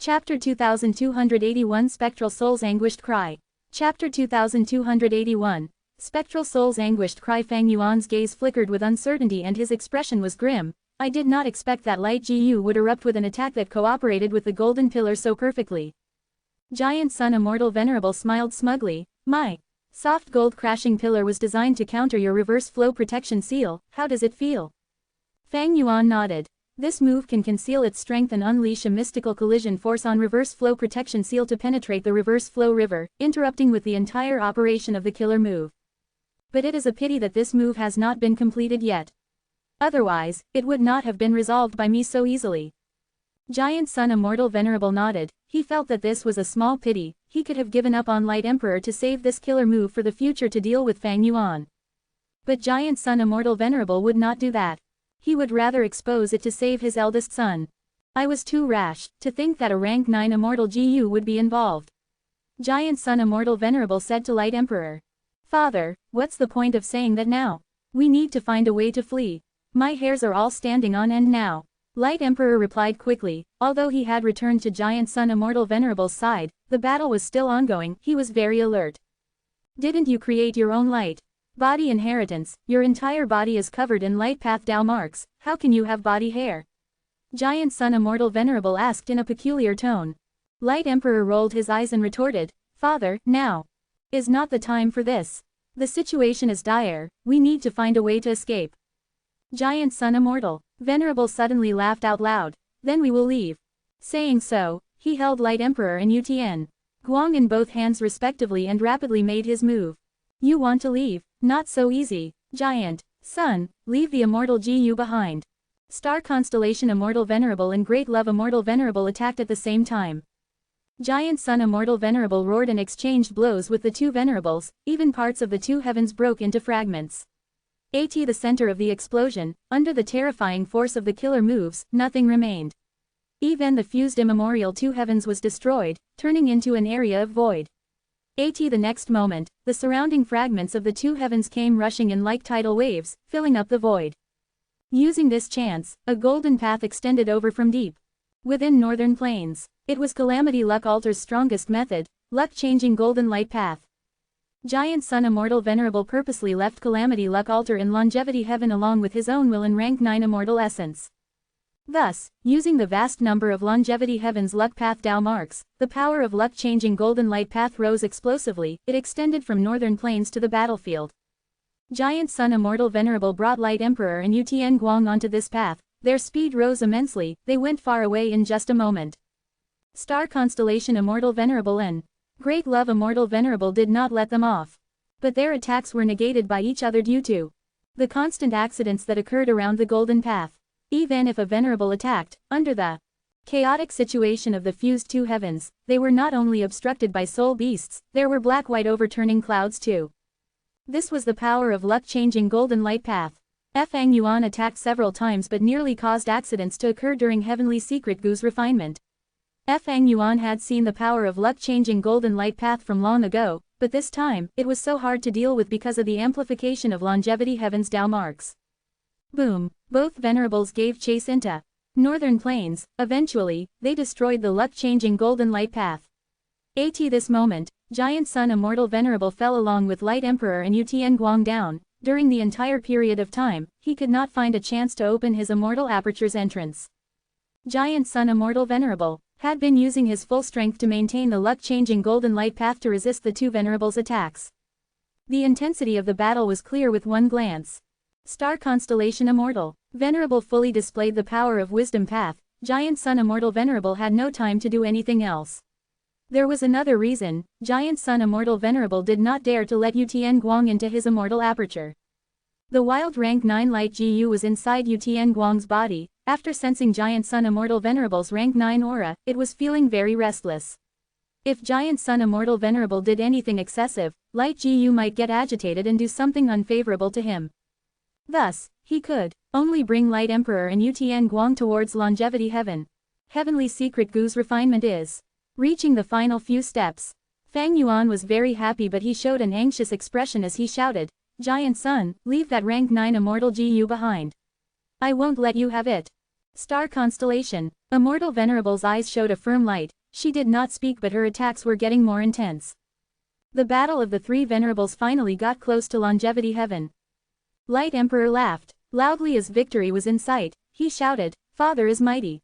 Chapter 2281 Spectral Soul's Anguished Cry. Chapter 2281. Spectral Soul's Anguished Cry. Fang Yuan's gaze flickered with uncertainty and his expression was grim. I did not expect that Light Gu would erupt with an attack that cooperated with the golden pillar so perfectly. Giant Sun Immortal Venerable smiled smugly. My soft gold crashing pillar was designed to counter your reverse flow protection seal. How does it feel? Fang Yuan nodded. This move can conceal its strength and unleash a mystical collision force on reverse flow protection seal to penetrate the reverse flow river, interrupting with the entire operation of the killer move. But it is a pity that this move has not been completed yet. Otherwise, it would not have been resolved by me so easily. Giant Sun Immortal Venerable nodded. He felt that this was a small pity. He could have given up on Light Emperor to save this killer move for the future to deal with Fang Yuan. But Giant Sun Immortal Venerable would not do that. He would rather expose it to save his eldest son. I was too rash to think that a rank 9 Immortal Gu would be involved. Giant Sun Immortal Venerable said to Light Emperor. Father, what's the point of saying that now? We need to find a way to flee. My hairs are all standing on end now. Light Emperor replied quickly. Although he had returned to Giant Sun Immortal Venerable's side, the battle was still ongoing. He was very alert. Didn't you create your own light body inheritance? Your entire body is covered in light path Dao marks. How can you have body hair? Giant Sun Immortal Venerable asked in a peculiar tone. Light Emperor rolled his eyes and retorted, Father, now is not the time for this. The situation is dire. We need to find a way to escape. Giant Sun Immortal Venerable suddenly laughed out loud. Then we will leave. Saying so, he held Light Emperor and Yutian Guang in both hands respectively and rapidly made his move. You want to leave? Not so easy. Giant Sun, leave the Immortal Gu behind. Star Constellation Immortal Venerable and Great Love Immortal Venerable attacked at the same time. Giant Sun Immortal Venerable roared and exchanged blows with the two Venerables. Even parts of the two heavens broke into fragments. At the center of the explosion, under the terrifying force of the killer moves, nothing remained. Even the fused immemorial two heavens was destroyed, turning into an area of void. At the next moment, the surrounding fragments of the two heavens came rushing in like tidal waves, filling up the void. Using this chance, a golden path extended over from deep within northern plains. It was Calamity Luck Altar's strongest method, luck-changing golden light path. Giant Sun Immortal Venerable purposely left Calamity Luck Altar in Longevity Heaven along with his own will and rank 9 Immortal Essence. Thus, using the vast number of Longevity Heaven's luck path Dao marks, the power of luck-changing golden light path rose explosively. It extended from northern plains to the battlefield. Giant Sun Immortal Venerable brought Light Emperor and Yutian Guang onto this path. Their speed rose immensely. They went far away in just a moment. Star Constellation Immortal Venerable and Great Love Immortal Venerable did not let them off. But their attacks were negated by each other due to the constant accidents that occurred around the golden path. Even if a Venerable attacked, under the chaotic situation of the fused two heavens, they were not only obstructed by soul beasts, there were black-white overturning clouds too. This was the power of luck-changing golden light path. Fang Yuan attacked several times but nearly caused accidents to occur during Heavenly Secret Gu's refinement. Fang Yuan had seen the power of luck-changing golden light path from long ago, but this time, it was so hard to deal with because of the amplification of Longevity Heaven's Dao marks. Boom! Both Venerables gave chase into northern plains. Eventually, they destroyed the luck-changing golden light path. At this moment, Giant Sun Immortal Venerable fell along with Light Emperor and Yutian Guang down. During the entire period of time, he could not find a chance to open his Immortal Aperture's entrance. Giant Sun Immortal Venerable had been using his full strength to maintain the luck-changing golden light path to resist the two Venerables' attacks. The intensity of the battle was clear with one glance. Star Constellation Immortal Venerable fully displayed the power of Wisdom Path. Giant Sun Immortal Venerable had no time to do anything else. There was another reason. Giant Sun Immortal Venerable did not dare to let Yutian Guang into his Immortal Aperture. The wild rank 9 Light Gu was inside Yutian Guang's body. After sensing Giant Sun Immortal Venerable's rank 9 aura, it was feeling very restless. If Giant Sun Immortal Venerable did anything excessive, Light Gu might get agitated and do something unfavorable to him. Thus, he could only bring Light Emperor and Yutian Guang towards Longevity Heaven. Heavenly Secret Gu's refinement is reaching the final few steps. Fang Yuan was very happy but he showed an anxious expression as he shouted, Giant Sun, leave that rank 9 Immortal Gu behind. I won't let you have it. Star Constellation Immortal Venerable's eyes showed a firm light. She did not speak, but her attacks were getting more intense. The battle of the three Venerables finally got close to Longevity Heaven. Light Emperor laughed loudly as victory was in sight. He shouted, "Father is mighty."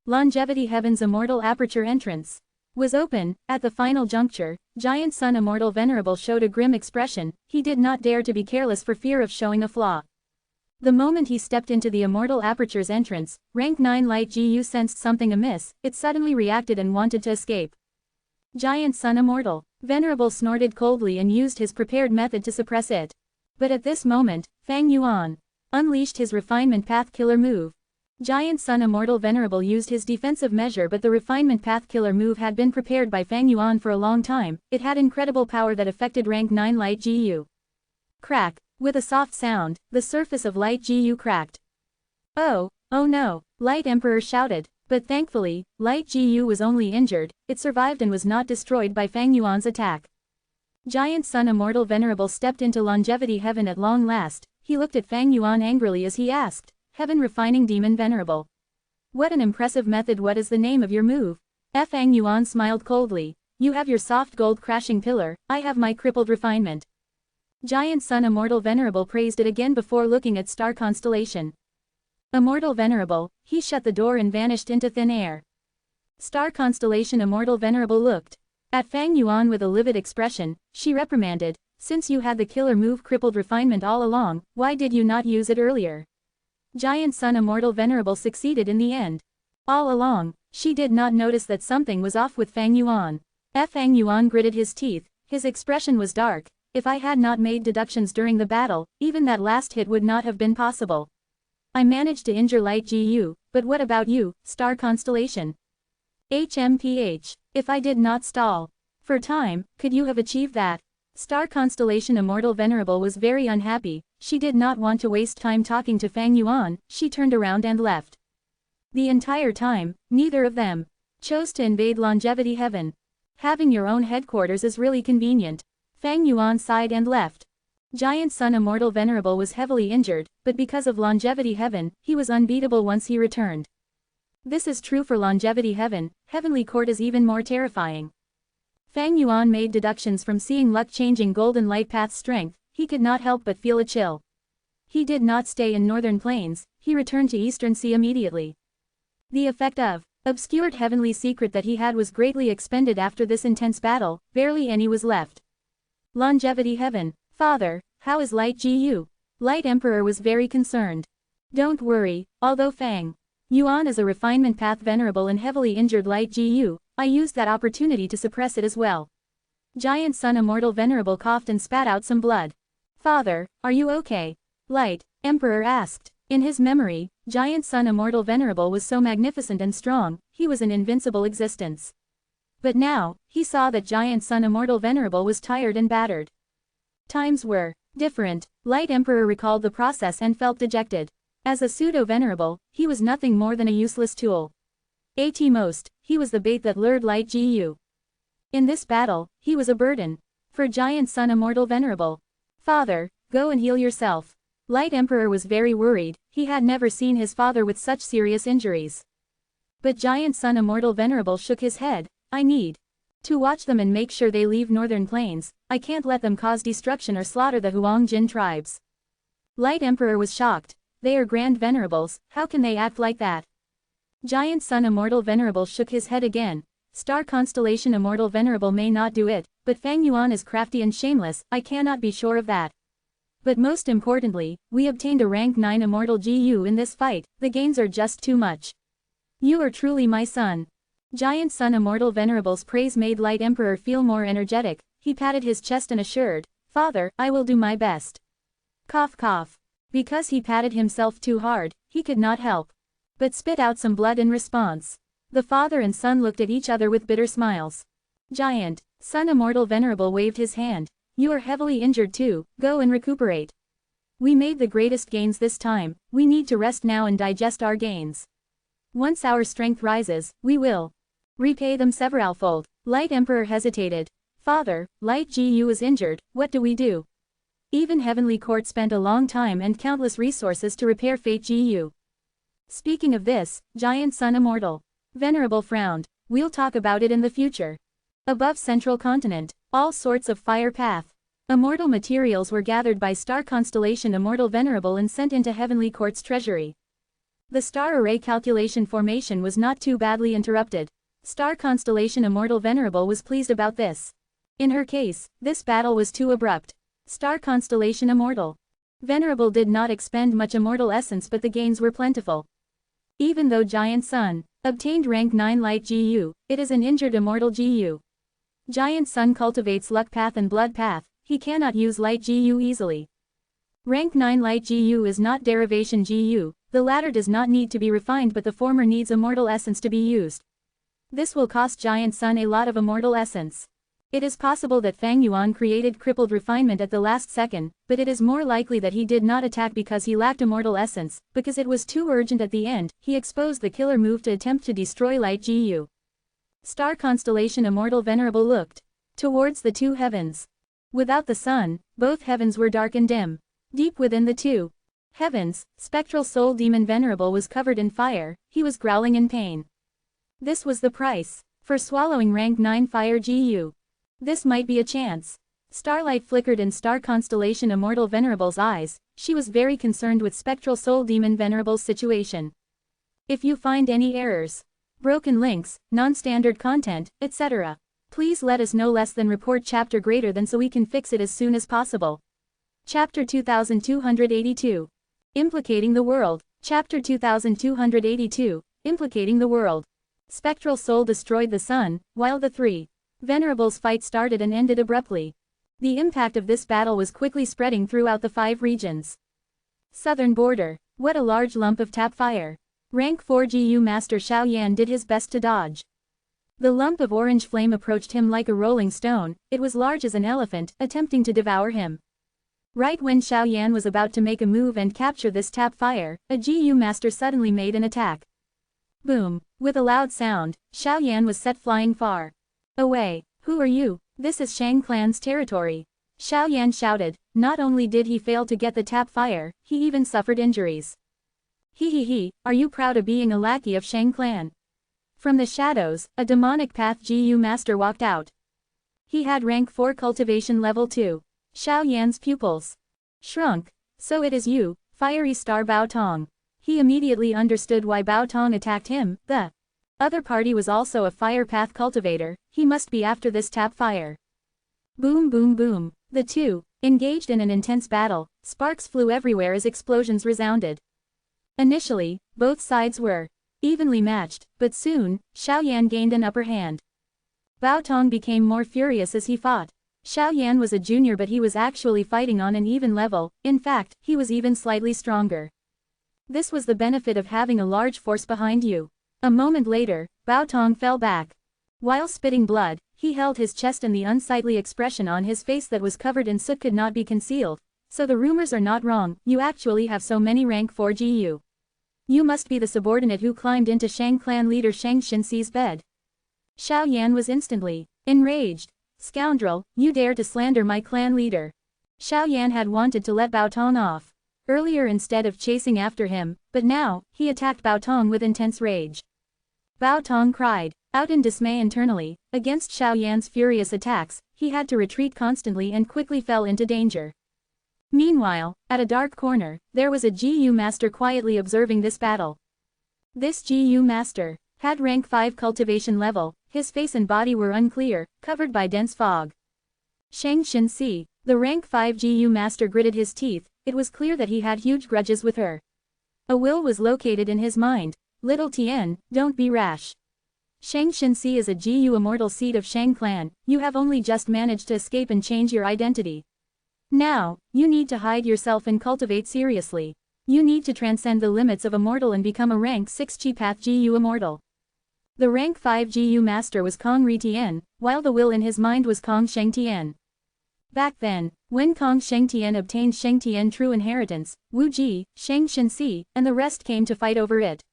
Longevity Heaven's immortal aperture entrance was open. At the final juncture, Giant Sun Immortal Venerable showed a grim expression. He did not dare to be careless for fear of showing a flaw. The moment he stepped into the Immortal Aperture's entrance, Rank 9 Light GU sensed something amiss. It suddenly reacted and wanted to escape. Giant Sun Immortal Venerable snorted coldly and used his prepared method to suppress it. But at this moment, Fang Yuan unleashed his Refinement Path Killer move. Giant Sun Immortal Venerable used his defensive measure, but the Refinement Path Killer move had been prepared by Fang Yuan for a long time. It had incredible power that affected Rank 9 Light GU. Crack. With a soft sound, the surface of Light GU cracked. Oh no, Light Emperor shouted, but thankfully, Light GU was only injured. It survived and was not destroyed by Fang Yuan's attack. Giant Sun Immortal Venerable stepped into Longevity Heaven at long last. He looked at Fang Yuan angrily as he asked, "Heaven Refining Demon Venerable. What an impressive method. What is the name of your move?" Fang Yuan smiled coldly. "You have your soft gold crashing pillar, I have my crippled refinement." Giant Sun Immortal Venerable praised it again before looking at Star Constellation. Immortal Venerable, he shut the door and vanished into thin air. Star Constellation Immortal Venerable looked at Fang Yuan with a livid expression. She reprimanded, "Since you had the killer move crippled refinement all along, why did you not use it earlier?" Giant Sun Immortal Venerable succeeded in the end. All along, she did not notice that something was off with Fang Yuan. Fang Yuan gritted his teeth. His expression was dark. "If I had not made deductions during the battle, even that last hit would not have been possible. I managed to injure Light GU, but what about you, Star Constellation? HMPH. If I did not stall for time, could you have achieved that?" Star Constellation Immortal Venerable was very unhappy. She did not want to waste time talking to Fang Yuan. She turned around and left. The entire time, neither of them chose to invade Longevity Heaven. Having your own headquarters is really convenient. Fang Yuan sighed and left. Giant Sun Immortal Venerable was heavily injured, but because of Longevity Heaven, he was unbeatable once he returned. This is true for Longevity Heaven. Heavenly Court is even more terrifying. Fang Yuan made deductions from seeing luck changing Golden Light Path's strength. He could not help but feel a chill. He did not stay in Northern Plains. He returned to Eastern Sea immediately. The effect of obscured heavenly secret that he had was greatly expended after this intense battle. Barely any was left. Longevity Heaven. "Father, how is Light GU?" Light Emperor was very concerned. "Don't worry, although Fang Yuan is a Refinement Path Venerable and heavily injured Light GU, I used that opportunity to suppress it as well." Giant Sun Immortal Venerable coughed and spat out some blood. "Father, are you okay?" Light Emperor asked. In his memory, Giant Sun Immortal Venerable was so magnificent and strong, he was an invincible existence. But now, he saw that Giant Sun Immortal Venerable was tired and battered. Times were different. Light Emperor recalled the process and felt dejected. As a pseudo-venerable, he was nothing more than a useless tool. At most, he was the bait that lured Light GU. In this battle, he was a burden for Giant Sun Immortal Venerable. "Father, go and heal yourself." Light Emperor was very worried. He had never seen his father with such serious injuries. But Giant Sun Immortal Venerable shook his head. "I need to watch them and make sure they leave Northern Plains. I can't let them cause destruction or slaughter the Huang Jin tribes." Light Emperor was shocked. They are Grand Venerables, how can they act like that? Giant Sun Immortal Venerable shook his head again. Star Constellation Immortal Venerable may not do it, but Fang Yuan is crafty and shameless, I cannot be sure of that. But most importantly, we obtained a rank 9 Immortal GU in this fight, the gains are just too much. You are truly my son. Giant Sun Immortal Venerable's praise made Light Emperor feel more energetic. He patted his chest and assured, "Father, I will do my best." Cough cough. Because he patted himself too hard, he could not help but spit out some blood in response. The father and son looked at each other with bitter smiles. Giant Sun Immortal Venerable waved his hand. "You are heavily injured too, go and recuperate. We made the greatest gains this time, we need to rest now and digest our gains. Once our strength rises, we will repay them severalfold." Light Emperor hesitated. "Father, Light GU is injured, what do we do?" Even Heavenly Court spent a long time and countless resources to repair Fate GU. Speaking of this, Giant Sun Immortal. Venerable frowned. We'll talk about it in the future. Above Central Continent, all sorts of fire path. Immortal materials were gathered by star constellation Immortal Venerable and sent into Heavenly Court's treasury. The star array calculation formation was not too badly interrupted. Star constellation Immortal Venerable was pleased about this. In her case, this battle was too abrupt. Star constellation Immortal Venerable did not expend much immortal essence, but the gains were plentiful. Even though Giant Sun obtained rank 9 light GU, it is an injured immortal GU. Giant Sun cultivates luck path and blood path, he cannot use light GU easily. Rank 9 light GU is not derivation GU, the latter does not need to be refined but the former needs immortal essence to be used. This will cost Giant Sun a lot of immortal essence. It is possible that Fang Yuan created crippled refinement at the last second, but it is more likely that he did not attack because he lacked immortal essence, because it was too urgent at the end, he exposed the killer move to attempt to destroy light GU. Star constellation Immortal Venerable looked towards the two heavens. Without the sun, both heavens were dark and dim. Deep within the two heavens, spectral soul demon Venerable was covered in fire, he was growling in pain. This was the price for swallowing rank 9 fire GU. This might be a chance. Starlight flickered in star constellation Immortal Venerable's eyes, she was very concerned with spectral soul demon Venerable's situation. If you find any errors, broken links, non-standard content, etc., please let us know. Less than report chapter greater than so we can fix it as soon as possible. Chapter 2282. Implicating the world. Chapter 2282. Implicating the world. Spectral soul destroyed the sun, while the three Venerables fight started and ended abruptly. The impact of this battle was quickly spreading throughout the 5 regions. Southern border. What a large lump of tap fire. Rank 4 GU Master Xiao Yan did his best to dodge. The lump of orange flame approached him like a rolling stone, it was large as an elephant, attempting to devour him. Right when Xiao Yan was about to make a move and capture this tap fire, a GU Master suddenly made an attack. Boom! With a loud sound, Xiao Yan was set flying far away. Who are you? This is Shang clan's territory. Xiao Yan shouted. Not only did he fail to get the tap fire, he even suffered injuries. He, are you proud of being a lackey of Shang clan? From the shadows, a demonic path GU master walked out. He had rank 4 cultivation level 2. Xiao Yan's pupils shrunk. So it is you, fiery star Bao Tong. He immediately understood why Bao Tong attacked him. The other party was also a fire path cultivator, he must be after this tap fire. Boom boom boom. The two engaged in an intense battle, sparks flew everywhere as explosions resounded. Initially, both sides were evenly matched, but soon, Xiao Yan gained an upper hand. Bao Tong became more furious as he fought. Xiao Yan was a junior but he was actually fighting on an even level, in fact, he was even slightly stronger. This was the benefit of having a large force behind you. A moment later, Bao Tong fell back. While spitting blood, he held his chest and the unsightly expression on his face that was covered in soot could not be concealed. So the rumors are not wrong, you actually have so many rank 4 GU. You must be the subordinate who climbed into Shang clan leader Shang Xinxi's bed. Xiao Yan was instantly enraged. Scoundrel, you dare to slander my clan leader. Xiao Yan had wanted to let Bao Tong off earlier instead of chasing after him, but now, he attacked Bao Tong with intense rage. Bao Tong cried out in dismay internally. Against Xiao Yan's furious attacks, he had to retreat constantly and quickly fell into danger. Meanwhile, at a dark corner, there was a GU master quietly observing this battle. This GU master had rank 5 cultivation level, his face and body were unclear, covered by dense fog. Shang Xinxi, the rank 5 GU master gritted his teeth, it was clear that he had huge grudges with her. A will was located in his mind. Little Tian, don't be rash. Shang Xinxi is a GU immortal seed of Shang clan, you have only just managed to escape and change your identity. Now, you need to hide yourself and cultivate seriously. You need to transcend the limits of immortal and become a rank 6 Chi Path GU immortal. The rank 5 GU master was Kong Ri Tian, while the will in his mind was Kong Sheng Tian. Back then, when Kong Sheng Tian obtained Sheng Tian true inheritance, Wu Ji, Shang Xinxi, and the rest came to fight over it.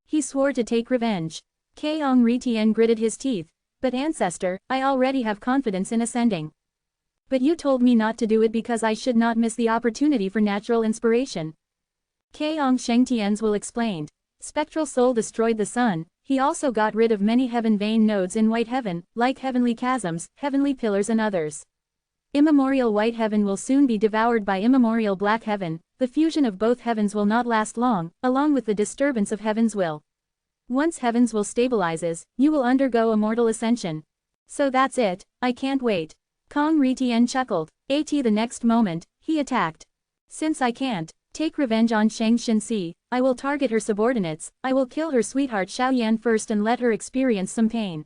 He swore to take revenge. Kong Ri Tian gritted his teeth. But ancestor, I already have confidence in ascending. But you told me not to do it because I should not miss the opportunity for natural inspiration. Kong Sheng Tian's will explained. Spectral soul destroyed the sun. He also got rid of many heaven vein nodes in white heaven, like heavenly chasms, heavenly pillars and others. Immemorial white heaven will soon be devoured by immemorial black heaven. The fusion of both heavens will not last long, along with the disturbance of heaven's will. Once heaven's will stabilizes, you will undergo immortal ascension. So that's it, I can't wait. Kong Ritian chuckled. The next moment, he attacked. Since I can't take revenge on Shang Xinxi, I will target her subordinates. I will kill her sweetheart Xiaoyan first and let her experience some pain.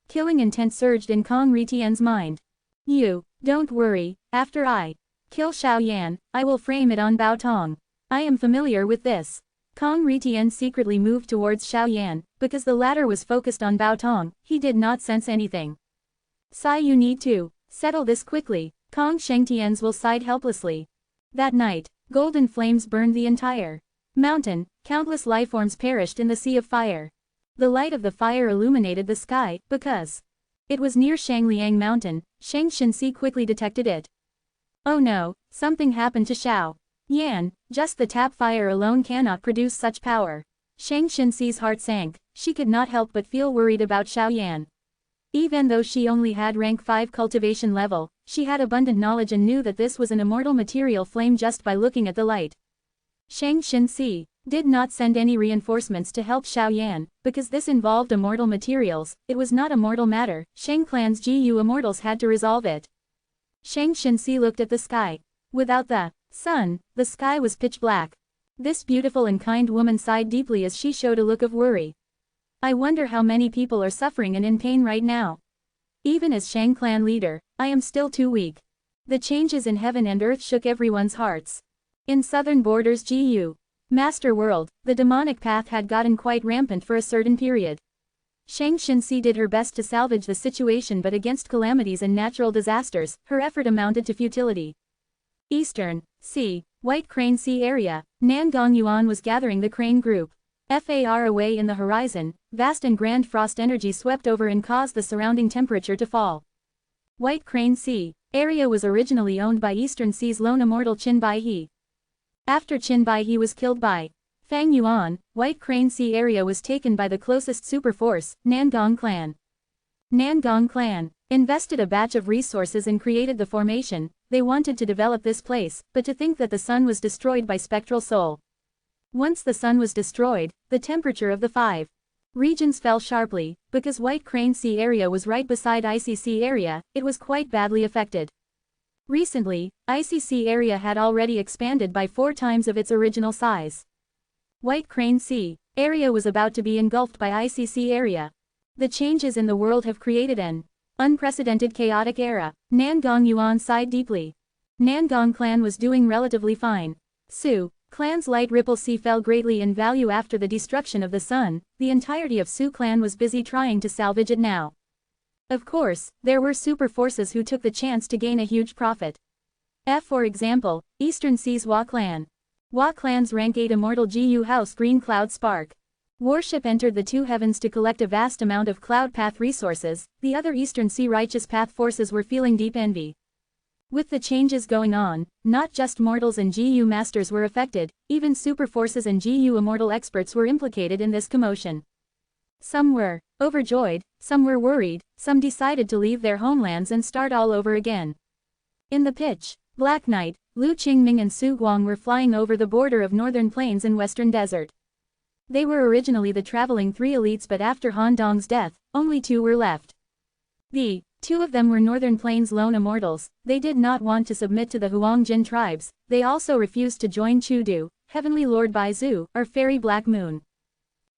Killing intent surged in Kong Ritian's mind. You, don't worry, after I kill Xiaoyan, I will frame it on Bao Tong. I am familiar with this. Kong Ritian secretly moved towards Xiaoyan, because the latter was focused on Bao Tong. He did not sense anything. Sai, you need to settle this quickly. Kong Shengtian's will sighed helplessly. That night, golden flames burned the entire mountain. Countless lifeforms perished in the sea of fire. The light of the fire illuminated the sky, because it was near Shangliang Mountain. Shang Xinxi quickly detected it. Oh no, something happened to Xiao Yan. Just the tap fire alone cannot produce such power. Shang Xinxi's heart sank. She could not help but feel worried about Xiao Yan. Even though she only had rank 5 cultivation level, she had abundant knowledge and knew that this was an immortal material flame just by looking at the light. Shang Xinxi did not send any reinforcements to help Xiao Yan, because this involved immortal materials. It was not a mortal matter. Shang clan's GU immortals had to resolve it. Shang Xinxi looked at the sky. Without the sun, the sky was pitch black. This beautiful and kind woman sighed deeply as she showed a look of worry. I wonder how many people are suffering and in pain right now. Even as Shang clan leader, I am still too weak. The changes in heaven and earth shook everyone's hearts. In southern borders GU Master World, the demonic path had gotten quite rampant for a certain period. Shang Xinxi did her best to salvage the situation, but against calamities and natural disasters, her effort amounted to futility. Eastern Sea, White Crane Sea area, Nangong Yuan was gathering the Crane group. Far away in the horizon, vast and grand frost energy swept over and caused the surrounding temperature to fall. White Crane Sea area was originally owned by Eastern Sea's lone immortal Qin Baihe. After Qin Baihe was killed by Fang Yuan, White Crane Sea area was taken by the closest super force, Nangong clan. Nangong clan invested a batch of resources and created the formation. They wanted to develop this place, but to think that the sun was destroyed by spectral soul. Once the sun was destroyed, the temperature of the 5 regions fell sharply. Because White Crane Sea area was right beside ICC area, it was quite badly affected. Recently, ICC area had already expanded by 4 times of its original size. White Crane Sea area was about to be engulfed by ICC area. The changes in the world have created an unprecedented chaotic era. Nangong Yuan sighed deeply. Nangong clan was doing relatively fine. Su clan's light ripple sea fell greatly in value after the destruction of the sun. The entirety of Su clan was busy trying to salvage it now. Of course, there were super forces who took the chance to gain a huge profit. For example, Eastern Sea's Hua clan. Hua clan's rank 8 immortal GU house Green Cloud Spark warship entered the 2 heavens to collect a vast amount of cloud path resources. The other Eastern Sea righteous path forces were feeling deep envy. With the changes going on, not just mortals and GU masters were affected, even super forces and GU immortal experts were implicated in this commotion. Some were overjoyed, some were worried, some decided to leave their homelands and start all over again. In the pitch black night, Lu Qingming and Su Guang were flying over the border of northern plains and western desert. They were originally the traveling 3 elites, but after Han Dong's death, only 2 were left. The 2 of them were northern plains lone immortals. They did not want to submit to the Huangjin tribes. They also refused to join Chudu, Heavenly Lord Baizu, or Fairy Black Moon.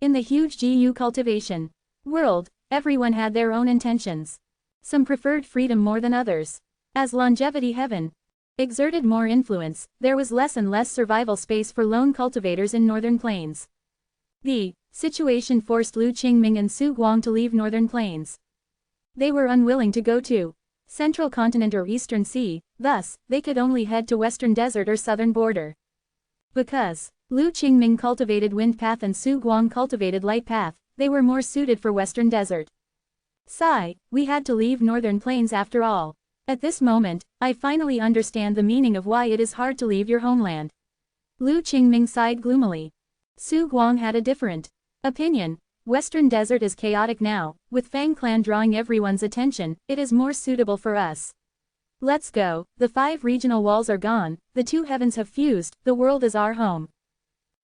In the huge GU cultivation world, everyone had their own intentions. Some preferred freedom more than others. As longevity heaven exerted more influence, there was less and less survival space for lone cultivators in northern plains. The situation forced Lu Qingming and Su Guang to leave northern plains. They were unwilling to go to central continent or eastern sea, thus, they could only head to western desert or southern border. Because Lu Qingming cultivated wind path and Su Guang cultivated light path, they were more suited for western desert. Sigh, we had to leave northern plains after all. At this moment, I finally understand the meaning of why it is hard to leave your homeland. Lu Qingming sighed gloomily. Su Guang had a different opinion. Western Desert is chaotic now, with Fang Clan drawing everyone's attention, it is more suitable for us. Let's go, the 5 regional walls are gone, the 2 heavens have fused, the world is our home.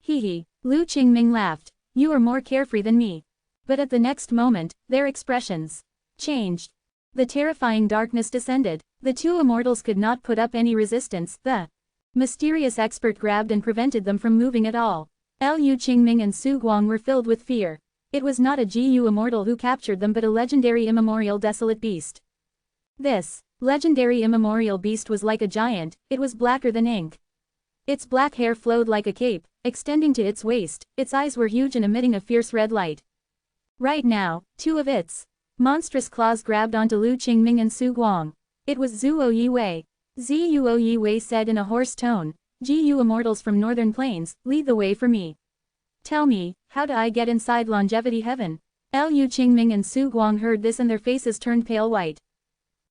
Hee. Lu Qingming laughed. You are more carefree than me. But at the next moment, their expressions changed. The terrifying darkness descended. The 2 immortals could not put up any resistance. The mysterious expert grabbed and prevented them from moving at all. Lu Qingming and Su Guang were filled with fear. It was not a Gu immortal who captured them but a legendary immemorial desolate beast. This legendary immemorial beast was like a giant, it was blacker than ink. Its black hair flowed like a cape, extending to its waist, its eyes were huge and emitting a fierce red light. Right now, 2 of its monstrous claws grabbed onto Lu Qingming and Su Guang. It was Zuo Yiwei. Zuo Yiwei said in a hoarse tone, Gu immortals from northern plains, lead the way for me. Tell me, how do I get inside longevity heaven? Lu Qingming and Su Guang heard this and their faces turned pale white.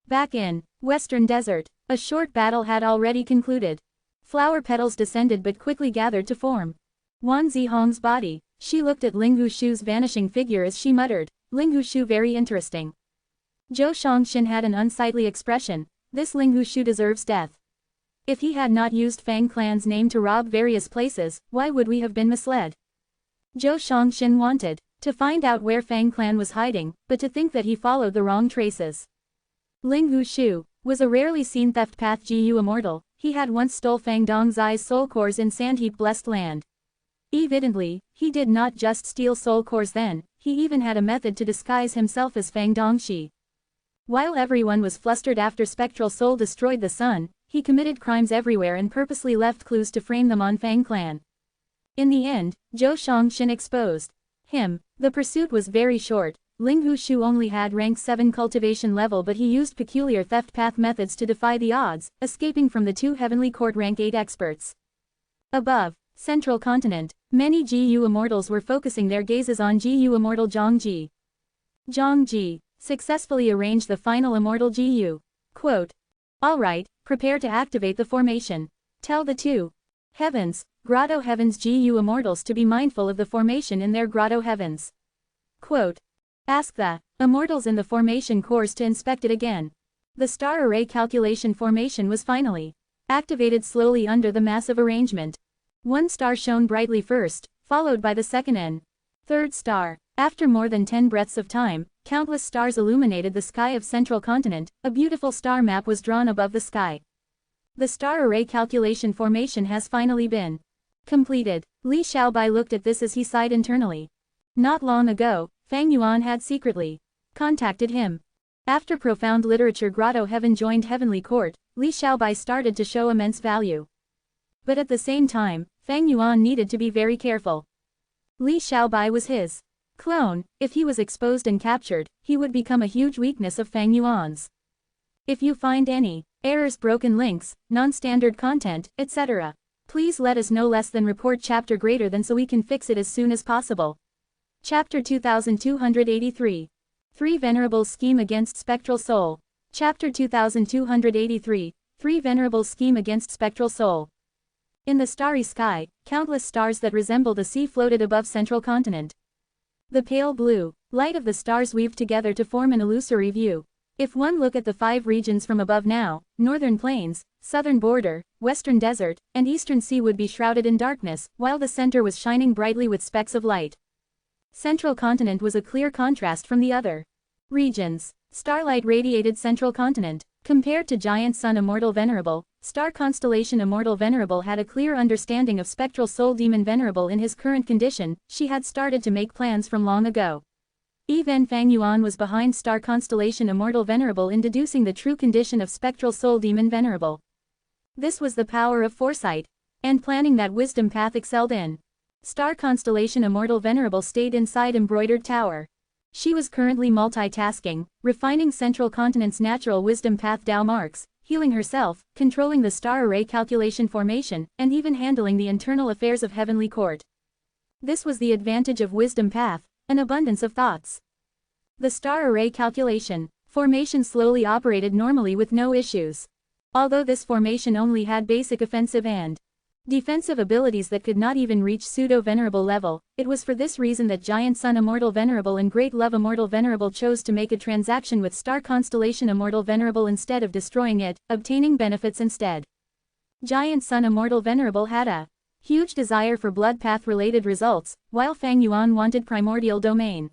Back in Western Desert, a short battle had already concluded. Flower petals descended but quickly gathered to form Wan Zihong's body. She looked at Ling Hushu's vanishing figure as she muttered, Ling Hushu very interesting. Zhou Shangxin had an unsightly expression, this Ling Hushu deserves death. If he had not used Fang Clan's name to rob various places, why would we have been misled? Zhou Shangxin wanted to find out where Fang Clan was hiding, but to think that he followed the wrong traces. Ling Hushu was a rarely seen theft path Gu immortal, he had once stole Fang Dongzai's soul cores in Sandheap Blessed Land. Evidently, he did not just steal soul cores then, he even had a method to disguise himself as Fang Dongxi. While everyone was flustered after Spectral Soul destroyed the sun, he committed crimes everywhere and purposely left clues to frame them on Fang Clan. In the end, Zhou Shangxin exposed him. The pursuit was very short. Ling Hushu only had rank 7 cultivation level but he used peculiar theft path methods to defy the odds, escaping from the 2 heavenly court rank 8 experts. Above, Central Continent, many Gu immortals were focusing their gazes on Gu immortal Zhongji. Zhongji successfully arranged the final immortal Gu. Quote. Alright, prepare to activate the formation. Tell the 2 heavens, Grotto Heavens Gu immortals to be mindful of the formation in their Grotto Heavens. Quote. Ask the immortals in the formation cores to inspect it again. The star array calculation formation was finally activated slowly under the massive arrangement. 1 star shone brightly first, followed by the second and third star. After more than 10 breaths of time, countless stars illuminated the sky of Central Continent, a beautiful star map was drawn above the sky. The star array calculation formation has finally been completed. Li Xiaobai looked at this as he sighed internally. Not long ago, Fang Yuan had secretly contacted him. After Profound Literature Grotto Heaven joined Heavenly Court, Li Xiaobai started to show immense value. But at the same time, Fang Yuan needed to be very careful. Li Xiaobai was his clone, if he was exposed and captured, he would become a huge weakness of Fang Yuan's. If you find any errors, broken links, non-standard content, etc., please let us know. Less than report chapter greater than so we can fix it as soon as possible. Chapter 2283. 3 Venerables Scheme Against Spectral Soul. Chapter 2283. 3 Venerables Scheme Against Spectral Soul. In the starry sky, countless stars that resembled a sea floated above Central Continent. The pale blue light of the stars weaved together to form an illusory view. If one look at the 5 regions from above now, Northern Plains, Southern Border, Western Desert, and Eastern Sea would be shrouded in darkness, while the center was shining brightly with specks of light. Central Continent was a clear contrast from the other regions. Starlight radiated Central Continent. Compared to Giant Sun Immortal Venerable, Star Constellation Immortal Venerable had a clear understanding of Spectral Soul Demon Venerable in his current condition. She had started to make plans from long ago. Even Fang Yuan was behind Star Constellation Immortal Venerable in deducing the true condition of Spectral Soul Demon Venerable. This was the power of foresight and planning that wisdom path excelled in. Star Constellation Immortal Venerable stayed inside Embroidered Tower. She was currently multitasking, refining Central Continent's natural wisdom path Tao marks, healing herself, controlling the star array calculation formation, and even handling the internal affairs of Heavenly Court. This was the advantage of wisdom path, an abundance of thoughts. The star array calculation formation slowly operated normally with no issues. Although this formation only had basic offensive and defensive abilities that could not even reach pseudo-venerable level. It was for this reason that Giant Sun Immortal Venerable and Great Love Immortal Venerable chose to make a transaction with Star Constellation Immortal Venerable instead of destroying it, obtaining benefits instead. Giant Sun Immortal Venerable had a huge desire for blood path-related results, while Fang Yuan wanted primordial domain.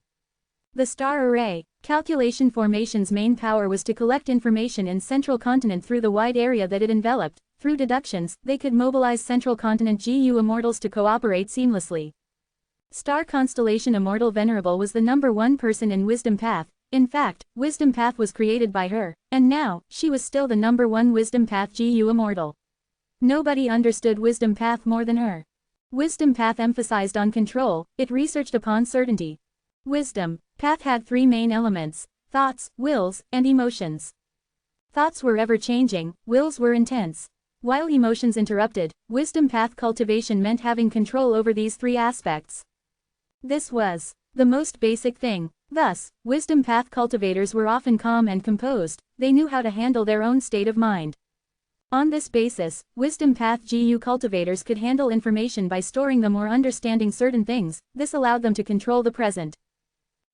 The star array calculation formation's main power was to collect information in Central Continent through the wide area that it enveloped. Through deductions, they could mobilize Central Continent GU Immortals to cooperate seamlessly. Star Constellation Immortal Venerable was the #1 person in Wisdom Path. In fact, Wisdom Path was created by her, and now, she was still the #1 Wisdom Path GU Immortal. Nobody understood Wisdom Path more than her. Wisdom Path emphasized on control, it researched upon certainty. Wisdom Path had 3 main elements: thoughts, wills, and emotions. Thoughts were ever-changing, wills were intense. While emotions interrupted, Wisdom Path cultivation meant having control over these 3 aspects. This was the most basic thing. Thus, Wisdom Path cultivators were often calm and composed, they knew how to handle their own state of mind. On this basis, Wisdom Path GU cultivators could handle information by storing them or understanding certain things. This allowed them to control the present.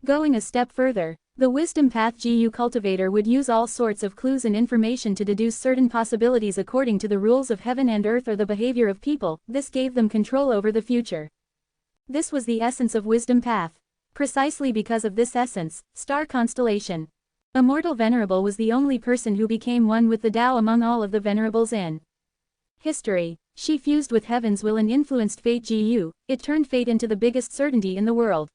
Going a step further, the Wisdom Path GU cultivator would use all sorts of clues and information to deduce certain possibilities according to the rules of heaven and earth or the behavior of people. This gave them control over the future. This was the essence of Wisdom Path. Precisely because of this essence, Star Constellation Immortal Venerable was the only person who became one with the Tao among all of the Venerables in history. She fused with Heaven's will and influenced Fate GU, it turned Fate into the biggest certainty in the world.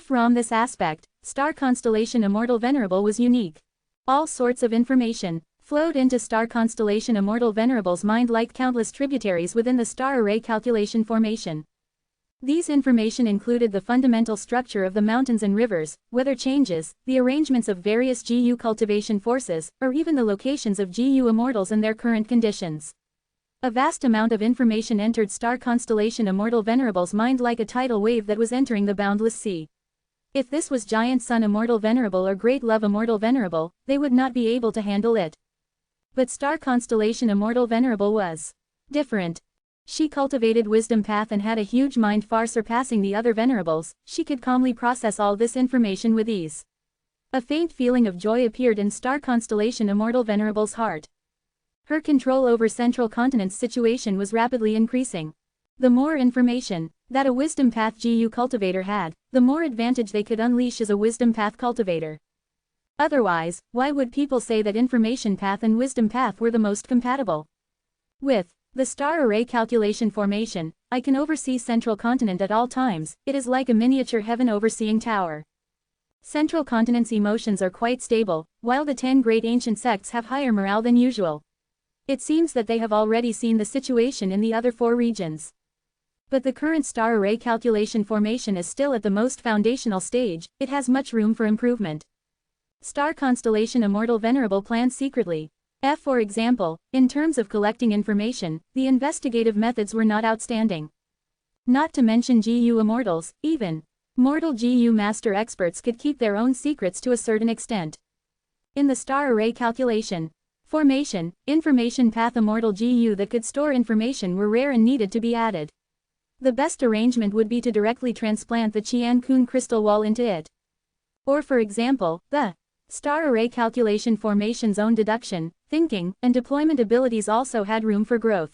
From this aspect, Star Constellation Immortal Venerable was unique. All sorts of information flowed into Star Constellation Immortal Venerable's mind like countless tributaries within the star array calculation formation. These information included the fundamental structure of the mountains and rivers, weather changes, the arrangements of various GU cultivation forces, or even the locations of GU Immortals and their current conditions. A vast amount of information entered Star Constellation Immortal Venerable's mind like a tidal wave that was entering the boundless sea. If this was Giant Sun Immortal Venerable or Great Love Immortal Venerable, they would not be able to handle it. But Star Constellation Immortal Venerable was different. She cultivated Wisdom Path and had a huge mind far surpassing the other Venerables. She could calmly process all this information with ease. A faint feeling of joy appeared in Star Constellation Immortal Venerable's heart. Her control over Central Continent's situation was rapidly increasing. The more information that a Wisdom Path GU cultivator had, the more advantage they could unleash as a Wisdom Path cultivator. Otherwise, why would people say that Information Path and Wisdom Path were the most compatible? With the star array calculation formation, I can oversee Central Continent at all times. It is like a miniature heaven overseeing tower. Central Continent's emotions are quite stable, while the 10 great ancient sects have higher morale than usual. It seems that they have already seen the situation in the other 4 regions. But the current star array calculation formation is still at the most foundational stage, it has much room for improvement. Star Constellation Immortal Venerable plans secretly. For example, in terms of collecting information, the investigative methods were not outstanding. Not to mention GU Immortals, even mortal GU master experts could keep their own secrets to a certain extent. In the star array calculation formation, Information Path Immortal GU that could store information were rare and needed to be added. The best arrangement would be to directly transplant the Qian Kun crystal wall into it. Or for example, the star array calculation formation's own deduction, thinking, and deployment abilities also had room for growth.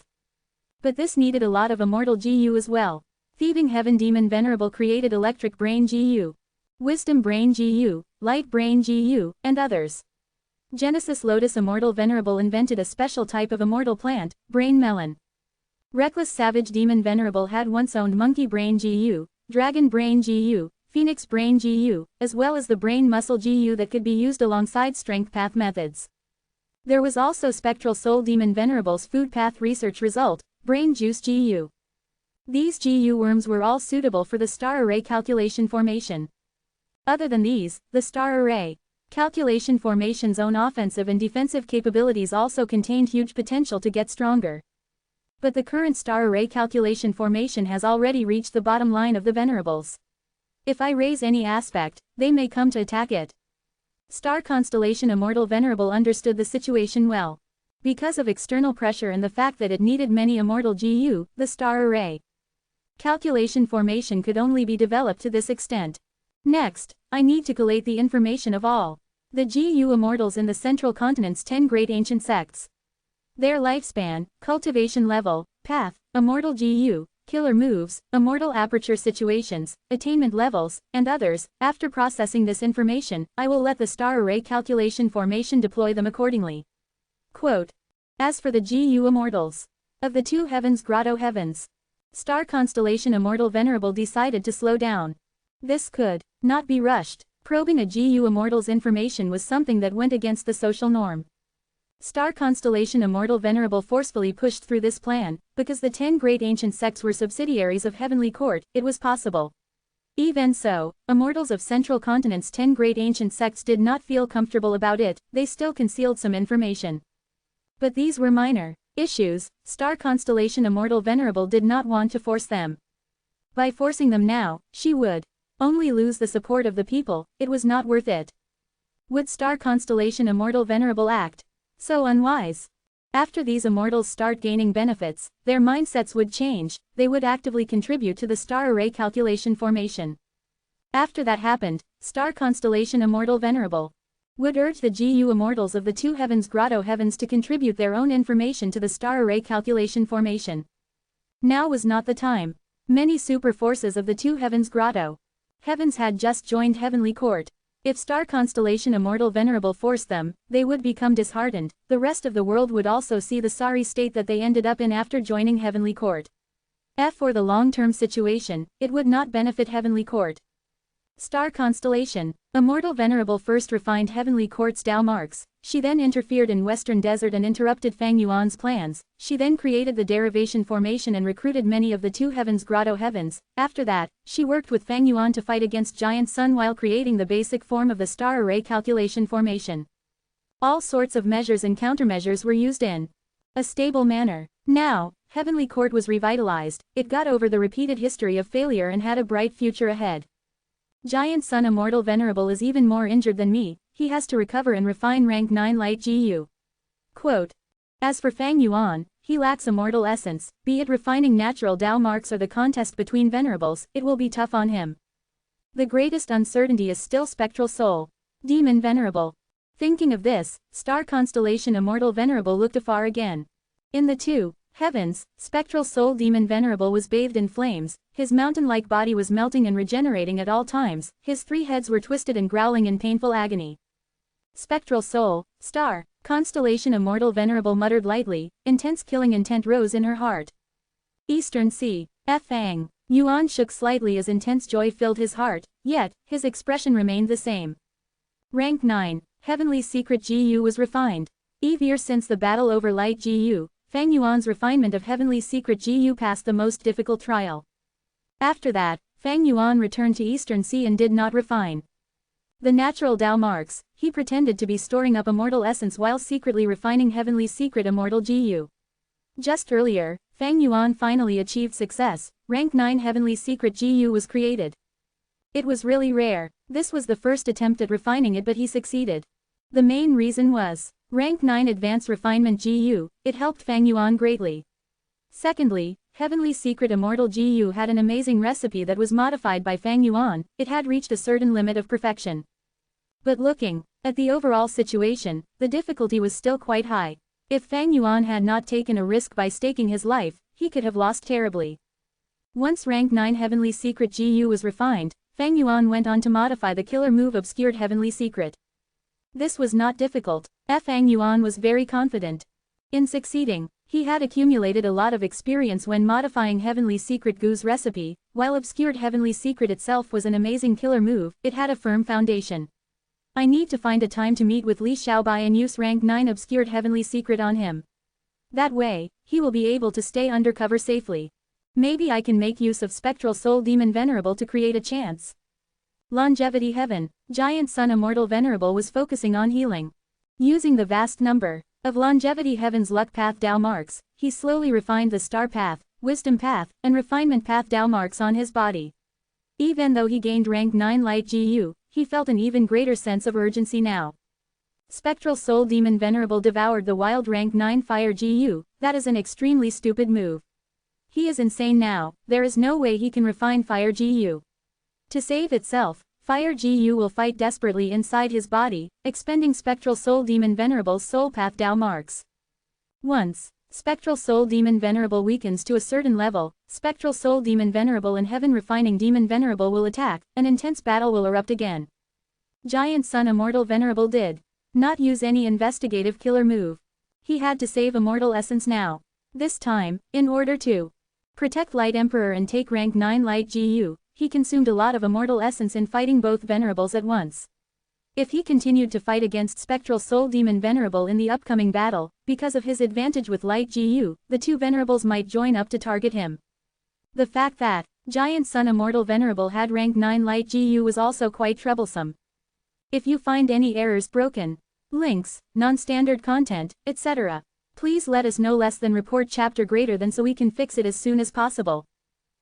But this needed a lot of Immortal GU as well. Thieving Heaven Demon Venerable created Electric Brain GU, Wisdom Brain GU, Light Brain GU, and others. Genesis Lotus Immortal Venerable invented a special type of immortal plant, Brain Melon. Reckless Savage Demon Venerable had once owned Monkey Brain GU, Dragon Brain GU, Phoenix Brain GU, as well as the Brain Muscle GU that could be used alongside Strength Path methods. There was also Spectral Soul Demon Venerable's Food Path research result, Brain Juice GU. These GU worms were all suitable for the star array calculation formation. Other than these, the star array calculation formation's own offensive and defensive capabilities also contained huge potential to get stronger. But the current star array calculation formation has already reached the bottom line of the Venerables. If I raise any aspect, they may come to attack it. Star Constellation Immortal Venerable understood the situation well. Because of external pressure and the fact that it needed many immortal GU, the star array calculation formation could only be developed to this extent. Next, I need to collate the information of all the GU immortals in the central continent's 10 great ancient sects. Their lifespan, cultivation level, path, immortal GU, killer moves, immortal aperture situations, attainment levels, and others. After processing this information, I will let the star array calculation formation deploy them accordingly. Quote. As for the GU immortals of the two heavens grotto heavens, star constellation Immortal Venerable decided to slow down. This could not be rushed. Probing a GU immortal's information was something that went against the social norm. Star constellation Immortal Venerable forcefully pushed through this plan, because the 10 great ancient sects were subsidiaries of Heavenly Court, it was possible. Even so, immortals of Central Continent's 10 great ancient sects did not feel comfortable about it, they still concealed some information. But these were minor issues. Star constellation Immortal Venerable did not want to force them. By forcing them now, she would only lose the support of the people. It was not worth it. Would Star constellation Immortal Venerable act so unwise? After these immortals start gaining benefits, their mindsets would change, they would actively contribute to the star array calculation formation. After that happened, Star constellation Immortal Venerable would urge the GU immortals of the two heavens grotto heavens to contribute their own information to the star array calculation formation. Now was not the time. Many super forces of the two heavens grotto heavens had just joined Heavenly Court. If Star constellation Immortal Venerable forced them, they would become disheartened. The rest of the world would also see the sorry state that they ended up in after joining Heavenly Court. For the long-term situation, it would not benefit Heavenly Court. Star constellation Immortal Venerable first refined Heavenly Court's Tao marks. She then interfered in Western Desert and interrupted Fang Yuan's plans. She then created the derivation formation and recruited many of the two heavens grotto heavens. After that, she worked with Fang Yuan to fight against Giant Sun while creating the basic form of the star array calculation formation. All sorts of measures and countermeasures were used in a stable manner. Now, Heavenly Court was revitalized. It got over the repeated history of failure and had a bright future ahead. Giant Sun Immortal Venerable is even more injured than me. He has to recover and refine rank 9 light GU. Quote. As for Fang Yuan, he lacks immortal essence, be it refining natural Tao marks or the contest between venerables, it will be tough on him. The greatest uncertainty is still Spectral Soul Demon Venerable. Thinking of this, Star constellation Immortal Venerable looked afar again. In the two heavens, Spectral Soul Demon Venerable was bathed in flames, his mountain-like body was melting and regenerating at all times, his 3 heads were twisted and growling in painful agony. Spectral Soul, Star, constellation Immortal Venerable muttered lightly, intense killing intent rose in her heart. Eastern Sea, Fang Yuan shook slightly as intense joy filled his heart, yet, his expression remained the same. Rank 9, Heavenly Secret GU was refined. Years since the battle over Light GU, Fang Yuan's refinement of Heavenly Secret GU passed the most difficult trial. After that, Fang Yuan returned to Eastern Sea and did not refine the natural Tao marks. He pretended to be storing up immortal essence while secretly refining Heavenly Secret Immortal GU. Just earlier, Fang Yuan finally achieved success. Rank 9 Heavenly Secret GU was created. It was really rare. This was the first attempt at refining it, but he succeeded. The main reason was Rank 9 Advanced Refinement GU, it helped Fang Yuan greatly. Secondly, Heavenly Secret Immortal GU had an amazing recipe that was modified by Fang Yuan, it had reached a certain limit of perfection. But looking at the overall situation, the difficulty was still quite high. If Fang Yuan had not taken a risk by staking his life, he could have lost terribly. Once Rank 9 Heavenly Secret GU was refined, Fang Yuan went on to modify the killer move Obscured Heavenly Secret. This was not difficult. Fang Yuan was very confident in succeeding. He had accumulated a lot of experience when modifying Heavenly Secret GU's recipe. While Obscured Heavenly Secret itself was an amazing killer move, it had a firm foundation. I need to find a time to meet with Li Xiaobai and use Rank 9 Obscured Heavenly Secret on him. That way, he will be able to stay undercover safely. Maybe I can make use of Spectral Soul Demon Venerable to create a chance. Longevity Heaven, Giant Sun Immortal Venerable was focusing on healing. Using the vast number of Longevity Heaven's Luck Path Tao marks, he slowly refined the Star Path, Wisdom Path, and Refinement Path Tao marks on his body. Even though he gained Rank 9 Light GU, he felt an even greater sense of urgency now. Spectral Soul Demon Venerable devoured the wild rank 9 Fire GU, that is an extremely stupid move. He is insane now, there is no way he can refine Fire GU. To save itself, Fire GU will fight desperately inside his body, expending Spectral Soul Demon Venerable's soul path Dao marks. Once Spectral Soul Demon Venerable weakens to a certain level, Spectral Soul Demon Venerable and Heaven Refining Demon Venerable will attack, an intense battle will erupt again. Giant Sun Immortal Venerable did not use any investigative killer move. He had to save Immortal Essence now. This time, in order to protect Light Emperor and take rank 9 Light GU, he consumed a lot of Immortal Essence in fighting both Venerables at once. If he continued to fight against Spectral Soul Demon Venerable in the upcoming battle, because of his advantage with Light GU, the two Venerables might join up to target him. The fact that Giant Sun Immortal Venerable had rank 9 Light GU was also quite troublesome. If you find any errors, broken links, non-standard content, etc., please let us know. Less than report chapter greater than so we can fix it as soon as possible.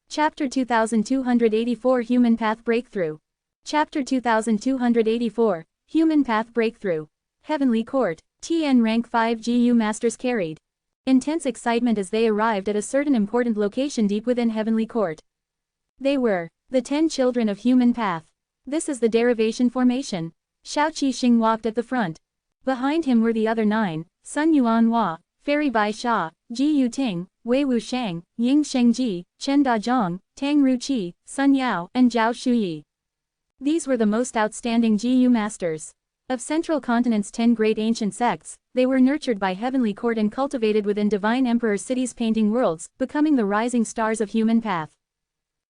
Chapter 2284 Human Path Breakthrough. Chapter 2284 Human Path Breakthrough. Heavenly Court. TN Rank 5 GU Masters carried intense excitement as they arrived at a certain important location deep within Heavenly Court. They were the 10 Children of Human Path. This is the derivation formation. Shao Qixing walked at the front. Behind him were the other 9, Sun Yuanhua, Fairy Bai Sha, Ji Yu Ting, Wei Wu Shang, Ying Shengji, Chen Dazhong, Tang Ruqi, Sun Yao, and Zhao Shuyi. These were the most outstanding GU masters. Of Central Continent's 10 great ancient sects, they were nurtured by Heavenly Court and cultivated within Divine Emperor cities painting worlds, becoming the rising stars of human path.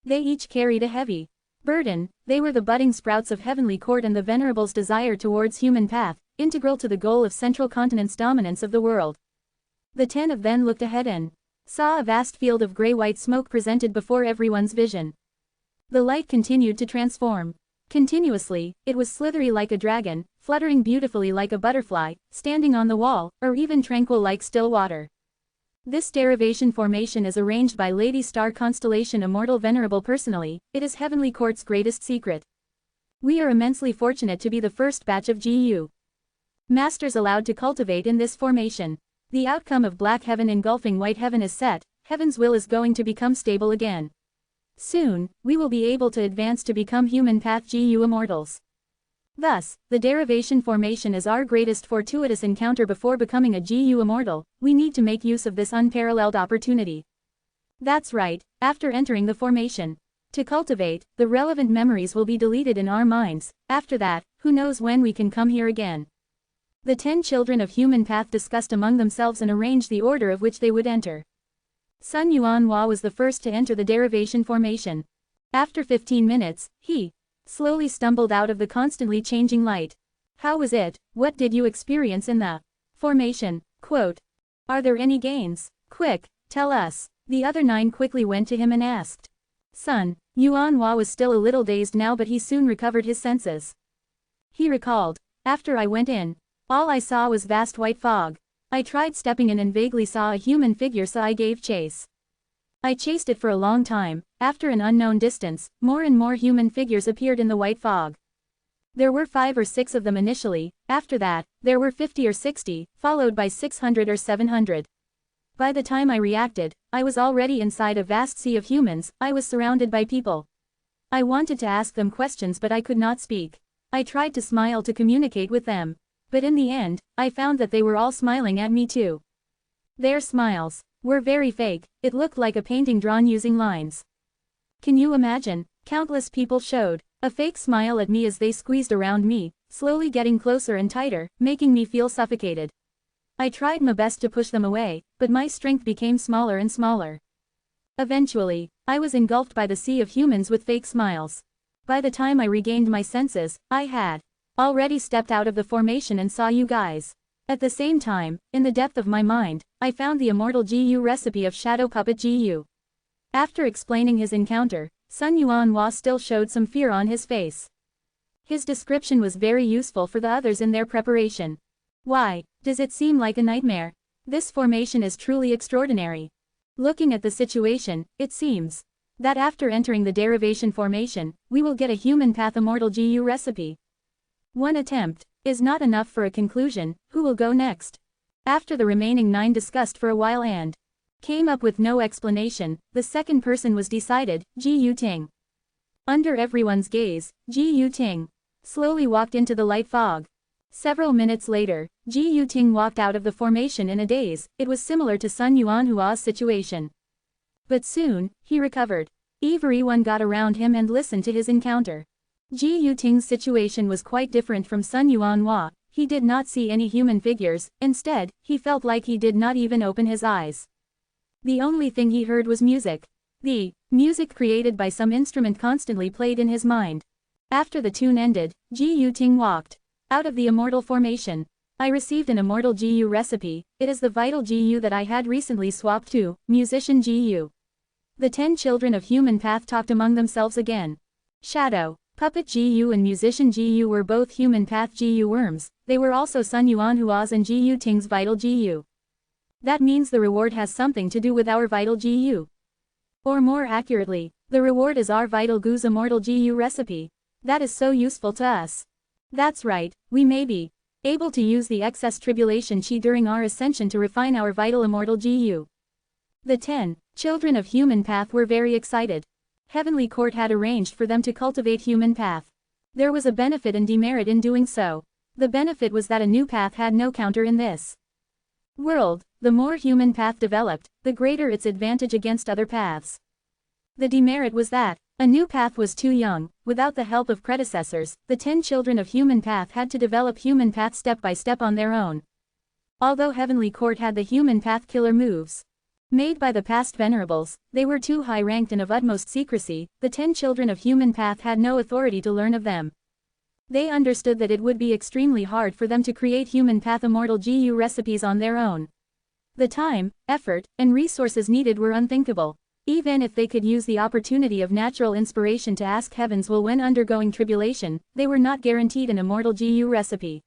They each carried a heavy burden. They were the budding sprouts of Heavenly Court and the Venerable's desire towards human path, integral to the goal of Central Continent's dominance of the world. The 10 of them looked ahead and saw a vast field of gray-white smoke presented before everyone's vision. The light continued to transform. Continuously, it was slithery like a dragon, fluttering beautifully like a butterfly, standing on the wall, or even tranquil like still water. This derivation formation is arranged by Lady Star Constellation Immortal Venerable personally. It is Heavenly Court's greatest secret. We are immensely fortunate to be the first batch of GU masters allowed to cultivate in this formation. The outcome of Black Heaven engulfing White Heaven is set. Heaven's will is going to become stable again. Soon, we will be able to advance to become Human Path GU Immortals. Thus, the derivation formation is our greatest fortuitous encounter before becoming a GU Immortal. We need to make use of this unparalleled opportunity. That's right, after entering the formation. To cultivate, the relevant memories will be deleted in our minds. After that, who knows when we can come here again. The 10 Children of Human Path discussed among themselves and arranged the order of which they would enter. Sun Yuanhua was the first to enter the derivation formation. After 15 minutes, he slowly stumbled out of the constantly changing light. How was it? What did you experience in the formation? Quote. Are there any gains? Quick, tell us. The other 9 quickly went to him and asked. Sun Yuanhua was still a little dazed now, but he soon recovered his senses. He recalled. After I went in, all I saw was vast white fog. I tried stepping in and vaguely saw a human figure, so I gave chase. I chased it for a long time. After an unknown distance, more and more human figures appeared in the white fog. There were 5 or 6 of them initially. After that, there were 50 or 60, followed by 600 or 700. By the time I reacted, I was already inside a vast sea of humans. I was surrounded by people. I wanted to ask them questions, but I could not speak. I tried to smile to communicate with them. But in the end, I found that they were all smiling at me too. Their smiles were very fake. It looked like a painting drawn using lines. Can you imagine? Countless people showed a fake smile at me as they squeezed around me, slowly getting closer and tighter, making me feel suffocated. I tried my best to push them away, but my strength became smaller and smaller. Eventually, I was engulfed by the sea of humans with fake smiles. By the time I regained my senses, I had already stepped out of the formation and saw you guys. At the same time, in the depth of my mind, I found the Immortal GU recipe of Shadow Puppet GU. After explaining his encounter, Sun Yuanhua still showed some fear on his face. His description was very useful for the others in their preparation. Why, does it seem like a nightmare? This formation is truly extraordinary. Looking at the situation, it seems that after entering the derivation formation, we will get a Human Path Immortal GU recipe. One attempt is not enough for a conclusion. Who will go next? After the remaining 9 discussed for a while and came up with no explanation, the second person was decided, Ji Yu-ting. Under everyone's gaze, Ji Yu-ting slowly walked into the light fog. Several minutes later, Ji Yu-ting walked out of the formation in a daze. It was similar to Sun Yuanhua's situation. But soon, he recovered. Everyone got around him and listened to his encounter. Ji Yu-ting's situation was quite different from Sun Yuanhua. He did not see any human figures. Instead, he felt like he did not even open his eyes. The only thing he heard was music. The music created by some instrument constantly played in his mind. After the tune ended, Ji Yu-ting walked out of the Immortal formation. I received an Immortal GU recipe. It is the vital GU that I had recently swapped to Musician GU. The 10 children of human path talked among themselves again. Shadow, Puppet GU and Musician GU were both human path GU worms. They were also Sun Yuanhua's and Ji Yu-ting's vital GU. That means the reward has something to do with our vital GU. Or more accurately, the reward is our vital GU's Immortal GU recipe. That is so useful to us. That's right, we may be able to use the excess tribulation chi during our ascension to refine our vital Immortal GU. The 10 children of human path were very excited. Heavenly Court had arranged for them to cultivate human path. There was a benefit and demerit in doing so. The benefit was that a new path had no counter in this world. The more human path developed, the greater its advantage against other paths. The demerit was that a new path was too young. Without the help of predecessors, the 10 children of human path had to develop human path step by step on their own. Although Heavenly Court had the human path killer moves made by the past venerables, they were too high-ranked and of utmost secrecy. The 10 children of human path had no authority to learn of them. They understood that it would be extremely hard for them to create human path Immortal GU recipes on their own. The time, effort, and resources needed were unthinkable. Even if they could use the opportunity of natural inspiration to ask heaven's will when undergoing tribulation, they were not guaranteed an Immortal GU recipe.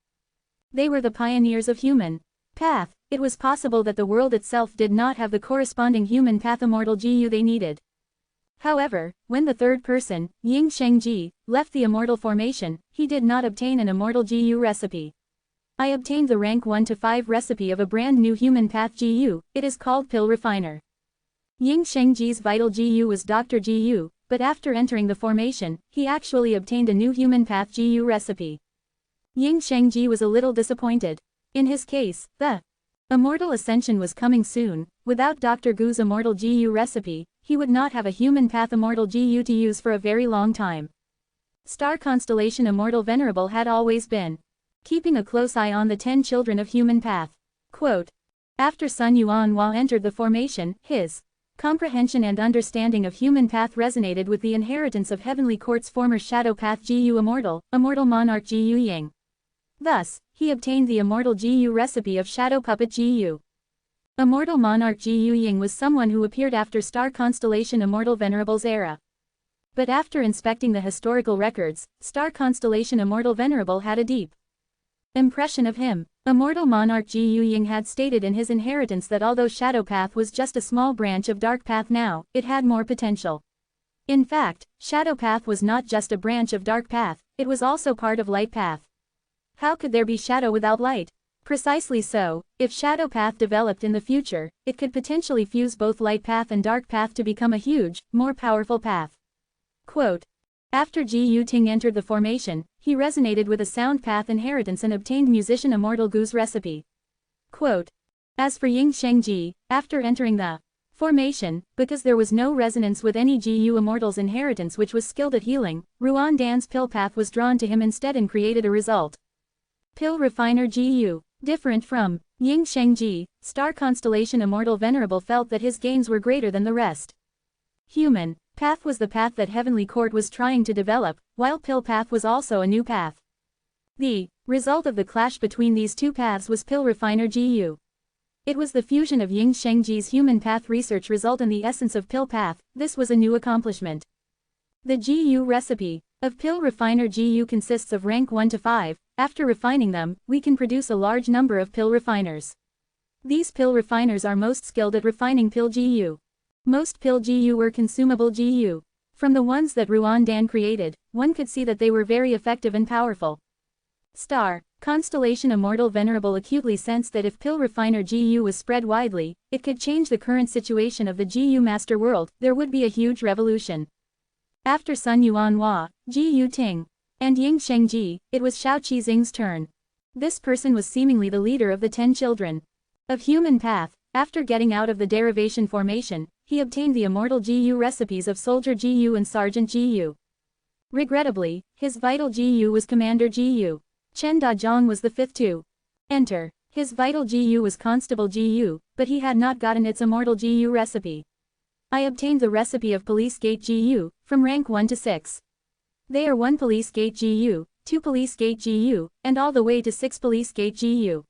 They were the pioneers of human path. It was possible that the world itself did not have the corresponding human path Immortal GU they needed. However, when the third person, Ying Shengji, left the Immortal formation, he did not obtain an Immortal GU recipe. I obtained the rank 1 to 5 recipe of a brand new human path GU. It is called Pill Refiner. Ying Shengji's vital GU was Dr. GU, but after entering the formation, he actually obtained a new human path GU recipe. Ying Shengji was a little disappointed. In his case, the Immortal Ascension was coming soon. Without Dr. Gu's Immortal GU recipe, he would not have a human path Immortal GU to use for a very long time. Star Constellation Immortal Venerable had always been keeping a close eye on the 10 children of human path. Quote, after Sun Yuanhua entered the formation, his comprehension and understanding of human path resonated with the inheritance of Heavenly Court's former Shadow Path GU Immortal Monarch GU Ying. Thus, he obtained the Immortal GU recipe of Shadow Puppet GU. Immortal Monarch GU Ying was someone who appeared after Star Constellation Immortal Venerable's era. But after inspecting the historical records, Star Constellation Immortal Venerable had a deep impression of him. Immortal Monarch GU Ying had stated in his inheritance that although Shadow Path was just a small branch of Dark Path now, it had more potential. In fact, Shadow Path was not just a branch of Dark Path, it was also part of Light Path. How could there be shadow without light? Precisely so, if Shadow Path developed in the future, it could potentially fuse both Light Path and Dark Path to become a huge, more powerful path. Quote, after Ji Yu-ting entered the formation, he resonated with a sound path inheritance and obtained Musician Immortal Gu's recipe. Quote, as for Ying Shengji, after entering the formation, because there was no resonance with any GU Immortal's inheritance which was skilled at healing, Ruan Dan's pill path was drawn to him instead and created a result. Pill Refiner GU. Different from Ying Shengji, Star Constellation Immortal Venerable felt that his gains were greater than the rest. Human path was the path that Heavenly Court was trying to develop, while Pill path was also a new path. The result of the clash between these two paths was Pill Refiner GU. It was the fusion of Ying Shengji's human path research result and the essence of Pill path. This was a new accomplishment. The GU recipe of Pill Refiner GU consists of rank 1 to 5. After refining them, we can produce a large number of pill refiners. These pill refiners are most skilled at refining pill GU. Most pill GU were consumable GU. From the ones that Ruan Dan created, one could see that they were very effective and powerful. Star Constellation Immortal Venerable acutely sensed that if pill refiner GU was spread widely, it could change the current situation of the GU master world. There would be a huge revolution. After Sun Yuanhua, Ji Ting, and Ying Shengji, it was Shao Qizing's turn. This person was seemingly the leader of the 10 children of human path. After getting out of the derivation formation, he obtained the immortal GU recipes of Soldier GU and Sergeant GU. Regrettably, his vital GU was Commander GU. Chen Dazhong was the 5th to enter. His vital GU was Constable GU, but he had not gotten its immortal GU recipe. I obtained the recipe of Police Gate GU, from rank 1 to 6. They are 1 Police Gate GU, 2 Police Gate GU, and all the way to 6 Police Gate GU.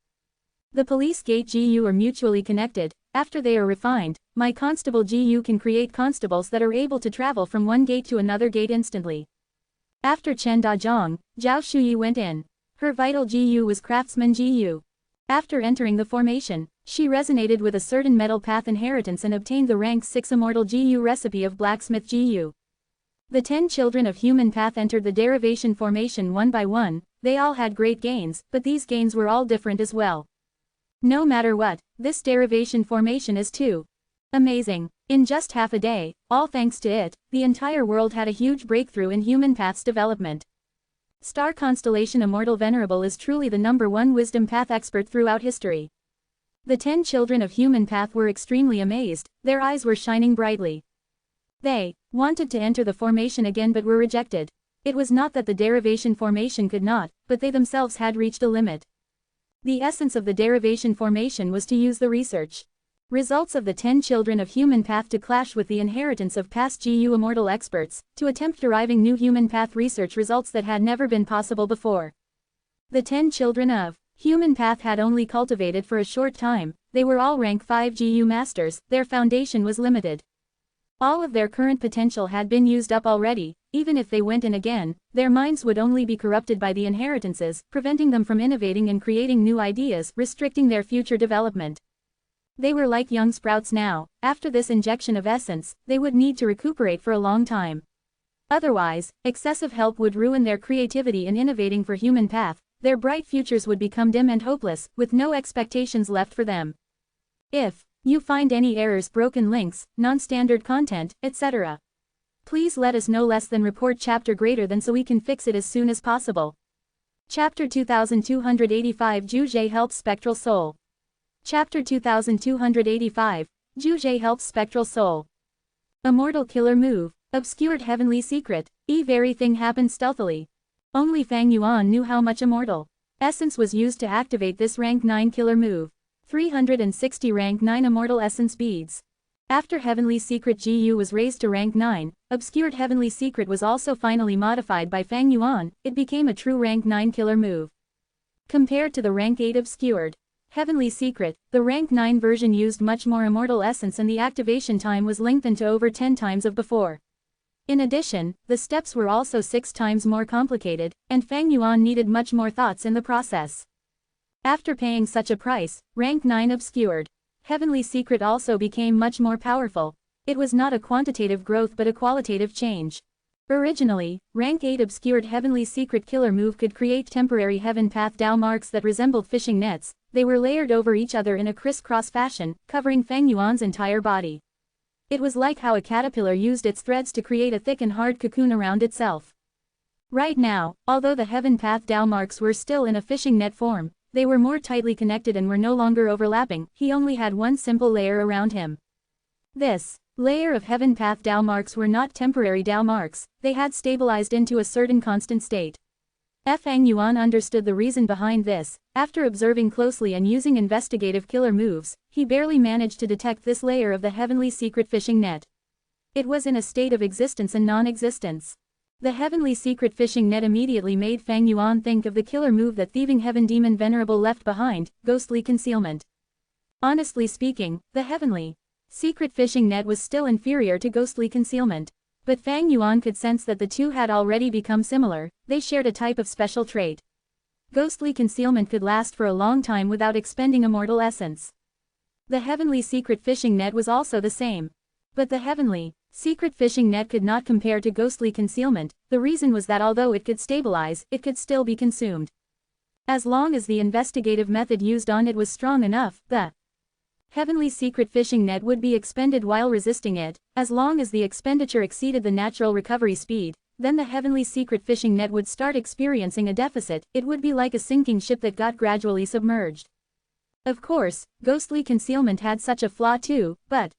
The Police Gate GU are mutually connected. After they are refined, my Constable GU can create constables that are able to travel from one gate to another gate instantly. After Chen Dazhong, Zhao Shuyi went in. Her vital GU was Craftsman GU. After entering the formation, she resonated with a certain metal path inheritance and obtained the rank 6 immortal GU recipe of Blacksmith GU. The 10 children of human path entered the derivation formation one by one. They all had great gains, but these gains were all different as well. No matter what, this derivation formation is too amazing. In just half a day, all thanks to it, the entire world had a huge breakthrough in human path's development. Star Constellation Immortal Venerable is truly the #1 wisdom path expert throughout history. The 10 children of human path were extremely amazed. Their eyes were shining brightly. They wanted to enter the formation again but were rejected. It was not that the derivation formation could not, but they themselves had reached a limit. The essence of the derivation formation was to use the research results of the 10 children of human path to clash with the inheritance of past GU immortal experts, to attempt deriving new human path research results that had never been possible before. The 10 children of human path had only cultivated for a short time. They were all rank 5 GU masters. Their foundation was limited. All of their current potential had been used up already. Even if they went in again, their minds would only be corrupted by the inheritances, preventing them from innovating and creating new ideas, restricting their future development. They were like young sprouts now. After this injection of essence, they would need to recuperate for a long time. Otherwise, excessive help would ruin their creativity in innovating for human path. Their bright futures would become dim and hopeless, with no expectations left for them. If you find any errors, broken links, non-standard content, etc., please let us know. Less than report chapter greater than so we can fix it as soon as possible. Chapter 2285 Juzhe helps Spectral Soul. Chapter 2285, Juzhe helps Spectral Soul. Immortal Killer Move, Obscured Heavenly Secret. Very thing happened stealthily. Only Fang Yuan knew how much immortal essence was used to activate this rank 9 killer move. 360 rank 9 immortal essence beads. After Heavenly Secret GU was raised to rank 9, Obscured Heavenly Secret was also finally modified by Fang Yuan. It became a true rank 9 killer move. Compared to the rank 8 Obscured Heavenly Secret, the rank 9 version used much more immortal essence and the activation time was lengthened to over 10 times of before. In addition, the steps were also 6 times more complicated, and Fang Yuan needed much more thoughts in the process. After paying such a price, rank 9 Obscured Heavenly Secret also became much more powerful. It was not a quantitative growth but a qualitative change. Originally, rank 8 Obscured Heavenly Secret killer move could create temporary heaven path Dao marks that resembled fishing nets. They were layered over each other in a crisscross fashion, covering Fang Yuan's entire body. It was like how a caterpillar used its threads to create a thick and hard cocoon around itself. Right now, although the heaven path Dao marks were still in a fishing net form, they were more tightly connected and were no longer overlapping. He only had one simple layer around him. This layer of heaven path Dao marks were not temporary Dao marks. They had stabilized into a certain constant state. Fang Yuan understood the reason behind this. After observing closely and using investigative killer moves, he barely managed to detect this layer of the Heavenly Secret fishing net. It was in a state of existence and non-existence. The Heavenly Secret fishing net immediately made Fang Yuan think of the killer move that Thieving Heaven Demon Venerable left behind, Ghostly Concealment. Honestly speaking, the Heavenly Secret fishing net was still inferior to Ghostly Concealment. But Fang Yuan could sense that the two had already become similar. They shared a type of special trait. Ghostly Concealment could last for a long time without expending immortal essence. The Heavenly Secret fishing net was also the same. But the Heavenly Secret fishing net could not compare to Ghostly Concealment. The reason was that although it could stabilize, it could still be consumed. As long as the investigative method used on it was strong enough, the heavenly secret fishing net would be expended while resisting it. As long as the expenditure exceeded the natural recovery speed, then the heavenly secret fishing net would start experiencing a deficit. It would be like a sinking ship that got gradually submerged. Of course, ghostly concealment had such a flaw too, but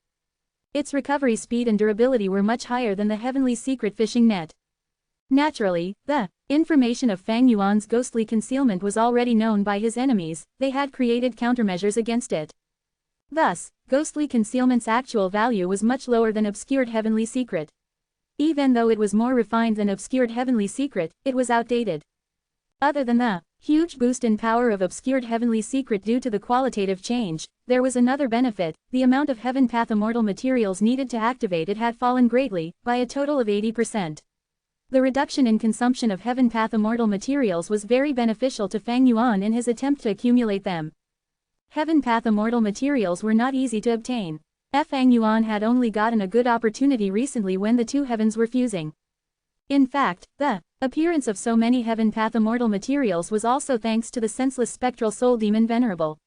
its recovery speed and durability were much higher than the heavenly secret fishing net. Naturally, the information of Fang Yuan's ghostly concealment was already known by his enemies. They had created countermeasures against it. Thus, ghostly concealment's actual value was much lower than obscured heavenly secret. Even though it was more refined than obscured heavenly secret, it was outdated. Other than the huge boost in power of obscured heavenly secret due to the qualitative change, there was another benefit. The amount of heaven path immortal materials needed to activate it had fallen greatly, by a total of 80%. The reduction in consumption of heaven path immortal materials was very beneficial to Fang Yuan in his attempt to accumulate them. Heaven path immortal materials were not easy to obtain. Fang Yuan had only gotten a good opportunity recently when the two heavens were fusing. In fact, the appearance of so many heaven path immortal materials was also thanks to the senseless spectral soul demon Venerable.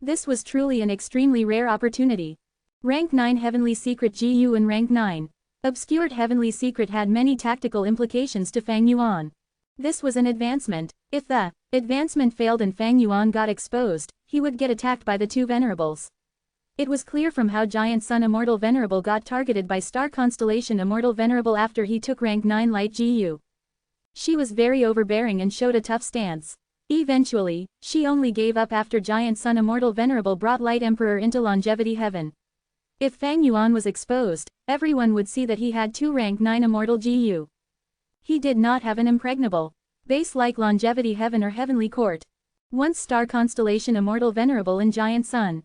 This was truly an extremely rare opportunity. Rank 9 Heavenly Secret GU and Rank 9. Obscured Heavenly Secret had many tactical implications to Fang Yuan. This was an advancement. If the advancement failed and Fang Yuan got exposed, he would get attacked by the two Venerables. It was clear from how Giant Sun Immortal Venerable got targeted by Star Constellation Immortal Venerable after he took Rank 9 Light GU. She was very overbearing and showed a tough stance. Eventually, she only gave up after Giant Sun Immortal Venerable brought Light Emperor into Longevity Heaven. If Fang Yuan was exposed, everyone would see that he had 2 Rank 9 Immortal GU. He did not have an impregnable base like Longevity Heaven or Heavenly Court. Once Star Constellation Immortal Venerable and Giant Sun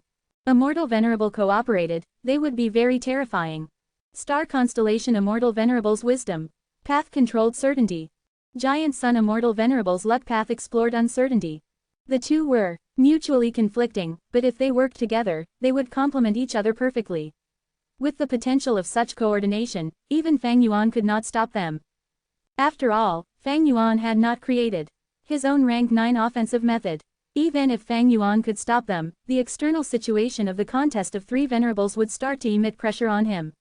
Immortal Venerable cooperated, they would be very terrifying. Star Constellation Immortal Venerable's wisdom path controlled certainty. Giant Sun Immortal Venerable's luck path explored uncertainty. The two were mutually conflicting, but if they worked together, they would complement each other perfectly. With the potential of such coordination, even Fang Yuan could not stop them. After all, Fang Yuan had not created his own Rank 9 offensive method. Even if Fang Yuan could stop them, the external situation of the contest of 3 Venerables would start to emit pressure on him.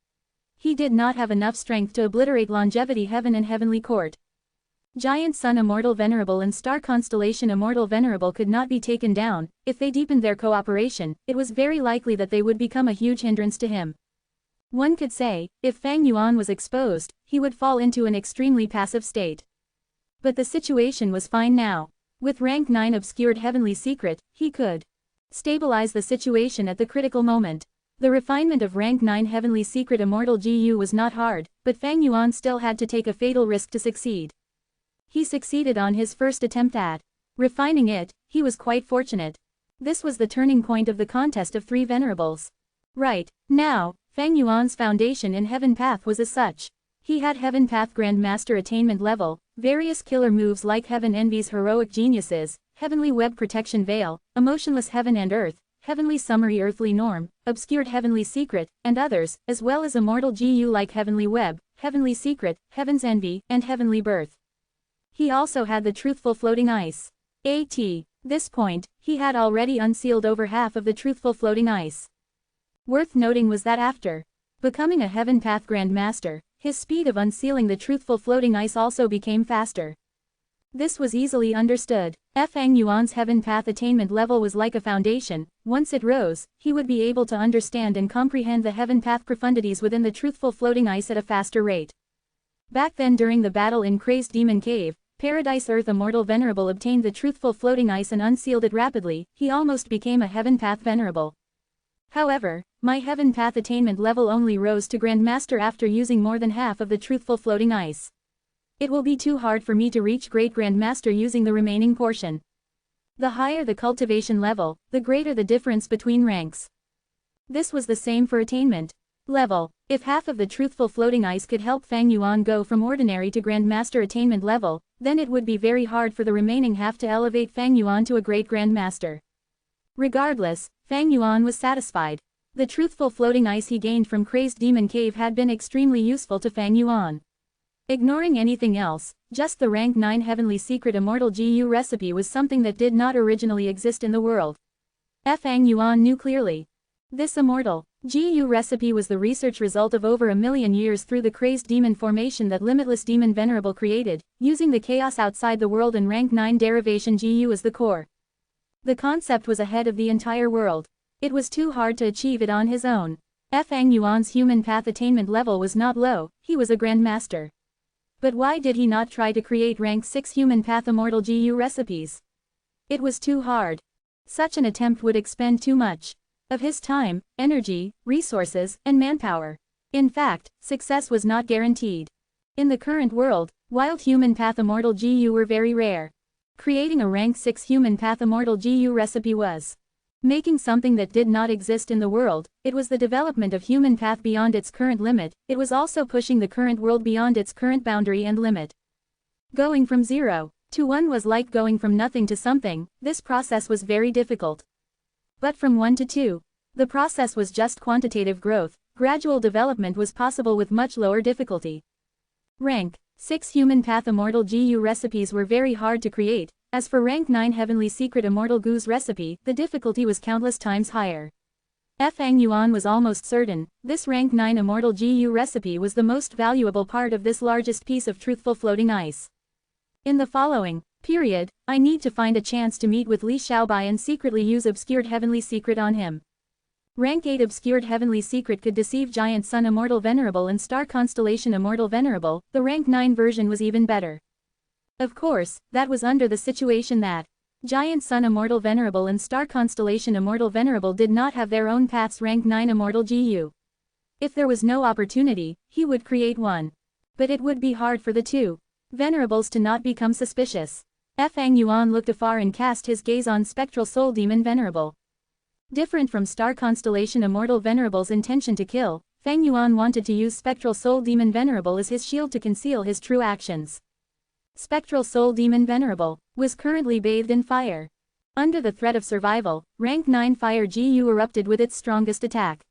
He did not have enough strength to obliterate Longevity Heaven and Heavenly Court. Giant Sun Immortal Venerable and Star Constellation Immortal Venerable could not be taken down. If they deepened their cooperation, it was very likely that they would become a huge hindrance to him. One could say, if Fang Yuan was exposed, he would fall into an extremely passive state. But the situation was fine now. With Rank 9 Obscured Heavenly Secret, he could stabilize the situation at the critical moment. The refinement of Rank 9 Heavenly Secret Immortal GU was not hard, but Fang Yuan still had to take a fatal risk to succeed. He succeeded on his first attempt at refining it. He was quite fortunate. This was the turning point of the contest of 3 Venerables. Right now, Fang Yuan's foundation in Heaven Path was as such. He had Heaven Path Grandmaster attainment level, various killer moves like Heaven Envy's Heroic Geniuses, Heavenly Web Protection Veil, Emotionless Heaven and Earth, Heavenly Summary Earthly Norm, Obscured Heavenly Secret, and others, as well as Immortal GU like Heavenly Web, Heavenly Secret, Heaven's Envy, and Heavenly Birth. He also had the Truthful Floating Ice. At this point, he had already unsealed over half of the Truthful Floating Ice. Worth noting was that after becoming a Heaven Path Grandmaster, his speed of unsealing the Truthful Floating Ice also became faster. This was easily understood. Fang Yuan's Heaven Path attainment level was like a foundation. Once it rose, he would be able to understand and comprehend the Heaven Path profundities within the Truthful Floating Ice at a faster rate. Back then during the battle in Crazed Demon Cave, Paradise Earth Immortal Venerable obtained the Truthful Floating Ice and unsealed it rapidly. He almost became a Heaven Path Venerable. However, my Heaven Path attainment level only rose to Grandmaster after using more than half of the Truthful Floating Ice. It will be too hard for me to reach Great Grandmaster using the remaining portion. The higher the cultivation level, the greater the difference between ranks. This was the same for attainment level. If half of the Truthful Floating Ice could help Fang Yuan go from ordinary to Grandmaster attainment level, then it would be very hard for the remaining half to elevate Fang Yuan to a Great Grandmaster. Regardless, Fang Yuan was satisfied. The Truthful Floating Ice he gained from Crazed Demon Cave had been extremely useful to Fang Yuan. Ignoring anything else, just the rank 9 heavenly secret immortal GU recipe was something that did not originally exist in the world. Fang Yuan knew clearly. This immortal GU recipe was the research result of over 1,000,000 years through the crazed demon formation that limitless demon Venerable created, using the chaos outside the world and rank 9 derivation GU as the core. The concept was ahead of the entire world. It was too hard to achieve it on his own. Fang Yuan's human path attainment level was not low, he was a grandmaster. But why did he not try to create rank 6 human path immortal GU recipes? It was too hard. Such an attempt would expend too much of his time, energy, resources, and manpower. In fact, success was not guaranteed. In the current world, wild human path immortal GU were very rare. Creating a rank 6 human path immortal GU recipe was making something that did not exist in the world. It was the development of human path beyond its current limit. It was also pushing the current world beyond its current boundary and limit. Going from 0 to 1 was like going from nothing to something. This process was very difficult. But from 1 to 2, the process was just quantitative growth. Gradual development was possible with much lower difficulty. Rank 6 human path immortal GU recipes were very hard to create. As for rank 9 heavenly secret immortal GU's recipe, the difficulty was countless times higher. Fang Yuan was almost certain, this rank 9 immortal GU recipe was the most valuable part of this largest piece of truthful floating ice. In the following period, I need to find a chance to meet with Li Xiaobai and secretly use obscured heavenly secret on him. Rank 8 obscured heavenly secret could deceive giant sun immortal Venerable and star constellation immortal Venerable. The rank 9 version was even better. Of course, that was under the situation that giant sun immortal Venerable and star constellation immortal Venerable did not have their own paths rank 9 immortal GU. If there was no opportunity, he would create one. But it would be hard for the two Venerables to not become suspicious. Fang Yuan looked afar and cast his gaze on spectral soul demon Venerable. Different from star constellation immortal Venerable's intention to kill, Fang Yuan wanted to use spectral soul demon Venerable as his shield to conceal his true actions. Spectral soul demon Venerable was currently bathed in fire. Under the threat of survival, rank 9 fire GU erupted with its strongest attack.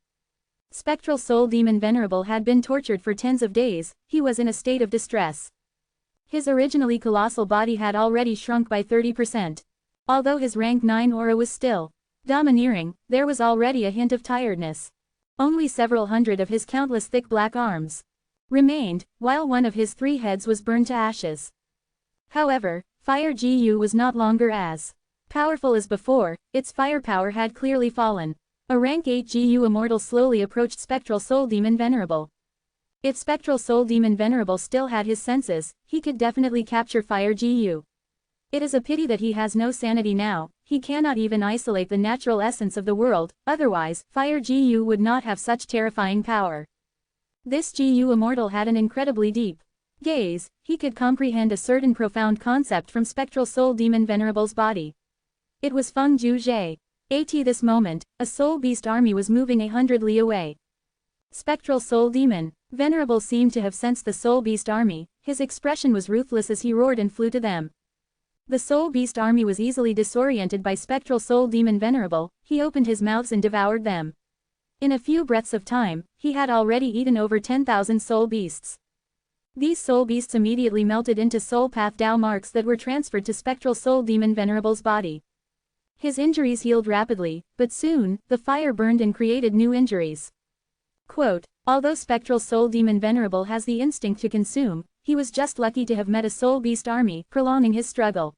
Spectral soul demon Venerable had been tortured for tens of days. He was in a state of distress. His originally colossal body had already shrunk by 30%. Although his rank 9 aura was still domineering, there was already a hint of tiredness. Only several hundred of his countless thick black arms remained, while one of his 3 heads was burned to ashes. However, fire GU was not longer as powerful as before. Its firepower had clearly fallen. A rank 8 GU immortal slowly approached spectral soul demon Venerable. If spectral soul demon Venerable still had his senses, he could definitely capture fire GU. It is a pity that he has no sanity now. He cannot even isolate the natural essence of the world, otherwise, fire GU would not have such terrifying power. This GU immortal had an incredibly deep gaze. He could comprehend a certain profound concept from spectral soul demon Venerable's body. It was Feng Ju Zhe. At this moment, a soul beast army was moving 100 li away. Spectral soul demon Venerable seemed to have sensed the soul beast army. His expression was ruthless as he roared and flew to them. The soul beast army was easily disoriented by spectral soul demon Venerable. He opened his mouths and devoured them. In a few breaths of time, he had already eaten over 10,000 soul beasts. These soul beasts immediately melted into soul path Dao marks that were transferred to spectral soul demon Venerable's body. His injuries healed rapidly, but soon, the fire burned and created new injuries. Quote, although spectral soul demon Venerable has the instinct to consume, he was just lucky to have met a soul beast army, prolonging his struggle.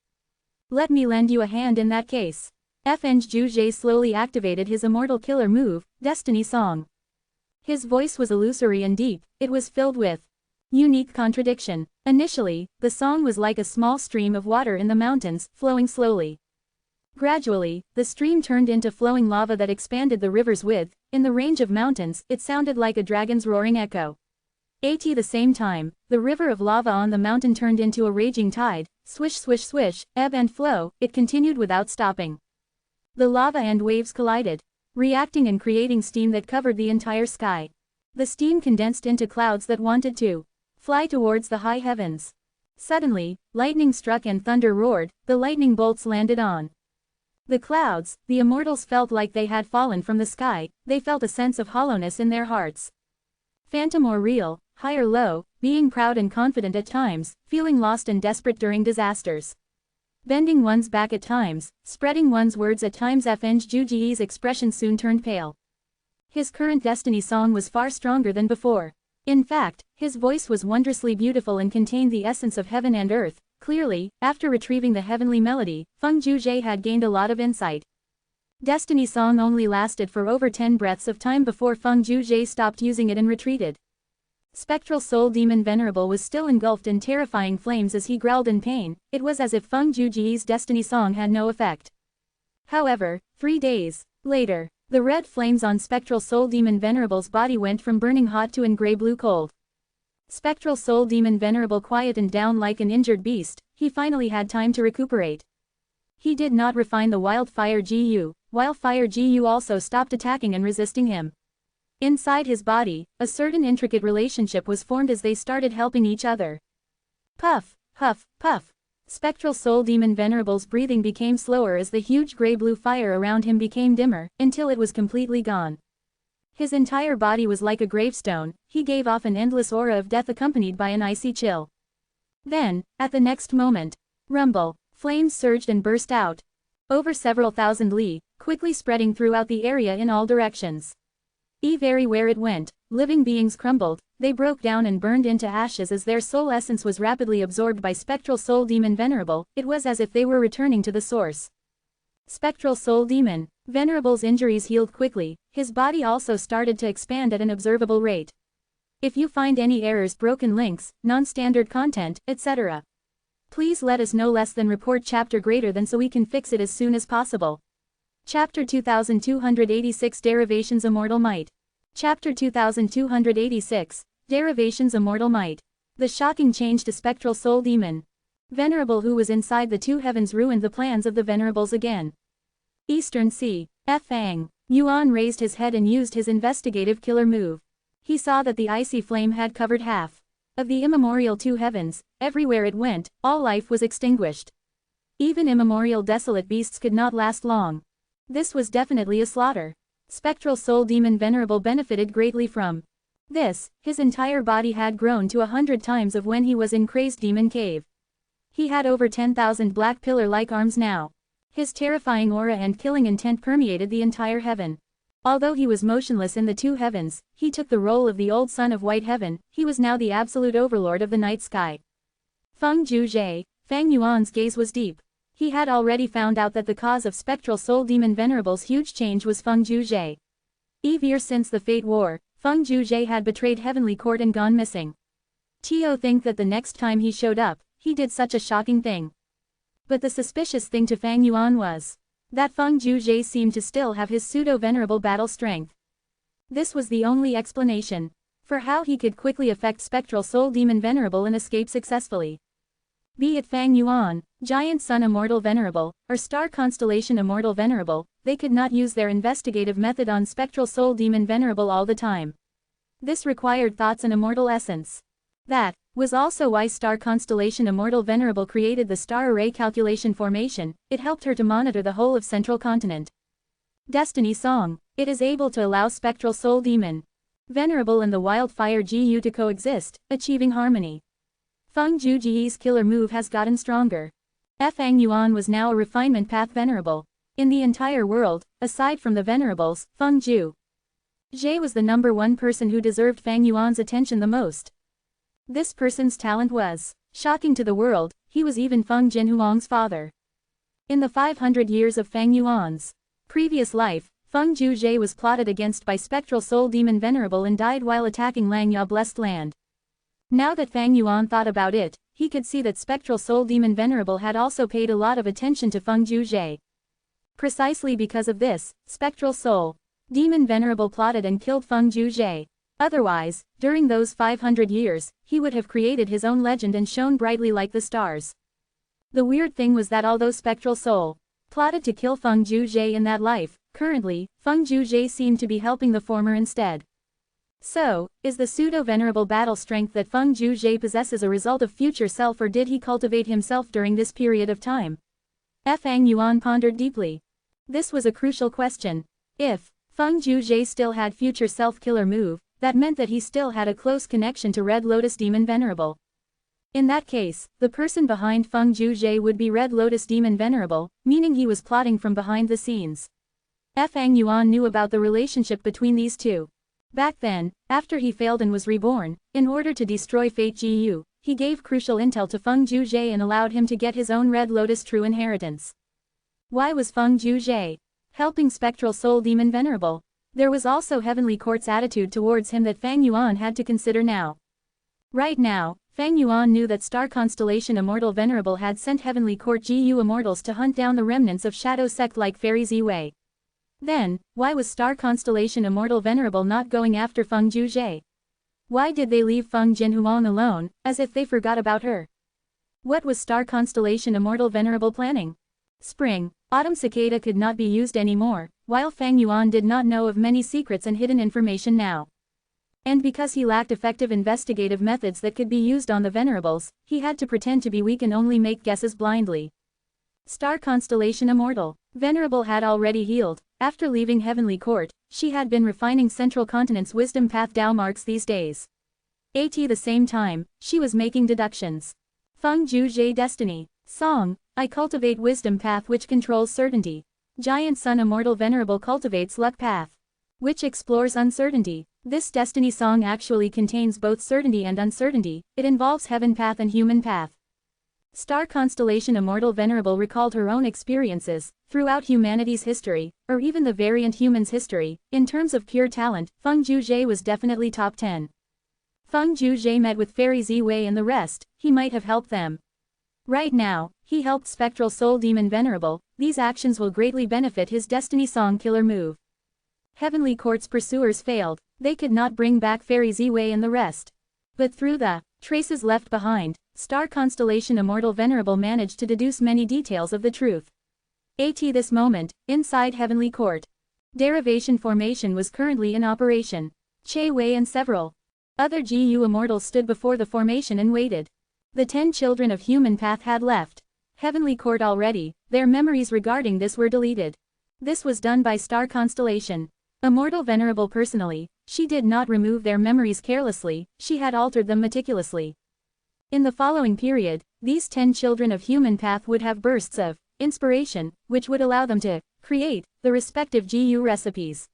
Let me lend you a hand in that case. Feng Ju Zhe slowly activated his immortal killer move, Destiny Song. His voice was illusory and deep. It was filled with unique contradiction. Initially, the song was like a small stream of water in the mountains, flowing slowly. Gradually, the stream turned into flowing lava that expanded the river's width. In the range of mountains, it sounded like a dragon's roaring echo. At the same time, the river of lava on the mountain turned into a raging tide. Swish swish swish, ebb and flow, it continued without stopping. The lava and waves collided, reacting and creating steam that covered the entire sky. The steam condensed into clouds that wanted to fly towards the high heavens. Suddenly, lightning struck and thunder roared. The lightning bolts landed on the clouds. The immortals felt like they had fallen from the sky. They felt a sense of hollowness in their hearts. Phantom or real, high or low, being proud and confident at times, feeling lost and desperate during disasters. Bending one's back at times, spreading one's words at times. Vansh's expression soon turned pale. His current destiny song was far stronger than before. In fact, his voice was wondrously beautiful and contained the essence of heaven and earth. Clearly, after retrieving the heavenly melody, Feng Juzhe had gained a lot of insight. Destiny song only lasted for over 10 breaths of time before Feng Juzhe stopped using it and retreated. Spectral soul demon Venerable was still engulfed in terrifying flames as he growled in pain. It was as if Feng Juzhe's destiny song had no effect. However, 3 days later, the red flames on Spectral Soul Demon Venerable's body went from burning hot to gray-blue cold. Spectral Soul Demon Venerable quietened down like an injured beast. He finally had time to recuperate. He did not refine the Wildfire GU. Wildfire GU also stopped attacking and resisting him. Inside his body, a certain intricate relationship was formed as they started helping each other. Puff, puff, puff. Spectral Soul Demon Venerable's breathing became slower as the huge gray-blue fire around him became dimmer, until it was completely gone. His entire body was like a gravestone. He gave off an endless aura of death accompanied by an icy chill. Then, at the next moment, rumble, flames surged and burst out. Over several thousand li, quickly spreading throughout the area in all directions. Everywhere it went, living beings crumbled, they broke down and burned into ashes as their soul essence was rapidly absorbed by Spectral Soul Demon Venerable. It was as if they were returning to the source. Spectral Soul Demon Venerable's injuries healed quickly, his body also started to expand at an observable rate. If you find any errors, broken links, non-standard content, etc., please let us know. Less than report chapter greater than so we can fix it as soon as possible. Chapter 2286 Derivations Immortal Might. Chapter 2286, Derivations Immortal Might. The shocking change to Spectral Soul Demon Venerable who was inside the two heavens ruined the plans of the Venerables again. Eastern Sea. Fang Yuan raised his head and used his investigative killer move. He saw that the icy flame had covered half of the immemorial two heavens. Everywhere it went, all life was extinguished. Even immemorial desolate beasts could not last long. This was definitely a slaughter. Spectral Soul Demon Venerable benefited greatly from this. His entire body had grown to 100 times of when he was in Crazed Demon Cave. He had over 10,000 black pillar-like arms now. His terrifying aura and killing intent permeated the entire heaven. Although he was motionless in the two heavens, he took the role of the old son of White Heaven. He was now the absolute overlord of the night sky. Feng Juzhe, Fang Yuan's gaze was deep. He had already found out that the cause of Spectral Soul Demon Venerable's huge change was Feng Juzhe. Ever since the Fate War, Feng Juzhe had betrayed Heavenly Court and gone missing. Tio think that the next time he showed up, he did such a shocking thing. But the suspicious thing to Fang Yuan was that Feng Juzhe seemed to still have his pseudo-venerable battle strength. This was the only explanation for how he could quickly affect Spectral Soul Demon Venerable and escape successfully. Be it Fang Yuan, Giant Sun Immortal Venerable, or Star Constellation Immortal Venerable, they could not use their investigative method on Spectral Soul Demon Venerable all the time. This required thoughts and immortal essence. That was also why Star Constellation Immortal Venerable created the Star Array Calculation Formation. It helped her to monitor the whole of Central Continent. Destiny Song. It is able to allow Spectral Soul Demon Venerable and the Wildfire GU to coexist, achieving harmony. Feng Juzhe's killer move has gotten stronger. Fang Yuan was now a refinement path Venerable. In the entire world, aside from the Venerables, Feng Juzhe was the #1 person who deserved Fang Yuan's attention the most. This person's talent was shocking to the world. He was even Feng Jinhuang's father. In the 500 years of Fang Yuan's previous life, Feng Juzhe was plotted against by Spectral Soul Demon Venerable and died while attacking Langya Blessed Land. Now that Fang Yuan thought about it, he could see that Spectral Soul Demon Venerable had also paid a lot of attention to Feng Juzhe. Precisely because of this, Spectral Soul Demon Venerable plotted and killed Feng Juzhe. Otherwise, during those 500 years, he would have created his own legend and shone brightly like the stars. The weird thing was that although Spectral Soul plotted to kill Feng Juzhe in that life, currently, Feng Juzhe seemed to be helping the former instead. So, is the pseudo-venerable battle strength that Feng Juzhe possesses a result of future self, or did he cultivate himself during this period of time? Fang Yuan pondered deeply. This was a crucial question. If Feng Juzhe still had future self killer move, that meant that he still had a close connection to Red Lotus Demon Venerable. In that case, the person behind Feng Juzhe would be Red Lotus Demon Venerable, meaning he was plotting from behind the scenes. Feng Yuan knew about the relationship between these two. Back then, after he failed and was reborn, in order to destroy Fate Gu, he gave crucial intel to Feng Juzhe and allowed him to get his own Red Lotus true inheritance. Why was Feng Juzhe helping Spectral Soul Demon Venerable? There was also Heavenly Court's attitude towards him that Feng Yuan had to consider now. Right now, Feng Yuan knew that Star Constellation Immortal Venerable had sent Heavenly Court Gu Immortals to hunt down the remnants of Shadow Sect like Fairy Ziwei. Then, why was Star Constellation Immortal Venerable not going after Feng Juzhe? Why did they leave Feng Jinhuang alone, as if they forgot about her? What was Star Constellation Immortal Venerable planning? Spring, Autumn Cicada could not be used anymore, while Feng Yuan did not know of many secrets and hidden information now. And because he lacked effective investigative methods that could be used on the Venerables, he had to pretend to be weak and only make guesses blindly. Star Constellation Immortal Venerable had already healed. After leaving Heavenly Court, she had been refining Central Continent's wisdom path Dao marks these days. At the same time, she was making deductions. Feng Juzhe Destiny Song, I cultivate wisdom path which controls certainty. Giant Sun Immortal Venerable cultivates luck path, which explores uncertainty. This destiny song actually contains both certainty and uncertainty, it involves heaven path and human path. Star Constellation Immortal Venerable recalled her own experiences, throughout humanity's history, or even the variant human's history. In terms of pure talent, Feng Juzhe was definitely top 10. Feng Juzhe met with Fairy Ziwei and the rest, he might have helped them. Right now, he helped Spectral Soul Demon Venerable, these actions will greatly benefit his Destiny Song killer move. Heavenly Court's pursuers failed, they could not bring back Fairy Ziwei and the rest. But through the traces left behind, Star Constellation Immortal Venerable managed to deduce many details of the truth. At this moment, inside Heavenly Court, derivation formation was currently in operation. Che Wei and several other Gu Immortals stood before the formation and waited. The 10 children of human path had left Heavenly Court already, their memories regarding this were deleted. This was done by Star Constellation Immortal Venerable personally, she did not remove their memories carelessly, she had altered them meticulously. In the following period, these 10 children of human path would have bursts of inspiration, which would allow them to create the respective Gu recipes.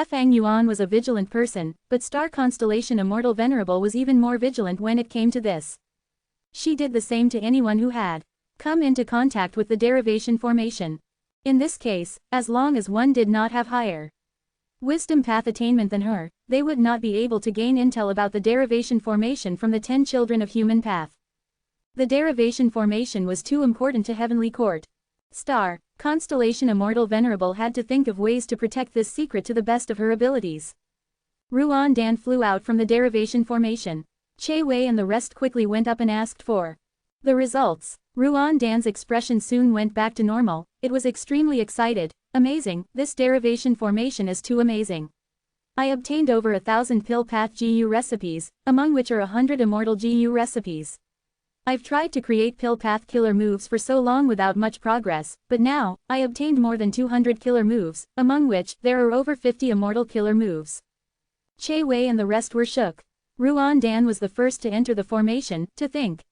Feng Yuan was a vigilant person, but Star Constellation Immortal Venerable was even more vigilant when it came to this. She did the same to anyone who had come into contact with the derivation formation. In this case, as long as one did not have higher wisdom path attainment than her, they would not be able to gain intel about the derivation formation from the 10 children of human path. The derivation formation was too important to Heavenly Court. Star Constellation Immortal Venerable had to think of ways to protect this secret to the best of her abilities. Ruan Dan flew out from the derivation formation. Che Wei and the rest quickly went up and asked for the results. Ruan Dan's expression soon went back to normal, it was extremely excited. Amazing, this derivation formation is too amazing. I obtained over 1,000 pill path Gu recipes, among which are 100 immortal Gu recipes. I've tried to create pill path killer moves for so long without much progress, but now, I obtained more than 200 killer moves, among which, there are over 50 immortal killer moves. Che Wei and the rest were shook. Ruan Dan was the first to enter the formation, to think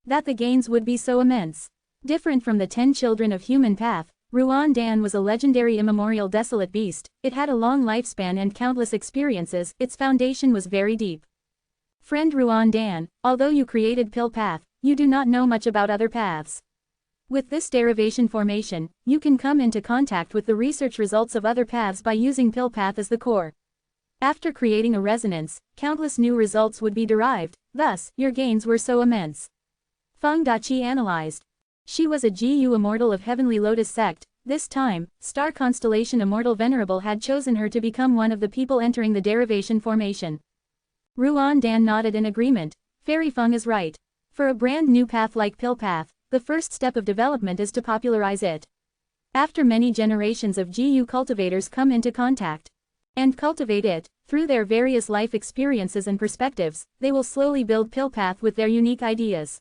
that the gains would be so immense. Different from the 10 children of human path, Ruan Dan was a legendary immemorial desolate beast, it had a long lifespan and countless experiences, its foundation was very deep. Friend Ruan Dan, although you created pill path, you do not know much about other paths. With this derivation formation, you can come into contact with the research results of other paths by using pill path as the core. After creating a resonance, countless new results would be derived, thus, your gains were so immense. Feng Dachi analyzed. She was a Gu Immortal of Heavenly Lotus Sect. This time, Star Constellation Immortal Venerable had chosen her to become one of the people entering the derivation formation. Ruan Dan nodded in agreement. Fairy Feng is right. For a brand new path like pill path, the first step of development is to popularize it. After many generations of Gu cultivators come into contact and cultivate it, through their various life experiences and perspectives, they will slowly build pill path with their unique ideas.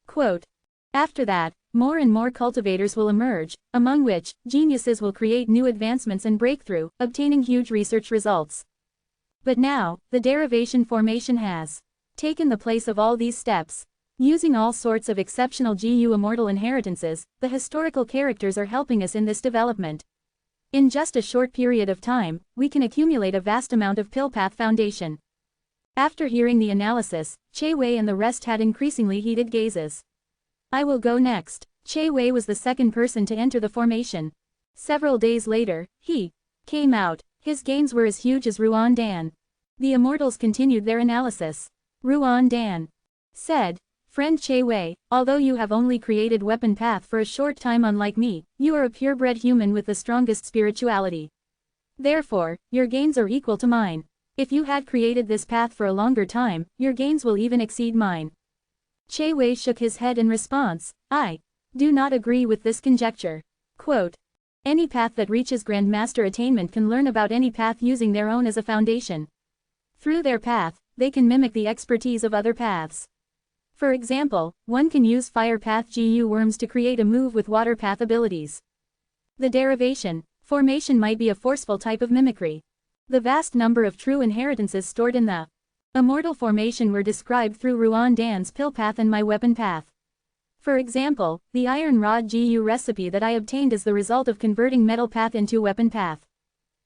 Quote, after that, more and more cultivators will emerge, among which, geniuses will create new advancements and breakthrough, obtaining huge research results. But now, the derivation formation has taken the place of all these steps. Using all sorts of exceptional GU immortal inheritances, the historical characters are helping us in this development. In just a short period of time, we can accumulate a vast amount of pill path foundation. After hearing the analysis, Che Wei and the rest had increasingly heated gazes. I will go next. Che Wei was the second person to enter the formation. Several days later, he came out. His gains were as huge as Ruan Dan. The immortals continued their analysis. Ruan Dan said, "Friend Che Wei, although you have only created weapon path for a short time unlike me, you are a purebred human with the strongest spirituality. Therefore, your gains are equal to mine. If you had created this path for a longer time, your gains will even exceed mine." Che Wei shook his head in response. "I do not agree with this conjecture." Quote, "Any path that reaches Grandmaster attainment can learn about any path using their own as a foundation. Through their path, they can mimic the expertise of other paths. For example, one can use fire path GU worms to create a move with water path abilities. The derivation formation might be a forceful type of mimicry. The vast number of true inheritances stored in the immortal formation were described through Ruan Dan's pill path and my weapon path. For example, the iron rod GU recipe that I obtained is the result of converting metal path into weapon path.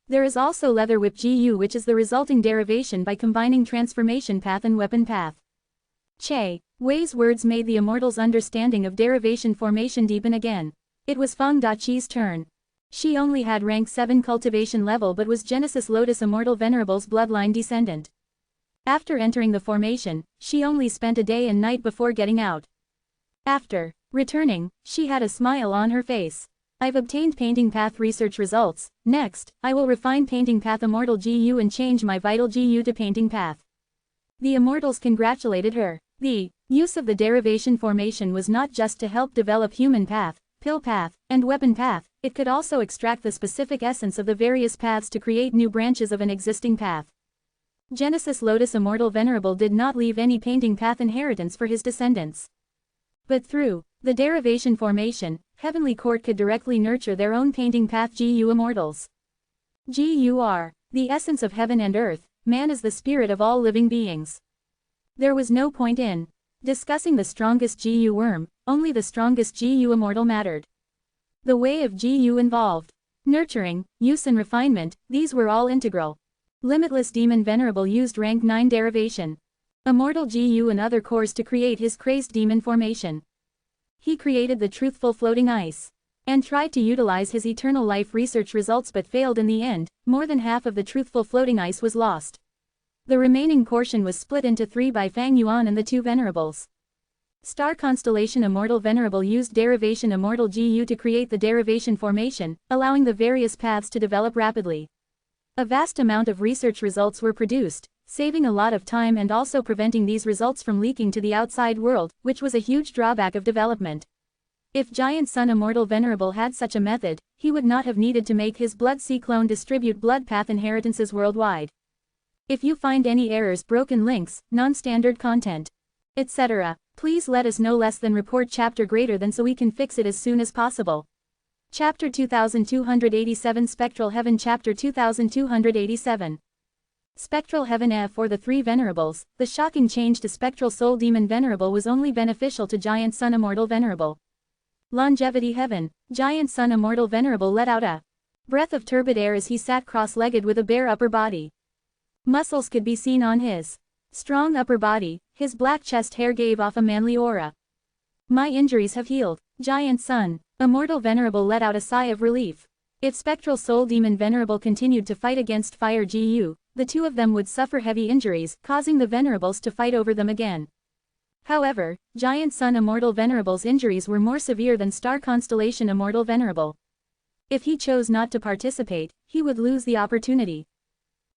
There is also leather whip GU, which is the resulting derivation by combining transformation path and weapon path." Che Wei's words made the immortal's understanding of derivation formation deepen again. It was Feng Daqi's turn. She only had rank 7 cultivation level but was Genesis Lotus Immortal Venerable's bloodline descendant. After entering the formation, she only spent a day and night before getting out. After returning, she had a smile on her face. "I've obtained painting path research results. Next, I will refine painting path immortal GU and change my vital GU to painting path." The immortals congratulated her. The use of the derivation formation was not just to help develop human path, pill path, and weapon path, it could also extract the specific essence of the various paths to create new branches of an existing path. Genesis Lotus Immortal Venerable did not leave any painting path inheritance for his descendants. But through the derivation formation, Heavenly Court could directly nurture their own painting path GU immortals. GUR, the essence of heaven and earth, man is the spirit of all living beings. There was no point in discussing the strongest GU worm, only the strongest GU immortal mattered. The way of GU involved nurturing, use and refinement, these were all integral. Limitless Demon Venerable used rank 9 derivation. Immortal GU and other cores to create his crazed demon formation. He created the truthful floating ice and tried to utilize his eternal life research results but failed in the end. More than half of the truthful floating ice was lost. The remaining portion was split into 3 by Fang Yuan and the 2 Venerables. Star Constellation Immortal Venerable used derivation Immortal GU to create the derivation formation, allowing the various paths to develop rapidly. A vast amount of research results were produced, saving a lot of time and also preventing these results from leaking to the outside world, which was a huge drawback of development. If Giant Sun Immortal Venerable had such a method, he would not have needed to make his Blood Sea clone distribute blood path inheritances worldwide. If you find any errors, broken links, non-standard content, etc., please let us know. Less than report chapter greater than so we can fix it as soon as possible. Chapter 2287 Spectral Heaven Chapter 2287 Spectral Heaven F for the 3 Venerables. The shocking change to Spectral Soul Demon Venerable was only beneficial to Giant Sun Immortal Venerable. Longevity Heaven. Giant Sun Immortal Venerable let out a breath of turbid air as he sat cross-legged with a bare upper body. Muscles could be seen on his strong upper body, his black chest hair gave off a manly aura. "My injuries have healed." Giant Sun Immortal Venerable let out a sigh of relief. If Spectral Soul Demon Venerable continued to fight against Fire GU, the 2 of them would suffer heavy injuries, causing the Venerables to fight over them again. However, Giant Sun Immortal Venerable's injuries were more severe than Star Constellation Immortal Venerable. If he chose not to participate, he would lose the opportunity.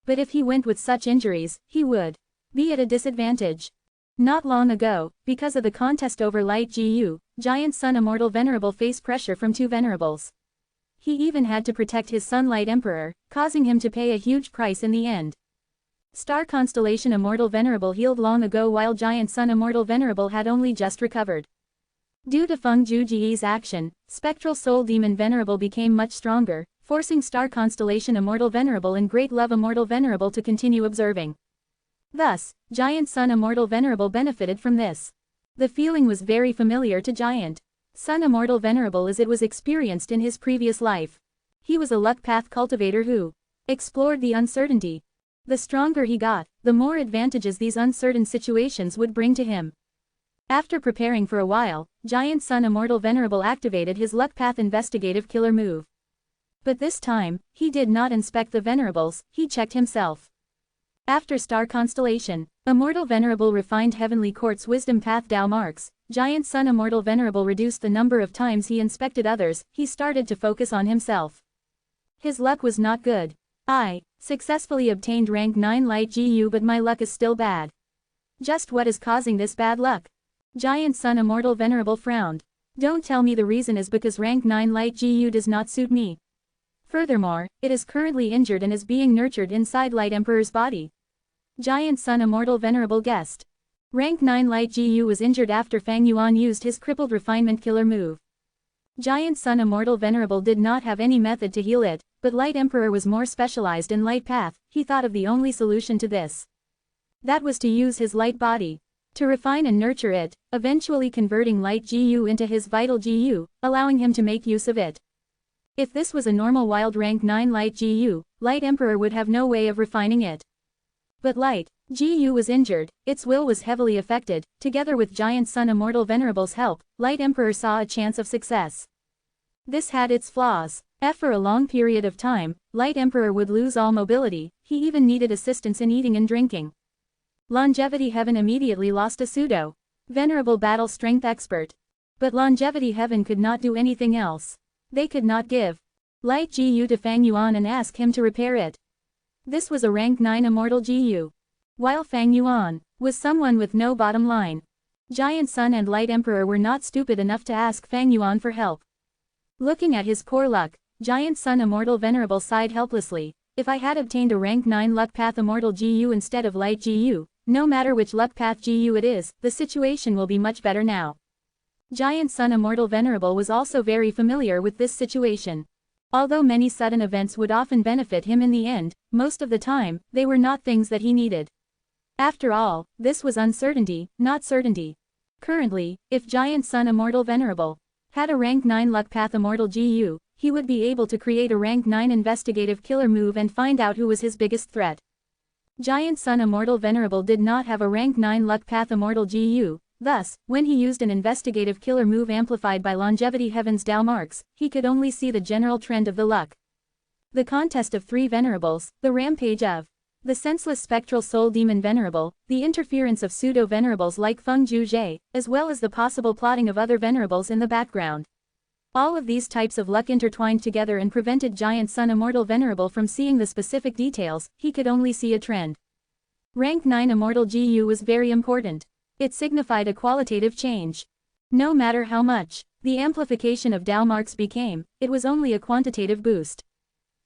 But if he went with such injuries, he would be at a disadvantage. Not long ago, because of the contest over Light GU, Giant Sun Immortal Venerable faced pressure from 2 Venerables. He even had to protect his Sunlight Emperor, causing him to pay a huge price in the end. Star Constellation Immortal Venerable healed long ago while Giant Sun Immortal Venerable had only just recovered. Due to Feng Juji's action, Spectral Soul Demon Venerable became much stronger, forcing star constellation Immortal Venerable and Great Love Immortal Venerable to continue observing. Thus, Giant Sun Immortal Venerable benefited from this. The feeling was very familiar to Giant Sun Immortal Venerable as it was experienced in his previous life. He was a luck path cultivator who explored the uncertainty. The stronger he got, the more advantages these uncertain situations would bring to him. After preparing for a while, Giant Sun Immortal Venerable activated his luck path investigative killer move. But this time, he did not inspect the Venerables, he checked himself. After star constellation, Immortal Venerable refined Heavenly Court's wisdom path Tao marks, Giant Sun Immortal Venerable reduced the number of times he inspected others, he started to focus on himself. His luck was not good. I successfully obtained rank 9 light GU, but my luck is still bad. Just what is causing this bad luck? Giant Sun Immortal Venerable frowned. Don't tell me the reason is because rank 9 light GU does not suit me. Furthermore, it is currently injured and is being nurtured inside Light Emperor's body. Giant Sun Immortal Venerable guessed. Rank 9 Light GU was injured after Fang Yuan used his crippled refinement killer move. Giant Sun Immortal Venerable did not have any method to heal it, but Light Emperor was more specialized in Light Path, he thought of the only solution to this. That was to use his light body to refine and nurture it, eventually converting Light GU into his vital GU, allowing him to make use of it. If this was a normal wild rank 9 Light GU, Light Emperor would have no way of refining it. But Light GU was injured, its will was heavily affected, together with Giant Sun Immortal Venerable's help, Light Emperor saw a chance of success. This had its flaws. For a long period of time, Light Emperor would lose all mobility, he even needed assistance in eating and drinking. Longevity Heaven immediately lost a pseudo Venerable battle strength expert. But Longevity Heaven could not do anything else. They could not give Light GU to Fang Yuan and ask him to repair it. This was a rank 9 Immortal GU. While Fang Yuan was someone with no bottom line. Giant Sun and Light Emperor were not stupid enough to ask Fang Yuan for help. Looking at his poor luck, Giant Sun Immortal Venerable sighed helplessly. If I had obtained a rank 9 luck path Immortal GU instead of Light GU, no matter which luck path GU it is, the situation will be much better now. Giant Sun Immortal Venerable was also very familiar with this situation. Although many sudden events would often benefit him in the end, most of the time, they were not things that he needed. After all, this was uncertainty, not certainty. Currently, if Giant Sun Immortal Venerable had a rank 9 luck path Immortal GU, he would be able to create a rank 9 investigative killer move and find out who was his biggest threat. Giant Sun Immortal Venerable did not have a rank 9 luck path Immortal GU. Thus, when he used an investigative killer move amplified by Longevity Heaven's Tao marks, he could only see the general trend of the luck. The contest of 3 Venerables, the rampage of the senseless spectral soul demon Venerable, the interference of pseudo-venerables like Feng Zhuzhe, as well as the possible plotting of other Venerables in the background. All of these types of luck intertwined together and prevented Giant Sun Immortal Venerable from seeing the specific details, he could only see a trend. Rank 9 Immortal GU was very important. It signified a qualitative change. No matter how much the amplification of Tao marks became, it was only a quantitative boost.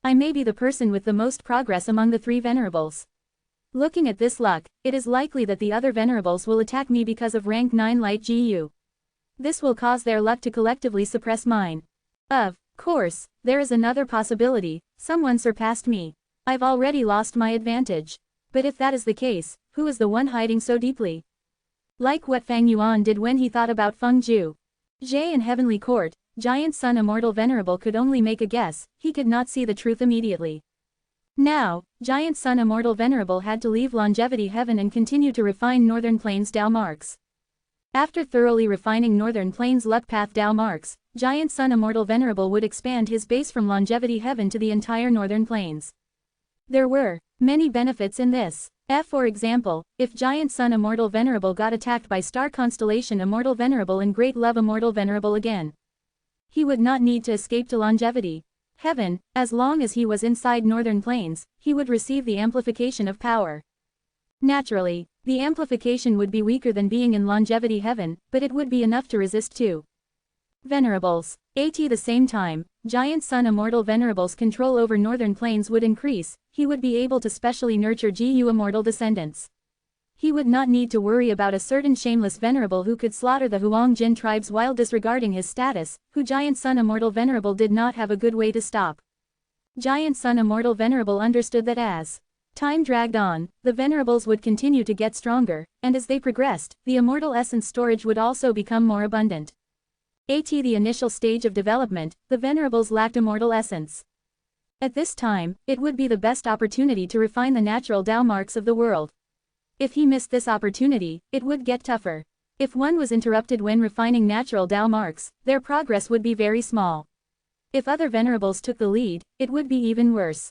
I may be the person with the most progress among the 3 Venerables. Looking at this luck, it is likely that the other Venerables will attack me because of rank 9 Light GU. This will cause their luck to collectively suppress mine. Of course, there is another possibility, someone surpassed me. I've already lost my advantage. But if that is the case, who is the one hiding so deeply? Like what Fang Yuan did when he thought about Feng Zhuzhe in Heavenly Court, Giant Sun Immortal Venerable could only make a guess, he could not see the truth immediately. Now, Giant Sun Immortal Venerable had to leave Longevity Heaven and continue to refine Northern Plains Tao marks. After thoroughly refining Northern Plains luck path Tao marks, Giant Sun Immortal Venerable would expand his base from Longevity Heaven to the entire Northern Plains. There were many benefits in this. For example, if Giant Sun Immortal Venerable got attacked by Star Constellation Immortal Venerable and Great Love Immortal Venerable again, he would not need to escape to Longevity Heaven. As long as he was inside Northern Plains, he would receive the amplification of power. Naturally, the amplification would be weaker than being in Longevity Heaven, but it would be enough to resist 2 Venerables. At the same time, Giant Sun Immortal Venerable's control over Northern Plains would increase, he would be able to specially nurture GU Immortal descendants. He would not need to worry about a certain shameless Venerable who could slaughter the Huang Jin tribes while disregarding his status, who Giant Sun Immortal Venerable did not have a good way to stop. Giant Sun Immortal Venerable understood that as time dragged on, the Venerables would continue to get stronger, and as they progressed, the immortal essence storage would also become more abundant. At the initial stage of development, the Venerables lacked immortal essence. At this time, it would be the best opportunity to refine the natural Tao marks of the world. If he missed this opportunity, it would get tougher. If one was interrupted when refining natural Tao marks, their progress would be very small. If other Venerables took the lead, it would be even worse.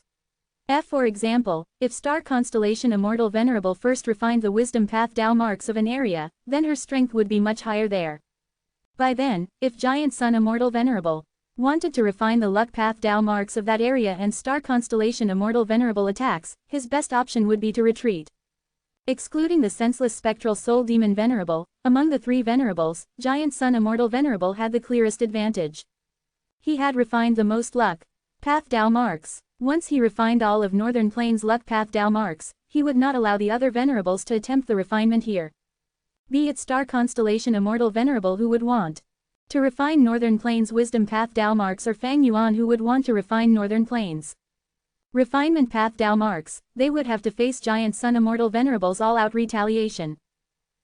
For example, if Star Constellation Immortal Venerable first refined the Wisdom Path Tao marks of an area, then her strength would be much higher there. By then, if Giant Sun Immortal Venerable wanted to refine the Luck Path Tao marks of that area and Star Constellation Immortal Venerable attacks, his best option would be to retreat. Excluding the senseless spectral soul demon Venerable, among the three Venerables, Giant Sun Immortal Venerable had the clearest advantage. He had refined the most Luck Path Tao marks. Once he refined all of Northern Plains Luck Path Tao marks, he would not allow the other Venerables to attempt the refinement here. Be it Star Constellation Immortal Venerable who would want to refine Northern Plains Wisdom Path Tao marks or Fang Yuan who would want to refine Northern Plains Refinement Path Tao marks, they would have to face Giant Sun Immortal Venerable's all-out retaliation.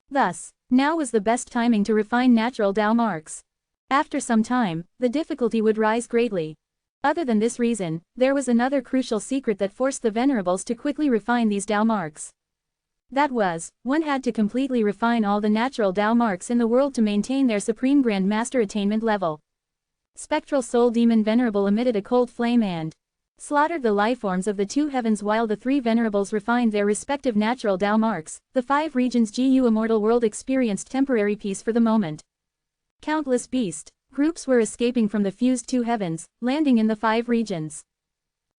Thus, now was the best timing to refine natural Tao marks. After some time, the difficulty would rise greatly. Other than this reason, there was another crucial secret that forced the Venerables to quickly refine these Tao marks. That was, one had to completely refine all the natural Tao marks in the world to maintain their Supreme Grand Master attainment level. Spectral Soul Demon Venerable emitted a cold flame and slaughtered the lifeforms of the two heavens while the three Venerables refined their respective natural Tao marks. The five regions GU Immortal World experienced temporary peace for the moment. Countless beast groups were escaping from the fused two heavens, landing in the five regions.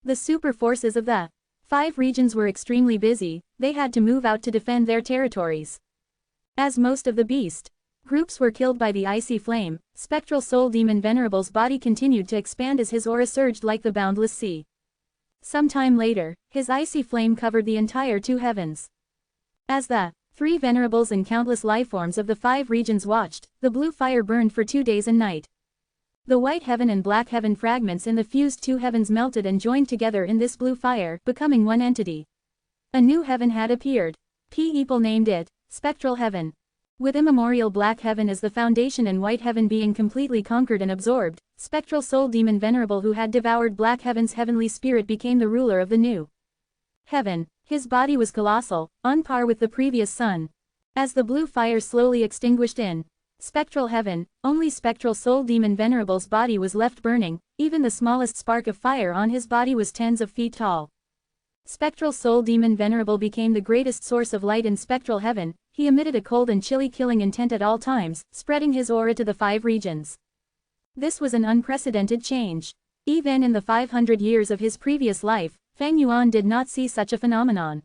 The super forces of the five regions were extremely busy, they had to move out to defend their territories. As most of the beast groups were killed by the icy flame, Spectral Soul Demon Venerable's body continued to expand as his aura surged like the boundless sea. Some time later, his icy flame covered the entire two heavens. As the three Venerables and countless lifeforms of the five regions watched, the blue fire burned for 2 days and night. The white heaven and black heaven fragments in the fused two heavens melted and joined together in this blue fire, becoming one entity. A new heaven had appeared. People named it Spectral Heaven. With immemorial black heaven as the foundation and white heaven being completely conquered and absorbed, Spectral Soul Demon Venerable who had devoured black heaven's heavenly spirit became the ruler of the new heaven. His body was colossal, on par with the previous sun. As the blue fire slowly extinguished in Spectral Heaven, only Spectral Soul Demon Venerable's body was left burning, even the smallest spark of fire on his body was tens of feet tall. Spectral Soul Demon Venerable became the greatest source of light in Spectral Heaven. He emitted a cold and chilly killing intent at all times, spreading his aura to the five regions. This was an unprecedented change. Even in the 500 years of his previous life, Fang Yuan did not see such a phenomenon.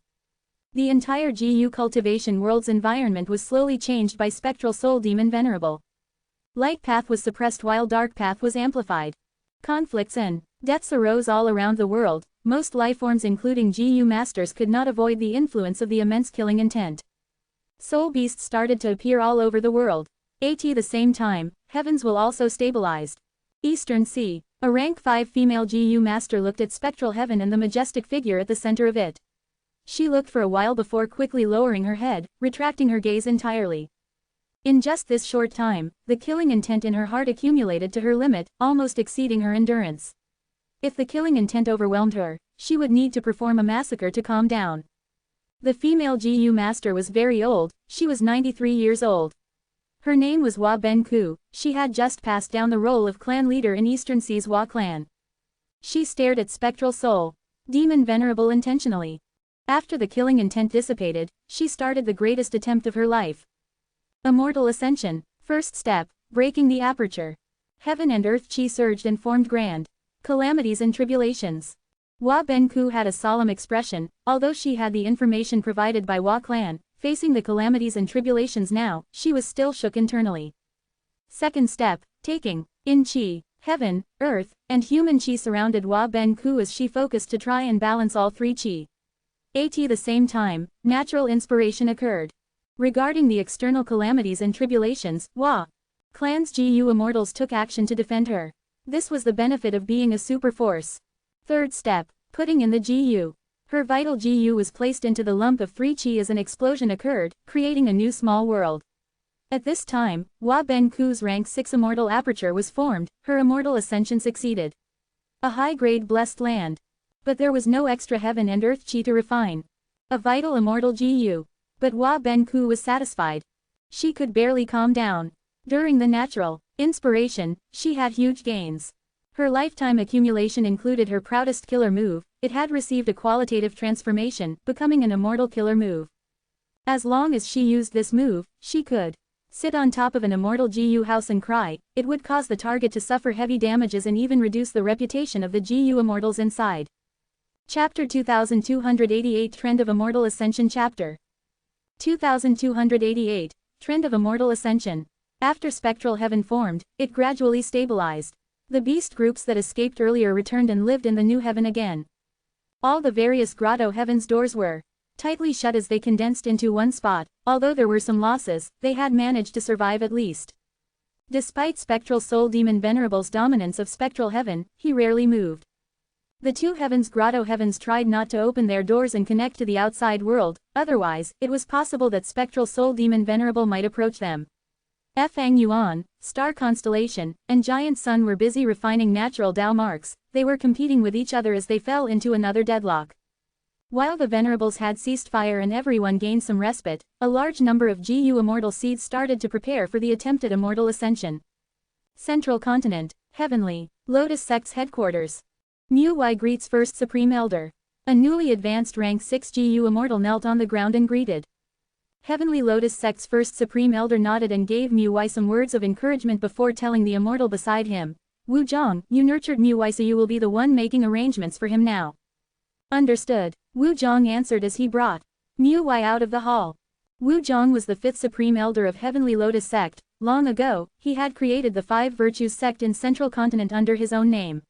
The entire GU cultivation world's environment was slowly changed by Spectral Soul Demon Venerable. Light path was suppressed while dark path was amplified. Conflicts and deaths arose all around the world. Most lifeforms including GU masters could not avoid the influence of the immense killing intent. Soul beasts started to appear all over the world. At the same time, heavens will also stabilized. Eastern Sea. A rank 5 female GU master looked at Spectral Heaven and the majestic figure at the center of it. She looked for a while before quickly lowering her head, retracting her gaze entirely. In just this short time, the killing intent in her heart accumulated to her limit, almost exceeding her endurance. If the killing intent overwhelmed her, she would need to perform a massacre to calm down. The female GU master was very old, she was 93 years old. Her name was Hua Ben-ku, she had just passed down the role of clan leader in Eastern Sea's Hua clan. She stared at Spectral Soul Demon Venerable intentionally. After the killing intent dissipated, she started the greatest attempt of her life. Immortal Ascension. First step, breaking the aperture. Heaven and earth chi surged and formed grand calamities and tribulations. Hua Ben-ku had a solemn expression, although she had the information provided by Hua clan. Facing the calamities and tribulations now, she was still shook internally. Second step, taking in chi. Heaven, earth, and human chi surrounded Hua Ben-ku as she focused to try and balance all three chi. At the same time, natural inspiration occurred. Regarding the external calamities and tribulations, Hua clan's GU immortals took action to defend her. This was the benefit of being a super force. Third step, putting in the GU. Her vital GU was placed into the lump of 3 chi as an explosion occurred, creating a new small world. At this time, Hua Ben Ku's rank 6 immortal aperture was formed, her immortal ascension succeeded. A high-grade blessed land. But there was no extra heaven and earth chi to refine. A vital immortal GU. But Hua Ben Ku was satisfied. She could barely calm down. During the natural inspiration, she had huge gains. Her lifetime accumulation included her proudest killer move. It had received a qualitative transformation, becoming an immortal killer move. As long as she used this move, she could sit on top of an immortal GU house and cry. It would cause the target to suffer heavy damages and even reduce the reputation of the GU immortals inside. Chapter 2288 Trend of Immortal Ascension Chapter 2288 Trend of Immortal Ascension. After spectral heaven formed, it gradually stabilized. The beast groups that escaped earlier returned and lived in the new heaven again. All the various grotto heavens' doors were tightly shut as they condensed into one spot. Although there were some losses, they had managed to survive at least. Despite spectral soul demon Venerable's dominance of spectral heaven, he rarely moved. The two heavens' grotto heavens tried not to open their doors and connect to the outside world, otherwise, it was possible that spectral soul demon Venerable might approach them. Fang Yuan, star constellation, and giant sun were busy refining natural Tao marks. They were competing with each other as they fell into another deadlock. While the Venerables had ceased fire and everyone gained some respite, a large number of GU immortal seeds started to prepare for the attempted immortal ascension. Central Continent, Heavenly, Lotus Sect's headquarters. Mu Wei greets First Supreme Elder. A newly advanced rank 6 GU immortal knelt on the ground and greeted. Heavenly Lotus Sect's First Supreme Elder nodded and gave Mu Wei some words of encouragement before telling the immortal beside him, Wu Zhang, you nurtured Mu Wei, so you will be the one making arrangements for him now. Understood, Wu Zhang answered as he brought Mu Wei out of the hall. Wu Zhang was the 5th Supreme Elder of Heavenly Lotus Sect. Long ago, he had created the 5 Virtues Sect in Central Continent under his own name.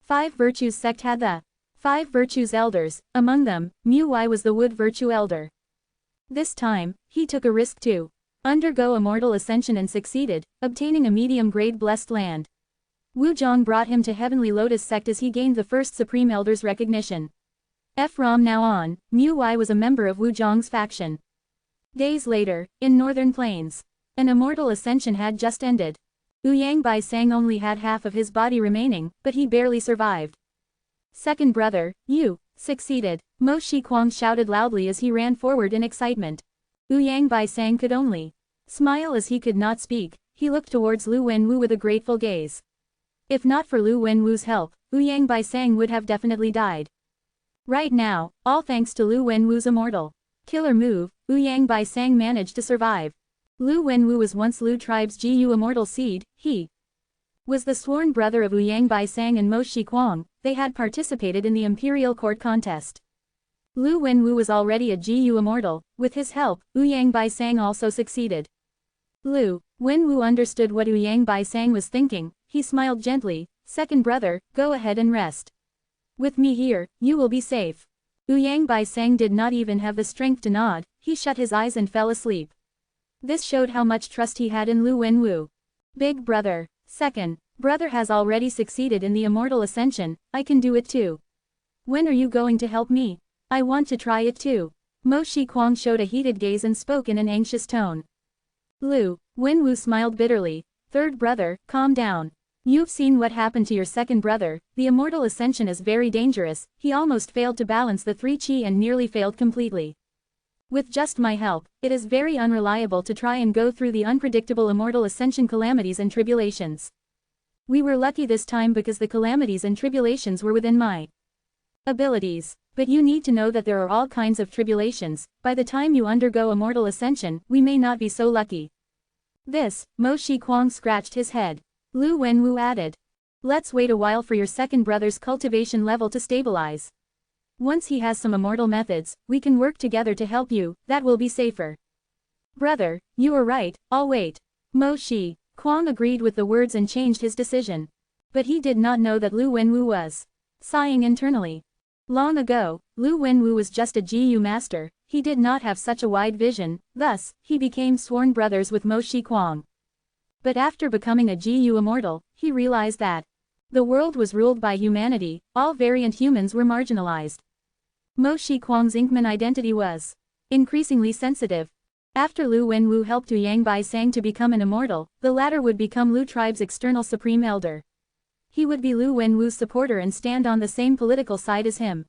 5 Virtues Sect had the 5 Virtues Elders. Among them, Mu Wei was the Wood Virtue Elder. This time, he took a risk to undergo immortal ascension and succeeded, obtaining a medium-grade blessed land. Wu Zhang brought him to Heavenly Lotus Sect as he gained the first Supreme Elder's recognition. From now on, Mu Wei was a member of Wu Zhang's faction. Days later, in Northern Plains, an immortal ascension had just ended. Ouyang Bai Sang only had half of his body remaining, but he barely survived. Second brother, you succeeded, Mo Shi Kuang shouted loudly as he ran forward in excitement. Ouyang Bai Sang could only smile as he could not speak. He looked towards Lu Wenwu with a grateful gaze. If not for Lu Wenwu's help, Ouyang Bai Sang would have definitely died. Right now, all thanks to Lu Wenwu's immortal killer move, Ouyang Bai Sang managed to survive. Lu Wenwu was once Lu tribe's GU immortal seed. He was the sworn brother of Ouyang Bai Sang and Mo Shi Kuang. They had participated in the Imperial Court contest. Lu Wenwu was already a GU immortal. With his help, Ouyang Bai Sang also succeeded. Lu Wenwu understood what Ouyang Bai Sang was thinking. He smiled gently. Second brother, go ahead and rest. With me here, you will be safe. Ouyang Bai Sang did not even have the strength to nod. He shut his eyes and fell asleep. This showed how much trust he had in Lu Wenwu. Big brother, second brother has already succeeded in the immortal ascension. I can do it too. When are you going to help me? I want to try it too. Mo Shi Kuang showed a heated gaze and spoke in an anxious tone. Lu Wenwu smiled bitterly. Third brother, calm down. You've seen what happened to your second brother. The immortal ascension is very dangerous. He almost failed to balance the 3 chi and nearly failed completely. With just my help, it is very unreliable to try and go through the unpredictable immortal ascension calamities and tribulations. We were lucky this time because the calamities and tribulations were within my abilities. But you need to know that there are all kinds of tribulations. By the time you undergo immortal ascension, we may not be so lucky. This, Mo Shi Kuang scratched his head. Lu Wenwu added. Let's wait a while for your second brother's cultivation level to stabilize. Once he has some immortal methods, we can work together to help you. That will be safer. Brother, you are right, I'll wait. Mo Shi Kuang agreed with the words and changed his decision. But he did not know that Lu Wenwu was sighing internally. Long ago, Lu Wenwu was just a GU master. He did not have such a wide vision. Thus, he became sworn brothers with Mo Shi Kuang. But after becoming a GU immortal, he realized that The world was ruled by humanity, all variant humans were marginalized. Mo Shiquang's Inkman identity was increasingly sensitive. After Lu Wenwu helped Tu Yangbai Sang to become an immortal, the latter would become Lu tribe's external supreme elder. He would be Lu Wenwu's supporter and stand on the same political side as him.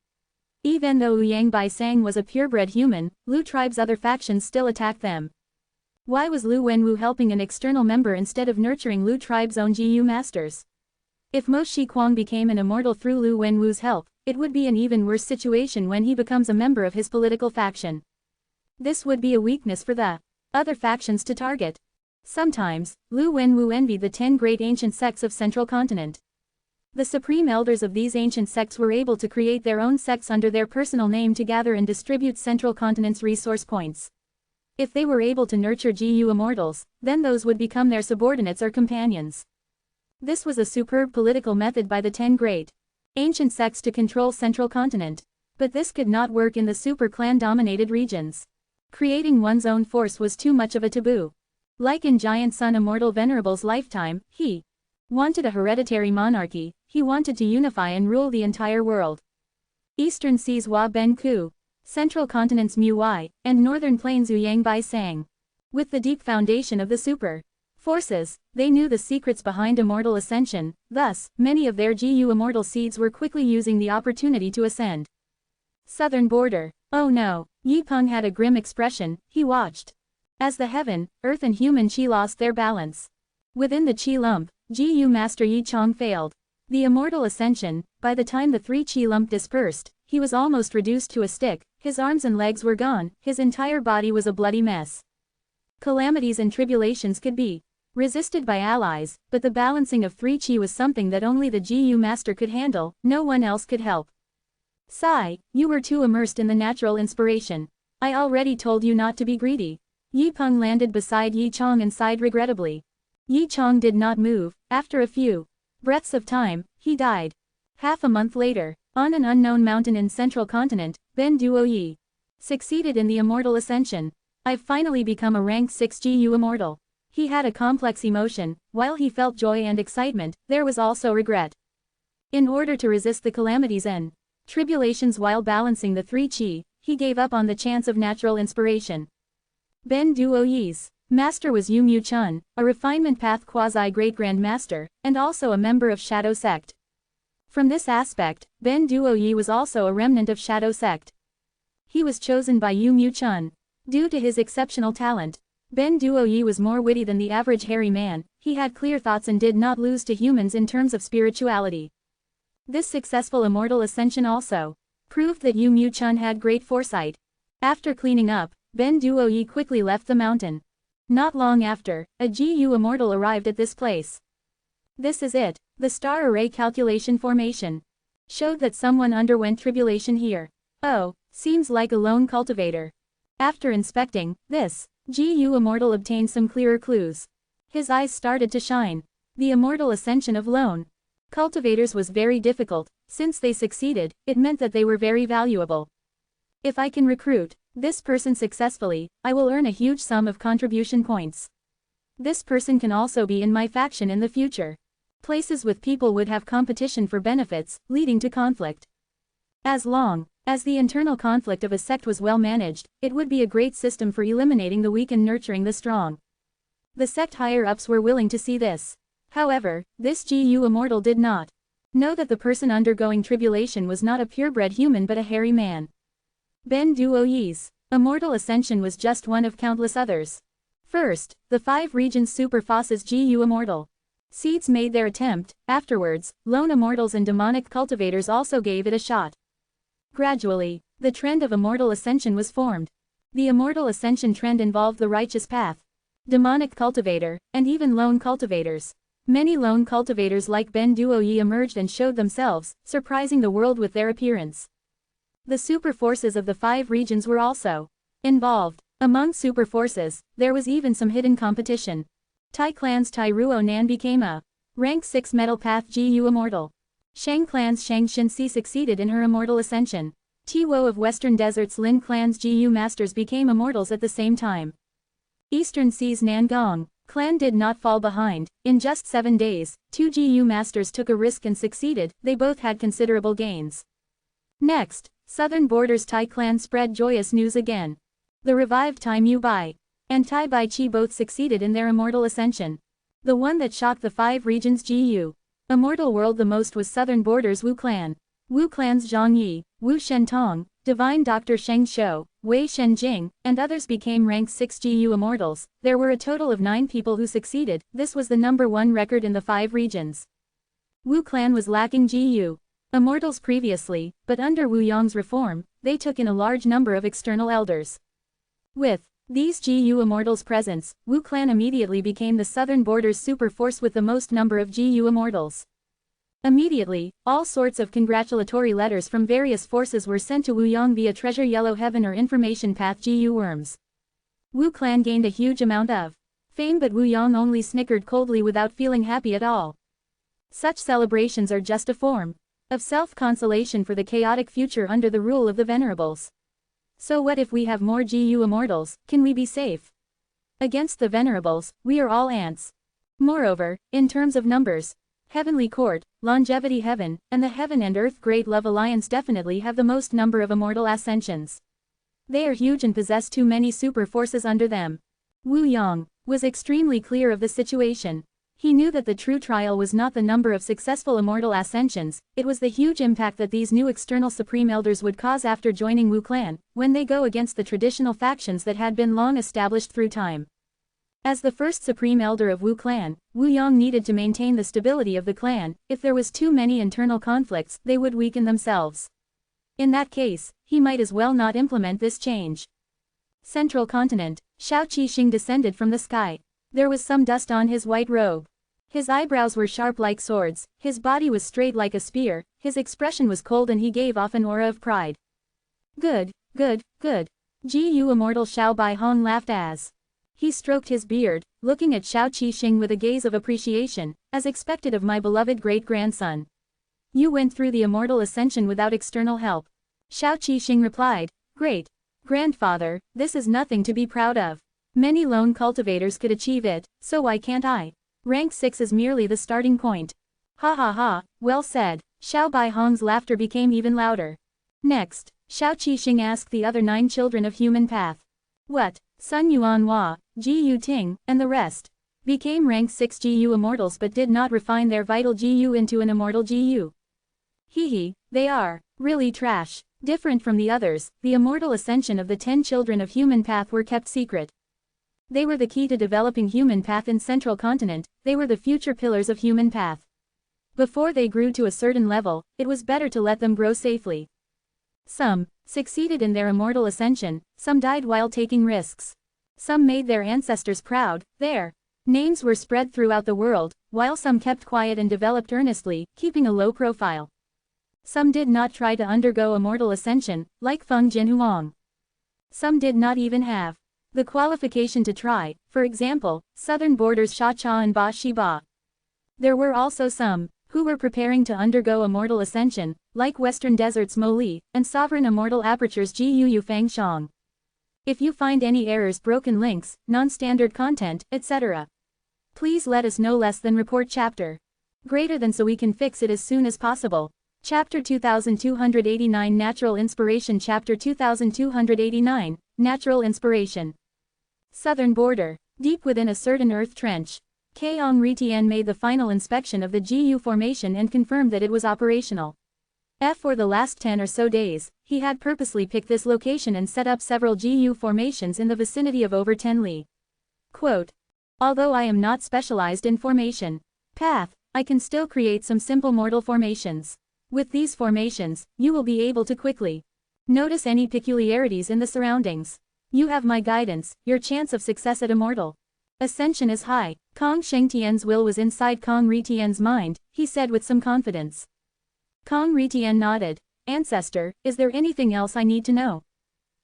Even though Yangbai Sang was a purebred human, Lu tribe's other factions still attacked them. Why was Lu Wenwu helping an external member instead of nurturing Lu tribe's own GU masters? If Mo Shiquang became an immortal through Lu Wenwu's help, it would be an even worse situation when he becomes a member of his political faction. This would be a weakness for the other factions to target. Sometimes, Lu Wenwu envied the 10 great ancient sects of Central Continent. The supreme elders of these ancient sects were able to create their own sects under their personal name to gather and distribute Central Continent's resource points. If they were able to nurture GU immortals, then those would become their subordinates or companions. This was a superb political method by the 10 great ancient sects to control Central Continent. But this could not work in the super clan-dominated regions. Creating one's own force was too much of a taboo. Like in Giant Sun Immortal Venerable's lifetime, he wanted a hereditary monarchy, he wanted to unify and rule the entire world. Eastern Seas Hua Ben Ku, Central Continent's Mu Wai, and Northern Plains Uyang Bai Sang. With the deep foundation of the super forces, they knew the secrets behind immortal ascension, thus, many of their GU immortal seeds were quickly using the opportunity to ascend. Southern border. Oh no, Yi Peng had a grim expression, he watched as the heaven, earth and human qi lost their balance. Within the qi lump, GU Master Yi Chong failed. The immortal ascension, by the time the 3 qi lump dispersed, he was almost reduced to a stick, his arms and legs were gone, his entire body was a bloody mess. Calamities and tribulations could be resisted by allies, but the balancing of 3 qi was something that only the GU Master could handle, no one else could help. Sigh, you were too immersed in the natural inspiration. I already told you not to be greedy. Yi Peng landed beside Yi Chong and sighed regrettably. Yi Chong did not move. After a few breaths of time, he died. Half a month later, on an unknown mountain in Central Continent, Ben Duo Yi succeeded in the immortal ascension. I've finally become a rank 6 GU immortal. He had a complex emotion. While he felt joy and excitement, there was also regret. In order to resist the calamities and tribulations while balancing the 3 qi, he gave up on the chance of natural inspiration. Ben Duo Yi's master was Yu Mu Chun, a refinement path quasi-great grand master, and also a member of Shadow Sect. From this aspect, Ben Duo Yi was also a remnant of Shadow Sect. He was chosen by Yu Mu Chun. Due to his exceptional talent, Ben Duo Yi was more witty than the average hairy man, he had clear thoughts and did not lose to humans in terms of spirituality. This successful immortal ascension also proved that Yu Mu Chun had great foresight. After cleaning up, Ben Duo Yi quickly left the mountain. Not long after, a GU immortal arrived at this place. This is it. The star array calculation formation showed that someone underwent tribulation here. Oh, seems like a lone cultivator. After inspecting this, GU immortal obtained some clearer clues. His eyes started to shine. The immortal ascension of lone cultivators was very difficult. Since they succeeded, it meant that they were very valuable. If I can recruit this person successfully, I will earn a huge sum of contribution points. This person can also be in my faction in the future. Places with people would have competition for benefits, leading to conflict. As long as the internal conflict of a sect was well managed, it would be a great system for eliminating the weak and nurturing the strong. The sect higher-ups were willing to see this. However, this GU immortal did not know that the person undergoing tribulation was not a purebred human but a hairy man. Ben Duo Yi's immortal ascension was just one of countless others. First, the 5 regions Super Foss's GU immortal seeds made their attempt. Afterwards, lone immortals and demonic cultivators also gave it a shot. Gradually, the trend of immortal ascension was formed. The immortal ascension trend involved the righteous path, demonic cultivator, and even lone cultivators. Many lone cultivators like Ben Duo Yi emerged and showed themselves, surprising the world with their appearance. The super forces of the 5 regions were also involved. Among super forces, there was even some hidden competition. Tai Clan's Tai Ruo Nan became a rank 6 metal path GU immortal. Shang Clan's Shang Xinxi succeeded in her immortal ascension. Tiwo of Western Desert's Lin Clan's GU masters became immortals at the same time. Eastern Sea's Nan Gong, Clan did not fall behind. In just 7 days, 2 GU masters took a risk and succeeded. They both had considerable gains. Next, Southern Borders Thai clan spread joyous news again. The revived Thai Mu Bai and Thai Bai Chi both succeeded in their immortal ascension. The one that shocked the 5 regions GU Immortal world the most was Southern Borders Wu clan. Wu clans Zhang Yi, Wu Shen Tong, Divine Dr. Sheng Shou, Wei Shen Jing, and others became rank 6 GU immortals. There were a total of 9 people who succeeded. This was the #1 record in the 5 regions. Wu clan was lacking GU immortals previously, but under Wu Yong's reform, they took in a large number of external elders. With these GU immortals' presence, Wu clan immediately became the Southern Borders super force with the most number of GU immortals. Immediately, all sorts of congratulatory letters from various forces were sent to Wu Yong via Treasure Yellow Heaven or Information Path GU worms. Wu clan gained a huge amount of fame, but Wu Yong only snickered coldly without feeling happy at all. Such celebrations are just a form of self-consolation for the chaotic future under the rule of the Venerables. So what if we have more GU immortals? Can we be safe against the Venerables? We are all ants. Moreover, in terms of numbers, Heavenly Court, Longevity Heaven, and the Heaven and Earth Great Love Alliance definitely have the most number of immortal ascensions. They are huge and possess too many super forces under them. Wu Yong was extremely clear of the situation. He knew that the true trial was not the number of successful immortal ascensions, it was the huge impact that these new external Supreme Elders would cause after joining Wu clan, when they go against the traditional factions that had been long established through time. As the first Supreme Elder of Wu clan, Wu Yong needed to maintain the stability of the clan. If there was too many internal conflicts, they would weaken themselves. In that case, he might as well not implement this change. Central Continent, Shao Qixing descended from the sky. There was some dust on his white robe. His eyebrows were sharp like swords, his body was straight like a spear, his expression was cold and he gave off an aura of pride. Good, good, good. GU Immortal Xiao Bai Hong laughed as he stroked his beard, looking at Shao Qixing with a gaze of appreciation, as expected of my beloved great-grandson. You went through the immortal ascension without external help. Shao Qixing replied, Great grandfather, this is nothing to be proud of. Many lone cultivators could achieve it, so why can't I? Rank 6 is merely the starting point. Ha ha ha, well said. Xiao Bai Hong's laughter became even louder. Next, Shao Qixing asked the other 9 children of human path. What? Sun Yuan Hua, Gu Ting, and the rest became rank 6 GU immortals but did not refine their vital GU into an immortal GU. Hehe, they are really trash. Different from the others, the immortal ascension of the 10 children of human path were kept secret. They were the key to developing human path in Central Continent, they were the future pillars of human path. Before they grew to a certain level, it was better to let them grow safely. Some succeeded in their immortal ascension, some died while taking risks. Some made their ancestors proud, their names were spread throughout the world, while some kept quiet and developed earnestly, keeping a low profile. Some did not try to undergo immortal ascension, like Feng Jinhuang. Some did not even have the qualification to try, for example, Southern Borders Sha Cha and Ba Shi Ba. There were also some who were preparing to undergo immortal ascension, like Western Deserts Mo Li, and Sovereign Immortal Apertures Gu Yu Fang Shang. If you find any errors, broken links, non-standard content, etc., please let us know. Less than report chapter greater than so we can fix it as soon as possible. Chapter 2289 Natural Inspiration. Chapter 2289 Natural Inspiration. Southern Border. Deep within a certain earth trench, Keong Ritian made the final inspection of the GU formation and confirmed that it was operational. For the last 10 or so days, he had purposely picked this location and set up several GU formations in the vicinity of over 10 li. Quote, although I am not specialized in formation path, I can still create some simple mortal formations. With these formations, you will be able to quickly notice any peculiarities in the surroundings. You have my guidance, your chance of success at immortal ascension is high. Kong Shengtian's will was inside Kong Ritian's mind, he said with some confidence. Kong Ritian nodded. Ancestor, is there anything else I need to know?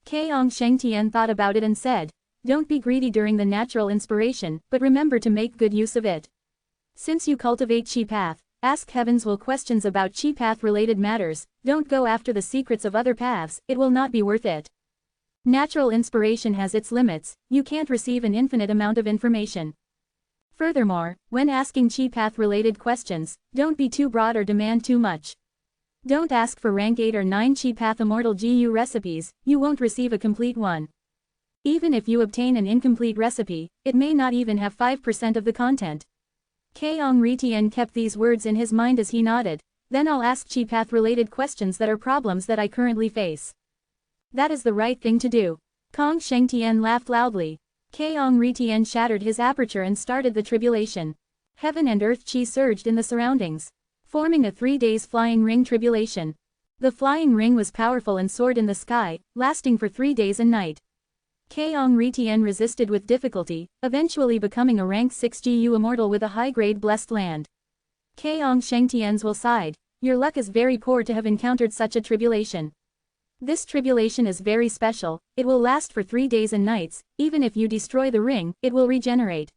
Keong Shengtian thought about it and said, don't be greedy during the natural inspiration, but remember to make good use of it. Since you cultivate Chi Path, ask Heaven's will questions about Chi Path related matters, don't go after the secrets of other paths, it will not be worth it. Natural inspiration has its limits, you can't receive an infinite amount of information. Furthermore, when asking chi path related questions, don't be too broad or demand too much. Don't ask for rank 8 or 9 chi path immortal GU recipes, you won't receive a complete one. Even if you obtain an incomplete recipe, it may not even have 5% of the content. Keong Ritian kept these words in his mind as he nodded. Then I'll ask chi path related questions that are problems that I currently face. That is the right thing to do. Kong Shengtian laughed loudly. Keong Ritian shattered his aperture and started the tribulation. Heaven and earth chi surged in the surroundings, forming a 3 days flying ring tribulation. The flying ring was powerful and soared in the sky, lasting for 3 days and night. Keong Ritian resisted with difficulty, eventually becoming a rank 6 GU immortal with a high-grade blessed land. Keong Shengtian's will sighed. Your luck is very poor to have encountered such a tribulation. This tribulation is very special, it will last for 3 days and nights, even if you destroy the ring, it will regenerate.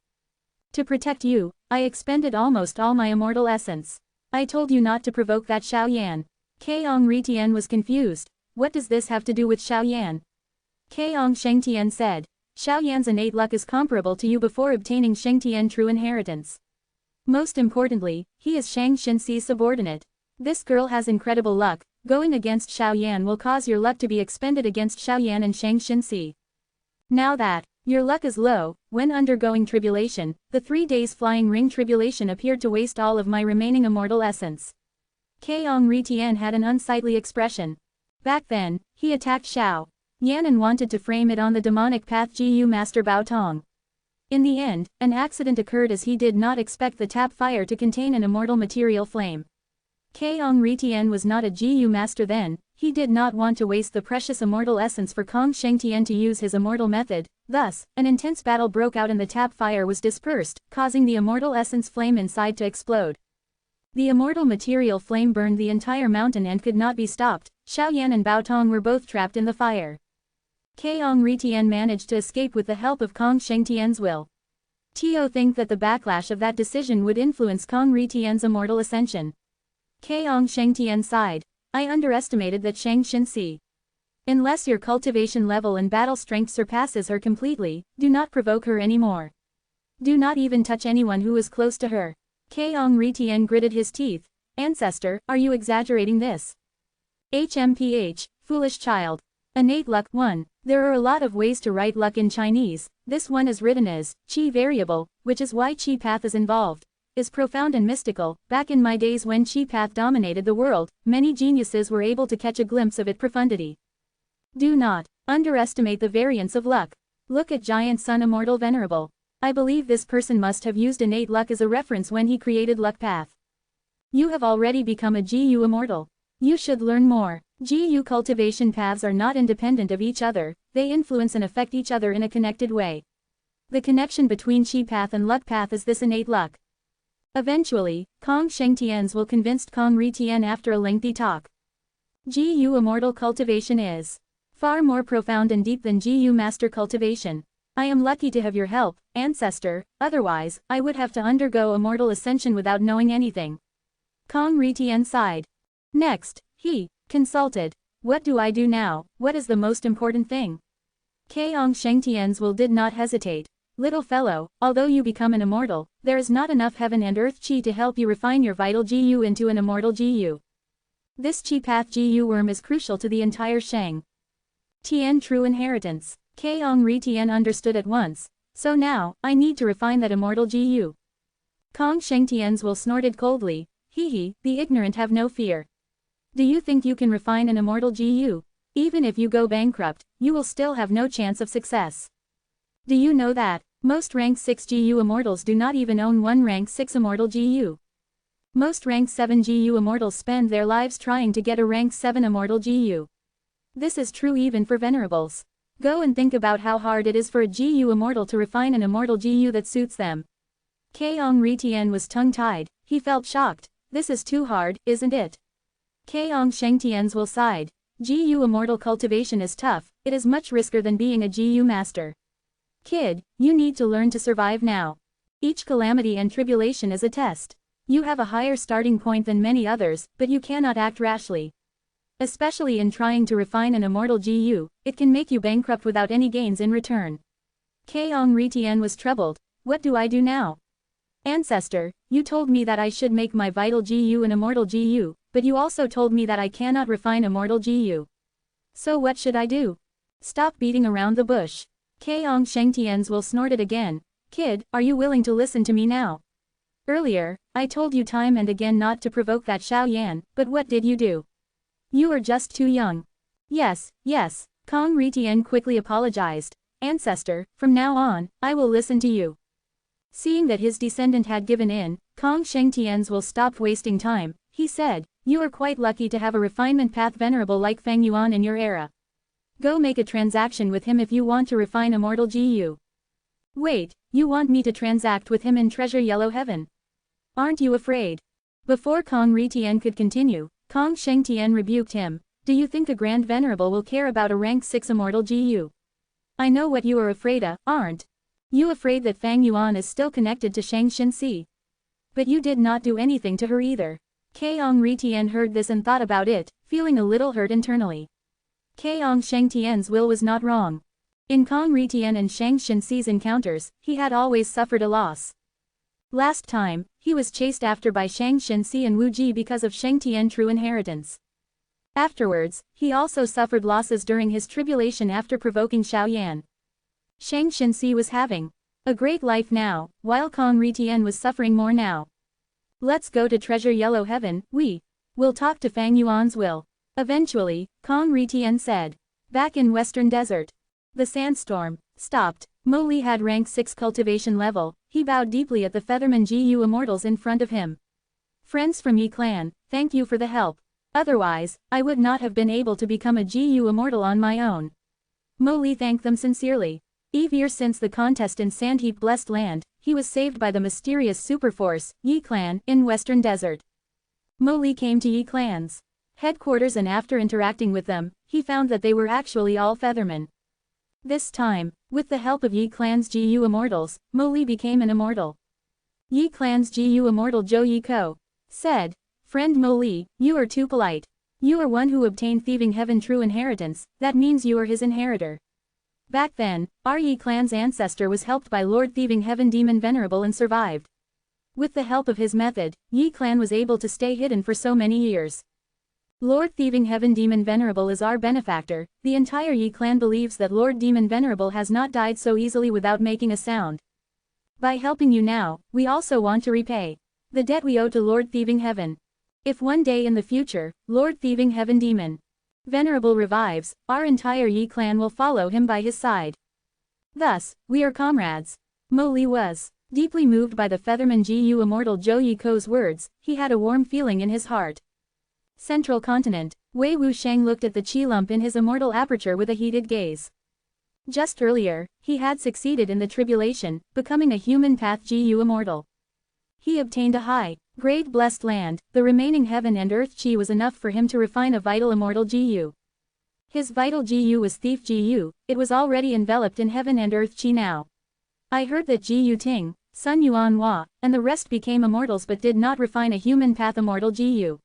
To protect you, I expended almost all my immortal essence. I told you not to provoke that Xiaoyan. Keong Ritian was confused. What does this have to do with Xiaoyan? Keong Shengtian said. Xiaoyan's innate luck is comparable to you before obtaining Shengtian true inheritance. Most importantly, he is Shang Xinxi's subordinate. This girl has incredible luck. Going against Xiaoyan will cause your luck to be expended against Xiaoyan and Shang Xinxi. Now that your luck is low, when undergoing tribulation, the 3 days flying ring tribulation appeared to waste all of my remaining immortal essence. Keong Ritian had an unsightly expression. Back then, he attacked Xiao Yan and wanted to frame it on the demonic path GU Master Bao Tong. In the end, an accident occurred as he did not expect the tap fire to contain an immortal material flame. Keong Ritian was not a GU master then, he did not want to waste the precious immortal essence for Kong Shengtian to use his immortal method, thus, an intense battle broke out and the tap fire was dispersed, causing the immortal essence flame inside to explode. The immortal material flame burned the entire mountain and could not be stopped. Xiaoyan and Bao Tong were both trapped in the fire. Keong Ritian managed to escape with the help of Kong Shengtian's will. Tio think that the backlash of that decision would influence Kong Ritian's immortal ascension. Keong Shengtian sighed. I underestimated that Shang Xinxi. Unless your cultivation level and battle strength surpasses her completely, do not provoke her anymore. Do not even touch anyone who is close to her. Keong Ritian gritted his teeth. Ancestor, are you exaggerating this? HMPH, foolish child. Innate luck 1. There are a lot of ways to write luck in Chinese. This one is written as chi variable, which is why chi path is involved. Is profound and mystical. Back in my days when chi path dominated the world, many geniuses were able to catch a glimpse of its profundity. Do not underestimate the variance of luck. Look at Giant Sun Immortal Venerable. I believe this person must have used innate luck as a reference when he created luck path. You have already become a GU immortal. You should learn more. GU cultivation paths are not independent of each other, they influence and affect each other in a connected way. The connection between chi path and luck path is this innate luck. Eventually, Kong Shengtian's will convinced Kong Ritian after a lengthy talk. GU immortal cultivation is far more profound and deep than GU master cultivation. I am lucky to have your help, ancestor, otherwise, I would have to undergo immortal ascension without knowing anything. Kong Ritian sighed. Next, he consulted. What do I do now? What is the most important thing? Keong Shengtian's will did not hesitate. Little fellow, although you become an immortal, there is not enough heaven and earth chi to help you refine your vital GU into an immortal GU. This chi path GU worm is crucial to the entire Shang Tian true inheritance. Keong Ritian understood at once. So now, I need to refine that immortal GU. Kong Shengtian's will snorted coldly. Hee, the ignorant have no fear. Do you think you can refine an immortal GU? Even if you go bankrupt, you will still have no chance of success. Do you know that most rank 6 GU immortals do not even own one rank 6 immortal GU? Most rank 7 GU immortals spend their lives trying to get a rank 7 immortal GU. This is true even for venerables. Go and think about how hard it is for a GU immortal to refine an immortal GU that suits them. Keong Ritian was tongue-tied. He felt shocked. This is too hard, isn't it? Keong Shengtian's will sighed. GU immortal cultivation is tough, it is much riskier than being a GU master. Kid, you need to learn to survive now. Each calamity and tribulation is a test. You have a higher starting point than many others, but you cannot act rashly. Especially in trying to refine an immortal GU, it can make you bankrupt without any gains in return. Keong Ritian was troubled. What do I do now? Ancestor, you told me that I should make my vital GU an immortal GU, but you also told me that I cannot refine immortal GU. So what should I do? Stop beating around the bush. Keong Shengtian's will snorted again. Kid, are you willing to listen to me now? Earlier, I told you time and again not to provoke that Xiao Yan, but what did you do? You are just too young. Yes, Kong Ritian quickly apologized. Ancestor, from now on, I will listen to you. Seeing that his descendant had given in, Kong Shengtian's will stopped wasting time. He said, you are quite lucky to have a refinement path venerable like Feng Yuan in your era. Go make a transaction with him if you want to refine immortal GU. Wait, you want me to transact with him in Treasure Yellow Heaven? Aren't you afraid? Before Kong Ritian could continue, Kong Shengtian rebuked him. Do you think a Grand Venerable will care about a rank 6 immortal GU? I know what you are afraid of, aren't you afraid that Feng Yuan is still connected to Shang Xinxi? But you did not do anything to her either. Keong Ritian heard this and thought about it, feeling a little hurt internally. Keong Shengtian's will was not wrong. In Kong Ritian and Shang Xinxi's encounters, he had always suffered a loss. Last time, he was chased after by Shang Xinxi and Wu Ji because of Shengtian true inheritance. Afterwards, he also suffered losses during his tribulation after provoking Xiao Yan. Shang Xinxi was having a great life now, while Kong Ritian was suffering more now. Let's go to Treasure Yellow Heaven, we will talk to Feng Yuan's will. Eventually, Kong Ritian said. Back in Western Desert. The sandstorm stopped. Mo Li had rank 6 cultivation level. He bowed deeply at the Featherman GU immortals in front of him. Friends from Yi Clan, thank you for the help. Otherwise, I would not have been able to become a GU immortal on my own. Mo Li thanked them sincerely. Years since the contest in Sandheap Blessed Land, he was saved by the mysterious superforce, Yi Clan, in Western Desert. Mo Li came to Yi Clan's headquarters and after interacting with them, he found that they were actually all Feathermen. This time, with the help of Yi Clan's GU immortals, Mo Li became an immortal. Yi Clan's GU immortal Zhou Yiko said, Friend Mo Li, you are too polite. You are one who obtained Thieving Heaven true inheritance, that means you are his inheritor. Back then, our Yi Clan's ancestor was helped by Lord Thieving Heaven Demon Venerable and survived. With the help of his method, Yi Clan was able to stay hidden for so many years. Lord Thieving Heaven Demon Venerable is our benefactor. The entire Yi Clan believes that Lord Demon Venerable has not died so easily without making a sound. By helping you now, we also want to repay the debt we owe to Lord Thieving Heaven. If one day in the future, Lord Thieving Heaven Demon Venerable revives, our entire Yi Clan will follow him by his side. Thus, we are comrades. Mo Li was deeply moved by the Featherman GU immortal Zhou Yiko's words. He had a warm feeling in his heart. Central Continent, Wei Wusheng looked at the chi lump in his immortal aperture with a heated gaze. Just earlier, he had succeeded in the tribulation, becoming a human path GU immortal. He obtained a high-grade blessed land. The remaining heaven and earth chi was enough for him to refine a vital immortal GU. His vital GU was Thief GU, it was already enveloped in heaven and earth chi now. I heard that GU Ting, Sun Yuan Hua, and the rest became immortals but did not refine a human path immortal GU.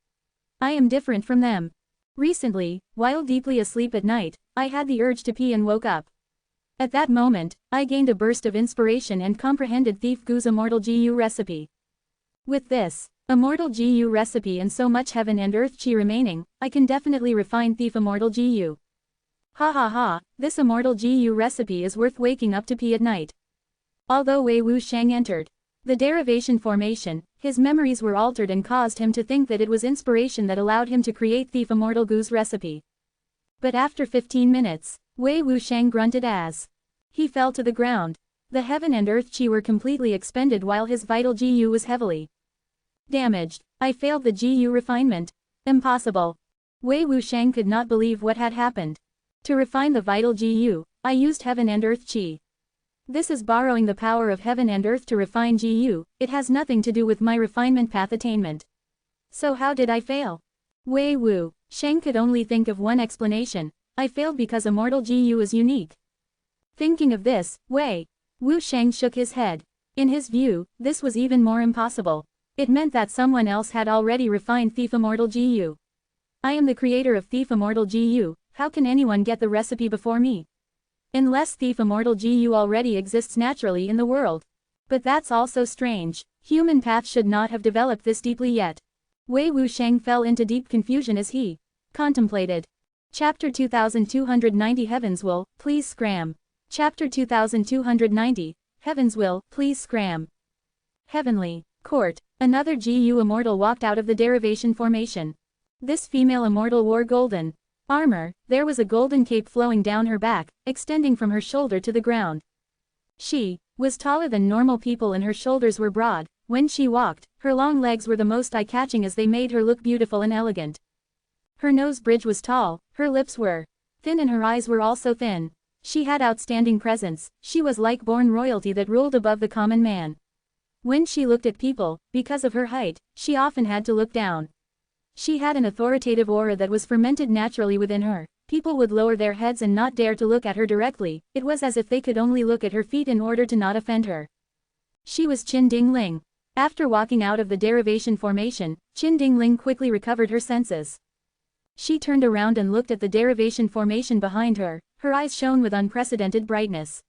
I am different from them. Recently, while deeply asleep at night, I had the urge to pee and woke up. At that moment, I gained a burst of inspiration and comprehended Thief Gu's immortal GU recipe. With this immortal GU recipe and so much heaven and earth chi remaining, I can definitely refine Thief immortal GU. Ha ha ha, this immortal GU recipe is worth waking up to pee at night. Although Wei Wusheng entered the derivation formation, his memories were altered and caused him to think that it was inspiration that allowed him to create Thief Immortal Gu's recipe. But after 15 minutes, Wei Wusheng grunted as he fell to the ground. The heaven and earth chi were completely expended while his vital GU was heavily damaged. I failed the GU refinement. Impossible. Wei Wusheng could not believe what had happened. To refine the vital GU, I used heaven and earth chi. This is borrowing the power of heaven and earth to refine GU, it has nothing to do with my refinement path attainment. So how did I fail? Wei Wusheng could only think of one explanation. I failed because immortal GU is unique. Thinking of this, Wei Wusheng shook his head. In his view, this was even more impossible. It meant that someone else had already refined Thief Immortal GU. I am the creator of Thief Immortal GU, how can anyone get the recipe before me? Unless Thief Immortal GU already exists naturally in the world. But that's also strange. Human path should not have developed this deeply yet. Wei Wusheng fell into deep confusion as he contemplated. Chapter 2290 Heaven's Will, please scram. Chapter 2290, Heaven's Will, please scram. Heavenly Court. Another GU Immortal walked out of the derivation formation. This female Immortal wore golden armor. There was a golden cape flowing down her back, extending from her shoulder to the ground. She was taller than normal people and her shoulders were broad. When she walked, her long legs were the most eye-catching as they made her look beautiful and elegant. Her nose bridge was tall, her lips were thin and her eyes were also thin. She had outstanding presence. She was like born royalty that ruled above the common man. When she looked at people, because of her height, she often had to look down. She had an authoritative aura that was fermented naturally within her. People would lower their heads and not dare to look at her directly. It was as if they could only look at her feet in order to not offend her. She was Qin Dingling. After walking out of the derivation formation, Qin Dingling quickly recovered her senses. She turned around and looked at the derivation formation behind her. Her eyes shone with unprecedented brightness.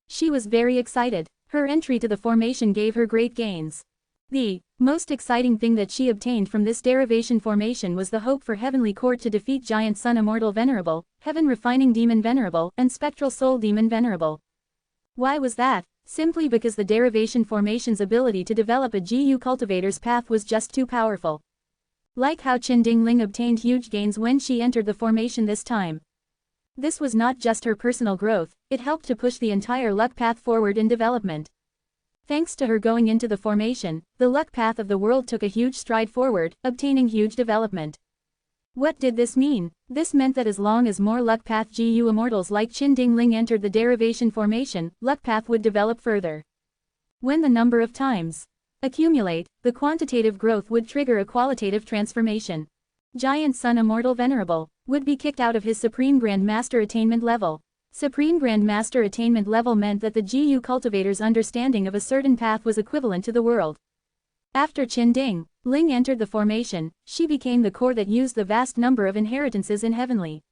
She was very excited. Her entry to the formation gave her great gains. The most exciting thing that she obtained from this derivation formation was the hope for Heavenly Court to defeat Giant Sun Immortal Venerable, Heaven Refining Demon Venerable, and Spectral Soul Demon Venerable. Why was that? Simply because the derivation formation's ability to develop a GU cultivator's path was just too powerful. Like how Qin Dingling obtained huge gains when she entered the formation this time. This was not just her personal growth, it helped to push the entire luck path forward in development. Thanks to her going into the formation, the luck path of the world took a huge stride forward, obtaining huge development. What did this mean? This meant that as long as more luck path GU immortals like Qin Dingling entered the derivation formation, luck path would develop further. When the number of times accumulate, the quantitative growth would trigger a qualitative transformation. Giant Sun Immortal Venerable would be kicked out of his Supreme Grand Master attainment level. Supreme Grand Master attainment level meant that the GU cultivator's understanding of a certain path was equivalent to the world. After Qin Dingling entered the formation, she became the core that used the vast number of inheritances in Heavenly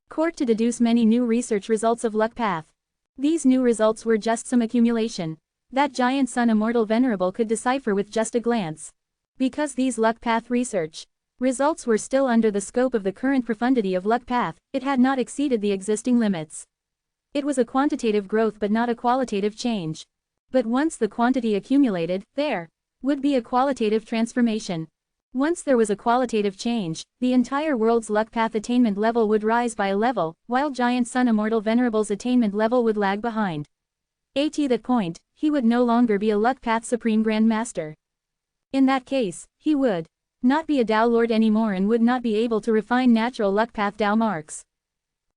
Court to deduce many new research results of luck path. These new results were just some accumulation that Giant Sun Immortal Venerable could decipher with just a glance. Because these luck path research results were still under the scope of the current profundity of luck path, it had not exceeded the existing limits. It was a quantitative growth but not a qualitative change. But once the quantity accumulated, there would be a qualitative transformation. Once there was a qualitative change, the entire world's luck path attainment level would rise by a level, while Giant Sun Immortal Venerable's attainment level would lag behind. At that point, he would no longer be a luck path Supreme Grand Master. In that case, he would not be a Tao Lord anymore and would not be able to refine natural luck path Tao marks.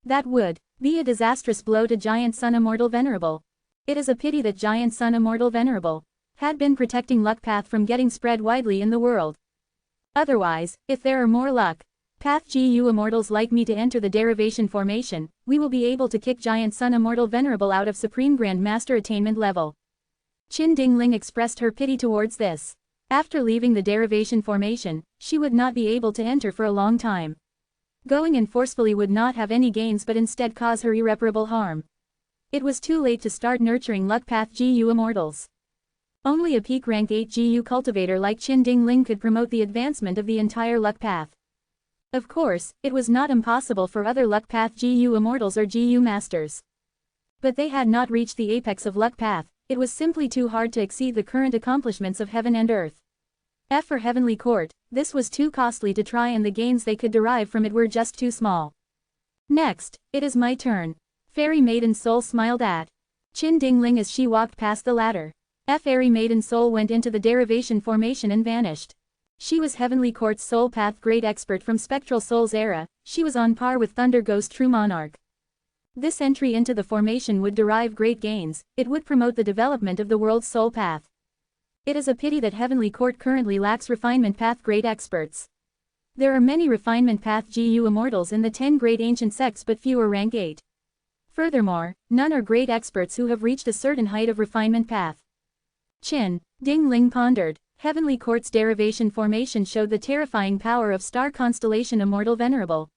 That would be a disastrous blow to Giant Sun Immortal Venerable. It is a pity that Giant Sun Immortal Venerable had been protecting luck path from getting spread widely in the world. Otherwise, if there are more luck path GU immortals like me to enter the derivation formation, we will be able to kick Giant Sun Immortal Venerable out of Supreme Grand Master attainment level. Qin Dingling expressed her pity towards this. After leaving the derivation formation, she would not be able to enter for a long time. Going in forcefully would not have any gains but instead cause her irreparable harm. It was too late to start nurturing luck path GU immortals. Only a peak rank 8 GU cultivator like Qin Dingling could promote the advancement of the entire luck path. Of course, it was not impossible for other luck path GU immortals or GU masters. But they had not reached the apex of luck path, it was simply too hard to exceed the current accomplishments of heaven and earth. For Heavenly Court, this was too costly to try and the gains they could derive from it were just too small. Next, it is my turn. Fairy Maiden Soul smiled at Qin Dingling as she walked past the ladder. Fairy Maiden Soul went into the derivation formation and vanished. She was Heavenly Court's Soul Path great expert from Spectral Soul's era, she was on par with Thunder Ghost True Monarch. This entry into the formation would derive great gains, it would promote the development of the world's soul path. It is a pity that Heavenly Court currently lacks refinement path great experts. There are many refinement path GU immortals in the 10 great ancient sects but fewer rank 8. Furthermore, none are great experts who have reached a certain height of refinement path. Qin Dingling pondered. Heavenly Court's derivation formation showed the terrifying power of star constellation Immortal Venerable.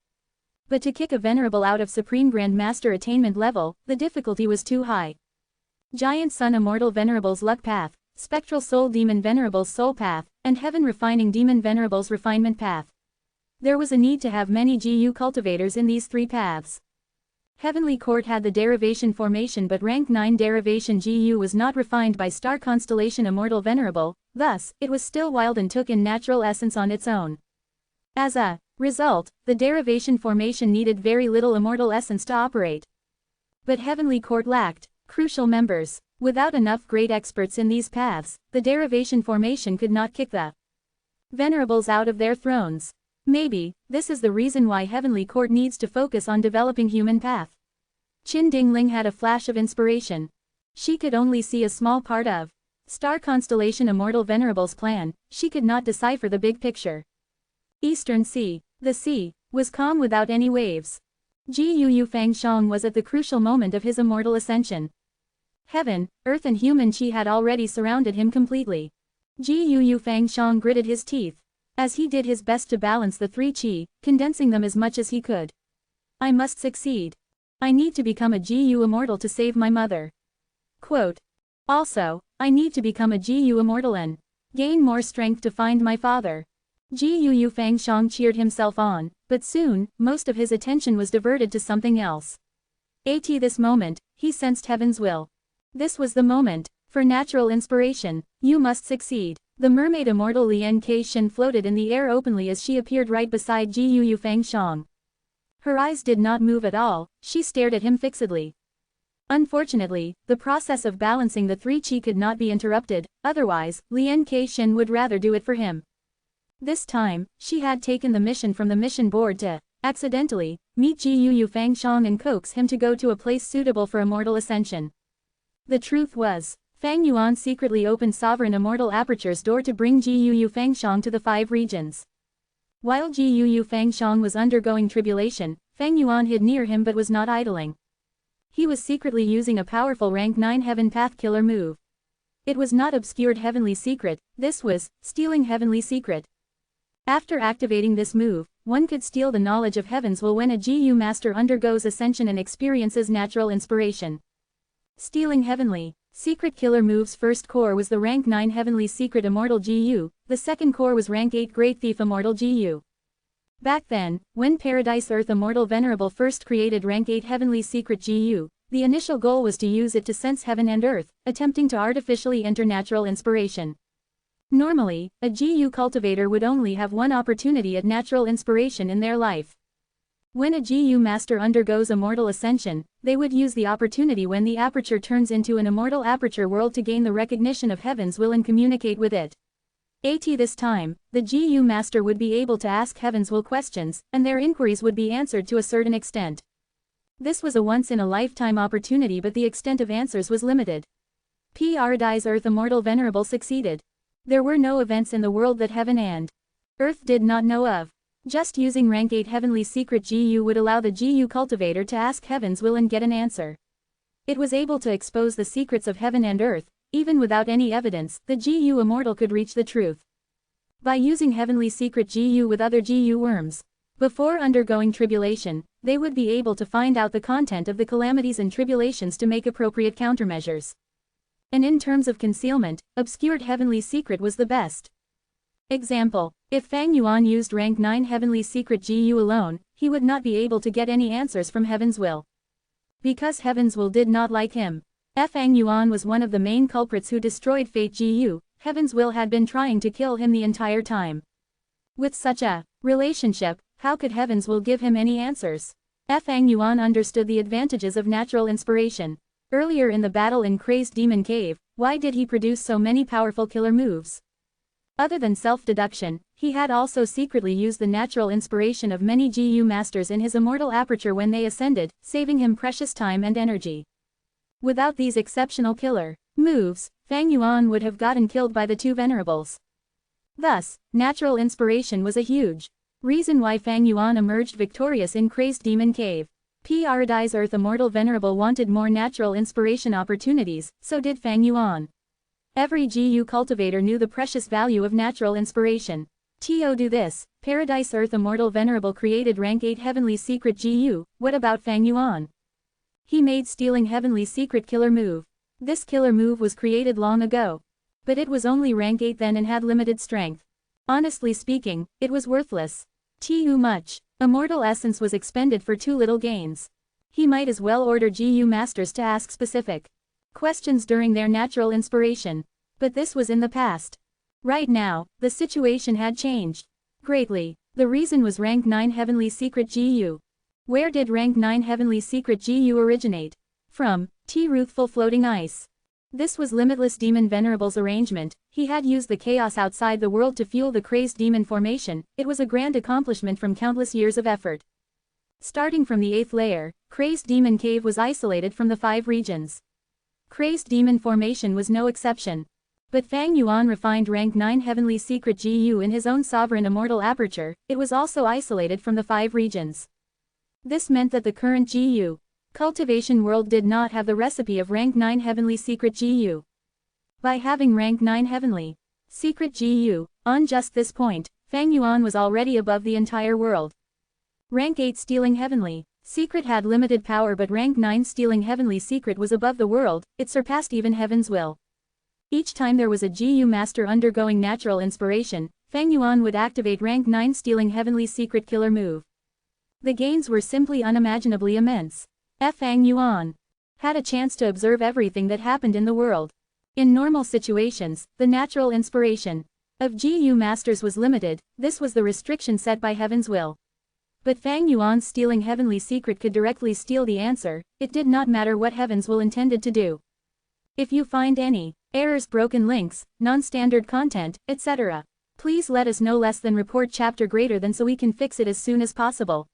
But to kick a Venerable out of Supreme Grand Master attainment level, the difficulty was too high. Giant Sun Immortal Venerable's luck path Spectral Soul Demon Venerable's Soul Path, and Heaven Refining Demon Venerable's Refinement Path. There was a need to have many GU cultivators in these three paths. Heavenly Court had the derivation formation, but rank 9 derivation GU was not refined by star constellation Immortal Venerable, thus, it was still wild and took in natural essence on its own. As a result, the derivation formation needed very little immortal essence to operate. But Heavenly Court lacked crucial members. Without enough great experts in these paths, the derivation formation could not kick the Venerables out of their thrones. Maybe, this is the reason why Heavenly Court needs to focus on developing human path. Qin Dingling had a flash of inspiration. She could only see a small part of star constellation Immortal Venerable's plan, she could not decipher the big picture. Eastern Sea. The sea was calm without any waves. Jiu Fangsheng was at the crucial moment of his immortal ascension. Heaven, earth and human chi had already surrounded him completely. Jiu Fangsheng gritted his teeth, as he did his best to balance the three chi, condensing them as much as he could. I must succeed. I need to become a GU immortal to save my mother. Quote. Also, I need to become a GU immortal and gain more strength to find my father. Jiu Fangsheng cheered himself on, but soon, most of his attention was diverted to something else. At this moment, he sensed heaven's will. This was the moment. For natural inspiration, you must succeed. The mermaid immortal Lian Keishin floated in the air openly as she appeared right beside Jiu Fangsheng. Her eyes did not move at all, she stared at him fixedly. Unfortunately, the process of balancing the three chi could not be interrupted, otherwise, Lian Keishin would rather do it for him. This time, she had taken the mission from the mission board to, accidentally, meet Jiu Fangsheng and coax him to go to a place suitable for immortal ascension. The truth was, Fang Yuan secretly opened Sovereign Immortal Aperture's door to bring Jiu Fangsheng to the 5 regions. While Jiu Fangsheng was undergoing tribulation, Fang Yuan hid near him but was not idling. He was secretly using a powerful rank 9 Heaven Path Killer move. It was not obscured heavenly secret, this was stealing heavenly secret. After activating this move, one could steal the knowledge of heaven's will when a GU master undergoes ascension and experiences natural inspiration. Stealing heavenly secret killer move's first core was the rank 9 Heavenly Secret Immortal GU, the second core was rank 8 Great Thief Immortal GU. Back then, when Paradise Earth Immortal Venerable first created rank 8 Heavenly Secret GU, the initial goal was to use it to sense heaven and earth, attempting to artificially enter natural inspiration. Normally, a GU cultivator would only have one opportunity at natural inspiration in their life. When a GU master undergoes immortal ascension, they would use the opportunity when the aperture turns into an immortal aperture world to gain the recognition of heaven's will and communicate with it. At this time, the GU master would be able to ask heaven's will questions, and their inquiries would be answered to a certain extent. This was a once-in-a-lifetime opportunity, but the extent of answers was limited. Paradise Earth Immortal Venerable succeeded. There were no events in the world that heaven and earth did not know of. Just using rank 8 Heavenly Secret GU would allow the GU cultivator to ask heaven's will and get an answer. It was able to expose the secrets of heaven and earth. Even without any evidence, the GU immortal could reach the truth. By using Heavenly Secret GU with other GU worms, before undergoing tribulation, they would be able to find out the content of the calamities and tribulations to make appropriate countermeasures. And in terms of concealment, obscured Heavenly Secret was the best. Example, if Fang Yuan used rank 9 Heavenly Secret GU alone, he would not be able to get any answers from heaven's will. Because heaven's will did not like him. Fang Yuan was one of the main culprits who destroyed Fate GU, heaven's will had been trying to kill him the entire time. With such a relationship, how could heaven's will give him any answers? Fang Yuan understood the advantages of natural inspiration. Earlier in the battle in Crazed Demon Cave, why did he produce so many powerful killer moves? Other than self-deduction, he had also secretly used the natural inspiration of many GU masters in his immortal aperture when they ascended, saving him precious time and energy. Without these exceptional killer moves, Fang Yuan would have gotten killed by the 2 venerables. Thus, natural inspiration was a huge reason why Fang Yuan emerged victorious in Crazed Demon Cave. Paradise Earth Immortal Venerable wanted more natural inspiration opportunities, so did Fang Yuan. Every GU cultivator knew the precious value of natural inspiration. To do this, Paradise Earth Immortal Venerable created rank 8 Heavenly Secret GU, what about Fang Yuan? He made stealing Heavenly Secret killer move. This killer move was created long ago. But it was only rank 8 then and had limited strength. Honestly speaking, it was worthless. Too much. Immortal essence was expended for too little gains. He might as well order GU masters to ask specific questions during their natural inspiration. But this was in the past. Right now, the situation had changed greatly. The reason was rank 9 heavenly secret GU. Where did rank 9 heavenly secret GU originate? From Ruthful floating ice. This was limitless demon Venerable's arrangement. He had used the chaos outside the world to fuel the crazed demon formation. It was a grand accomplishment from countless years of effort. Starting from the 8th layer, Crazed Demon Cave was isolated from the 5 regions. Crazed Demon Formation was no exception. But Fang Yuan refined rank 9 heavenly secret GU in his own sovereign immortal aperture. It was also isolated from the 5 regions. This meant that the current GU cultivation world did not have the recipe of rank 9 heavenly secret GU. By having rank 9 heavenly secret GU, on just this point, Fang Yuan was already above the entire world. Rank 8 stealing heavenly secret had limited power, but rank 9 stealing heavenly secret was above the world. It surpassed even heaven's will. Each time there was a GU master undergoing natural inspiration, Fang Yuan would activate rank 9 stealing heavenly secret killer move. The gains were simply unimaginably immense. Fang Yuan had a chance to observe everything that happened in the world. In normal situations, the natural inspiration of GU masters was limited. This was the restriction set by heaven's will. But Fang Yuan's stealing heavenly secret could directly steal the answer. It did not matter what heaven's will intended to do. If you find any errors, broken links, non-standard content, etc., please let us know. Less than report chapter greater than so we can fix it as soon as possible.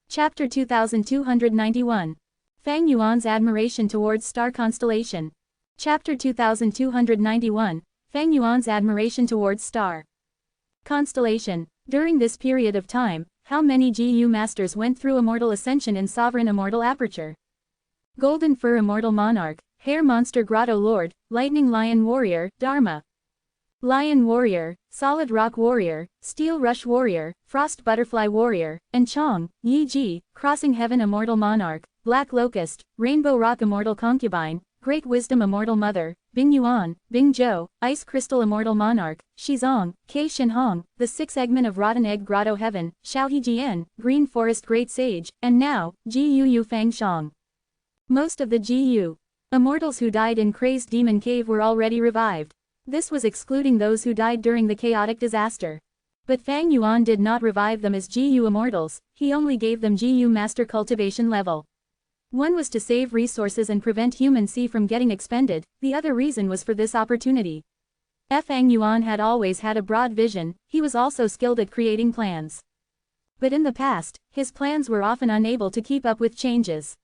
Chapter 2291. Fang Yuan's admiration towards star constellation. Chapter 2291. Fang Yuan's admiration towards star constellation. During this period of time, how many GU masters went through immortal ascension in sovereign immortal aperture? Golden Fur Immortal Monarch, Hair Monster Grotto Lord, Lightning Lion Warrior, Dharma Lion Warrior, Solid Rock Warrior, Steel Rush Warrior, Frost Butterfly Warrior, and Chong, Yi Ji, Crossing Heaven Immortal Monarch, Black Locust, Rainbow Rock Immortal Concubine, Great Wisdom Immortal Mother, Bing Yuan, Bing Zhou, Ice Crystal Immortal Monarch, Shizong, Kei Shinhong, the 6 Eggman of Rotten Egg Grotto Heaven, Xiaohe Jian, Green Forest Great Sage, and now, Gu Fang Shang. Most of the GU immortals who died in Crazed Demon Cave were already revived. This was excluding those who died during the chaotic disaster. But Fang Yuan did not revive them as GU immortals, he only gave them GU master cultivation level. One was to save resources and prevent human C from getting expended, the other reason was for this opportunity. Fang Yuan had always had a broad vision, he was also skilled at creating plans. But in the past, his plans were often unable to keep up with changes.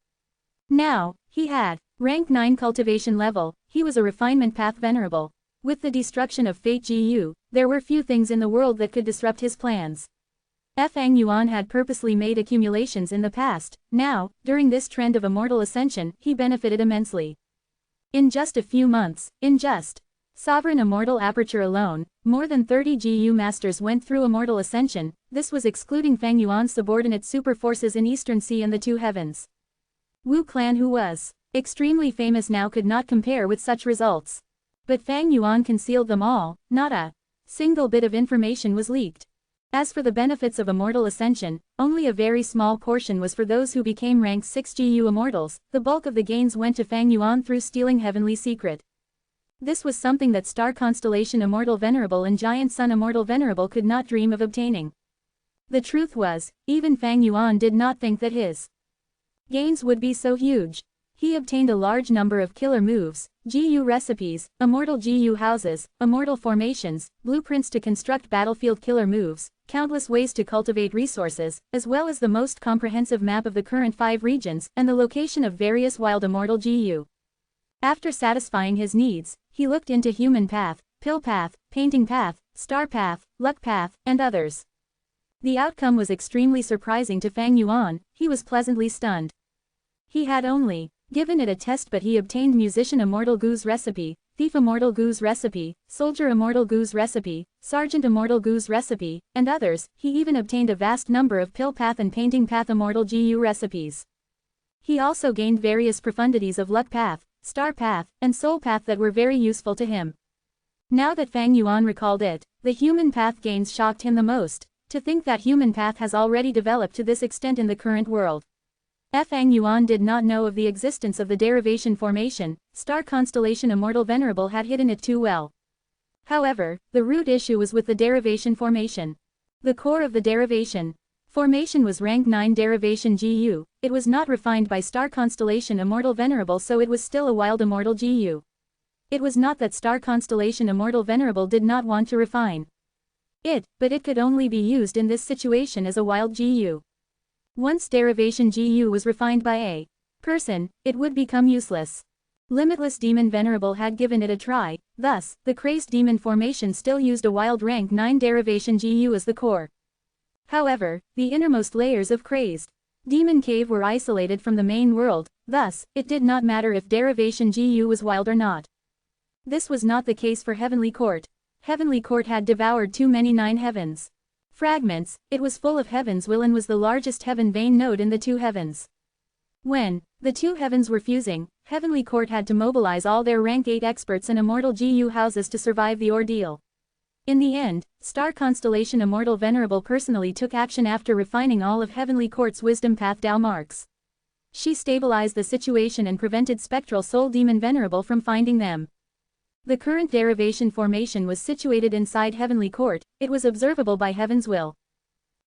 Now, he had rank 9 cultivation level, he was a refinement path venerable. With the destruction of Fate GU, there were few things in the world that could disrupt his plans. Fang Yuan had purposely made accumulations in the past. Now, during this trend of immortal ascension, he benefited immensely. In just a few months, in just sovereign immortal aperture alone, more than 30 GU masters went through immortal ascension. This was excluding Fang Yuan's subordinate super forces in Eastern Sea and the 2 heavens. Wu Clan, who was extremely famous now, could not compare with such results. But Fang Yuan concealed them all, not a single bit of information was leaked. As for the benefits of immortal ascension, only a very small portion was for those who became rank 6 GU immortals, the bulk of the gains went to Fang Yuan through stealing heavenly secret. This was something that Star Constellation Immortal Venerable and Giant Sun Immortal Venerable could not dream of obtaining. The truth was, even Fang Yuan did not think that his gains would be so huge. He obtained a large number of killer moves, GU recipes, immortal GU houses, immortal formations, blueprints to construct battlefield killer moves, countless ways to cultivate resources, as well as the most comprehensive map of the current 5 regions and the location of various wild immortal GU. After satisfying his needs, he looked into human path, pill path, painting path, star path, luck path, and others. The outcome was extremely surprising to Fang Yuan. He was pleasantly stunned. He had only given it a test, but he obtained Musician Immortal Gu's recipe, Thief Immortal Gu's recipe, Soldier Immortal Gu's recipe, Sergeant Immortal Gu's recipe, and others. He even obtained a vast number of Pill Path and Painting Path Immortal GU recipes. He also gained various profundities of Luck Path, Star Path, and Soul Path that were very useful to him. Now that Fang Yuan recalled it, the human path gains shocked him the most. To think that human path has already developed to this extent in the current world. Fang Yuan did not know of the existence of the derivation formation. Star constellation Immortal Venerable had hidden it too well. However, the root issue was with the derivation formation. The core of the derivation formation was rank 9 derivation GU. It was not refined by star constellation Immortal Venerable, so it was still a wild immortal GU. It was not that star constellation Immortal Venerable did not want to refine it, but it could only be used in this situation as a wild GU. Once derivation GU was refined by a person, it would become useless. Limitless Demon Venerable had given it a try, thus, the crazed demon formation still used a wild rank 9 derivation GU as the core. However, the innermost layers of crazed demon cave were isolated from the main world, thus, it did not matter if derivation GU was wild or not. This was not the case for Heavenly Court. Heavenly Court had devoured too many 9 heavens fragments. It was full of heaven's will and was the largest heaven vein node in the 2 heavens. When the 2 heavens were fusing, Heavenly Court had to mobilize all their rank 8 experts and immortal GU houses to survive the ordeal. In the end, Star Constellation Immortal Venerable personally took action after refining all of Heavenly Court's wisdom path Dao marks. She stabilized the situation and prevented Spectral Soul Demon Venerable from finding them. The current derivation formation was situated inside Heavenly Court. It was observable by Heaven's will.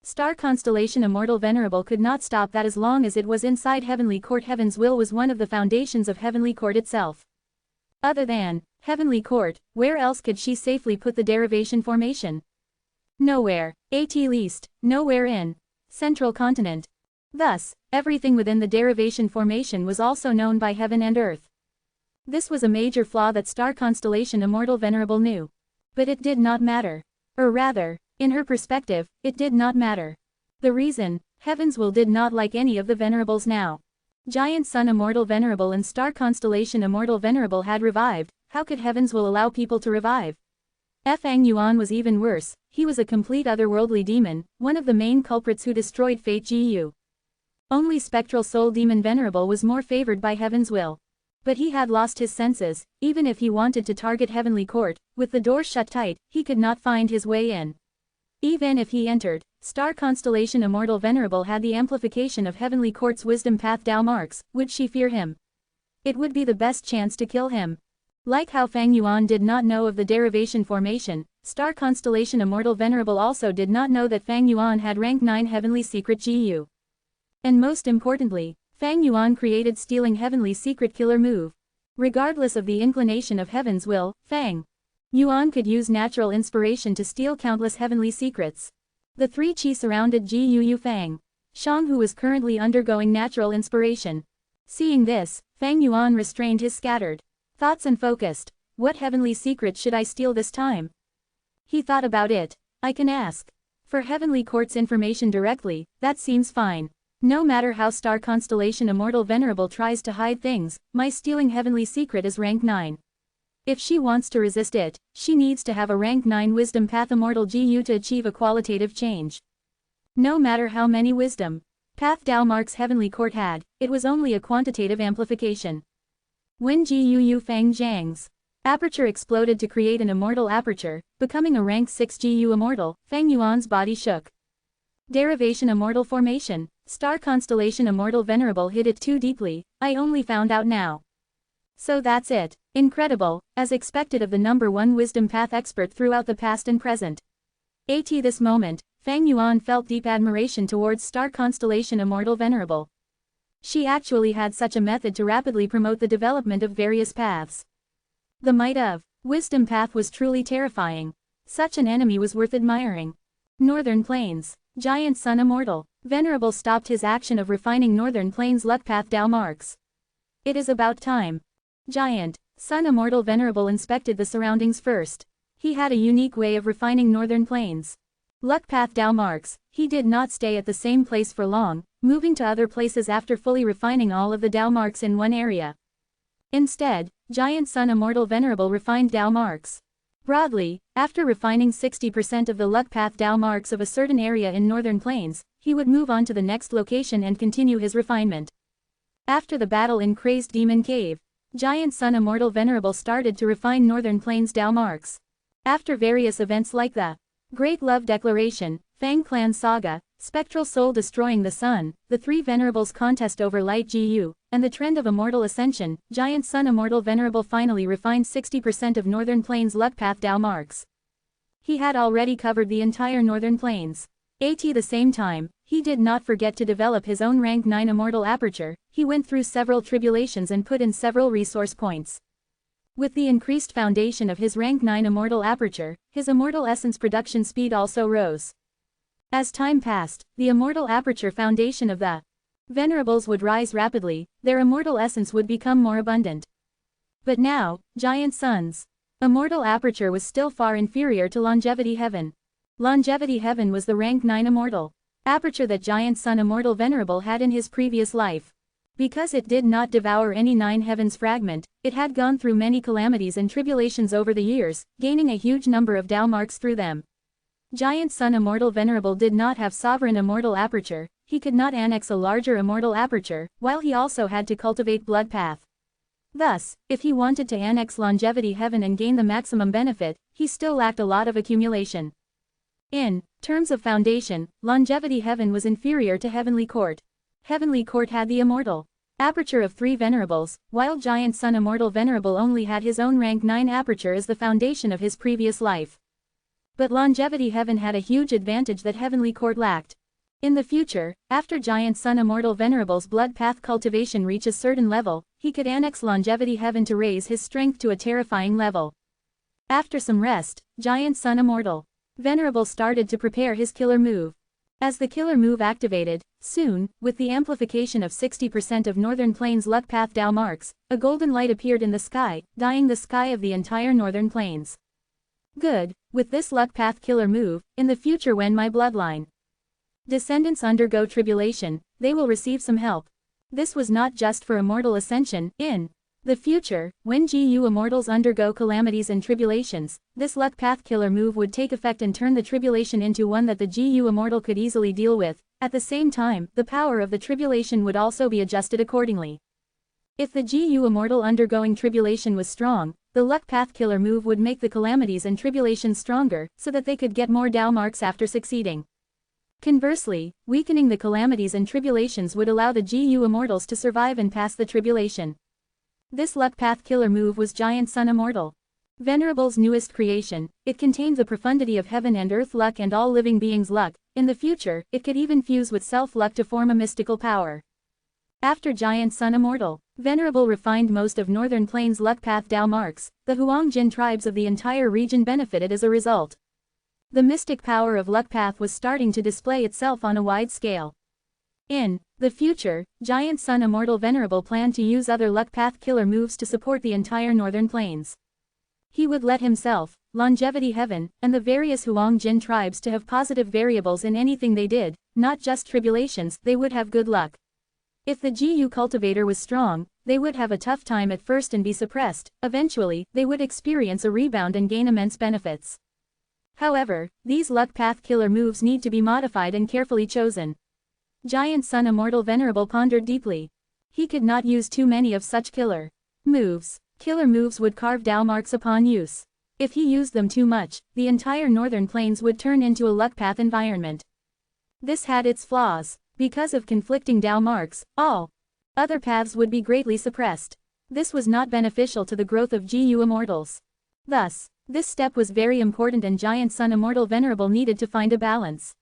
Star Constellation Immortal Venerable could not stop that as long as it was inside Heavenly Court. Heaven's will was one of the foundations of Heavenly Court itself. Other than Heavenly Court, where else could she safely put the derivation formation? Nowhere, at least, nowhere in Central Continent. Thus, everything within the derivation formation was also known by heaven and earth. This was a major flaw that Star Constellation Immortal Venerable knew. But it did not matter. Or rather, in her perspective, it did not matter. The reason, Heaven's will did not like any of the Venerables now. Giant Sun Immortal Venerable and Star Constellation Immortal Venerable had revived. How could Heaven's will allow people to revive? Fang Yuan was even worse. He was a complete otherworldly demon, one of the main culprits who destroyed Fate GU. Only Spectral Soul Demon Venerable was more favored by Heaven's will. But he had lost his senses. Even if he wanted to target Heavenly Court, with the door shut tight, he could not find his way in. Even if he entered, Star Constellation Immortal Venerable had the amplification of Heavenly Court's wisdom path Dao marks. Would she fear him? It would be the best chance to kill him. Like how Fang Yuan did not know of the derivation formation, Star Constellation Immortal Venerable also did not know that Fang Yuan had rank 9 Heavenly Secret GU. And most importantly, Fang Yuan created stealing Heavenly Secret killer move. Regardless of the inclination of Heaven's will, Fang Yuan could use natural inspiration to steal countless heavenly secrets. The 3 Qi surrounded Gu Fang Shang, who was currently undergoing natural inspiration. Seeing this, Fang Yuan restrained his scattered thoughts and focused. What heavenly secret should I steal this time? He thought about it. I can ask for Heavenly Court's information directly. That seems fine. No matter how Star Constellation Immortal Venerable tries to hide things, my stealing heavenly secret is rank 9. If she wants to resist it, she needs to have a rank 9 wisdom path Immortal GU to achieve a qualitative change. No matter how many wisdom path Dao marks Heavenly Court had, it was only a quantitative amplification. When GU Fang Zhang's aperture exploded to create an immortal aperture, becoming a rank 6 GU immortal, Fang Yuan's body shook. Derivation Immortal Formation. Star Constellation Immortal Venerable hid it too deeply. I only found out now. So that's it. Incredible, as expected of the #1 wisdom path expert throughout the past and present. At this moment, Fang Yuan felt deep admiration towards Star Constellation Immortal Venerable. She actually had such a method to rapidly promote the development of various paths. The might of wisdom path was truly terrifying. Such an enemy was worth admiring. Northern Plains. Giant Sun Immortal Venerable stopped his action of refining Northern Plains luck path Dao marks. It is about time. Giant Sun Immortal Venerable inspected the surroundings first. He had a unique way of refining Northern Plains luck path Dao marks. He did not stay at the same place for long, moving to other places after fully refining all of the Dao marks in one area. Instead, Giant Sun Immortal Venerable refined Dao marks broadly. After refining 60% of the luck path Dao marks of a certain area in Northern Plains, he would move on to the next location and continue his refinement. After the battle in Crazed Demon Cave, Giant Sun Immortal Venerable started to refine Northern Plains Dao marks. After various events like the Great Love Declaration, Fang Clan Saga, Spectral Soul destroying the sun, the three Venerables contest over Light Gu, and the trend of Immortal Ascension, Giant Sun Immortal Venerable finally refined 60% of Northern Plains luck path Dao marks. He had already covered the entire Northern Plains. At the same time, he did not forget to develop his own rank 9 Immortal Aperture. He went through several tribulations and put in several resource points. With the increased foundation of his rank 9 Immortal Aperture, his Immortal Essence production speed also rose. As time passed, the Immortal Aperture foundation of the Venerables would rise rapidly, their Immortal Essence would become more abundant. But now, Giant Sun's Immortal Aperture was still far inferior to Longevity Heaven. Longevity Heaven was the rank 9 Immortal Aperture that Giant Sun Immortal Venerable had in his previous life. Because it did not devour any 9 heavens fragment, it had gone through many calamities and tribulations over the years, gaining a huge number of Dao marks through them. Giant Sun Immortal Venerable did not have Sovereign Immortal Aperture, he could not annex a larger Immortal Aperture, while he also had to cultivate Blood Path. Thus, if he wanted to annex Longevity Heaven and gain the maximum benefit, he still lacked a lot of accumulation. In terms of foundation, Longevity Heaven was inferior to Heavenly Court. Heavenly Court had the Immortal Aperture of 3 Venerables, while Giant Sun Immortal Venerable only had his own rank 9 Aperture as the foundation of his previous life. But Longevity Heaven had a huge advantage that Heavenly Court lacked. In the future, after Giant Sun Immortal Venerable's blood path cultivation reaches a certain level, he could annex Longevity Heaven to raise his strength to a terrifying level. After some rest, Giant Sun Immortal Venerable started to prepare his killer move. As the killer move activated, soon, with the amplification of 60% of Northern Plains luck path Dao marks, a golden light appeared in the sky, dyeing the sky of the entire Northern Plains. Good, with this luck path killer move, in the future when my bloodline descendants undergo tribulation, they will receive some help. This was not just for Immortal Ascension. In the future, when GU Immortals undergo calamities and tribulations, this luck path killer move would take effect and turn the tribulation into one that the GU Immortal could easily deal with. At the same time, the power of the tribulation would also be adjusted accordingly. If the GU Immortal undergoing tribulation was strong, the luck path killer move would make the calamities and tribulations stronger, so that they could get more Dao marks after succeeding. Conversely, weakening the calamities and tribulations would allow the GU Immortals to survive and pass the tribulation. This luck path killer move was Giant Sun Immortal Venerable's newest creation. It contained the profundity of heaven and earth luck and all living beings' luck. In the future, it could even fuse with self-luck to form a mystical power. After Giant Sun Immortal Venerable refined most of Northern Plains luck path Dao marks, the Huangjin tribes of the entire region benefited as a result. The mystic power of luck path was starting to display itself on a wide scale. In the future, Giant Sun Immortal Venerable planned to use other luck path killer moves to support the entire Northern Plains. He would let himself, Longevity Heaven, and the various Huangjin tribes to have positive variables in anything they did, not just tribulations. They would have good luck. If the GU cultivator was strong, they would have a tough time at first and be suppressed. Eventually, they would experience a rebound and gain immense benefits. However, these luck path killer moves need to be modified and carefully chosen. Giant Sun Immortal Venerable pondered deeply. He could not use too many of such killer moves. Killer moves would carve Dao marks upon use. If he used them too much, the entire Northern Plains would turn into a luck path environment. This had its flaws. Because of conflicting Dao marks, all other paths would be greatly suppressed. This was not beneficial to the growth of GU Immortals. Thus, this step was very important and Giant Sun Immortal Venerable needed to find a balance.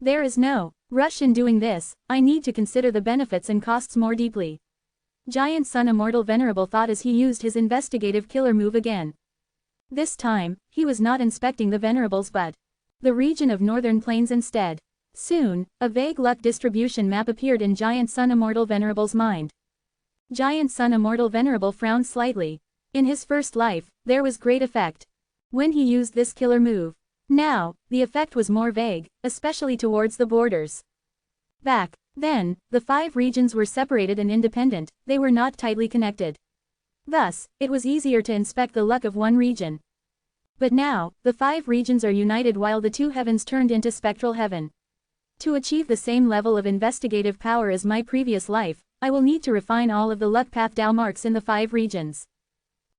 There is no rush in doing this. I need to consider the benefits and costs more deeply. Giant Sun Immortal Venerable thought as he used his investigative killer move again. This time, he was not inspecting the Venerables but the region of Northern Plains instead. Soon, a vague luck distribution map appeared in Giant Sun Immortal Venerable's mind. Giant Sun Immortal Venerable frowned slightly. In his first life, there was great effect when he used this killer move. Now, the effect was more vague, especially towards the borders. Back then, the 5 regions were separated and independent, they were not tightly connected. Thus, it was easier to inspect the luck of one region. But now, the 5 regions are united while the 2 heavens turned into spectral heaven. To achieve the same level of investigative power as my previous life, I will need to refine all of the luck path Dao marks in the 5 regions.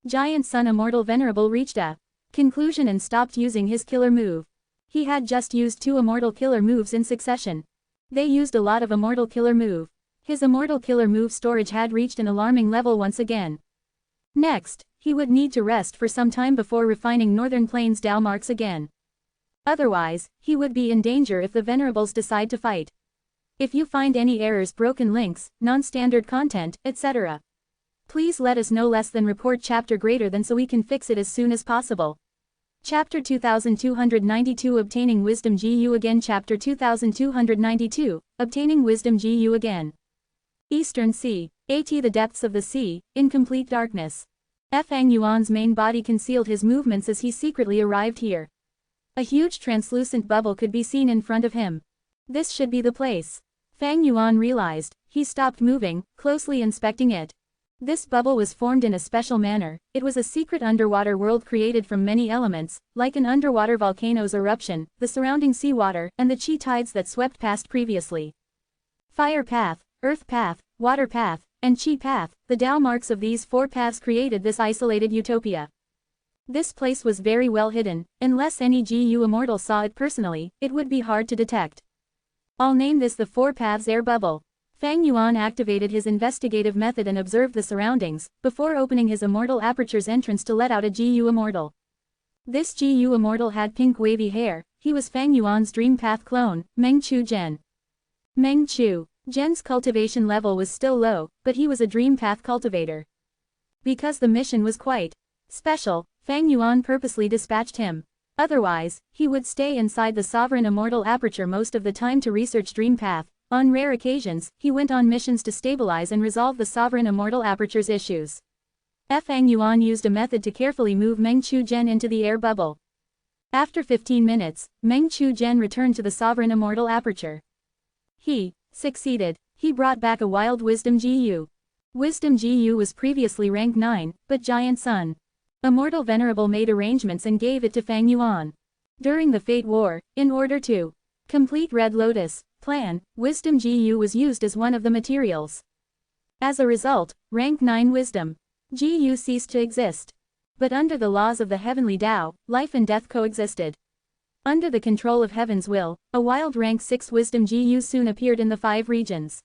Giant Sun Immortal Venerable reached a conclusion and stopped using his killer move. He had just used 2 immortal killer moves in succession. They used a lot of immortal killer move. His immortal killer move storage had reached an alarming level once again. Next, he would need to rest for some time before refining Northern Plains Dao marks again. Otherwise, he would be in danger if the Venerables decide to fight. If you find any errors, broken links, non-standard content, etc., please let us know. Less than report chapter greater than so we can fix it as soon as possible. Chapter 2292 Obtaining Wisdom GU again. Chapter 2292 Obtaining Wisdom GU again. Eastern Sea. At the depths of the sea, in complete darkness. Fang Yuan's main body concealed his movements as he secretly arrived here. A huge translucent bubble could be seen in front of him. This should be the place. Fang Yuan realized. He stopped moving, closely inspecting it. This bubble was formed in a special manner. It was a secret underwater world created from many elements, like an underwater volcano's eruption, the surrounding seawater, and the chi tides that swept past previously. Fire path, earth path, water path, and chi path, the Tao marks of these 4 paths created this isolated utopia. This place was very well hidden. Unless any GU immortal saw it personally, it would be hard to detect. I'll name this the 4 paths air bubble. Fang Yuan activated his investigative method and observed the surroundings, before opening his immortal aperture's entrance to let out a GU immortal. This GU immortal had pink wavy hair. He was Fang Yuan's dream path clone, Meng Chu Zhen. Meng Chu Zhen's cultivation level was still low, but he was a dream path cultivator. Because the mission was quite special, Fang Yuan purposely dispatched him. Otherwise, he would stay inside the sovereign immortal aperture most of the time to research dream path. On rare occasions, he went on missions to stabilize and resolve the sovereign immortal aperture's issues. Fang Yuan used a method to carefully move Meng Chu Zhen into the air bubble. After 15 minutes, Meng Chu Zhen returned to the sovereign immortal aperture. He succeeded. He brought back a wild Wisdom GU. Wisdom GU was previously rank 9, but Giant Sun. Immortal Venerable made arrangements and gave it to Fang Yuan. During the Fate War, in order to complete Red Lotus plan, Wisdom GU was used as one of the materials. As a result, rank 9 Wisdom GU ceased to exist. But under the laws of the heavenly Tao, life and death coexisted. Under the control of Heaven's will, a wild rank 6 Wisdom GU soon appeared in the 5 regions.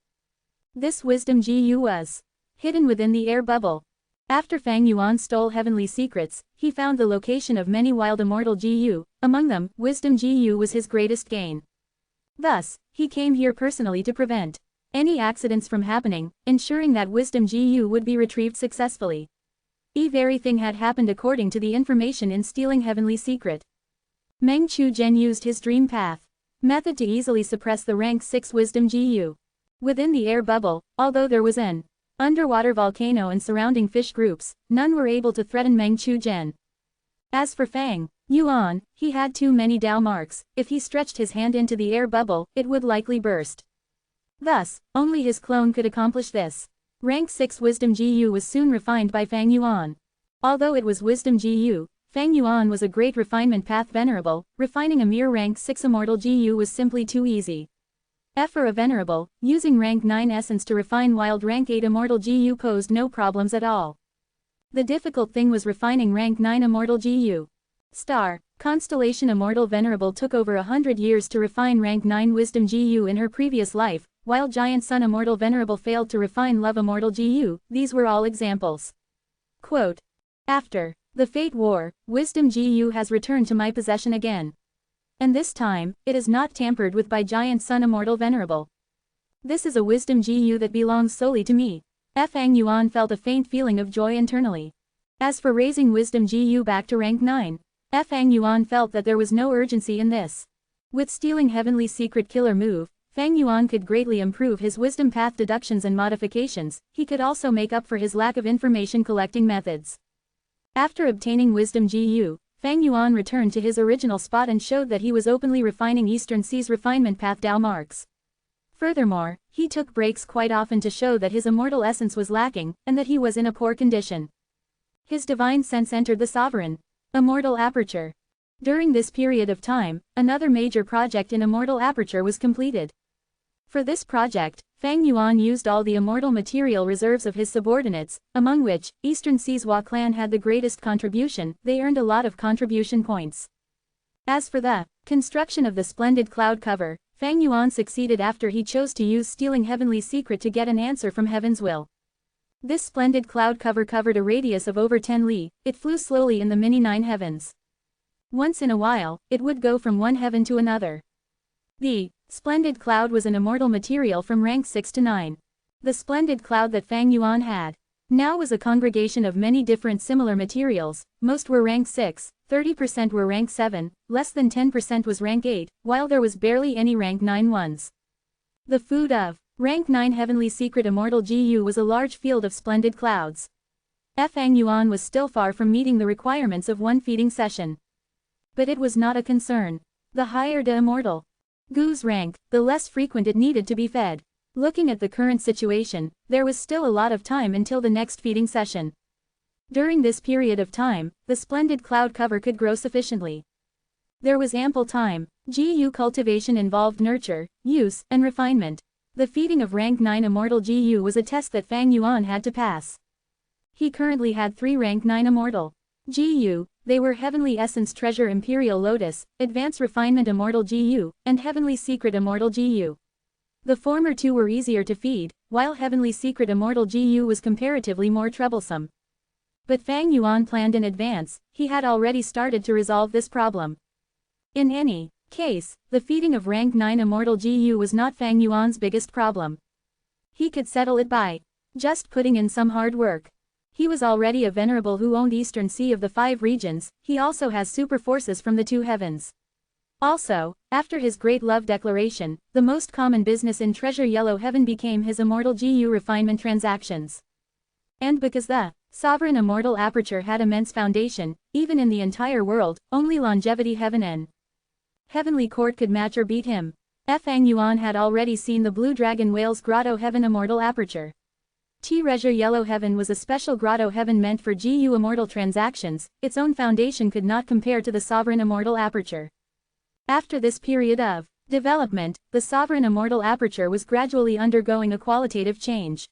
This Wisdom GU was hidden within the air bubble. After Fang Yuan stole heavenly secrets, he found the location of many wild immortal GU. Among them, Wisdom GU was his greatest gain. Thus, he came here personally to prevent any accidents from happening, ensuring that Wisdom GU would be retrieved successfully. Everything had happened according to the information in stealing heavenly secret. Meng Chu Zhen used his dream path method to easily suppress the rank 6 Wisdom GU. Within the air bubble, although there was an underwater volcano and surrounding fish groups, none were able to threaten Meng Chu Zhen. As for Fang Yuan, he had too many Tao marks. If he stretched his hand into the air bubble, it would likely burst. Thus, only his clone could accomplish this. Rank 6 Wisdom GU was soon refined by Fang Yuan. Although it was Wisdom GU, Fang Yuan was a great refinement path Venerable. Refining a mere rank 6 Immortal GU was simply too easy. For a Venerable, using rank 9 essence to refine wild rank 8 Immortal GU posed no problems at all. The difficult thing was refining rank 9 Immortal GU. Star Constellation Immortal Venerable took over 100 years to refine rank 9 Wisdom GU in her previous life, while Giant Sun Immortal Venerable failed to refine Love Immortal GU. These were all examples. Quote, after the Fate War, Wisdom GU has returned to my possession again. And this time, it is not tampered with by Giant Sun Immortal Venerable. This is a Wisdom GU that belongs solely to me. Fang Yuan felt a faint feeling of joy internally. As for raising Wisdom GU back to rank 9, Fang Yuan felt that there was no urgency in this. With stealing Heavenly Secret Killer move, Fang Yuan could greatly improve his wisdom path deductions and modifications. He could also make up for his lack of information collecting methods. After obtaining Wisdom GU, Fang Yuan returned to his original spot and showed that he was openly refining Eastern Sea's refinement path Tao marks. Furthermore, he took breaks quite often to show that his immortal essence was lacking, and that he was in a poor condition. His divine sense entered the sovereign immortal aperture. During this period of time, another major project in Immortal Aperture was completed. For this project, Fang Yuan used all the immortal material reserves of his subordinates, among which, Eastern Sizhua clan had the greatest contribution. They earned a lot of contribution points. As for the construction of the splendid cloud cover, Fang Yuan succeeded after he chose to use stealing heavenly secret to get an answer from heaven's will. This splendid cloud cover covered a radius of over 10 li, it flew slowly in the many 9 heavens. Once in a while, it would go from one heaven to another. The splendid cloud was an immortal material from rank 6 to 9. The splendid cloud that Fang Yuan had now was a congregation of many different similar materials. Most were rank 6, 30% were rank 7, less than 10% was rank 8, while there was barely any rank 9 ones. The food of rank 9 heavenly secret immortal GU was a large field of splendid clouds. Fang Yuan was still far from meeting the requirements of one feeding session. But it was not a concern. The higher the immortal GU's rank, the less frequent it needed to be fed. Looking at the current situation, there was still a lot of time until the next feeding session. During this period of time, the splendid cloud cover could grow sufficiently. There was ample time. GU cultivation involved nurture, use, and refinement. The feeding of rank 9 immortal GU was a test that Fang Yuan had to pass. He currently had 3 rank 9 immortal GU. They were Heavenly Essence Treasure Imperial Lotus, Advanced Refinement Immortal GU, and Heavenly Secret Immortal GU. The former 2 were easier to feed, while Heavenly Secret Immortal GU was comparatively more troublesome. But Fang Yuan planned in advance. He had already started to resolve this problem. In any case, the feeding of rank 9 immortal GU was not Fang Yuan's biggest problem. He could settle it by just putting in some hard work. He was already a Venerable who owned Eastern Sea of the 5 regions. He also has super forces from the 2 heavens. Also, after his great love declaration, the most common business in Treasure Yellow Heaven became his immortal GU refinement transactions. And because the sovereign immortal aperture had immense foundation, even in the entire world, only Longevity Heaven and Heavenly Court could match or beat him. Fang Yuan had already seen the Blue Dragon Whale's Grotto Heaven immortal aperture. Treasure Yellow Heaven was a special grotto heaven meant for GU immortal transactions. Its own foundation could not compare to the sovereign immortal aperture. After this period of development, the sovereign immortal aperture was gradually undergoing a qualitative change.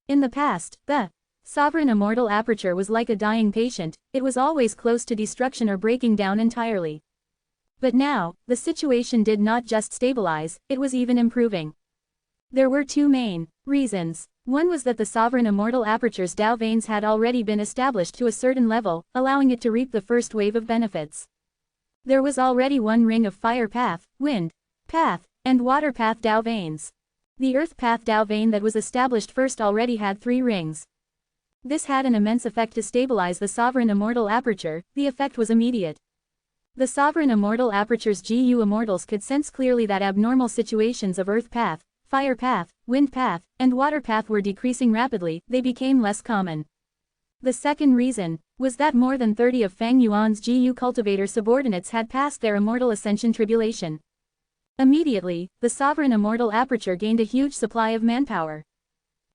In the past, the sovereign immortal aperture was like a dying patient. It was always close to destruction or breaking down entirely. But now, the situation did not just stabilize, it was even improving. There were 2 main reasons. One was that the sovereign immortal aperture's Tao veins had already been established to a certain level, allowing it to reap the first wave of benefits. There was already 1 ring of fire path, wind path, and water path Tao veins. The earth path Tao vein that was established first already had 3 rings. This had an immense effect to stabilize the sovereign immortal aperture. The effect was immediate. The sovereign immortal aperture's GU immortals could sense clearly that abnormal situations of earth path, fire path, wind path, and water path were decreasing rapidly. They became less common. The second reason was that more than 30 of Fang Yuan's GU cultivator subordinates had passed their immortal ascension tribulation. Immediately, the sovereign immortal aperture gained a huge supply of manpower.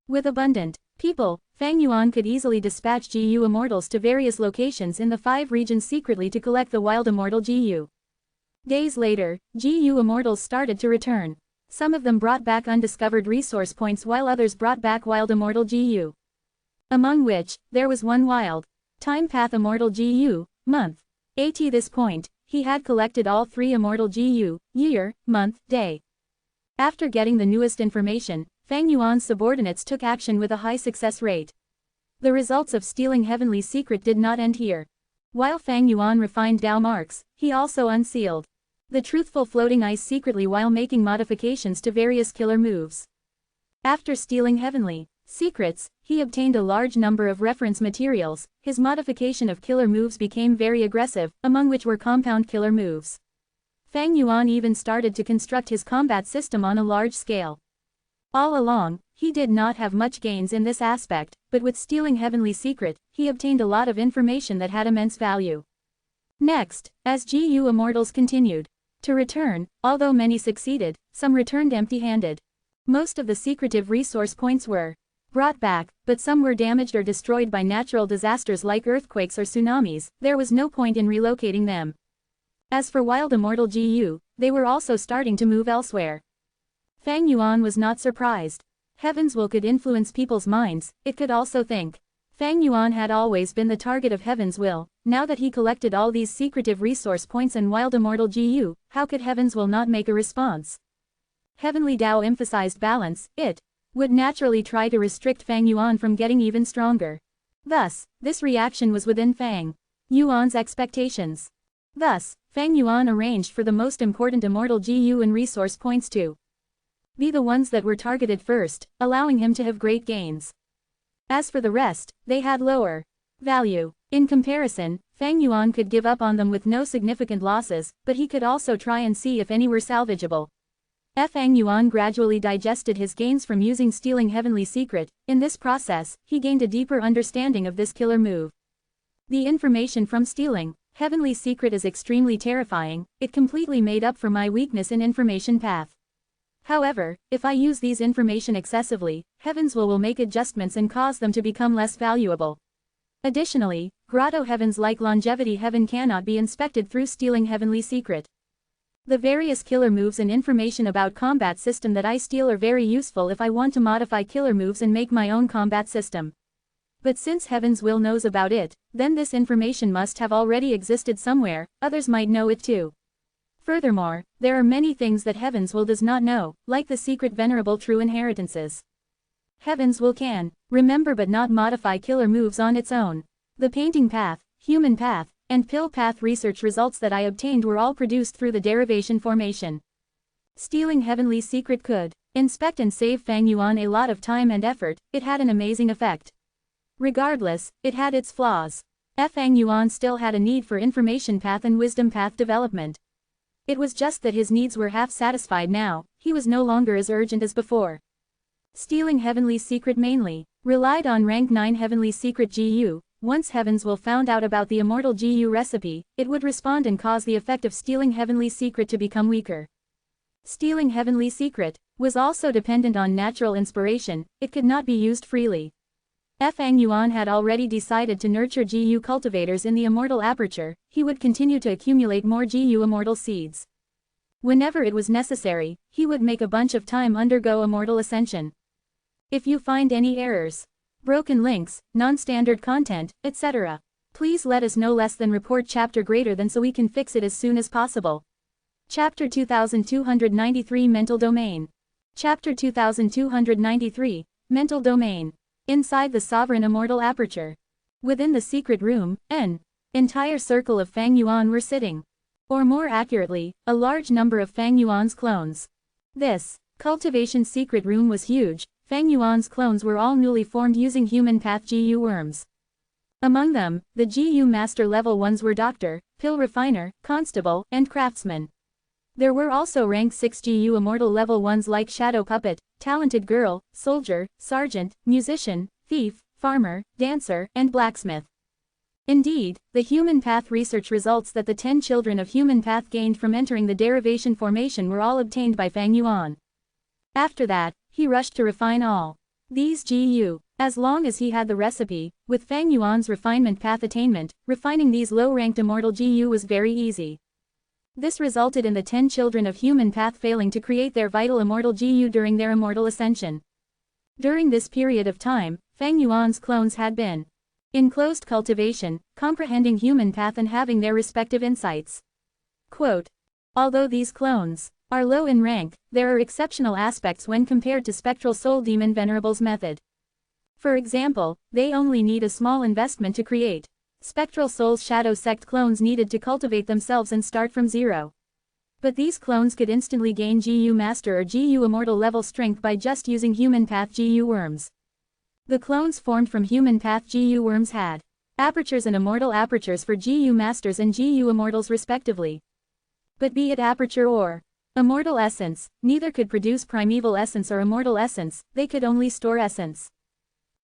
With abundant people, Fang Yuan could easily dispatch GU immortals to various locations in the 5 regions secretly to collect the wild immortal GU. Days later, GU immortals started to return. Some of them brought back undiscovered resource points while others brought back wild immortal GU. Among which, there was 1 wild time path immortal GU, month. At this point, he had collected all 3 immortal GU, year, month, day. After getting the newest information, Fang Yuan's subordinates took action with a high success rate. The results of stealing heavenly secret did not end here. While Fang Yuan refined Tao marks, he also unsealed the truthful floating ice secretly while making modifications to various killer moves. After stealing heavenly secrets, he obtained a large number of reference materials. His modification of killer moves became very aggressive, among which were compound killer moves. Fang Yuan even started to construct his combat system on a large scale. All along, he did not have much gains in this aspect, but with stealing heavenly secret, he obtained a lot of information that had immense value. Next, as GU immortals continued to return, although many succeeded, some returned empty-handed. Most of the secretive resource points were brought back, but some were damaged or destroyed by natural disasters like earthquakes or tsunamis. There was no point in relocating them. As for wild immortal GU, they were also starting to move elsewhere. Fang Yuan was not surprised. Heaven's will could influence people's minds, it could also think. Fang Yuan had always been the target of Heaven's will. Now that he collected all these secretive resource points and wild immortal GU, how could Heaven's will not make a response? Heavenly Tao emphasized balance, it would naturally try to restrict Fang Yuan from getting even stronger. Thus, this reaction was within Fang Yuan's expectations. Thus, Fang Yuan arranged for the most important immortal GU and resource points to be the ones that were targeted first, allowing him to have great gains. As for the rest, they had lower value. In comparison, Fang Yuan could give up on them with no significant losses, but he could also try and see if any were salvageable. Fang Yuan gradually digested his gains from using stealing Heavenly Secret. In this process, he gained a deeper understanding of this killer move. The information from stealing Heavenly Secret is extremely terrifying, it completely made up for my weakness in information path. However, if I use these information excessively, Heaven's will make adjustments and cause them to become less valuable. Additionally, Grotto Heavens like Longevity Heaven cannot be inspected through stealing Heavenly Secret. The various killer moves and information about combat system that I steal are very useful if I want to modify killer moves and make my own combat system. But since Heaven's will knows about it, then this information must have already existed somewhere, others might know it too. Furthermore, there are many things that Heaven's will does not know, like the secret Venerable true inheritances. Heaven's will can remember but not modify killer moves on its own. The painting path, human path, and pill path research results that I obtained were all produced through the derivation formation. Stealing Heavenly Secret could inspect and save Fang Yuan a lot of time and effort, it had an amazing effect. Regardless, it had its flaws. Fang Yuan still had a need for information path and wisdom path development. It was just that his needs were half satisfied now, he was no longer as urgent as before. Stealing Heavenly Secret mainly relied on rank 9 Heavenly Secret GU. Once Heaven's will found out about the Immortal GU recipe, it would respond and cause the effect of stealing Heavenly Secret to become weaker. Stealing Heavenly Secret was also dependent on natural inspiration, it could not be used freely. Fang Yuan had already decided to nurture GU cultivators in the Immortal Aperture, he would continue to accumulate more GU Immortal seeds. Whenever it was necessary, he would make a bunch of time undergo Immortal Ascension. If you find any errors, broken links, non-standard content, etc., please let us know. Less than report chapter greater than so we can fix it as soon as possible. Chapter 2293 Mental Domain. Chapter 2293 Mental Domain. Inside the Sovereign Immortal Aperture. Within the secret room, an entire circle of Fang Yuan were sitting. Or more accurately, a large number of Fang Yuan's clones. This cultivation secret room was huge. Fang Yuan's clones were all newly formed using human path GU worms. Among them, the GU master level ones were Doctor, Pill Refiner, Constable, and Craftsman. There were also rank 6 GU immortal level ones like Shadow Puppet, Talented Girl, Soldier, Sergeant, Musician, Thief, Farmer, Dancer, and Blacksmith. Indeed, the human path research results that the 10 children of human path gained from entering the derivation formation were all obtained by Fang Yuan. After that, he rushed to refine all these GU. As long as he had the recipe, with Fang Yuan's refinement path attainment, refining these low-ranked immortal GU was very easy. This resulted in the 10 children of human path failing to create their vital immortal GU during their immortal ascension. During this period of time, Fang Yuan's clones had been in closed cultivation, comprehending human path and having their respective insights. Quote, although these clones are low in rank, there are exceptional aspects when compared to Spectral Soul Demon Venerable's method. For example, they only need a small investment to create. Spectral Soul's Shadow Sect clones needed to cultivate themselves and start from zero. But these clones could instantly gain GU Master or GU Immortal level strength by just using Human Path GU worms. The clones formed from Human Path GU worms had apertures and Immortal apertures for GU Masters and GU Immortals respectively. But be it aperture or Immortal Essence, neither could produce Primeval Essence or Immortal Essence, they could only store Essence.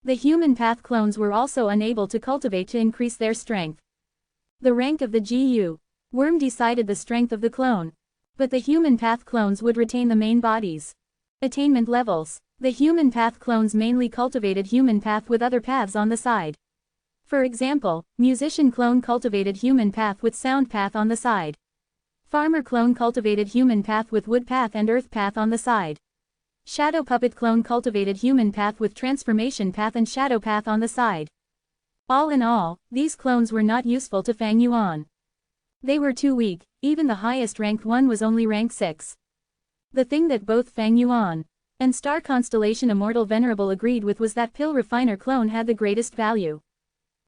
The human path clones were also unable to cultivate to increase their strength. The rank of the GU worm decided the strength of the clone. But the human path clones would retain the main body's attainment levels. The human path clones mainly cultivated human path with other paths on the side. For example, musician clone cultivated human path with sound path on the side. Farmer clone cultivated human path with wood path and earth path on the side. Shadow puppet clone cultivated human path with transformation path and shadow path on the side. All in all, these clones were not useful to Fang Yuan. They were too weak, even the highest ranked one was only rank 6. The thing that both Fang Yuan and Star Constellation Immortal Venerable agreed with was that Pill Refiner clone had the greatest value.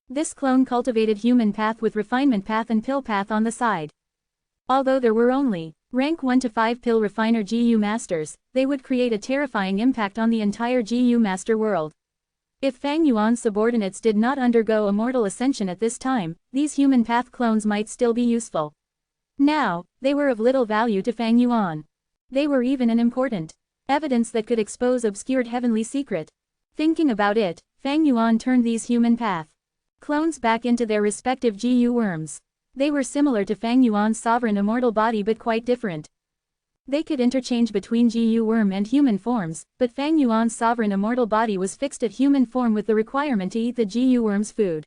This clone cultivated human path with refinement path and pill path on the side. Although there were only rank 1 to 5 Pill Refiner GU Masters, they would create a terrifying impact on the entire GU Master world. If Fang Yuan's subordinates did not undergo immortal ascension at this time, these human path clones might still be useful. Now, they were of little value to Fang Yuan. They were even an important evidence that could expose obscured heavenly secret. Thinking about it, Fang Yuan turned these human path clones back into their respective GU worms. They were similar to Fang Yuan's sovereign immortal body but quite different. They could interchange between GU worm and human forms, but Fang Yuan's sovereign immortal body was fixed at human form with the requirement to eat the GU worm's food.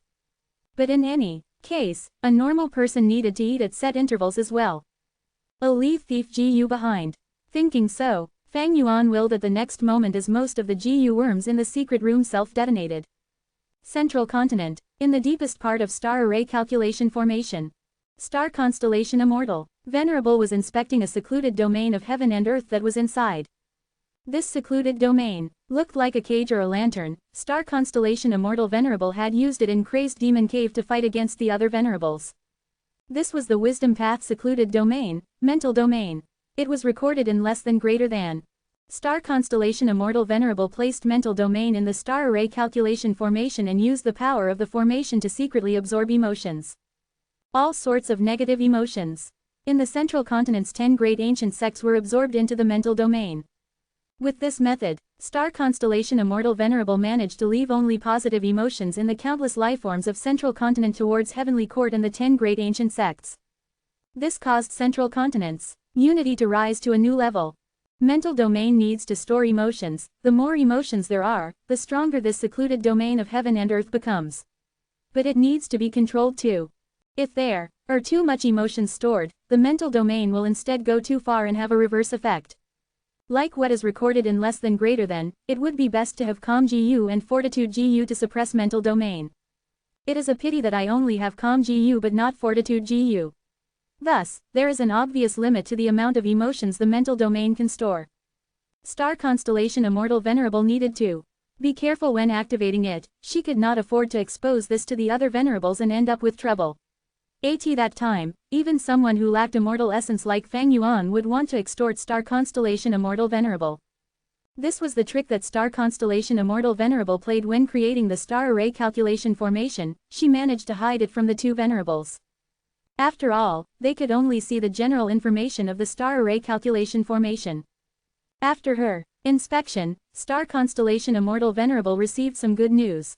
But in any case, a normal person needed to eat at set intervals as well. I'll leave thief GU behind. Thinking so, Fang Yuan willed at the next moment as most of the GU worms in the secret room self-detonated. Central Continent, in the deepest part of Star Array Calculation Formation. Star Constellation Immortal. Venerable was inspecting a secluded domain of heaven and earth that was inside. This secluded domain looked like a cage or a lantern. Star Constellation Immortal Venerable had used it in Crazed Demon Cave to fight against the other Venerables. This was the Wisdom Path secluded domain, mental domain. It was recorded in less than greater than. Star Constellation Immortal Venerable placed mental domain in the Star Array Calculation Formation and used the power of the formation to secretly absorb emotions. All sorts of negative emotions. In the Central Continent's 10 great ancient sects were absorbed into the mental domain. With this method, Star Constellation Immortal Venerable managed to leave only positive emotions in the countless lifeforms of Central Continent towards Heavenly Court and the 10 great ancient sects. This caused Central Continent's unity to rise to a new level. Mental domain needs to store emotions. The more emotions there are, the stronger this secluded domain of heaven and earth becomes. But it needs to be controlled too. If there are too much emotions stored, the mental domain will instead go too far and have a reverse effect. Like what is recorded in less than greater than, it would be best to have calm GU and fortitude GU to suppress mental domain. It is a pity that I only have calm GU but not fortitude GU. Thus, there is an obvious limit to the amount of emotions the mental domain can store. Star Constellation Immortal Venerable needed to be careful when activating it. She could not afford to expose this to the other Venerables and end up with trouble. At that time, even someone who lacked immortal essence like Fang Yuan would want to extort Star Constellation Immortal Venerable. This was the trick that Star Constellation Immortal Venerable played when creating the Star Array Calculation Formation. She managed to hide it from the two Venerables. After all, they could only see the general information of the Star Array Calculation Formation. After her inspection, Star Constellation Immortal Venerable received some good news.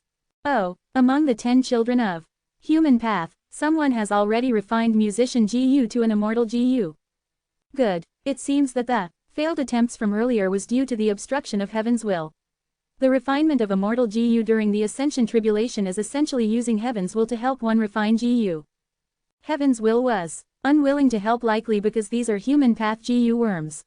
Oh, among the 10 children of human path, someone has already refined musician GU to an immortal GU. Good. It seems that the failed attempts from earlier was due to the obstruction of heaven's will. The refinement of immortal GU during the Ascension Tribulation is essentially using heaven's will to help one refine GU. Heaven's will was unwilling to help, likely because these are human path GU worms.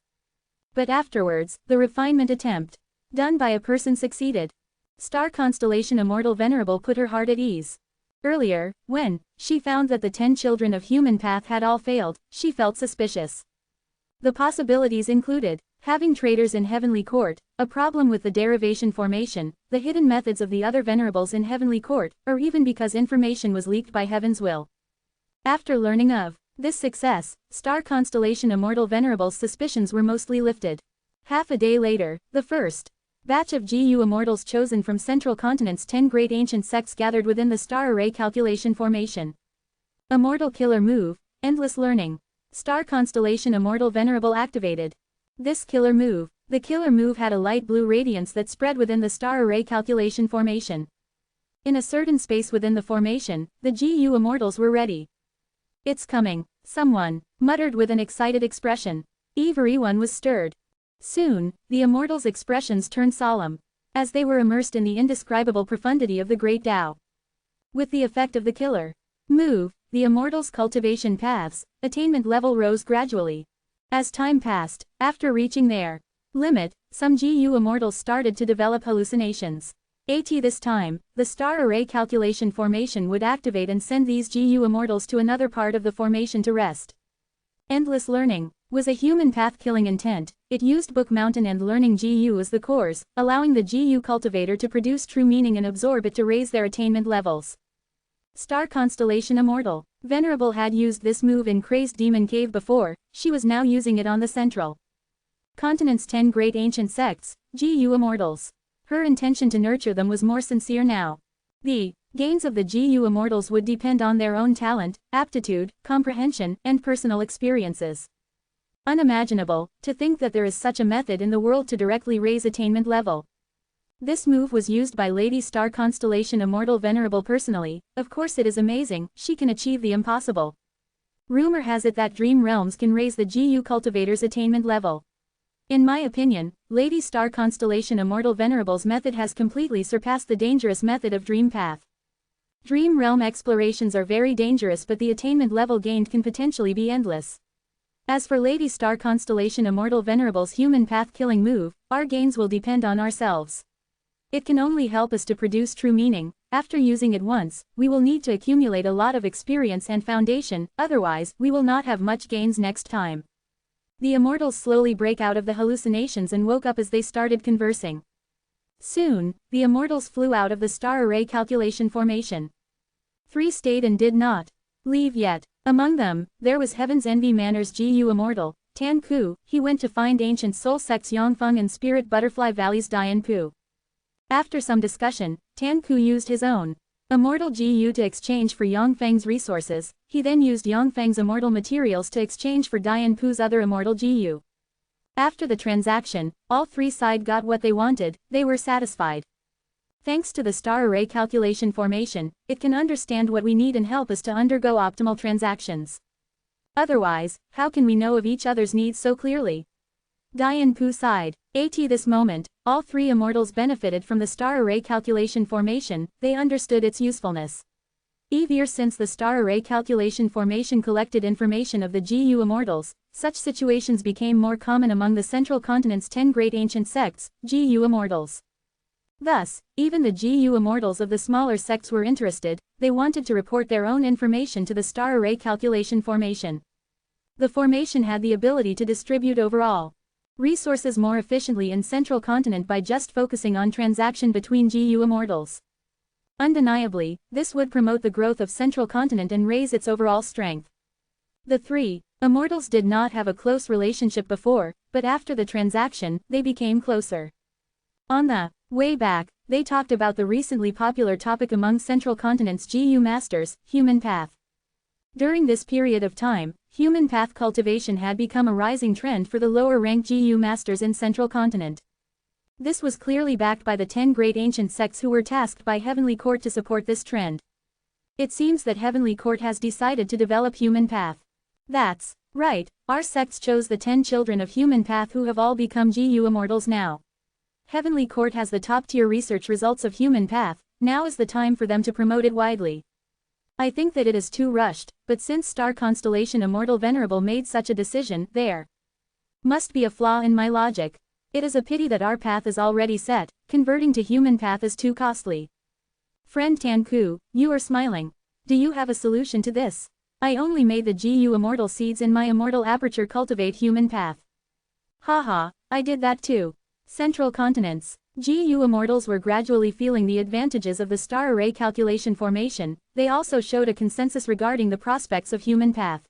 But afterwards, the refinement attempt done by a person succeeded. Star Constellation Immortal Venerable put her heart at ease. Earlier, when she found that the 10 children of human path had all failed, she felt suspicious. The possibilities included having traitors in Heavenly Court, a problem with the derivation formation, the hidden methods of the other Venerables in Heavenly Court, or even because information was leaked by Heaven's will. After learning of this success, Star Constellation Immortal Venerable's suspicions were mostly lifted. Half a day later, the first batch of GU Immortals chosen from Central Continent's 10 great ancient sects gathered within the Star Array Calculation Formation. Immortal Killer Move, Endless Learning. Star Constellation Immortal Venerable activated this killer move. The killer move had a light blue radiance that spread within the Star Array Calculation Formation. In a certain space within the formation, the GU Immortals were ready. It's coming, someone muttered with an excited expression. Everyone was stirred. Soon, the Immortals' expressions turned solemn, as they were immersed in the indescribable profundity of the Great Tao. With the effect of the killer move, the Immortals' cultivation paths, attainment level rose gradually. As time passed, after reaching their limit, some GU immortals started to develop hallucinations. This time, the star array calculation formation would activate and send these GU immortals to another part of the formation to rest. Endless learning was a human path-killing intent. It used book mountain and learning GU as the cores, allowing the GU cultivator to produce true meaning and absorb it to raise their attainment levels. Star Constellation Immortal. Venerable had used this move in Crazed Demon Cave before. She was now using it on the Central Continent's 10 great ancient sects, GU immortals. Her intention to nurture them was more sincere now. The gains of the GU immortals would depend on their own talent, aptitude, comprehension, and personal experiences. Unimaginable to think that there is such a method in the world to directly raise attainment level. This move was used by Lady Star Constellation Immortal Venerable personally. Of course it is amazing, she can achieve the impossible. Rumor has it that Dream Realms can raise the GU cultivator's attainment level. In my opinion, Lady Star Constellation Immortal Venerable's method has completely surpassed the dangerous method of Dream Path. Dream Realm explorations are very dangerous, but the attainment level gained can potentially be endless. As for Lady Star Constellation Immortal Venerable's human path killing move, our gains will depend on ourselves. It can only help us to produce true meaning. After using it once, we will need to accumulate a lot of experience and foundation, otherwise, we will not have much gains next time. The immortals slowly break out of the hallucinations and woke up as they started conversing. Soon, the immortals flew out of the star array calculation formation. 3 stayed and did not leave yet. Among them, there was Heaven's Envy Manor's GU immortal, Tan Ku. He went to find ancient soul sects Yongfeng and Spirit Butterfly Valley's Dian Pu. After some discussion, Tan Ku used his own immortal GU to exchange for Yongfeng's resources. He then used Yongfeng's immortal materials to exchange for Dian Pu's other immortal GU. After the transaction, all 3 sides got what they wanted. They were satisfied. Thanks to the star array calculation formation, it can understand what we need and help us to undergo optimal transactions. Otherwise, how can we know of each other's needs so clearly? Dian Pu sighed. This moment, all 3 immortals benefited from the star array calculation formation. They understood its usefulness. Ever since the star array calculation formation collected information of the GU immortals, such situations became more common among the Central Continent's 10 great ancient sects, GU immortals. Thus, even the GU immortals of the smaller sects were interested. They wanted to report their own information to the star array calculation formation. The formation had the ability to distribute overall resources more efficiently in Central Continent by just focusing on transaction between GU immortals. Undeniably, this would promote the growth of Central Continent and raise its overall strength. The 3 immortals did not have a close relationship before, but after the transaction, they became closer. On the way back, they talked about the recently popular topic among Central Continent's GU masters, human path. During this period of time, human path cultivation had become a rising trend for the lower-ranked GU masters in Central Continent. This was clearly backed by the 10 great ancient sects who were tasked by Heavenly Court to support this trend. It seems that Heavenly Court has decided to develop human path. That's right, our sects chose the 10 children of human path who have all become GU immortals now. Heavenly Court has the top-tier research results of human path. Now is the time for them to promote it widely. I think that it is too rushed, but since Star Constellation Immortal Venerable made such a decision, there must be a flaw in my logic. It is a pity that our path is already set. Converting to human path is too costly. Friend Tan Ku, you are smiling. Do you have a solution to this? I only made the GU immortal seeds in my immortal aperture cultivate human path. Haha, I did that too. Central Continents. GU immortals were gradually feeling the advantages of the star array calculation formation. They also showed a consensus regarding the prospects of human path.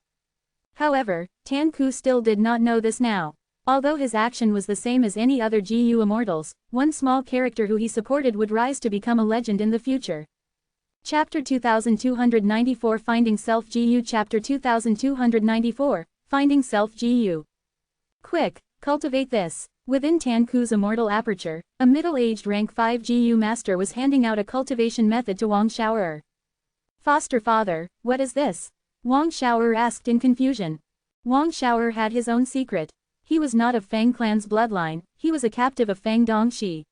However, Tan Ku still did not know this now. Although his action was the same as any other GU immortals, one small character who he supported would rise to become a legend in the future. Chapter 2294 Finding Self GU Chapter 2294 Finding Self GU. Quick, cultivate this. Within Tan Ku's immortal aperture, a middle-aged rank 5 GU master was handing out a cultivation method to Wang Xiao'er. Foster father, what is this? Wang Xiao'er asked in confusion. Wang Xiao'er had his own secret. He was not of Fang clan's bloodline, he was a captive of Fang Dongxi.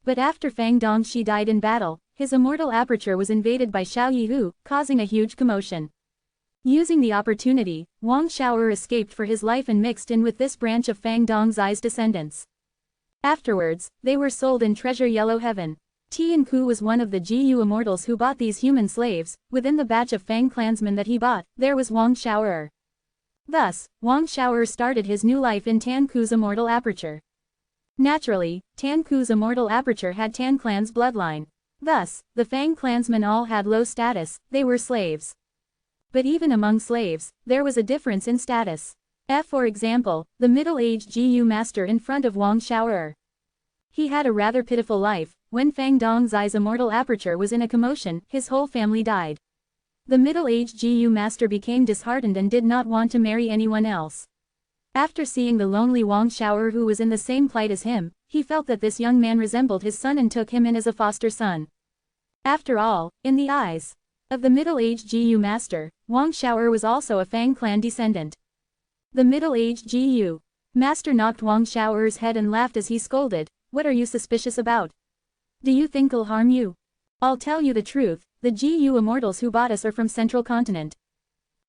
But after Fang Dongxi died in battle, his immortal aperture was invaded by Xiao Yihu, causing a huge commotion. Using the opportunity, Wang Xiao'er escaped for his life and mixed in with this branch of Fang Dongxi's descendants. Afterwards, they were sold in Treasure Yellow Heaven. Tianku was one of the GU immortals who bought these human slaves. Within the batch of Fang clansmen that he bought, there was Wang Xiao'er. Thus, Wang Xiao'er started his new life in Tanku's immortal aperture. Naturally, Tanku's immortal aperture had Tan clan's bloodline. Thus, the Fang clansmen all had low status, they were slaves. But even among slaves, there was a difference in status. For example, the middle-aged GU master in front of Wang Xiao'er. He had a rather pitiful life. When Fang Dongzai's immortal aperture was in a commotion, his whole family died. The middle-aged GU master became disheartened and did not want to marry anyone else. After seeing the lonely Wang Xiao'er who was in the same plight as him, he felt that this young man resembled his son and took him in as a foster son. After all, in the eyes of the middle-aged GU master, Wang Xiao'er was also a Fang clan descendant. The middle-aged GU master knocked Wang Xiao'er's head and laughed as he scolded, "What are you suspicious about? Do you think I'll harm you? I'll tell you the truth, the GU immortals who bought us are from Central Continent.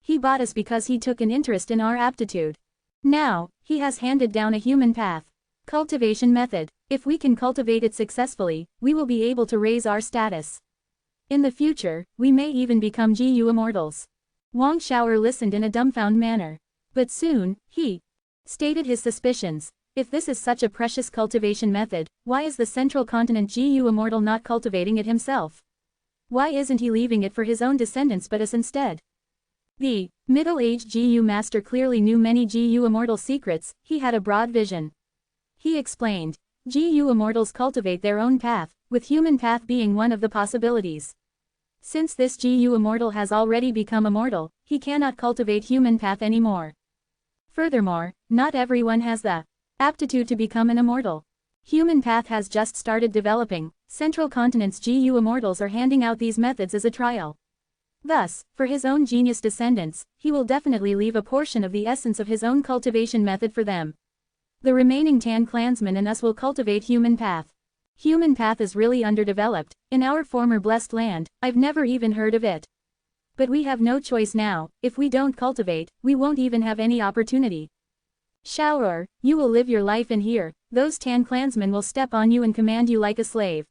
He bought us because he took an interest in our aptitude. Now, he has handed down a human path. Cultivation method. If we can cultivate it successfully, we will be able to raise our status. In the future, we may even become GU immortals." Wang Xiao'er listened in a dumbfounded manner. But soon, he stated his suspicions. If this is such a precious cultivation method, why is the Central Continent GU immortal not cultivating it himself? Why isn't he leaving it for his own descendants but us instead? The middle-aged GU master clearly knew many GU immortal secrets. He had a broad vision. He explained, GU immortals cultivate their own path, with human path being one of the possibilities. Since this GU immortal has already become immortal, he cannot cultivate human path anymore. Furthermore, not everyone has the aptitude to become an immortal. Human path has just started developing. Central Continent's GU immortals are handing out these methods as a trial. Thus, for his own genius descendants, he will definitely leave a portion of the essence of his own cultivation method for them. The remaining Tan clansmen and us will cultivate human path. Human path is really underdeveloped. In our former blessed land, I've never even heard of it. But we have no choice now. If we don't cultivate, we won't even have any opportunity. Xiao'er, you will live your life in here. Those Tan clansmen will step on you and command you like a slave.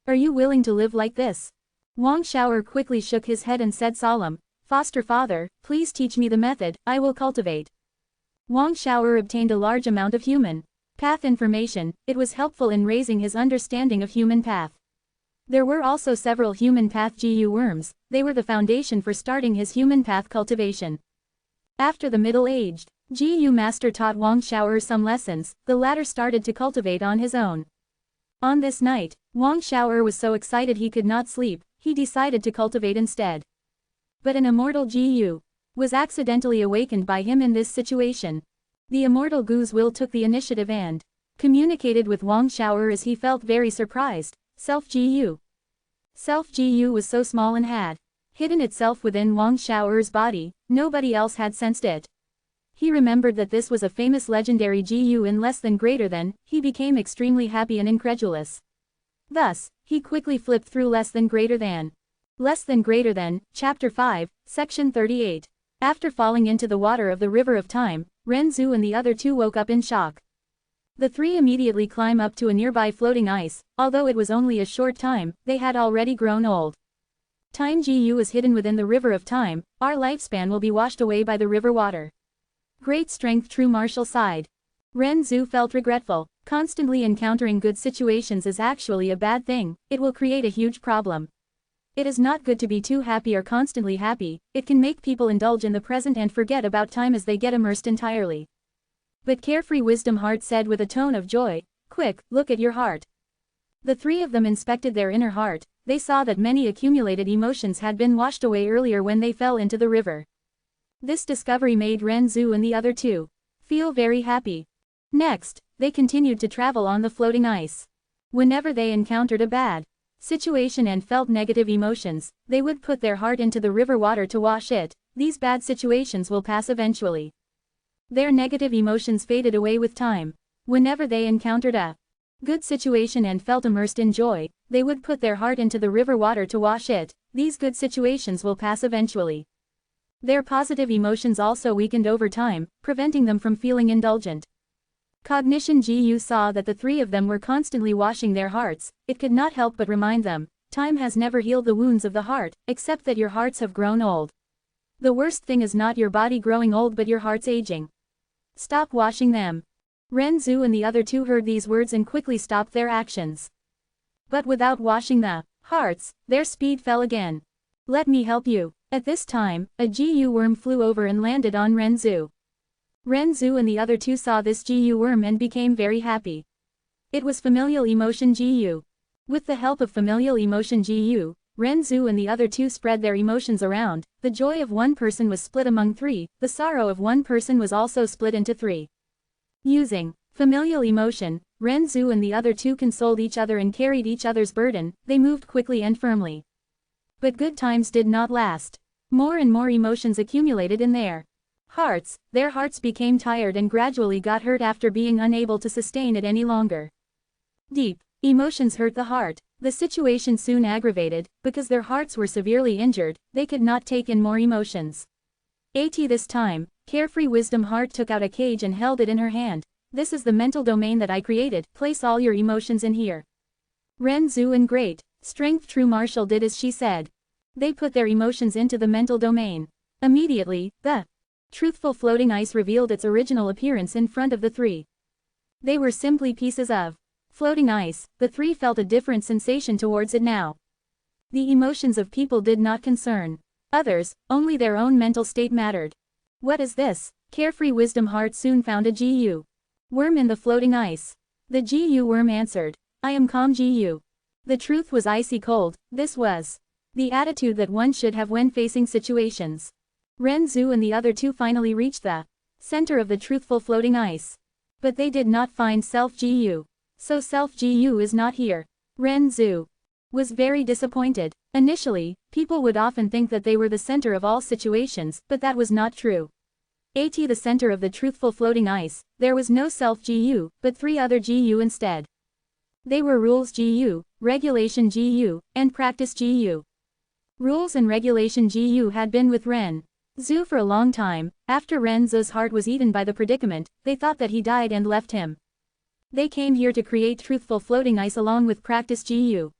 Are you willing to live like this? Wang Xiao'er quickly shook his head and said solemn, "Foster father, please teach me the method, I will cultivate." Wang Xiao'er obtained a large amount of human path information. It was helpful in raising his understanding of human path. There were also several human path GU worms. They were the foundation for starting his human path cultivation. After the middle-aged GU master taught Wang Xiao'er some lessons, the latter started to cultivate on his own. On this night, Wang Xiao'er was so excited he could not sleep. He decided to cultivate instead. But an immortal GU was accidentally awakened by him in this situation. The immortal Gu's will took the initiative and communicated with Wang Xiao'er as he felt very surprised. Self-GU was so small and had hidden itself within Wang Xiao'er's body. Nobody else had sensed it. He remembered that this was a famous legendary GU in less than greater than. He became extremely happy and incredulous. Thus, he quickly flipped through less than greater than. Less than greater than, Chapter 5, Section 38. After falling into the water of the river of time, Renzu and the other two woke up in shock. The three immediately climb up to a nearby floating ice. Although it was only a short time, they had already grown old. Time GU is hidden within the river of time. Our lifespan will be washed away by the river water. Great strength, true martial side. Renzu felt regretful. Constantly encountering good situations is actually a bad thing. It will create a huge problem. It is not good to be too happy or constantly happy. It can make people indulge in the present and forget about time as they get immersed entirely. But Carefree Wisdom Heart said with a tone of joy, "Quick, look at your heart." The three of them inspected their inner heart. They saw that many accumulated emotions had been washed away earlier when they fell into the river. This discovery made Renzu and the other two feel very happy. Next, they continued to travel on the floating ice. Whenever they encountered a bad situation and felt negative emotions, they would put their heart into the river water to wash it. These bad situations will pass eventually. Their negative emotions faded away with time. Whenever they encountered a good situation and felt immersed in joy, they would put their heart into the river water to wash it. These good situations will pass eventually. Their positive emotions also weakened over time, preventing them from feeling indulgent. Cognition Gu saw that the three of them were constantly washing their hearts. It could not help but remind them, time has never healed the wounds of the heart, except that your hearts have grown old. The worst thing is not your body growing old but your heart's aging. Stop washing them. Renzu and the other two heard these words and quickly stopped their actions. But without washing the hearts, their speed fell again. Let me help you. At this time, a Gu worm flew over and landed on Renzu. Renzu and the other two saw this Gu worm and became very happy. It was familial emotion Gu. With the help of familial emotion Gu, Renzu and the other two spread their emotions around. The joy of one person was split among three, the sorrow of one person was also split into three. Using familial emotion, Renzu and the other two consoled each other and carried each other's burden. They moved quickly and firmly. But good times did not last. More and more emotions accumulated in their hearts. Their hearts became tired and gradually got hurt after being unable to sustain it any longer. Deep emotions hurt the heart. The situation soon aggravated, because their hearts were severely injured, they could not take in more emotions. This time, Carefree Wisdom Heart took out a cage and held it in her hand. This is the mental domain that I created, place all your emotions in here. Renzu and Great Strength True Martial did as she said. They put their emotions into the mental domain. Immediately, the truthful floating ice revealed its original appearance in front of the three. They were simply pieces of floating ice. The three felt a different sensation towards it now. The emotions of people did not concern others, only their own mental state mattered. What is this? Carefree Wisdom Heart soon found a Gu worm in the floating ice. The Gu worm answered, I am calm Gu. The truth was icy cold. This was the attitude that one should have when facing situations. Renzu and the other two finally reached the center of the truthful floating ice. But they did not find Self Gu. So Self Gu is not here. Renzu was very disappointed. Initially, people would often think that they were the center of all situations, but that was not true. The center of the truthful floating ice, there was no Self Gu, but three other Gu instead. They were Rules Gu, Regulation Gu, and Practice Gu. Rules and Regulation Gu had been with Renzu for a long time. After Renzu's heart was eaten by the predicament, they thought that he died and left him. They came here to create truthful floating ice along with Practice Gu.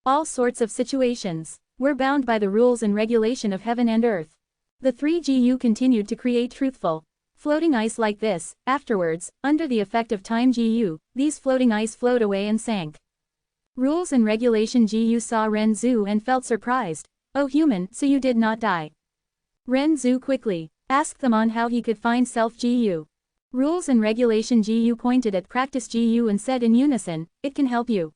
All sorts of situations were bound by the rules and regulation of heaven and earth. The three Gu continued to create truthful floating ice like this. Afterwards, under the effect of time Gu, these floating ice flowed away and sank. Rules and Regulation Gu saw Renzu and felt surprised. Oh human, so you did not die. Renzu quickly asked them on how he could find Self Gu. Rules and Regulation Gu pointed at Practice Gu and said in unison, it can help you.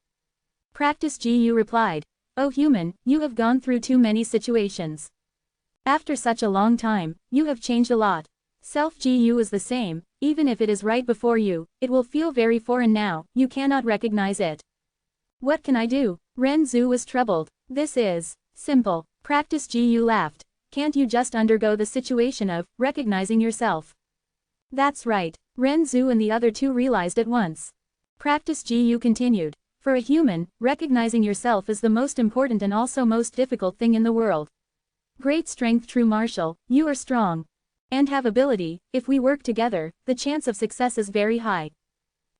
Practice Gu replied, oh human, you have gone through too many situations. After such a long time, you have changed a lot. Self Gu is the same, even if it is right before you, it will feel very foreign now, you cannot recognize it. What can I do? Renzu was troubled. This is simple. Practice Gu laughed. Can't you just undergo the situation of recognizing yourself? That's right. Renzu and the other two realized at once. Practice Gu continued. For a human, recognizing yourself is the most important and also most difficult thing in the world. Great Strength True Martial, you are strong and have ability. If we work together, the chance of success is very high.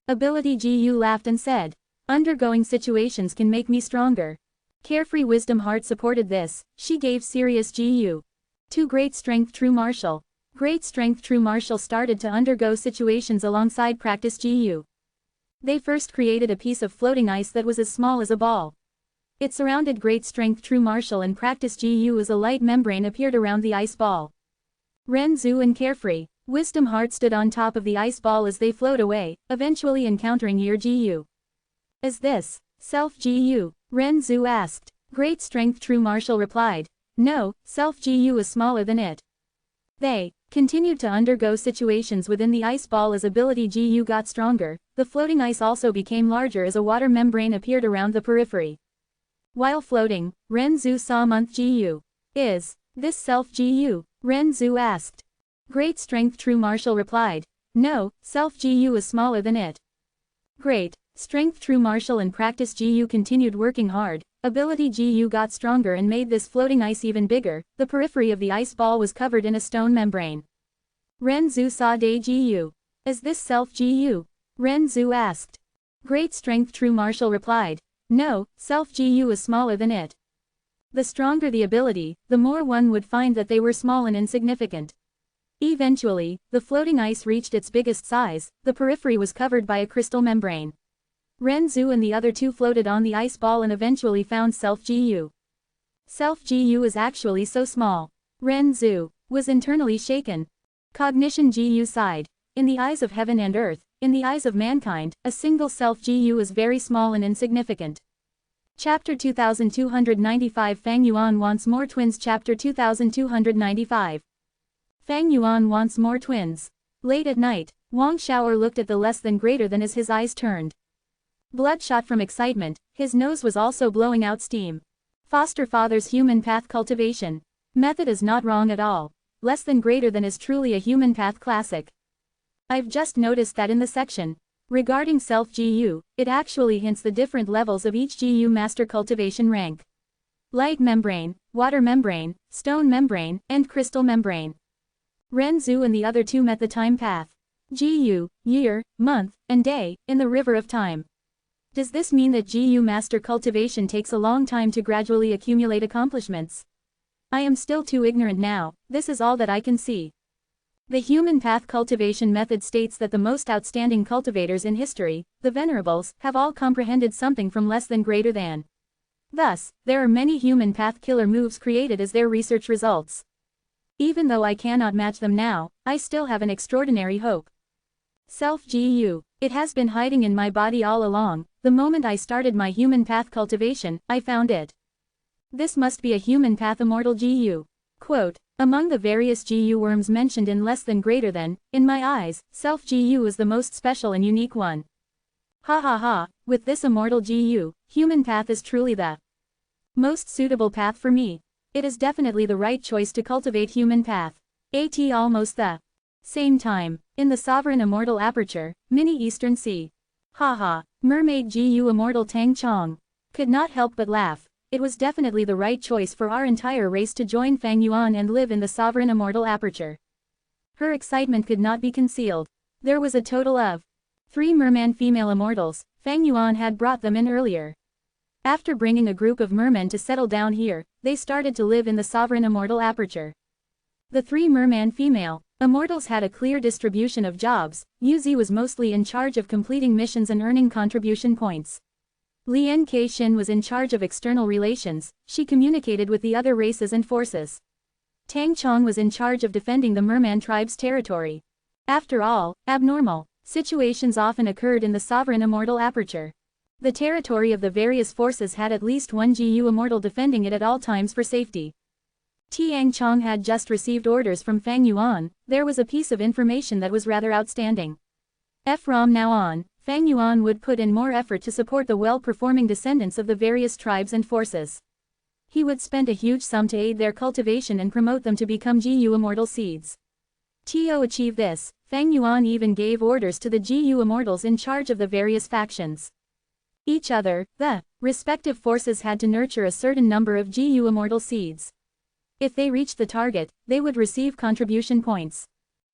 Ability Gu laughed and said, undergoing situations can make me stronger. Carefree Wisdom Heart supported this. She gave serious Gu to Great Strength True Martial. Great Strength True Martial started to undergo situations alongside Practice Gu. They first created a piece of floating ice that was as small as a ball. It surrounded Great Strength True Martial and Practice Gu as a light membrane appeared around the ice ball. Renzu and Carefree Wisdom Heart stood on top of the ice ball as they flowed away, eventually encountering your Gu. Is this Self Gu? Renzu asked. Great Strength True Martial replied, no, Self Gu is smaller than it. They continued to undergo situations within the ice ball as ability Gu got stronger. The floating ice also became larger as a water membrane appeared around the periphery. While floating, Renzu saw Month Gu. Is this Self Gu? Renzu asked. Great Strength True Martial replied, no, Self Gu is smaller than it. Great Strength True Martial and Practice Gu continued working hard. Ability Gu got stronger and made this floating ice even bigger. The periphery of the ice ball was covered in a stone membrane. Renzu saw Day Gu. Is this Self Gu? Ren Zhu asked. Great strength, true martial replied. No, self-Gu is smaller than it. The stronger the ability, the more one would find that they were small and insignificant. Eventually, the floating ice reached its biggest size, the periphery was covered by a crystal membrane. Ren Zhu and the other two floated on the ice ball and eventually found self-Gu. Self-Gu is actually so small. Ren Zhu was internally shaken. Cognition Gu sighed. In the eyes of heaven and earth, in the eyes of mankind, a single self-Gu is very small and insignificant. Chapter 2295 Fang Yuan wants more twins. Chapter 2295 Fang Yuan wants more twins. Late at night, Wang Xiao'er looked at the less than greater than as his eyes turned. Bloodshot from excitement, his nose was also blowing out steam. Foster father's human path cultivation. Method is not wrong at all. Less than greater than is truly a human path classic. I've just noticed that in the section regarding self-Gu, it actually hints the different levels of each Gu master cultivation rank. Light membrane, water membrane, stone membrane, and crystal membrane. Ren Zhu and the other two met the time path. Gu, year, month, and day, in the river of time. Does this mean that Gu master cultivation takes a long time to gradually accumulate accomplishments? I am still too ignorant now, this is all that I can see. The human path cultivation method states that the most outstanding cultivators in history, the Venerables, have all comprehended something from less than greater than. Thus, there are many human path killer moves created as their research results. Even though I cannot match them now, I still have an extraordinary hope. Self-Gu. It has been hiding in my body all along. The moment I started my human path cultivation, I found it. This must be a human path immortal Gu. Quote, among the various Gu worms mentioned in less than greater than, in my eyes, self-Gu is the most special and unique one. Ha ha ha, with this immortal Gu, human path is truly the most suitable path for me. It is definitely the right choice to cultivate human path. At almost the same time, in the sovereign immortal aperture, mini Eastern Sea. Haha, mermaid Gu immortal Tang Chong could not help but laugh. It was definitely the right choice for our entire race to join Fang Yuan and live in the sovereign immortal aperture. Her excitement could not be concealed. There was a total of 3 merman female immortals. Fang Yuan had brought them in earlier. After bringing a group of mermen to settle down here, they started to live in the sovereign immortal aperture. The 3 merman female immortals had a clear distribution of jobs. Yuzi was mostly in charge of completing missions and earning contribution points. Lian Kei-shin was in charge of external relations. She communicated with the other races and forces. Tang Chong was in charge of defending the merman tribe's territory. After all, abnormal situations often occurred in the sovereign immortal aperture. The territory of the various forces had at least one Gu immortal defending it at all times for safety. Tiang Chong had just received orders from Fang Yuan. There was a piece of information that was rather outstanding. From now on, Fang Yuan would put in more effort to support the well-performing descendants of the various tribes and forces. He would spend a huge sum to aid their cultivation and promote them to become Gu immortal seeds. To achieve this, Fang Yuan even gave orders to the Gu immortals in charge of the various factions. Each other, the respective forces had to nurture a certain number of Gu immortal seeds. If they reached the target, they would receive contribution points.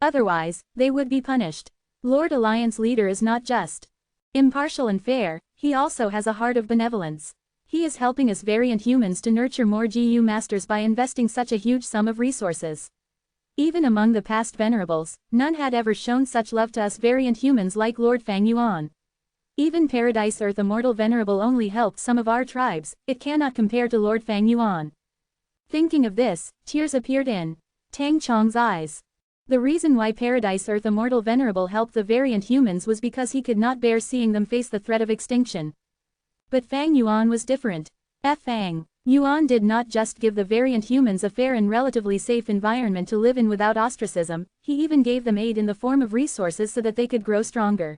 Otherwise, they would be punished. Lord Alliance leader is not just impartial and fair, he also has a heart of benevolence. He is helping us variant humans to nurture more Gu masters by investing such a huge sum of resources. Even among the past venerables, none had ever shown such love to us variant humans like Lord Fang Yuan. Even Paradise Earth Immortal Venerable only helped some of our tribes, it cannot compare to Lord Fang Yuan. Thinking of this, tears appeared in Tang Chong's eyes. The reason why Paradise Earth Immortal Venerable helped the variant humans was because he could not bear seeing them face the threat of extinction. But Fang Yuan was different. Fang Yuan did not just give the variant humans a fair and relatively safe environment to live in without ostracism, he even gave them aid in the form of resources so that they could grow stronger.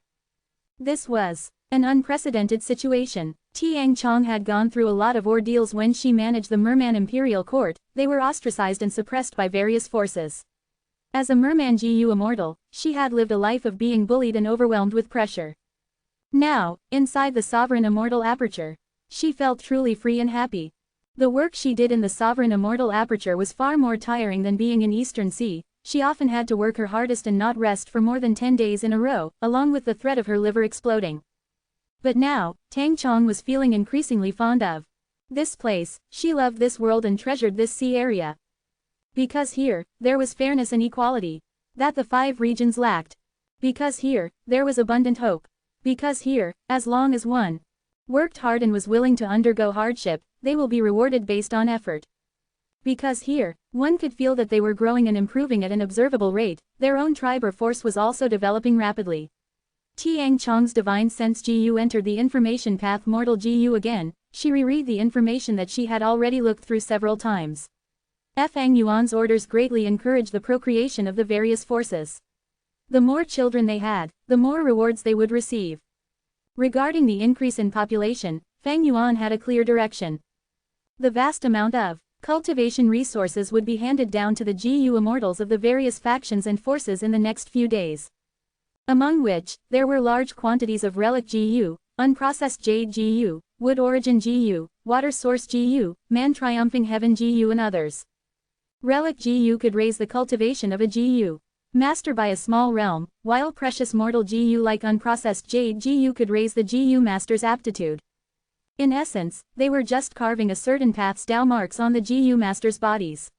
This was an unprecedented situation. Tiang Chong had gone through a lot of ordeals when she managed the Merman Imperial Court. They were ostracized and suppressed by various forces. As a merman Gu immortal, she had lived a life of being bullied and overwhelmed with pressure. Now, inside the sovereign immortal aperture, she felt truly free and happy. The work she did in the sovereign immortal aperture was far more tiring than being in Eastern Sea. She often had to work her hardest and not rest for more than 10 days in a row, along with the threat of her liver exploding. But now, Tang Chong was feeling increasingly fond of this place. She loved this world and treasured this sea area. Because here, there was fairness and equality that the 5 regions lacked. Because here, there was abundant hope. Because here, as long as one worked hard and was willing to undergo hardship, they will be rewarded based on effort. Because here, one could feel that they were growing and improving at an observable rate, their own tribe or force was also developing rapidly. Tiang Chong's divine sense GU entered the information path mortal GU again. She reread the information that she had already looked through several times. Fang Yuan's orders greatly encouraged the procreation of the various forces. The more children they had, the more rewards they would receive. Regarding the increase in population, Fang Yuan had a clear direction. The vast amount of cultivation resources would be handed down to the GU immortals of the various factions and forces in the next few days. Among which, there were large quantities of relic GU, unprocessed jade GU, wood origin GU, water source GU, man triumphing heaven GU and others. Relic GU could raise the cultivation of a GU master by a small realm, while precious mortal GU like unprocessed jade GU could raise the GU master's aptitude. In essence, they were just carving a certain path's Dao marks on the GU master's bodies.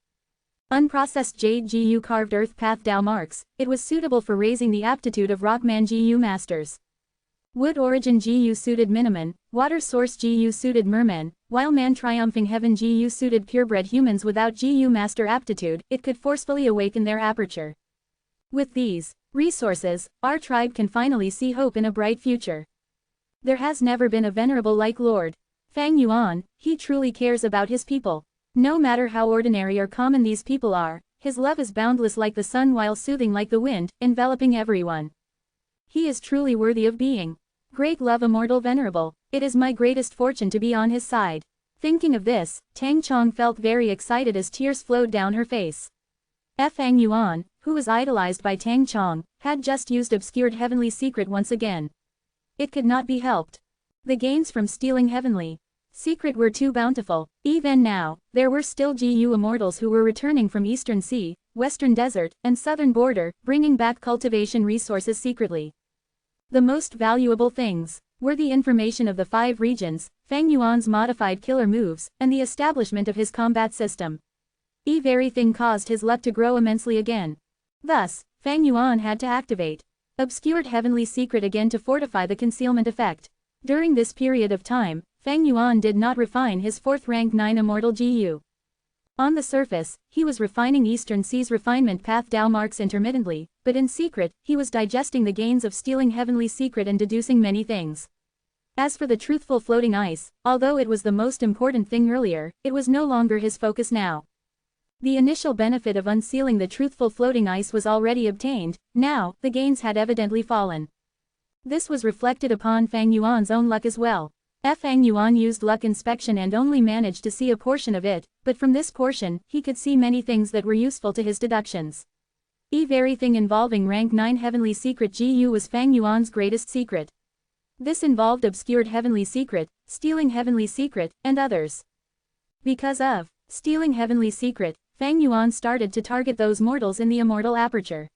Unprocessed jade GU carved earth path Dao marks, it was suitable for raising the aptitude of rockman GU masters. Wood origin GU suited Miniman, water source GU suited mermen, while man triumphing heaven GU suited purebred humans without GU master aptitude, it could forcefully awaken their aperture. With these resources, our tribe can finally see hope in a bright future. There has never been a venerable like Lord Fang Yuan. He truly cares about his people. No matter how ordinary or common these people are, his love is boundless like the sun while soothing like the wind, enveloping everyone. He is truly worthy of being great love immortal venerable. It is my greatest fortune to be on his side. Thinking of this, Tang Chong felt very excited as tears flowed down her face. Fang Yuan, who was idolized by Tang Chong, had just used obscured heavenly secret once again. It could not be helped. The gains from stealing heavenly secret were too bountiful. Even now, there were still GU immortals who were returning from Eastern Sea, Western Desert, and Southern Border, bringing back cultivation resources secretly. The most valuable things were the information of the 5 regions, Fang Yuan's modified killer moves, and the establishment of his combat system. Everything caused his luck to grow immensely again. Thus, Fang Yuan had to activate obscured heavenly secret again to fortify the concealment effect. During this period of time, Fang Yuan did not refine his 4th rank 9 immortal GU. On the surface, he was refining Eastern Sea's refinement path Dao marks intermittently, but in secret, he was digesting the gains of stealing heavenly secret and deducing many things. As for the truthful floating ice, although it was the most important thing earlier, it was no longer his focus now. The initial benefit of unsealing the truthful floating ice was already obtained, now, the gains had evidently fallen. This was reflected upon Fang Yuan's own luck as well. Fang Yuan used luck inspection and only managed to see a portion of it, but from this portion, he could see many things that were useful to his deductions. Everything involving rank 9 heavenly secret GU was Fang Yuan's greatest secret. This involved obscured heavenly secret, stealing heavenly secret, and others. Because of stealing heavenly secret, Fang Yuan started to target those mortals in the immortal aperture.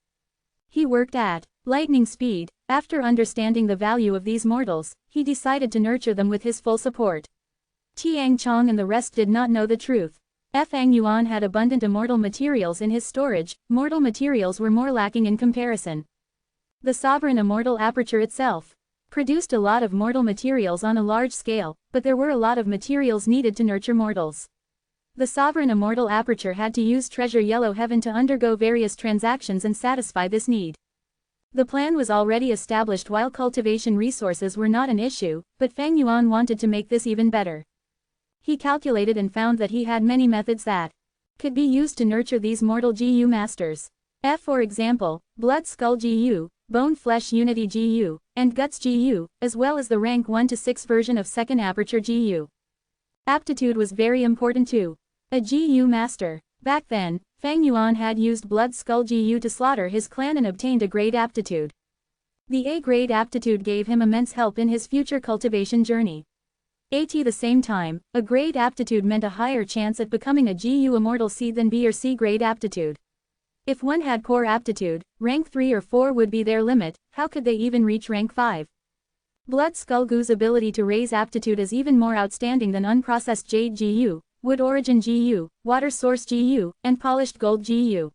He worked at lightning speed. After understanding the value of these mortals, he decided to nurture them with his full support. Tiang Chong and the rest did not know the truth. Fang Yuan had abundant immortal materials in his storage, mortal materials were more lacking in comparison. The sovereign immortal aperture itself produced a lot of mortal materials on a large scale, but there were a lot of materials needed to nurture mortals. The sovereign immortal aperture had to use treasure yellow heaven to undergo various transactions and satisfy this need. The plan was already established while cultivation resources were not an issue, but Fang Yuan wanted to make this even better. He calculated and found that he had many methods that could be used to nurture these mortal GU masters. For example, blood skull GU, bone flesh unity GU, and guts GU, as well as the rank 1 to 6 version of second aperture GU. Aptitude was very important too. A GU master. Back then, Fang Yuan had used blood skull GU to slaughter his clan and obtained a grade aptitude. The A-grade aptitude gave him immense help in his future cultivation journey. At the same time, a grade aptitude meant a higher chance at becoming a GU immortal C than B or C grade aptitude. If one had poor aptitude, rank 3 or 4 would be their limit, how could they even reach rank 5? Blood Skull Gu's ability to raise aptitude is even more outstanding than unprocessed Jade GU, Wood Origin GU, Water Source GU, and Polished Gold GU.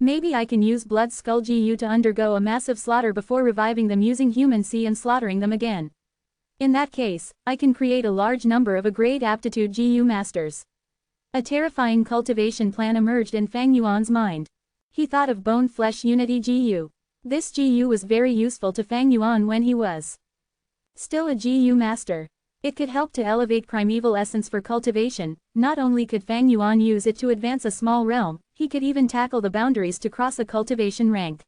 Maybe I can use Blood Skull GU to undergo a massive slaughter before reviving them using Human C and slaughtering them again. In that case, I can create a large number of A-grade aptitude GU masters. A terrifying cultivation plan emerged in Fang Yuan's mind. He thought of Bone Flesh Unity GU. This GU was very useful to Fang Yuan when he was still a GU master. It could help to elevate primeval essence for cultivation. Not only could Fang Yuan use it to advance a small realm, he could even tackle the boundaries to cross a cultivation rank.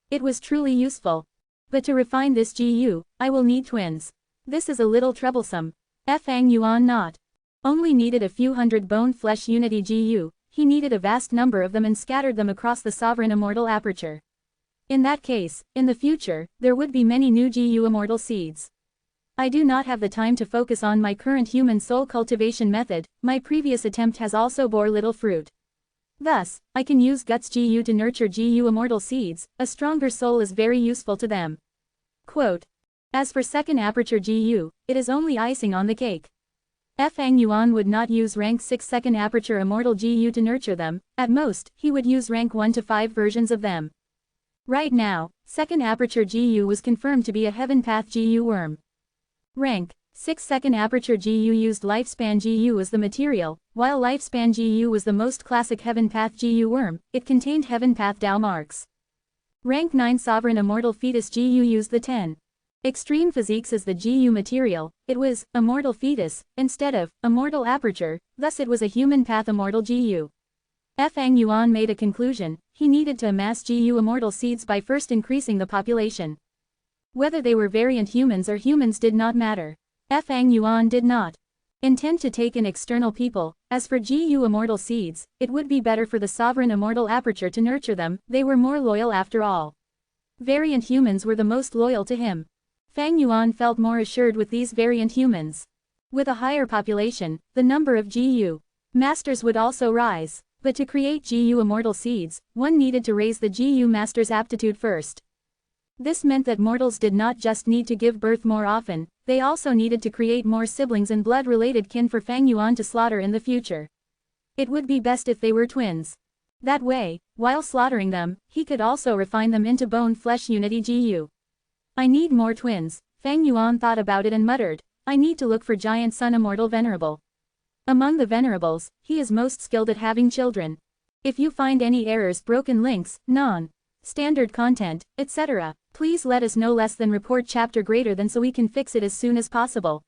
It was truly useful. But to refine this GU, I will need twins. This is a little troublesome. Fang Yuan not only needed a few hundred Bone Flesh Unity GU, he needed a vast number of them and scattered them across the sovereign immortal aperture. In that case, in the future, there would be many new GU immortal seeds. I do not have the time to focus on my current human soul cultivation method. My previous attempt has also bore little fruit. Thus, I can use Guts GU to nurture GU immortal seeds. A stronger soul is very useful to them. Quote. As for second aperture GU, it is only icing on the cake. Fang Yuan would not use rank 6 second aperture immortal GU to nurture them. At most, he would use rank 1 to 5 versions of them. Right now, second aperture GU was confirmed to be a Heaven Path GU worm. Rank 6 second aperture GU used Lifespan GU as the material. While Lifespan GU was the most classic Heaven Path GU worm, it contained Heaven Path Dao marks. Rank 9 Sovereign Immortal Fetus GU used the 10 Extreme Physiques as the GU material. It was Immortal Fetus instead of Immortal Aperture, thus it was a Human Path Immortal GU. Fang Yuan made a conclusion. He needed to amass GU immortal seeds by first increasing the population. Whether they were variant humans or humans did not matter. Fang Yuan did not intend to take in external people. As for GU immortal seeds, it would be better for the sovereign immortal aperture to nurture them. They were more loyal after all. Variant humans were the most loyal to him. Fang Yuan felt more assured with these variant humans. With a higher population, the number of GU masters would also rise. But to create GU immortal seeds, one needed to raise the GU master's aptitude first. This meant that mortals did not just need to give birth more often, they also needed to create more siblings and blood-related kin for Fang Yuan to slaughter in the future. It would be best if they were twins. That way, while slaughtering them, he could also refine them into Bone Flesh Unity GU. I need more twins. Fang Yuan thought about it and muttered, I need to look for Giant Sun Immortal Venerable. Among the Venerables, he is most skilled at having children. If you find any errors, broken links, non-standard content, etc., please let us know. Less than report chapter greater than so we can fix it as soon as possible.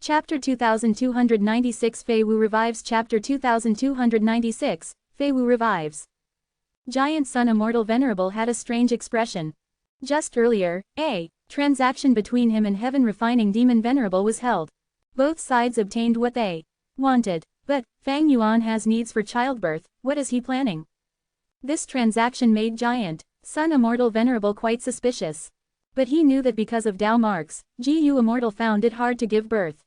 Chapter 2296 Fei Wu revives. Chapter 2296, Fei Wu revives. Giant Sun Immortal Venerable had a strange expression. Just earlier, a transaction between him and Heaven Refining Demon Venerable was held. Both sides obtained what they wanted. But Fang Yuan has needs for childbirth. What is he planning? This transaction made Giant Sun Immortal Venerable quite suspicious. But he knew that because of Dao marks, GU Immortal found it hard to give birth.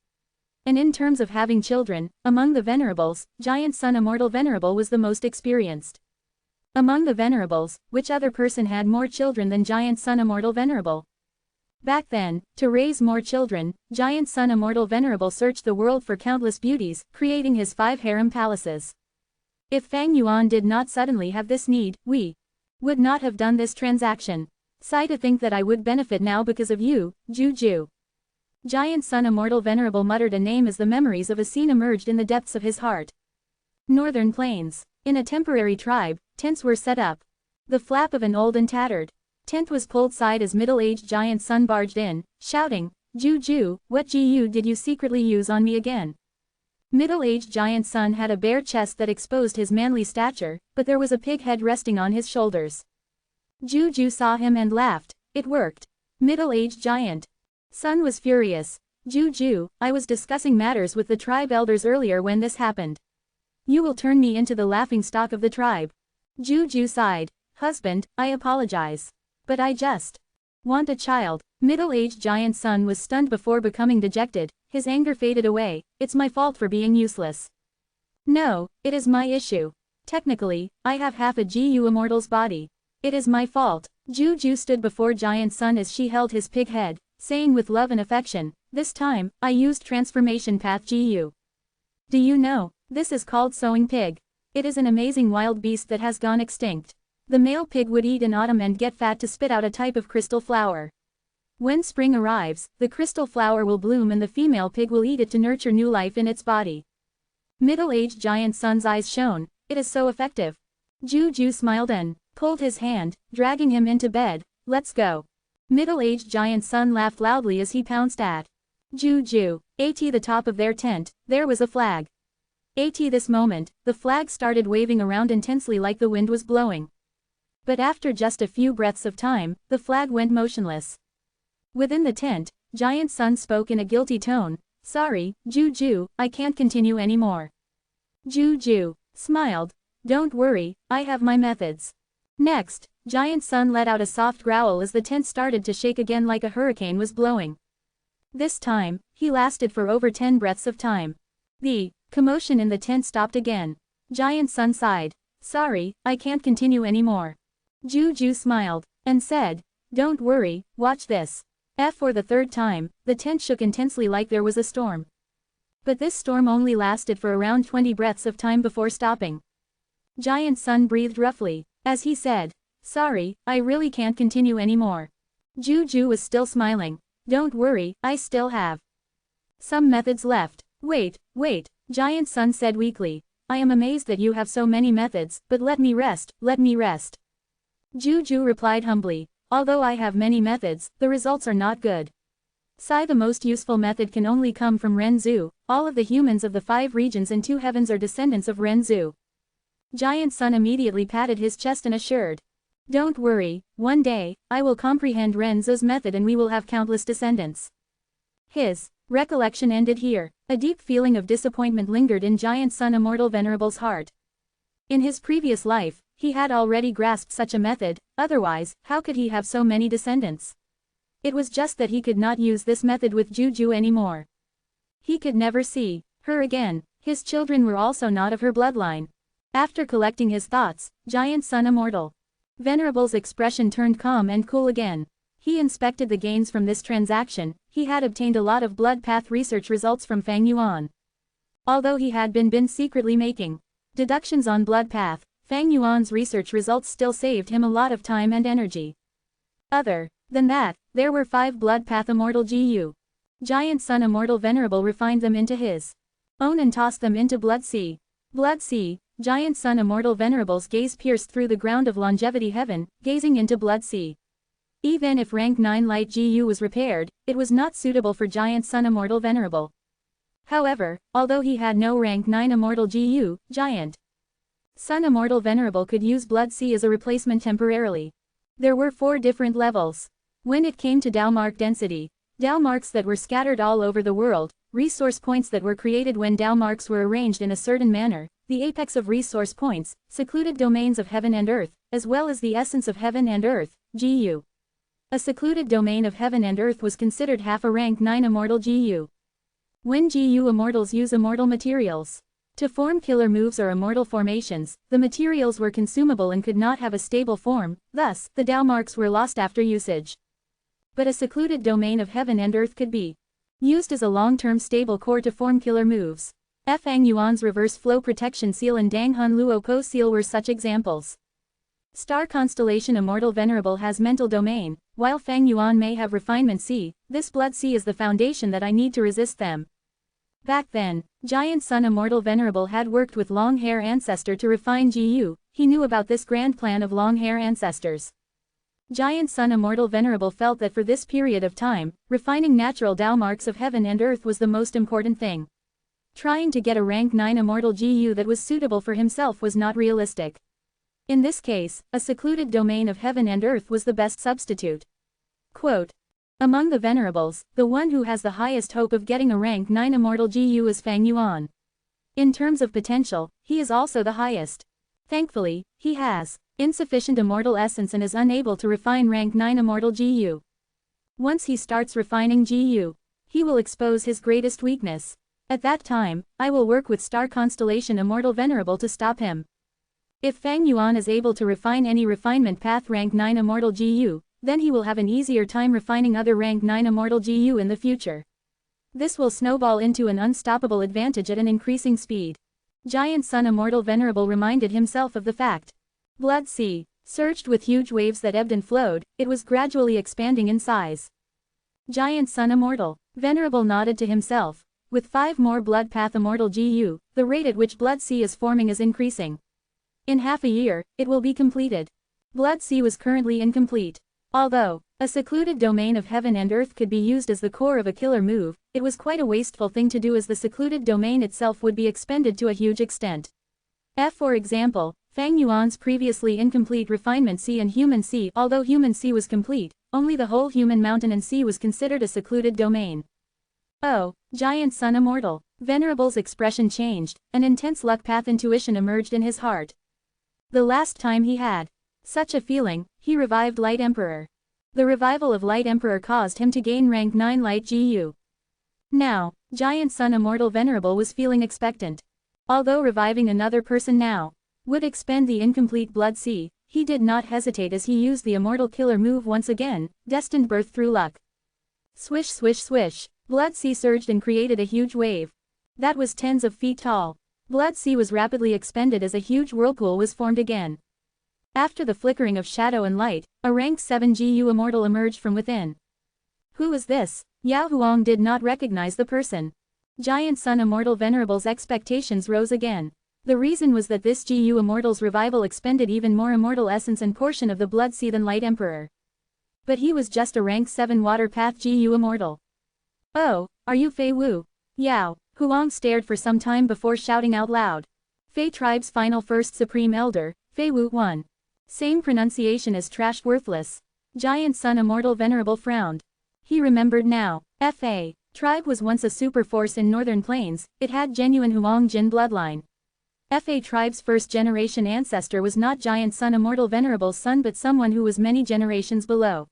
And in terms of having children, among the Venerables, Giant Sun Immortal Venerable was the most experienced. Among the Venerables, which other person had more children than Giant Sun Immortal Venerable? Back then, to raise more children, Giant Sun Immortal Venerable searched the world for countless beauties, creating his 5 harem palaces. If Fang Yuan did not suddenly have this need, we would not have done this transaction. Sigh to think that I would benefit now because of you, Juju. Giant Sun Immortal Venerable muttered a name as the memories of a scene emerged in the depths of his heart. Northern Plains. In a temporary tribe, tents were set up. The flap of an old and tattered tent was pulled side as middle-aged Giant Sun barged in, shouting, Juju, what GU did you secretly use on me again? Middle-aged Giant Sun had a bare chest that exposed his manly stature, but there was a pig head resting on his shoulders. Juju saw him and laughed. It worked. Middle-aged Giant Sun was furious. Juju, I was discussing matters with the tribe elders earlier when this happened. You will turn me into the laughingstock of the tribe. Juju sighed. Husband, I apologize. But I just want a child. Middle-aged Giant Sun was stunned before becoming dejected. His anger faded away. It's my fault for being useless. No, it is my issue. Technically, I have half a Gu Immortal's body. It is my fault. Juju stood before Giant Sun as she held his pig head, saying with love and affection, this time, I used transformation path Gu. Do you know, this is called sowing pig. It is an amazing wild beast that has gone extinct. The male pig would eat in autumn and get fat to spit out a type of crystal flower. When spring arrives, the crystal flower will bloom and the female pig will eat it to nurture new life in its body. Middle-aged Giant Sun's eyes shone, it is so effective. Juju smiled and pulled his hand, dragging him into bed. Let's go. Middle-aged Giant Sun laughed loudly as he pounced at Juju. At the top of their tent, there was a flag. At this moment, the flag started waving around intensely like the wind was blowing. But after just a few breaths of time, the flag went motionless. Within the tent, Giant Sun spoke in a guilty tone, sorry, Juju, I can't continue anymore. Juju smiled, don't worry, I have my methods. Next, Giant Sun let out a soft growl as the tent started to shake again like a hurricane was blowing. This time, he lasted for over 10 breaths of time. The commotion in the tent stopped again. Giant Sun sighed, sorry, I can't continue anymore. Juju smiled, and said, don't worry, watch this. For the third time, the tent shook intensely like there was a storm. But this storm only lasted for around 20 breaths of time before stopping. Giant Sun breathed roughly, as he said, sorry, I really can't continue anymore. Juju was still smiling, don't worry, I still have some methods left. Wait, Giant Sun said weakly, I am amazed that you have so many methods, but let me rest. Juju replied humbly, although I have many methods, the results are not good. The most useful method can only come from Renzu, all of the humans of the 5 regions and 2 heavens are descendants of Renzu. Giant Sun immediately patted his chest and assured, don't worry, one day, I will comprehend Renzu's method and we will have countless descendants. His recollection ended here. A deep feeling of disappointment lingered in Giant Sun Immortal Venerable's heart. In his previous life, he had already grasped such a method, otherwise, how could he have so many descendants? It was just that he could not use this method with Juju anymore. He could never see her again, his children were also not of her bloodline. After collecting his thoughts, Giant Sun Immortal Venerable's expression turned calm and cool again. He inspected the gains from this transaction. He had obtained a lot of blood path research results from Fang Yuan. Although he had been secretly making deductions on blood path, Fang Yuan's research results still saved him a lot of time and energy. Other than that, there were 5 blood path immortal Gu. Giant Sun Immortal Venerable refined them into his own and tossed them into Blood Sea. Blood Sea, Giant Sun Immortal Venerable's gaze pierced through the ground of longevity heaven, gazing into Blood Sea. Even if rank 9 light Gu was repaired, it was not suitable for Giant Sun Immortal Venerable. However, although he had no rank 9 immortal Gu, Giant Sun Immortal Venerable could use Blood Sea as a replacement temporarily. There were 4 different levels. When it came to Dao Mark density, Dao Marks that were scattered all over the world, resource points that were created when Dao Marks were arranged in a certain manner, the apex of resource points, secluded domains of heaven and earth, as well as the essence of heaven and earth, Gu. A secluded domain of heaven and earth was considered half a rank 9 immortal Gu. When Gu immortals use immortal materials to form killer moves or immortal formations, the materials were consumable and could not have a stable form, thus, the Dao Marks were lost after usage. But a secluded domain of heaven and earth could be used as a long-term stable core to form killer moves. Fang Yuan's reverse flow protection seal and Dang Hun Luo Po seal were such examples. Star Constellation Immortal Venerable has mental domain, while Fang Yuan may have refinement sea, this Blood Sea is the foundation that I need to resist them. Back then, Giant Sun Immortal Venerable had worked with Long Hair Ancestor to refine Gu, he knew about this grand plan of Long Hair Ancestors. Giant Sun Immortal Venerable felt that for this period of time, refining natural Dao Marks of heaven and earth was the most important thing. Trying to get a rank 9 immortal Gu that was suitable for himself was not realistic. In this case, a secluded domain of heaven and earth was the best substitute. Quote, among the Venerables, the one who has the highest hope of getting a rank 9 immortal Gu is Fang Yuan. In terms of potential, he is also the highest. Thankfully, he has insufficient immortal essence and is unable to refine rank 9 immortal Gu. Once he starts refining Gu, he will expose his greatest weakness. At that time, I will work with Star Constellation Immortal Venerable to stop him. If Fang Yuan is able to refine any refinement path rank 9 Immortal GU, then he will have an easier time refining other rank 9 Immortal GU in the future. This will snowball into an unstoppable advantage at an increasing speed. Giant Sun Immortal Venerable reminded himself of the fact. Blood Sea surged with huge waves that ebbed and flowed, it was gradually expanding in size. Giant Sun Immortal Venerable nodded to himself. With 5 more Blood Path Immortal GU, the rate at which Blood Sea is forming is increasing. In half a year, it will be completed. Blood Sea was currently incomplete. Although a secluded domain of heaven and earth could be used as the core of a killer move, it was quite a wasteful thing to do as the secluded domain itself would be expended to a huge extent. For example, Fang Yuan's previously incomplete Refinement Sea and Human Sea. Although Human Sea was complete, only the whole Human Mountain and Sea was considered a secluded domain. Oh, Giant Sun Immortal Venerable's expression changed, an intense luck path intuition emerged in his heart. The last time he had such a feeling, he revived Light Emperor. The revival of Light Emperor caused him to gain rank 9 Light GU. Now, Giant Sun Immortal Venerable was feeling expectant. Although reviving another person now would expend the incomplete Blood Sea, he did not hesitate as he used the Immortal Killer move once again, Destined Birth Through Luck. Swish swish swish, Blood Sea surged and created a huge wave that was tens of feet tall. Blood Sea was rapidly expended as a huge whirlpool was formed again. After the flickering of shadow and light, a rank 7 GU Immortal emerged from within. Who is this? Yao Huang did not recognize the person. Giant Sun Immortal Venerable's expectations rose again. The reason was that this GU Immortal's revival expended even more immortal essence and portion of the Blood Sea than Light Emperor. But he was just a rank 7 Water Path GU Immortal. Oh, are you Fei Wu? Yao Huang stared for some time before shouting out loud. Fei Tribe's final first Supreme Elder, Fei Wu 1. Same pronunciation as trash worthless. Giant Sun Immortal Venerable frowned. He remembered now. Fa Tribe was once a super force in Northern Plains, it had genuine Huang Jin bloodline. Fa Tribe's first generation ancestor was not Giant Sun Immortal Venerable's son but someone who was many generations below.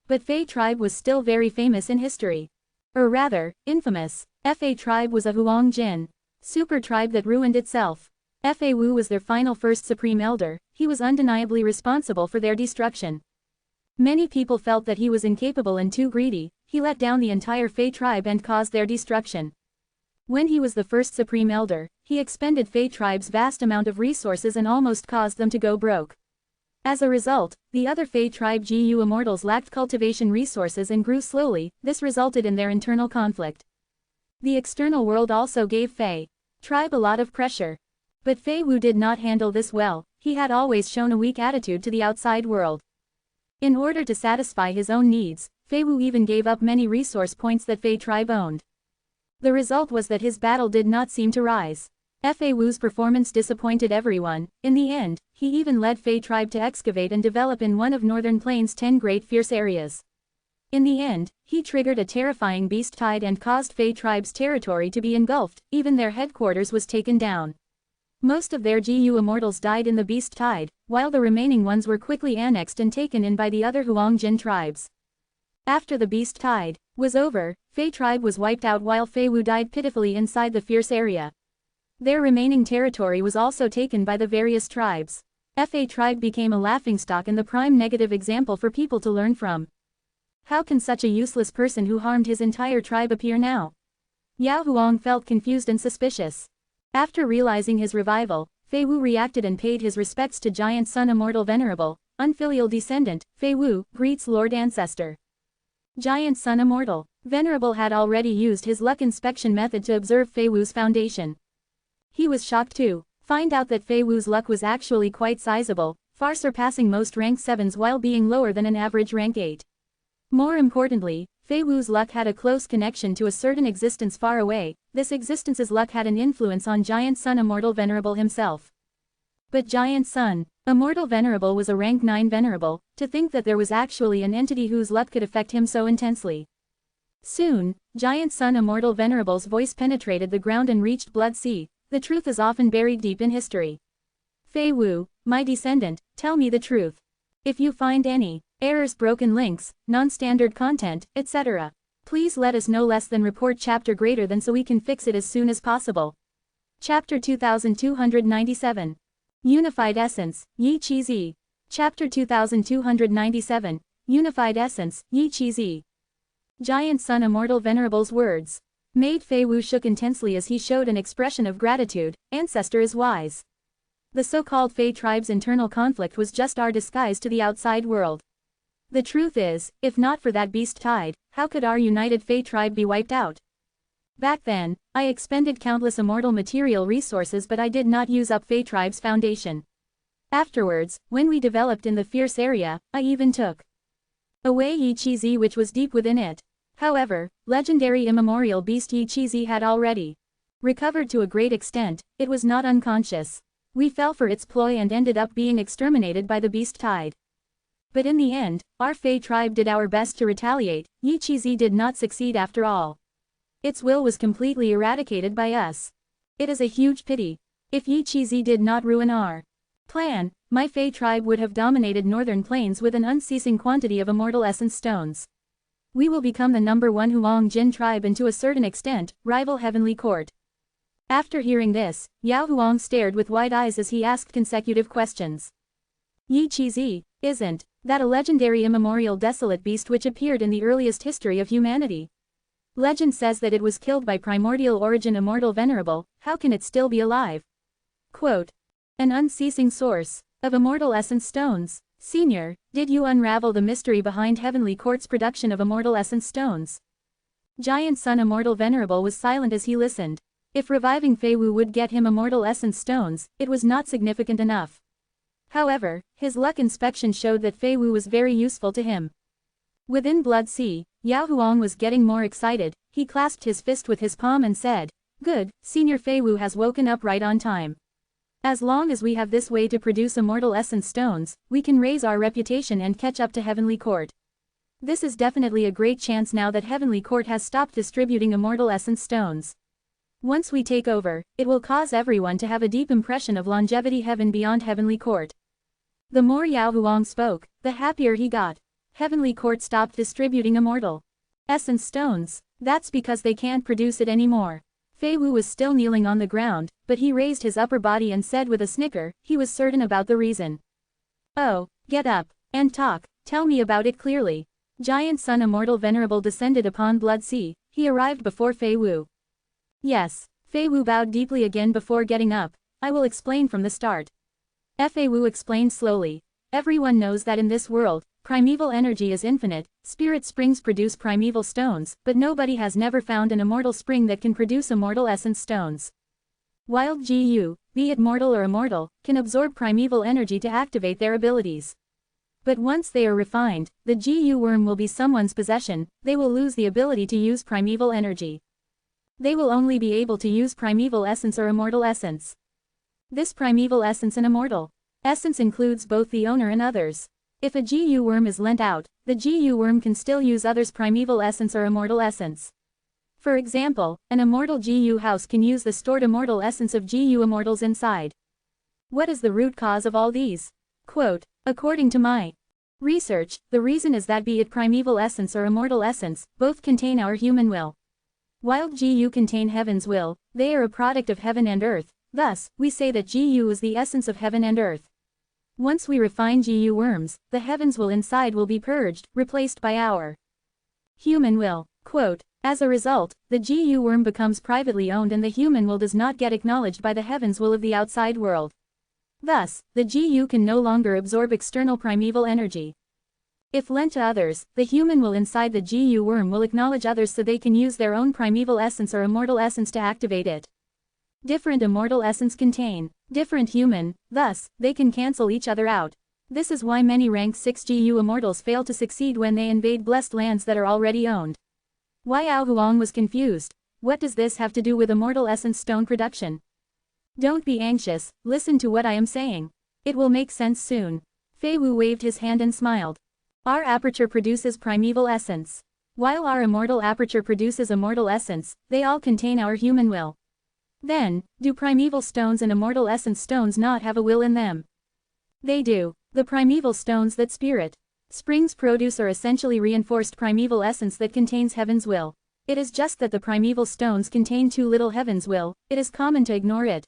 But Fei Tribe was still very famous in history. Or rather, infamous. Fa Tribe was a Huang Jin super tribe that ruined itself. Fa Wu was their final first Supreme Elder, he was undeniably responsible for their destruction. Many people felt that he was incapable and too greedy, he let down the entire Fei Tribe and caused their destruction. When he was the first Supreme Elder, he expended Fei Tribe's vast amount of resources and almost caused them to go broke. As a result, the other Fei Tribe GU Immortals lacked cultivation resources and grew slowly, this resulted in their internal conflict. The external world also gave Fei Tribe a lot of pressure. But Fei Wu did not handle this well, he had always shown a weak attitude to the outside world. In order to satisfy his own needs, Fei Wu even gave up many resource points that Fei Tribe owned. The result was that his battle did not seem to rise. Fei Wu's performance disappointed everyone. In the end, he even led Fei Tribe to excavate and develop in one of Northern Plains' 10 great fierce areas. In the end, he triggered a terrifying beast tide and caused Fei Tribe's territory to be engulfed, even their headquarters was taken down. Most of their GU Immortals died in the beast tide, while the remaining ones were quickly annexed and taken in by the other Huang Jin tribes. After the beast tide was over, Fei Tribe was wiped out while Fei Wu died pitifully inside the fierce area. Their remaining territory was also taken by the various tribes. Fei Tribe became a laughingstock and the prime negative example for people to learn from. How can such a useless person who harmed his entire tribe appear now? Yao Huang felt confused and suspicious. After realizing his revival, Fei Wu reacted and paid his respects to Giant Sun Immortal Venerable, unfilial descendant, Fei Wu, greets Lord Ancestor. Giant Sun Immortal Venerable had already used his luck inspection method to observe Fei Wu's foundation. He was shocked to find out that Fei Wu's luck was actually quite sizable, far surpassing most rank 7s while being lower than an average rank 8. More importantly, Fei Wu's luck had a close connection to a certain existence far away, this existence's luck had an influence on Giant Sun Immortal Venerable himself. But Giant Sun Immortal Venerable was a rank 9 Venerable, to think that there was actually an entity whose luck could affect him so intensely. Soon, Giant Sun Immortal Venerable's voice penetrated the ground and reached Blood Sea, the truth is often buried deep in history. Fei Wu, my descendant, tell me the truth. If you find any errors, broken links, non-standard content, etc., please let us know. Less than report chapter greater than so we can fix it as soon as possible. Chapter 2297. Unified Essence, Yi Qi Zi. Chapter 2297, Unified Essence, Yi Qi Zi. Giant Sun Immortal Venerable's words made Fei Wu shook intensely as he showed an expression of gratitude. Ancestor is wise. The so-called Fei tribe's internal conflict was just our disguise to the outside world. The truth is, if not for that beast tide, how could our united Fei tribe be wiped out? Back then, I expended countless immortal material resources, but I did not use up Fei tribe's foundation. Afterwards, when we developed in the fierce area, I even took away Yi Qi Zi, which was deep within it. However, legendary immemorial beast Yi Qi Zi had already recovered to a great extent. It was not unconscious. We fell for its ploy and ended up being exterminated by the beast tide. But in the end, our Fei tribe did our best to retaliate. Yi Qi Zi did not succeed after all. Its will was completely eradicated by us. It is a huge pity. If Yi Qi Zi did not ruin our plan, my Fei tribe would have dominated northern plains with an unceasing quantity of immortal essence stones. We will become the #1 Huang Jin tribe and to a certain extent, rival Heavenly Court. After hearing this, Yao Huang stared with wide eyes as he asked consecutive questions. Yi Qi Zi, isn't that a legendary immemorial desolate beast which appeared in the earliest history of humanity? Legend says that it was killed by primordial origin Immortal Venerable. How can it still be alive? Quote, an unceasing source of immortal essence stones. Senior, did you unravel the mystery behind Heavenly Court's production of immortal essence stones? Giant Sun Immortal Venerable was silent as he listened. If reviving Fei Wu would get him immortal essence stones, it was not significant enough. However, his luck inspection showed that Fei Wu was very useful to him. Within Blood Sea, Yao Huang was getting more excited. He clasped his fist with his palm and said, good, Senior Fei Wu has woken up right on time. As long as we have this way to produce immortal essence stones, we can raise our reputation and catch up to Heavenly Court. This is definitely a great chance now that Heavenly Court has stopped distributing immortal essence stones. Once we take over, it will cause everyone to have a deep impression of longevity heaven beyond Heavenly Court. The more Yao Huang spoke, the happier he got. Heavenly Court stopped distributing immortal essence stones. That's because they can't produce it anymore. Fei Wu was still kneeling on the ground, but he raised his upper body and said with a snicker, he was certain about the reason. Oh, get up and talk, tell me about it clearly. Giant Sun Immortal Venerable descended upon Blood Sea. He arrived before Fei Wu. Yes, Fei Wu bowed deeply again before getting up. I will explain from the start. Fei Wu explained slowly. Everyone knows that in this world, primeval energy is infinite. Spirit springs produce primeval stones, but nobody has never found an immortal spring that can produce immortal essence stones. Wild GU, be it mortal or immortal, can absorb primeval energy to activate their abilities. But once they are refined, the GU worm will be someone's possession. They will lose the ability to use primeval energy. They will only be able to use primeval essence or immortal essence. This primeval essence and immortal essence includes both the owner and others. If a GU worm is lent out, the GU worm can still use others' primeval essence or immortal essence. For example, an immortal GU house can use the stored immortal essence of GU immortals inside. What is the root cause of all these? Quote, according to my research, the reason is that be it primeval essence or immortal essence, both contain our human will. Wild GU contain heaven's will, they are a product of heaven and earth, thus, we say that GU is the essence of heaven and earth. Once we refine GU worms, the heavens will inside will be purged, replaced by our human will. Quote, as a result, the GU worm becomes privately owned and the human will does not get acknowledged by the heavens will of the outside world. Thus, the GU can no longer absorb external primeval energy. If lent to others, the human will inside the GU worm will acknowledge others so they can use their own primeval essence or immortal essence to activate it. Different immortal essence contain different human, thus, they can cancel each other out. This is why many rank 6 GU immortals fail to succeed when they invade blessed lands that are already owned. Why Yao Huang was confused. What does this have to do with immortal essence stone production? Don't be anxious, listen to what I am saying. It will make sense soon. Fei Wu waved his hand and smiled. Our aperture produces primeval essence. While our immortal aperture produces immortal essence, they all contain our human will. Then, do primeval stones and immortal essence stones not have a will in them? They do. The primeval stones that spirit springs produce are essentially reinforced primeval essence that contains heaven's will. It is just that the primeval stones contain too little heaven's will. It is common to ignore it.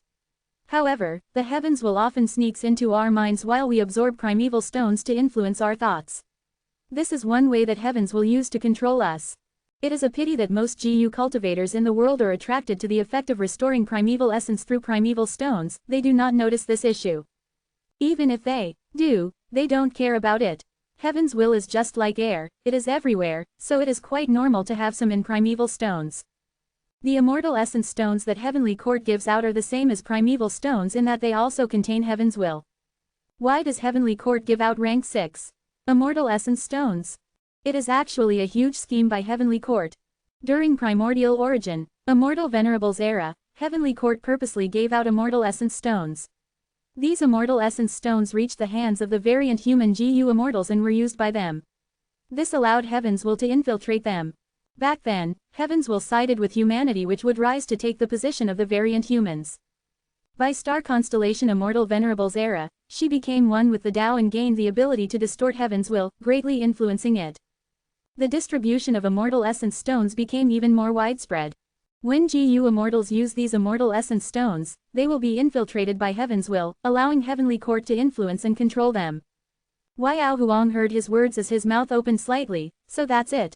However, the heavens will often sneaks into our minds while we absorb primeval stones to influence our thoughts. This is one way that heavens will use to control us. It is a pity that most GU cultivators in the world are attracted to the effect of restoring primeval essence through primeval stones. They do not notice this issue. Even if they do, they don't care about it. Heaven's will is just like air, it is everywhere, so it is quite normal to have some in primeval stones. The immortal essence stones that Heavenly Court gives out are the same as primeval stones in that they also contain Heaven's will. Why does Heavenly Court give out rank 6 immortal essence stones? It is actually a huge scheme by Heavenly Court. During primordial origin, Immortal Venerable's era, Heavenly Court purposely gave out immortal essence stones. These immortal essence stones reached the hands of the variant human GU immortals and were used by them. This allowed Heaven's will to infiltrate them. Back then, Heaven's will sided with humanity, which would rise to take the position of the variant humans. By star constellation Immortal Venerable's era, she became one with the Tao and gained the ability to distort Heaven's will, greatly influencing it. The distribution of immortal essence stones became even more widespread. When GU immortals use these immortal essence stones, they will be infiltrated by Heaven's will, allowing Heavenly Court to influence and control them. Yao Huang heard his words as his mouth opened slightly, so that's it.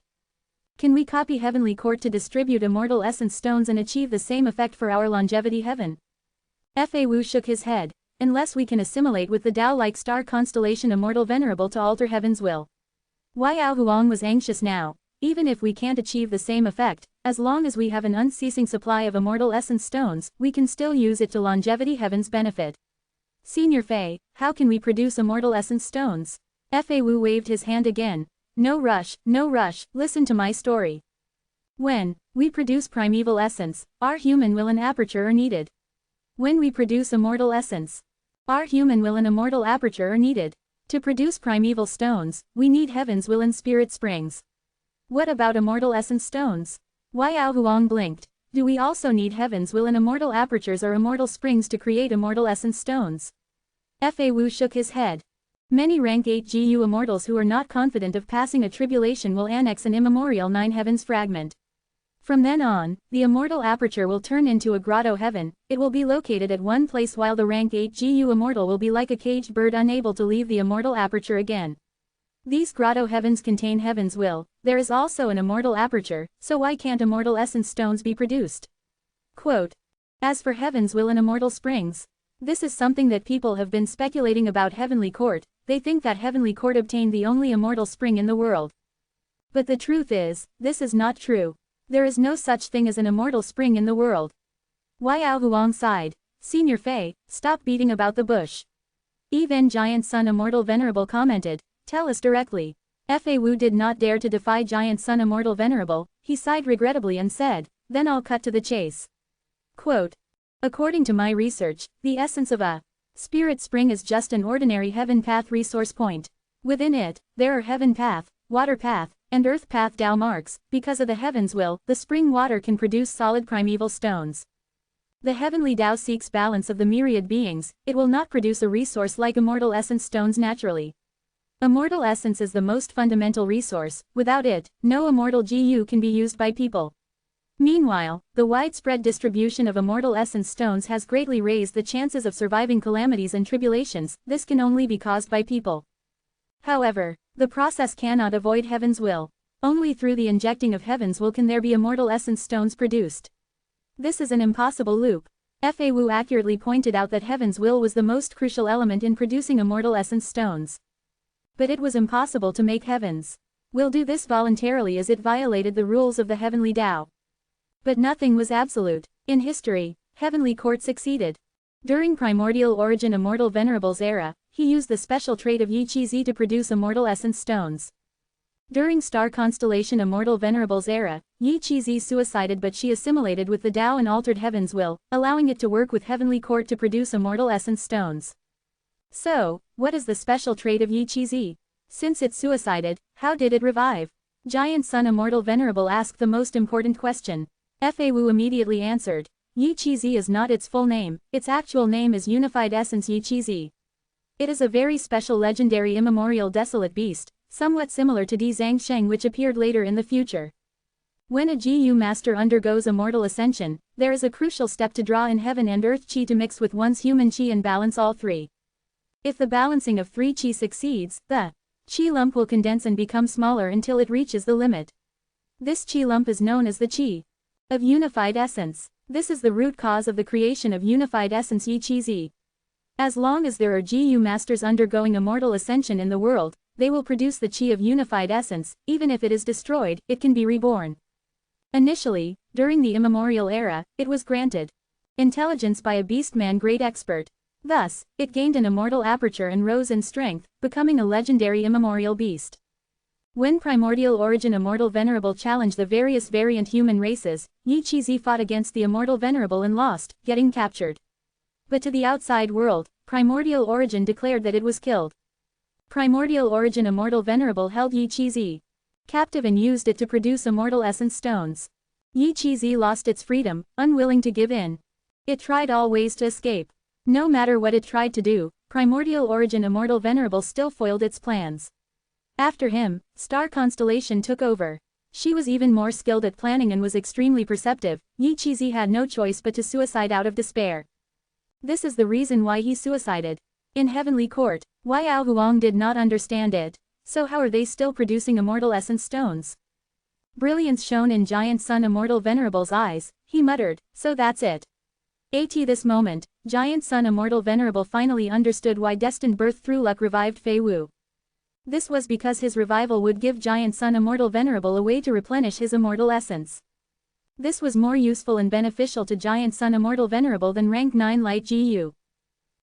Can we copy Heavenly Court to distribute immortal essence stones and achieve the same effect for our longevity heaven? Fa Wu shook his head. Unless we can assimilate with the Tao-like star constellation Immortal Venerable to alter Heaven's will. Yao Huang was anxious now. Even if we can't achieve the same effect, as long as we have an unceasing supply of immortal essence stones, we can still use it to longevity heaven's benefit. Senior Fei, how can we produce immortal essence stones? Fa Wu waved his hand again. No rush, listen to my story. When we produce primeval essence, our human will and aperture are needed. When we produce immortal essence, our human will and immortal aperture are needed. To produce primeval stones, we need Heaven's will and spirit springs. What about immortal essence stones? Yao Huang blinked. Do we also need Heaven's will and immortal apertures or immortal springs to create immortal essence stones? Fa Wu shook his head. Many rank 8 GU immortals who are not confident of passing a tribulation will annex an immemorial 9 heavens fragment. From then on, the immortal aperture will turn into a grotto heaven. It will be located at one place while the rank 8 GU immortal will be like a caged bird unable to leave the immortal aperture again. These grotto heavens contain Heaven's will. There is also an immortal aperture, so why can't immortal essence stones be produced? Quote. As for Heaven's will and immortal springs, this is something that people have been speculating about Heavenly Court. They think that Heavenly Court obtained the only immortal spring in the world. But the truth is, this is not true. There is no such thing as an immortal spring in the world. Yao Huang sighed. Senior Fei, stop beating about the bush. Even Giant Sun Immortal Venerable commented, tell us directly. Fa Wu did not dare to defy Giant Sun Immortal Venerable. He sighed regrettably and said, then I'll cut to the chase. Quote. According to my research, the essence of a spirit spring is just an ordinary heaven path resource point. Within it, there are heaven path, water path, and earth path Tao marks. Because of the heaven's will, the spring water can produce solid primeval stones. The heavenly Tao seeks balance of the myriad beings. It will not produce a resource like immortal essence stones naturally. Immortal essence is the most fundamental resource. Without it, no immortal GU can be used by people. Meanwhile, the widespread distribution of immortal essence stones has greatly raised the chances of surviving calamities and tribulations. This can only be caused by people. However, the process cannot avoid Heaven's will. Only through the injecting of Heaven's will can there be immortal essence stones produced. This is an impossible loop. Fa Wu accurately pointed out that Heaven's will was the most crucial element in producing immortal essence stones. But it was impossible to make Heaven's will do this voluntarily as it violated the rules of the heavenly Tao. But nothing was absolute. In history, Heavenly Court succeeded. During primordial origin Immortal Venerable's era, he used the special trait of Yi Qi Zi to produce immortal essence stones. During star constellation Immortal Venerable's era, Yi Qi Zi suicided, but she assimilated with the Tao and altered Heaven's will, allowing it to work with Heavenly Court to produce immortal essence stones. So, what is the special trait of Yi Qi Zi? Since it suicided, how did it revive? Giant Sun Immortal Venerable asked the most important question. Fa Wu immediately answered. Yi Qi Zi is not its full name, its actual name is Unified Essence Yi Qi Zi. It is a very special legendary immemorial desolate beast, somewhat similar to Di Zhang Sheng which appeared later in the future. When a GU master undergoes immortal ascension, there is a crucial step to draw in heaven and earth chi to mix with one's human chi and balance all three. If the balancing of three chi succeeds, the chi lump will condense and become smaller until it reaches the limit. This chi lump is known as the chi of unified essence. This is the root cause of the creation of unified essence Yi Chi Z. As long as there are GU masters undergoing immortal ascension in the world, they will produce the chi of unified essence. Even if it is destroyed, it can be reborn. Initially, during the immemorial era, it was granted intelligence by a beast-man great expert. Thus, it gained an immortal aperture and rose in strength, becoming a legendary immemorial beast. When primordial origin Immortal Venerable challenged the various variant human races, Yi Chi Z fought against the Immortal Venerable and lost, getting captured. But to the outside world, primordial origin declared that it was killed. Primordial origin Immortal Venerable held Yi Chi Z captive and used it to produce immortal essence stones. Yi Chi Z lost its freedom, unwilling to give in. It tried all ways to escape. No matter what it tried to do, primordial origin Immortal Venerable still foiled its plans. After him, Star Constellation took over. She was even more skilled at planning and was extremely perceptive. Yi Chi Z had no choice but to suicide out of despair. This is the reason why he suicided. In Heavenly Court, Wai Ao Huang did not understand it. So how are they still producing immortal essence stones? Brilliance shone in Giant Sun Immortal Venerable's eyes, he muttered, so that's it. At this moment, Giant Sun Immortal Venerable finally understood why Destined Birth through luck revived Fei Wu. This was because his revival would give Giant Sun Immortal Venerable a way to replenish his immortal essence. This was more useful and beneficial to Giant Sun Immortal Venerable than Rank 9 Light GU.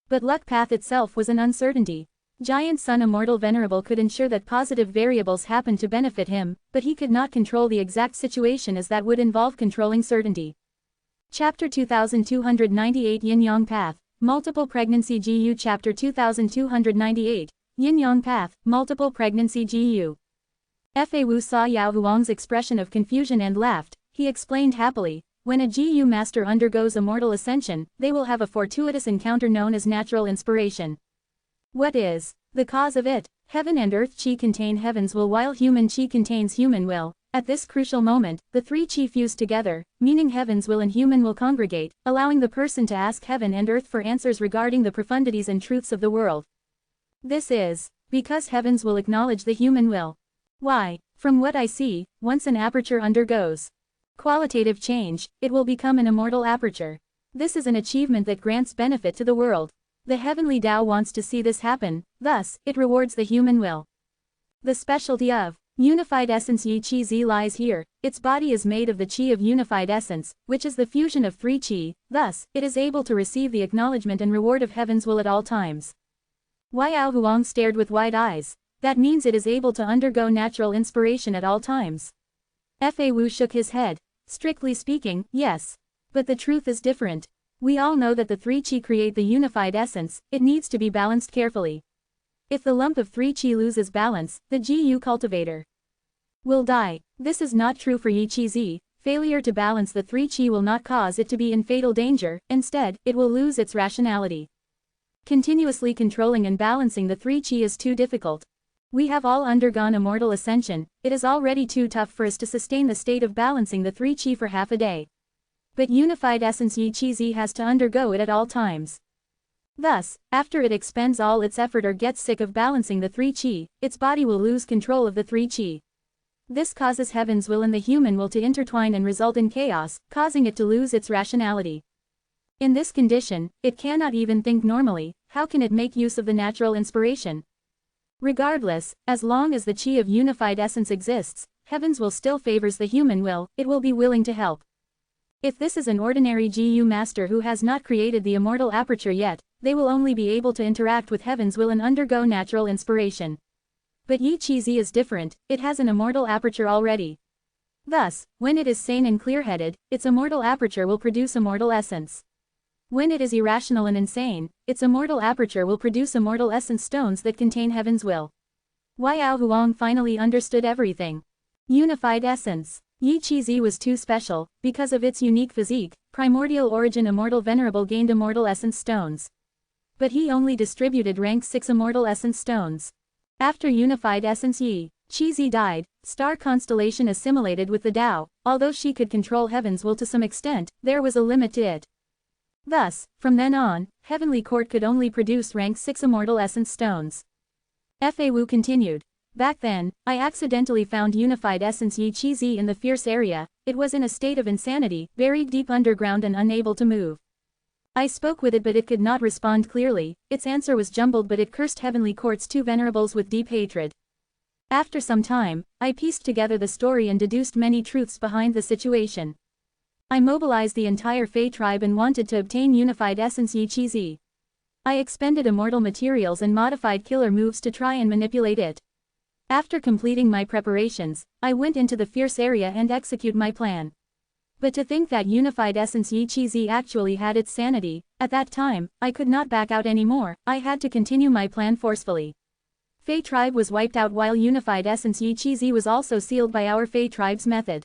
But luck path itself was an uncertainty. Giant Sun Immortal Venerable could ensure that positive variables happened to benefit him, but he could not control the exact situation as that would involve controlling certainty. Chapter 2298 Yin-Yang Path, Multiple Pregnancy GU Chapter 2298, Yin-Yang Path, Multiple Pregnancy GU. Fei Wu saw Yao Huang's expression of confusion and laughed. He explained happily, when a GU master undergoes immortal ascension, they will have a fortuitous encounter known as natural inspiration. What is the cause of it? Heaven and earth chi contain heaven's will while human chi contains human will. At this crucial moment, the three chi fuse together, meaning heaven's will and human will congregate, allowing the person to ask heaven and earth for answers regarding the profundities and truths of the world. This is because heavens will acknowledge the human will. Why? From what I see, once an aperture undergoes qualitative change, it will become an immortal aperture. This is an achievement that grants benefit to the world. The heavenly Tao wants to see this happen, thus, it rewards the human will. The specialty of unified essence Yi Chi Z lies here. Its body is made of the chi of unified essence, which is the fusion of three chi, thus, it is able to receive the acknowledgement and reward of heaven's will at all times. Wai Ao Huang stared with wide eyes. That means it is able to undergo natural inspiration at all times. Fei Wu shook his head. Strictly speaking, yes. But the truth is different. We all know that the three chi create the unified essence, it needs to be balanced carefully. If the lump of three chi loses balance, the GU cultivator will die. This is not true for Yi Chi Z. Failure to balance the three chi will not cause it to be in fatal danger, instead, it will lose its rationality. Continuously controlling and balancing the three chi is too difficult. We have all undergone immortal ascension, it is already too tough for us to sustain the state of balancing the three chi for half a day. But unified essence Yi Chi Z has to undergo it at all times. Thus, after it expends all its effort or gets sick of balancing the three chi, its body will lose control of the three chi. This causes heaven's will and the human will to intertwine and result in chaos, causing it to lose its rationality. In this condition, it cannot even think normally. How can it make use of the natural inspiration? Regardless, as long as the chi of unified essence exists, heaven's will still favors the human will, it will be willing to help. If this is an ordinary GU master who has not created the immortal aperture yet, they will only be able to interact with heaven's will and undergo natural inspiration. But Yi Chi Z is different, it has an immortal aperture already. Thus, when it is sane and clear-headed, its immortal aperture will produce immortal essence. When it is irrational and insane, its immortal aperture will produce immortal essence stones that contain heaven's will. Wai Ao Huang finally understood everything. Unified essence. Yi Chi Z was too special. Because of its unique physique, primordial origin Immortal Venerable gained immortal essence stones. But he only distributed rank 6 immortal essence stones. After unified essence Yi Chi Z died, star constellation assimilated with the Tao. Although she could control heaven's will to some extent, there was a limit to it. Thus, from then on, Heavenly Court could only produce rank 6 immortal essence stones. Fa Wu continued. Back then, I accidentally found unified essence Yi Chi Zi in the fierce area. It was in a state of insanity, buried deep underground and unable to move. I spoke with it but it could not respond clearly. Its answer was jumbled but it cursed Heavenly Court's 2 venerables with deep hatred. After some time, I pieced together the story and deduced many truths behind the situation. I mobilized the entire Fey tribe and wanted to obtain unified essence Yi Chi Zi. I expended immortal materials and modified killer moves to try and manipulate it. After completing my preparations, I went into the fierce area and execute my plan. But to think that unified essence Yi Chi Zi actually had its sanity, at that time, I could not back out anymore. I had to continue my plan forcefully. Fey tribe was wiped out while unified essence Yi Chi Zi was also sealed by our Fey tribe's method.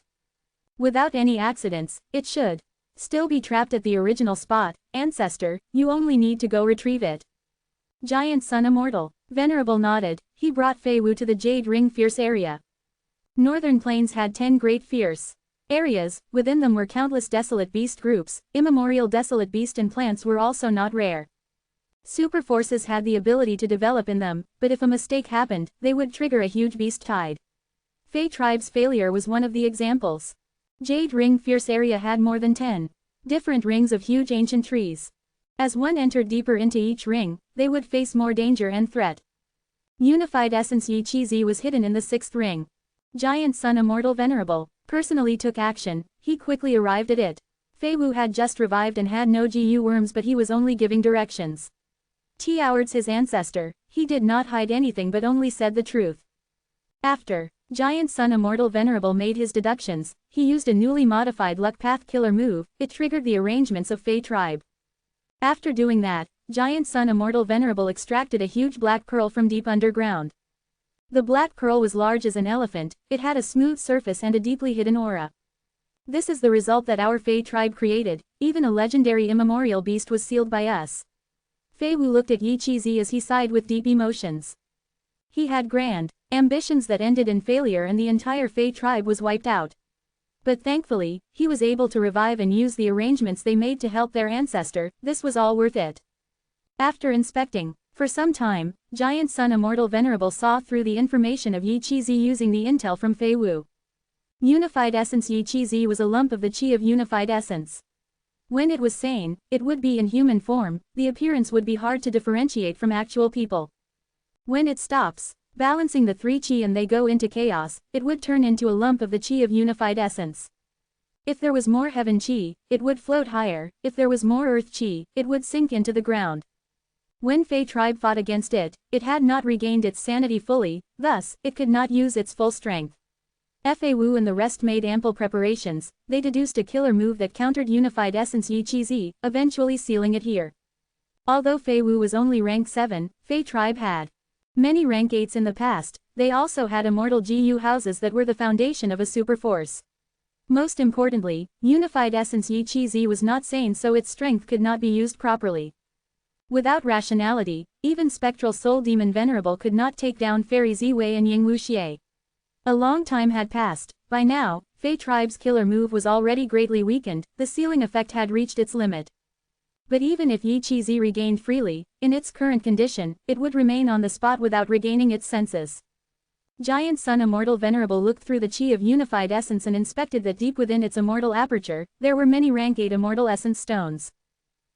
Without any accidents, it should still be trapped at the original spot. Ancestor, you only need to go retrieve it. Giant Sun Immortal. Venerable nodded. He brought Fei Wu to the Jade Ring fierce area. Northern Plains had 10 great fierce areas. Within them were countless desolate beast groups. Immemorial desolate beast and plants were also not rare. Super forces had the ability to develop in them, but if a mistake happened, they would trigger a huge beast tide. Fey tribe's failure was one of the examples. Jade Ring fierce area had more than 10 different rings of huge ancient trees. As one entered deeper into each ring, they would face more danger and threat. Unified essence Yi Chi Zi was hidden in the 6th ring. Giant Sun Immortal Venerable personally took action. He quickly arrived at it. Fei Wu had just revived and had no GU worms but he was only giving directions. Towards his ancestor, he did not hide anything but only said the truth. After Giant Sun Immortal Venerable made his deductions, he used a newly modified Luck Path killer move. It triggered the arrangements of Fey tribe. After doing that, Giant Sun Immortal Venerable extracted a huge black pearl from deep underground. The black pearl was large as an elephant, it had a smooth surface and a deeply hidden aura. This is the result that our Fey tribe created. Even a legendary immemorial beast was sealed by us. Fei Wu looked at Yi Chi Zi as he sighed with deep emotions. He had grand ambitions that ended in failure and the entire Fey tribe was wiped out. But thankfully, he was able to revive and use the arrangements they made to help their ancestor. This was all worth it. After inspecting, for some time, Giant Sun Immortal Venerable saw through the information of Yi Chi Zi using the intel from Fei Wu. Unified essence Yi Chi Zi was a lump of the chi of unified essence. When it was sane, it would be in human form. The appearance would be hard to differentiate from actual people. When it stops balancing the 3 chi and they go into chaos, it would turn into a lump of the chi of unified essence. If there was more heaven chi, it would float higher. If there was more earth chi, it would sink into the ground. When Fey tribe fought against it, it had not regained its sanity fully, thus, it could not use its full strength. Fa Wu and the rest made ample preparations. They deduced a killer move that countered unified essence Yi Chi Zi, eventually sealing it here. Although Fei Wu was only rank 7, Fey tribe had many rank 8s in the past. They also had immortal GU houses that were the foundation of a super force. Most importantly, unified essence Yi Chi Zi was not sane so its strength could not be used properly. Without rationality, even spectral soul demon Venerable could not take down Fairy Ziwei and Ying Wuxie. A long time had passed. By now, Fey tribe's killer move was already greatly weakened. The sealing effect had reached its limit. But even if Yi Chi Zi regained freely, in its current condition, it would remain on the spot without regaining its senses. Giant Sun Immortal Venerable looked through the chi of unified essence and inspected that deep within its immortal aperture, there were many rank 8 immortal essence stones.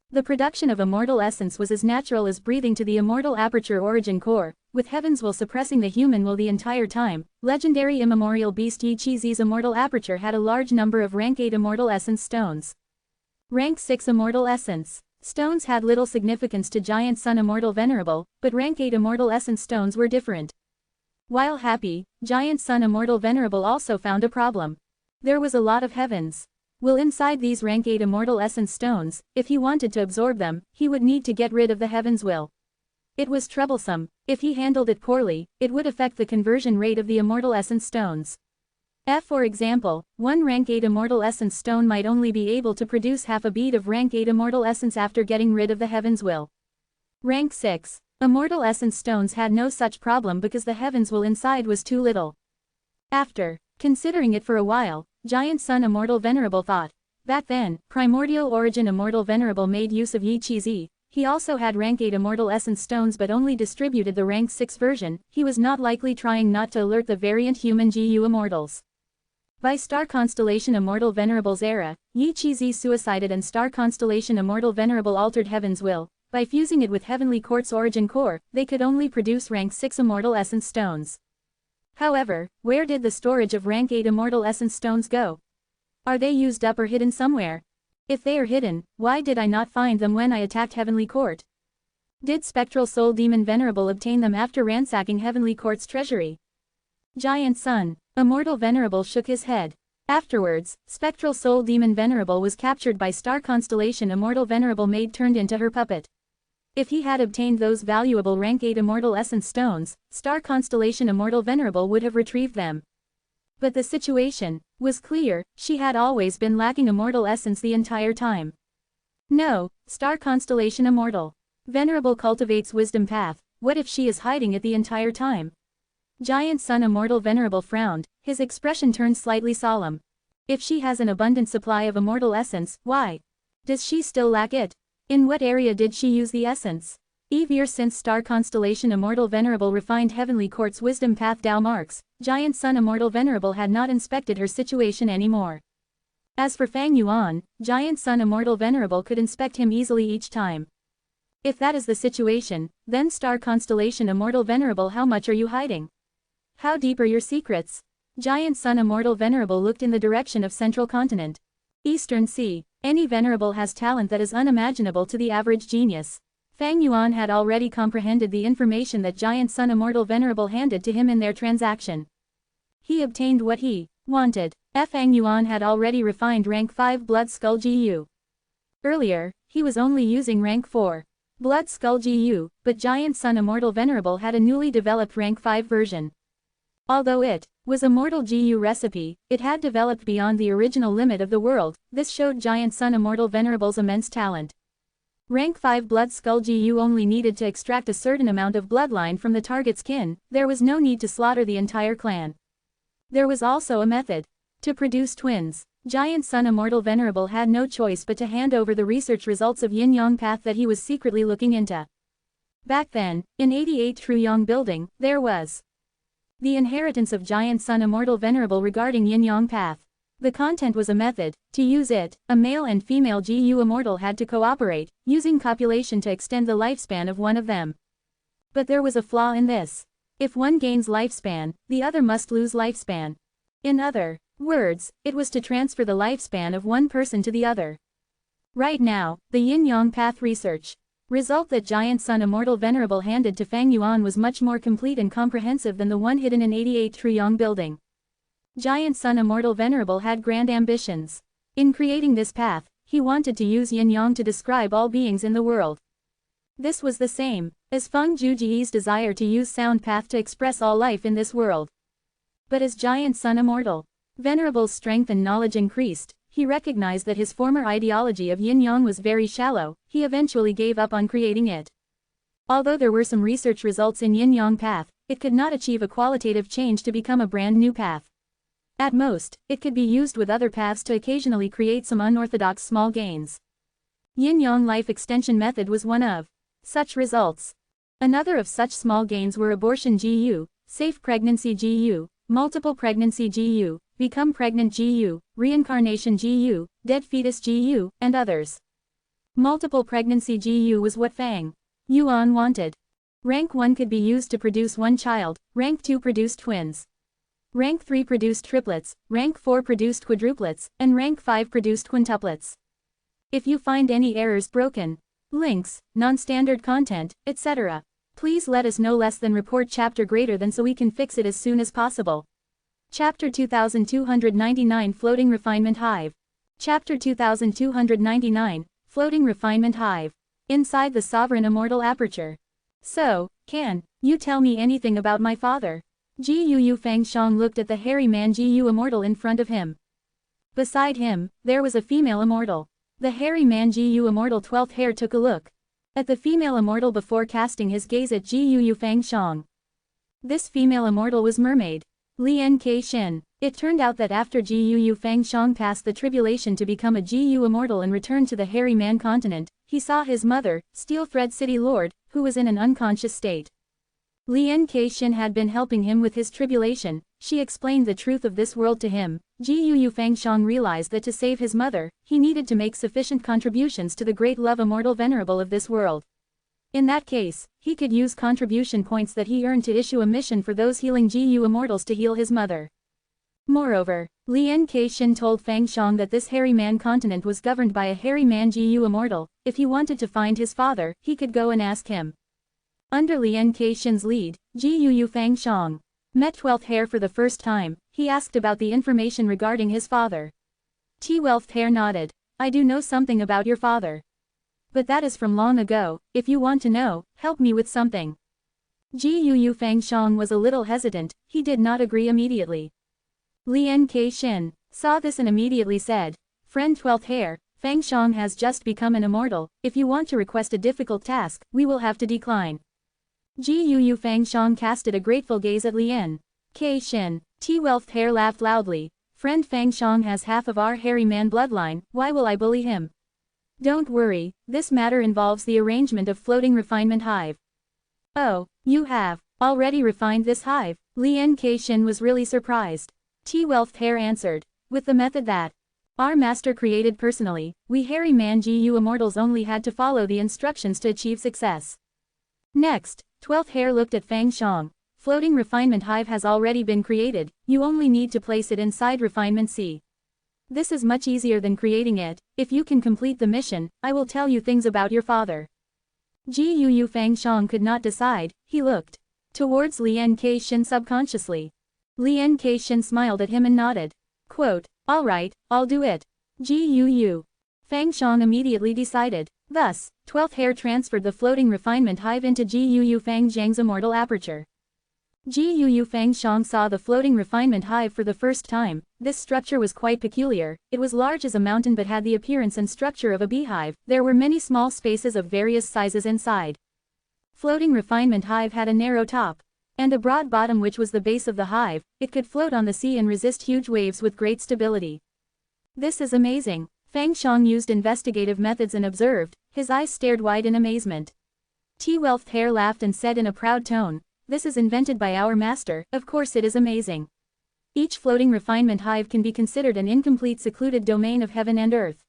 The production of immortal essence was as natural as breathing to the immortal aperture origin core, with heaven's will suppressing the human will the entire time. Legendary immemorial beast Yi Chi Zi's immortal aperture had a large number of rank 8 immortal essence stones. Rank 6 immortal essence stones had little significance to Giant Sun Immortal Venerable, but rank 8 immortal essence stones were different. While happy, Giant Sun Immortal Venerable also found a problem. There was a lot of heavens will inside these rank 8 immortal essence stones. If he wanted to absorb them, he would need to get rid of the heavens will. It was troublesome. If he handled it poorly, it would affect the conversion rate of the immortal essence stones. For example, one rank 8 immortal essence stone might only be able to produce half a bead of rank 8 immortal essence after getting rid of the heavens will. Rank 6 immortal essence stones had no such problem because the heavens will inside was too little. After considering it for a while, Giant Sun Immortal Venerable thought. Back then, Primordial Origin Immortal Venerable made use of Yi Chi. He also had rank 8 Immortal Essence Stones but only distributed the rank 6 version. He was not likely trying not to alert the variant human GU Immortals. By Star Constellation Immortal Venerable's era, Yi Chi suicided and Star Constellation Immortal Venerable altered Heaven's will. By fusing it with Heavenly Court's Origin Core, they could only produce rank 6 Immortal Essence Stones. However, where did the storage of rank 8 Immortal Essence Stones go? Are they used up or hidden somewhere? If they are hidden, why did I not find them when I attacked Heavenly Court? Did Spectral Soul Demon Venerable obtain them after ransacking Heavenly Court's treasury? Giant Sun Immortal Venerable shook his head. Afterwards, Spectral Soul Demon Venerable was captured by Star Constellation Immortal Venerable Maid turned into her puppet. If he had obtained those valuable rank 8 Immortal Essence Stones, Star Constellation Immortal Venerable would have retrieved them. But the situation was clear. She had always been lacking Immortal Essence the entire time. No, Star Constellation Immortal Venerable cultivates Wisdom Path. What if she is hiding it the entire time? Giant Sun Immortal Venerable frowned, his expression turned slightly solemn. If she has an abundant supply of Immortal Essence, why does she still lack it? In what area did she use the essence? Years since Star Constellation Immortal Venerable refined Heavenly Court's Wisdom Path Dao marks, Giant Sun Immortal Venerable had not inspected her situation anymore. As for Fang Yuan, Giant Sun Immortal Venerable could inspect him easily each time. If that is the situation, then Star Constellation Immortal Venerable, how much are you hiding? How deep are your secrets? Giant Sun Immortal Venerable looked in the direction of Central Continent. Eastern Sea. Any Venerable has talent that is unimaginable to the average genius. Fang Yuan had already comprehended the information that Giant Sun Immortal Venerable handed to him in their transaction. He obtained what he wanted. Fang Yuan had already refined rank 5 Blood Skull GU. Earlier, he was only using rank 4 Blood Skull GU, but Giant Sun Immortal Venerable had a newly developed rank 5 version. Although it was a mortal GU recipe, it had developed beyond the original limit of the world. This showed Giant Sun Immortal Venerable's immense talent. Rank 5 Blood Skull GU only needed to extract a certain amount of bloodline from the target's kin. There was no need to slaughter the entire clan. There was also a method to produce twins. Giant Sun Immortal Venerable had no choice but to hand over the research results of Yin-Yang Path that he was secretly looking into. Back then, in 88 True Yang Building, there was the inheritance of Giant Sun Immortal Venerable regarding Yin-Yang Path. The content was a method. To use it, a male and female GU Immortal had to cooperate, using copulation to extend the lifespan of one of them. But there was a flaw in this. If one gains lifespan, the other must lose lifespan. In other words, it was to transfer the lifespan of one person to the other. Right now, the Yin-Yang Path research result that Giant Sun Immortal Venerable handed to Fang Yuan was much more complete and comprehensive than the one hidden in 88 True Yang Building. Giant Sun Immortal Venerable had grand ambitions. In creating this path, he wanted to use Yin-Yang to describe all beings in the world. This was the same as Feng Juji's desire to use Sound Path to express all life in this world. But as Giant Sun Immortal Venerable's strength and knowledge increased, he recognized that his former ideology of Yin-Yang was very shallow. He eventually gave up on creating it. Although there were some research results in Yin-Yang Path, it could not achieve a qualitative change to become a brand new path. At most, it could be used with other paths to occasionally create some unorthodox small gains. Yin-Yang Life Extension Method was one of such results. Another of such small gains were Abortion GU, Safe Pregnancy GU, Multiple Pregnancy GU, Become Pregnant GU, Reincarnation GU, Dead Fetus GU, and others. Multiple Pregnancy GU was what Fang Yuan wanted. Rank 1 could be used to produce one child, Rank 2 produced twins. Rank 3 produced triplets, Rank 4 produced quadruplets, and Rank 5 produced quintuplets. If you find any errors, broken links, non-standard content, etc., please let us know. Less than report chapter greater than so we can fix it as soon as possible. Chapter 2299 Floating Refinement Hive. Chapter 2299 Floating Refinement Hive. Inside the Sovereign Immortal Aperture. So, can you tell me anything about my father? Gu Fang Shang looked at the hairy man Gu Immortal in front of him. Beside him, there was a female immortal. The hairy man Gu Immortal 12th hair took a look at the female immortal before casting his gaze at Gu Fang Shang. This female immortal was Mermaid. Lian Ke-shin. It turned out that after Gu Fangxiang passed the tribulation to become a Gu immortal and returned to the hairy man continent, he saw his mother, Steel Thread City Lord, who was in an unconscious state. Lian Ke-shin had been helping him with his tribulation. She explained the truth of this world to him. Gu Fangxiang realized that to save his mother, he needed to make sufficient contributions to the great love Immortal Venerable of this world. In that case, he could use contribution points that he earned to issue a mission for those healing Gu immortals to heal his mother. Moreover, Lian Ke-shin told Fangxiang that this hairy man continent was governed by a hairy man Gu immortal. If he wanted to find his father, he could go and ask him. Under Lian Ke-shin's lead, Gu Fangxiang met 12th Hair for the first time. He asked about the information regarding his father. 12th Hair nodded. I do know something about your father. But that is from long ago. If you want to know, help me with something. Gu Fangxiang was a little hesitant. He did not agree immediately. Lian Ke-shin saw this and immediately said, Friend 12th Hair, Fangxiang has just become an immortal. If you want to request a difficult task, we will have to decline. Gu Fangxiang casted a grateful gaze at Lian Ke-shin. 12th Hair laughed loudly. Friend Fangxiang has half of our hairy man bloodline, why will I bully him? Don't worry, this matter involves the arrangement of floating refinement hive. Oh, you have already refined this hive? Lian Ke-shin was really surprised. 12th Hair answered, with the method that our master created personally, we hairy man Gu immortals only had to follow the instructions to achieve success. Next, 12th Hair looked at Fangxiang. Floating refinement hive has already been created, you only need to place it inside refinement C. This is much easier than creating it. If you can complete the mission, I will tell you things about your father. Gu Fangxiang could not decide. He looked towards Lian Ke-shin subconsciously. Lian Ke-shin smiled at him and nodded. Quote, all right, I'll do it. Gu Fangxiang immediately decided. Thus, 12th Hair transferred the floating refinement hive into Gu Fangxiang's immortal aperture. Gu Fangxiang saw the floating refinement hive for the first time. This structure was quite peculiar. It was large as a mountain but had the appearance and structure of a beehive. There were many small spaces of various sizes inside. Floating refinement hive had a narrow top and a broad bottom, which was the base of the hive. It could float on the sea and resist huge waves with great stability. This is amazing. Fangxiang used investigative methods and observed. His eyes stared wide in amazement. 12th Hair laughed and said in a proud tone, this is invented by our master, of course it is amazing. Each floating refinement hive can be considered an incomplete secluded domain of heaven and earth.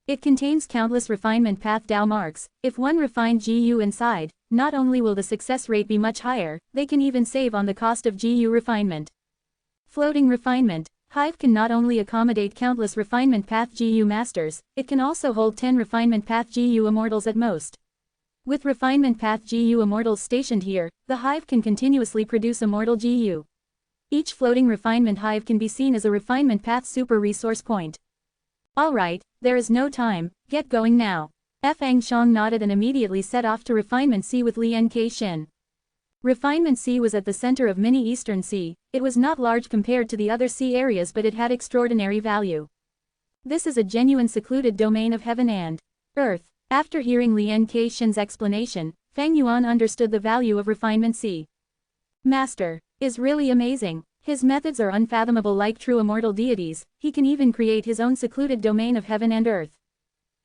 It contains countless refinement path Dao marks. If one refined Gu inside, not only will the success rate be much higher, they can even save on the cost of Gu refinement. Floating refinement hive can not only accommodate countless refinement path Gu masters, it can also hold 10 refinement path Gu immortals at most. With refinement path Gu immortals stationed here, the hive can continuously produce immortal Gu. Each floating refinement hive can be seen as a refinement path super resource point. Alright, there is no time, get going now. Fangxiang nodded and immediately set off to Refinement C with Lian Ke-shin. Refinement C was at the center of mini Eastern Sea. It was not large compared to the other sea areas, but it had extraordinary value. This is a genuine secluded domain of heaven and earth. After hearing Lian Ke-shin's explanation, Fang Yuan understood the value of Refinement C. Master is really amazing. His methods are unfathomable. Like true immortal deities, he can even create his own secluded domain of heaven and earth.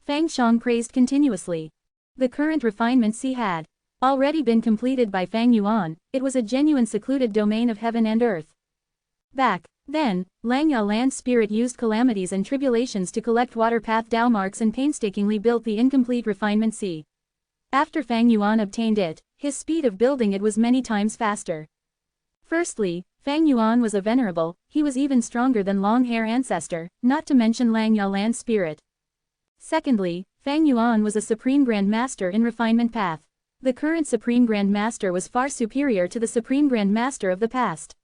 Fangxiang praised continuously. The current Refinement C had already been completed by Fang Yuan. It was a genuine secluded domain of heaven and earth. Back then, Langya land spirit used calamities and tribulations to collect water path Dao marks and painstakingly built the incomplete Refinement C. After Fang Yuan obtained it, his speed of building it was many times faster. Firstly, Fang Yuan was a venerable. He was even stronger than long hair ancestor, not to mention Langya land spirit. Secondly, Fang Yuan was a Supreme Grand Master in Refinement Path. The current Supreme Grand Master was far superior to the Supreme Grand Master of the past.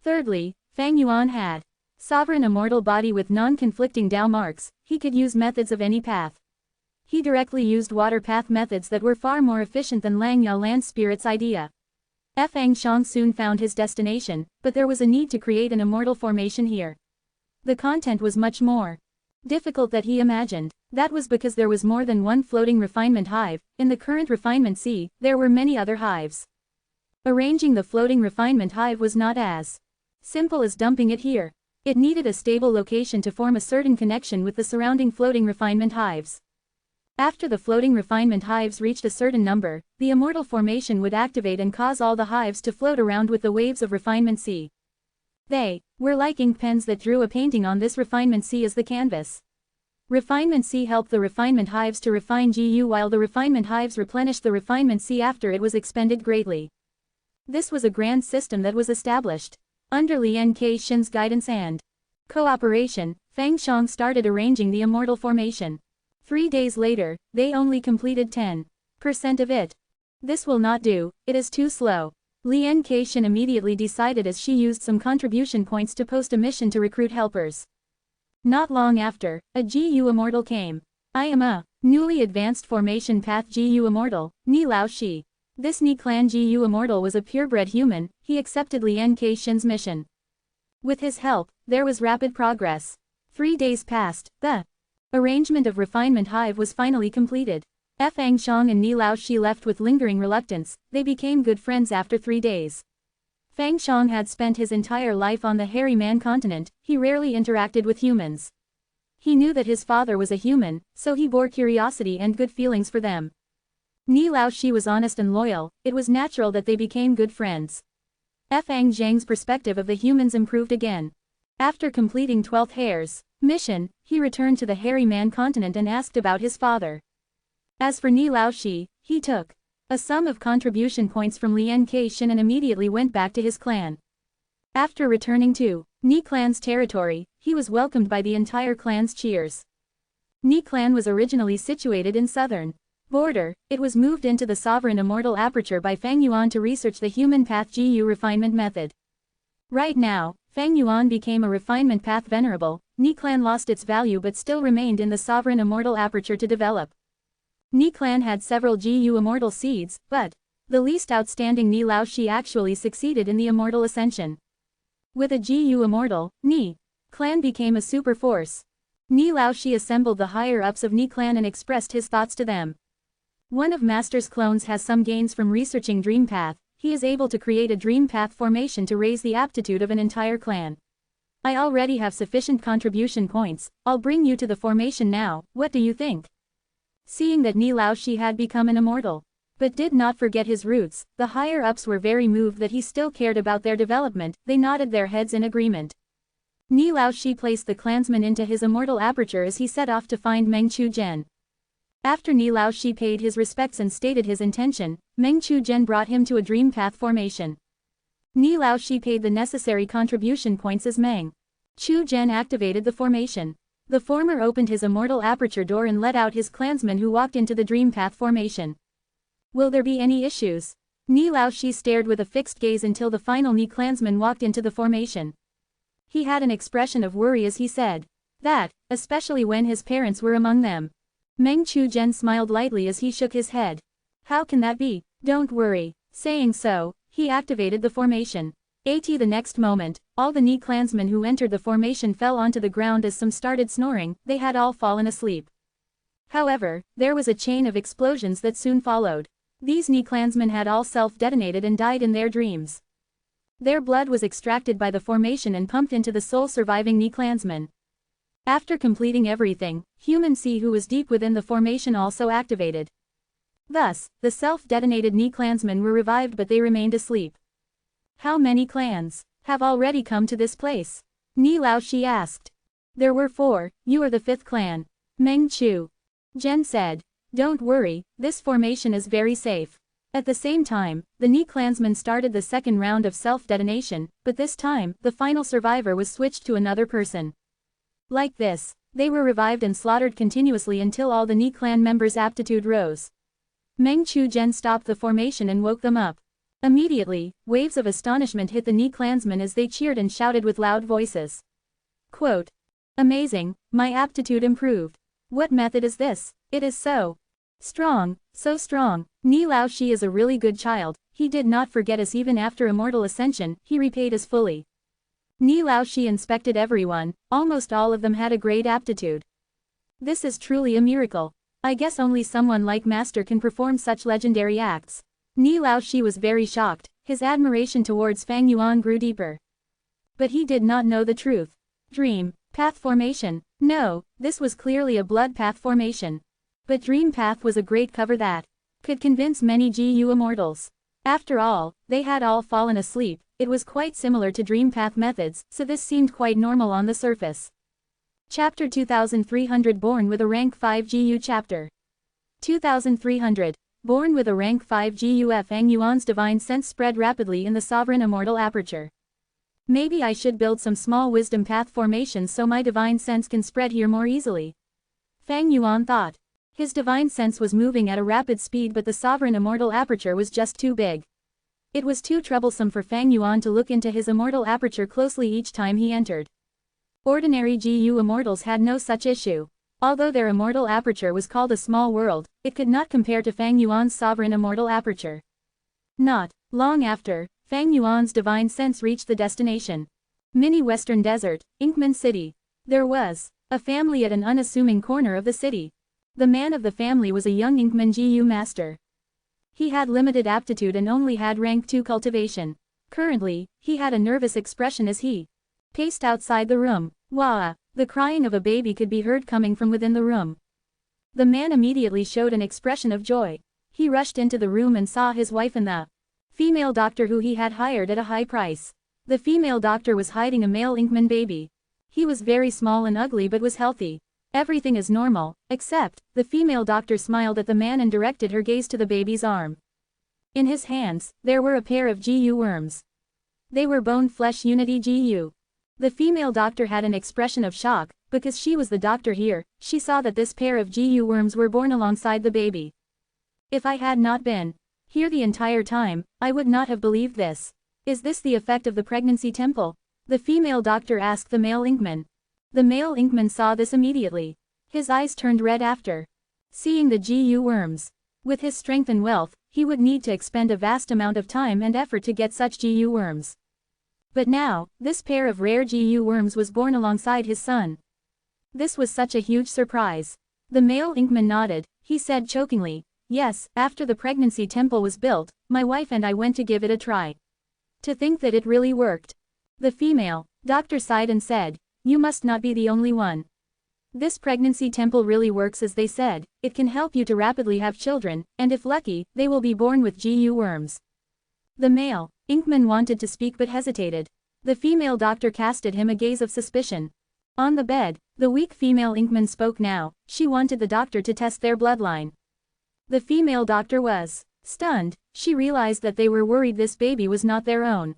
Thirdly, Fang Yuan had sovereign immortal body with non-conflicting Dao marks. He could use methods of any path. He directly used water path methods that were far more efficient than Langya land spirit's idea. Fangxiang soon found his destination, but there was a need to create an immortal formation here. The content was much more difficult than he imagined. That was because there was more than one floating refinement hive. In the current Refinement C, there were many other hives. Arranging the floating refinement hive was not as Simple as dumping it here. It needed a stable location to form a certain connection with the surrounding floating refinement hives. After the floating refinement hives reached a certain number, the immortal formation would activate and cause all the hives to float around with the waves of refinement sea. They were like ink pens that drew a painting on this refinement sea as the canvas. Refinement sea helped the refinement hives to refine GU while the refinement hives replenished the refinement sea after it was expended greatly. This was a grand system that was established. Under Lian Ke-shin's guidance and cooperation, Fang Xiang started arranging the immortal formation. 3 days later, they only completed 10% of it. This will not do, it is too slow. Lian Ke-shin immediately decided as she used some contribution points to post a mission to recruit helpers. Not long after, a GU Immortal came. I am a newly advanced formation path GU Immortal, Ni Lao Shi. This Ni clan GU Immortal was a purebred human. He accepted Lian Ke-shin's mission. With his help, there was rapid progress. 3 days passed, the arrangement of refinement hive was finally completed. Fang Xiang and Ni Lao Shi left with lingering reluctance. They became good friends after 3 days. Fang Xiang had spent his entire life on the hairy man continent. He rarely interacted with humans. He knew that his father was a human, so he bore curiosity and good feelings for them. Ni Lao Shi was honest and loyal. It was natural that they became good friends. Fang Zhang's perspective of the humans improved again. After completing 12th Hair's mission, he returned to the hairy man continent and asked about his father. As for Ni Lao Shi, he took a sum of contribution points from Lian Ke-shin and immediately went back to his clan. After returning to Ni clan's territory, he was welcomed by the entire clan's cheers. Ni clan was originally situated in southern border. It was moved into the sovereign immortal aperture by Fang Yuan to research the human path GU refinement method. Right now, Fang Yuan became a refinement path venerable. Ni clan lost its value but still remained in the sovereign immortal aperture to develop. Ni clan had several GU immortal seeds, but the least outstanding Ni Lao Shi actually succeeded in the immortal ascension. With a GU immortal, Ni clan became a super force. Ni Lao Shi assembled the higher-ups of Ni clan and expressed his thoughts to them. One of Master's clones has some gains from researching Dream Path. He is able to create a Dream Path formation to raise the aptitude of an entire clan. I already have sufficient contribution points. I'll bring you to the formation now. What do you think? Seeing that Ni Lao Shi had become an immortal, but did not forget his roots, the higher-ups were very moved that he still cared about their development. They nodded their heads in agreement. Ni Lao Shi placed the clansman into his immortal aperture as he set off to find Meng Chu Zhen. After Ni Lao Shi paid his respects and stated his intention, Meng Chu Zhen brought him to a dream path formation. Ni Lao Shi paid the necessary contribution points as Meng Chu Zhen activated the formation. The former opened his immortal aperture door and let out his clansmen who walked into the dream path formation. Will there be any issues? Ni Lao Shi stared with a fixed gaze until the final Ni clansman walked into the formation. He had an expression of worry as he said that, especially when his parents were among them. Meng Chu Zhen smiled lightly as he shook his head. How can that be? Don't worry. Saying so, he activated the formation. The next moment, all the Ni clansmen who entered the formation fell onto the ground as some started snoring. They had all fallen asleep. However, there was a chain of explosions that soon followed. These Ni clansmen had all self-detonated and died in their dreams. Their blood was extracted by the formation and pumped into the sole surviving Ni clansman. After completing everything, Human C who was deep within the formation also activated. Thus, the self-detonated Ni clansmen were revived but they remained asleep. How many clans have already come to this place? Ni Lao Shi asked. There were 4, you are the 5th clan. Meng Chu Zhen said. Don't worry, this formation is very safe. At the same time, the Ni clansmen started the second round of self-detonation, but this time, the final survivor was switched to another person. Like this, they were revived and slaughtered continuously until all the Ni clan members' aptitude rose. Meng Chu Zhen stopped the formation and woke them up. Immediately, waves of astonishment hit the Ni clansmen as they cheered and shouted with loud voices. Quote, amazing, my aptitude improved. What method is this? It is so strong, so strong. Ni Lao Shi is a really good child. He did not forget us even after immortal ascension. He repaid us fully. Ni Lao Shi inspected everyone. Almost all of them had a great aptitude. This is truly a miracle. I guess only someone like Master can perform such legendary acts. Ni Lao Shi was very shocked. His admiration towards Fang Yuan grew deeper. But he did not know the truth. Dream path formation. No, this was clearly a blood path formation. But dream path was a great cover that could convince many GU immortals. After all, they had all fallen asleep. It was quite similar to dream path methods, so this seemed quite normal on the surface. Chapter 2300 Born with a rank 5 GU Chapter 2300. Born with a rank 5 GU Fang Yuan's divine sense spread rapidly in the sovereign immortal aperture. Maybe I should build some small wisdom path formations so my divine sense can spread here more easily. Fang Yuan thought. His divine sense was moving at a rapid speed, but the sovereign immortal aperture was just too big. It was too troublesome for Fang Yuan to look into his immortal aperture closely each time he entered. Ordinary GU immortals had no such issue. Although their immortal aperture was called a small world, it could not compare to Fang Yuan's sovereign immortal aperture. Not long after, Fang Yuan's divine sense reached the destination. Mini Western Desert, Inkman City. There was a family at an unassuming corner of the city. The man of the family was a young Inkman GU master. He had limited aptitude and only had rank 2 cultivation. Currently, he had a nervous expression as he paced outside the room. Wah! The crying of a baby could be heard coming from within the room. The man immediately showed an expression of joy. He rushed into the room and saw his wife and the female doctor who he had hired at a high price. The female doctor was hiding a male Inkman baby. He was very small and ugly but was healthy. Everything is normal, except, the female doctor smiled at the man and directed her gaze to the baby's arm. In his hands, there were a pair of GU worms. They were bone flesh unity GU. The female doctor had an expression of shock, because she was the doctor here. She saw that this pair of GU worms were born alongside the baby. If I had not been here the entire time, I would not have believed this. Is this the effect of the pregnancy temple? The female doctor asked the male Inkman. The male Inkman saw this immediately. His eyes turned red after seeing the GU worms. With his strength and wealth, he would need to expend a vast amount of time and effort to get such GU worms. But now, this pair of rare GU worms was born alongside his son. This was such a huge surprise. The male Inkman nodded. He said chokingly, "Yes, after the pregnancy temple was built, my wife and I went to give it a try. To think that it really worked." The female doctor sighed and said, "You must not be the only one. This pregnancy temple really works as they said. It can help you to rapidly have children, and if lucky, they will be born with GU worms." The male Inkman wanted to speak but hesitated. The female doctor cast at him a gaze of suspicion. On the bed, the weak female Inkman spoke now. She wanted the doctor to test their bloodline. The female doctor was stunned. She realized that they were worried this baby was not their own.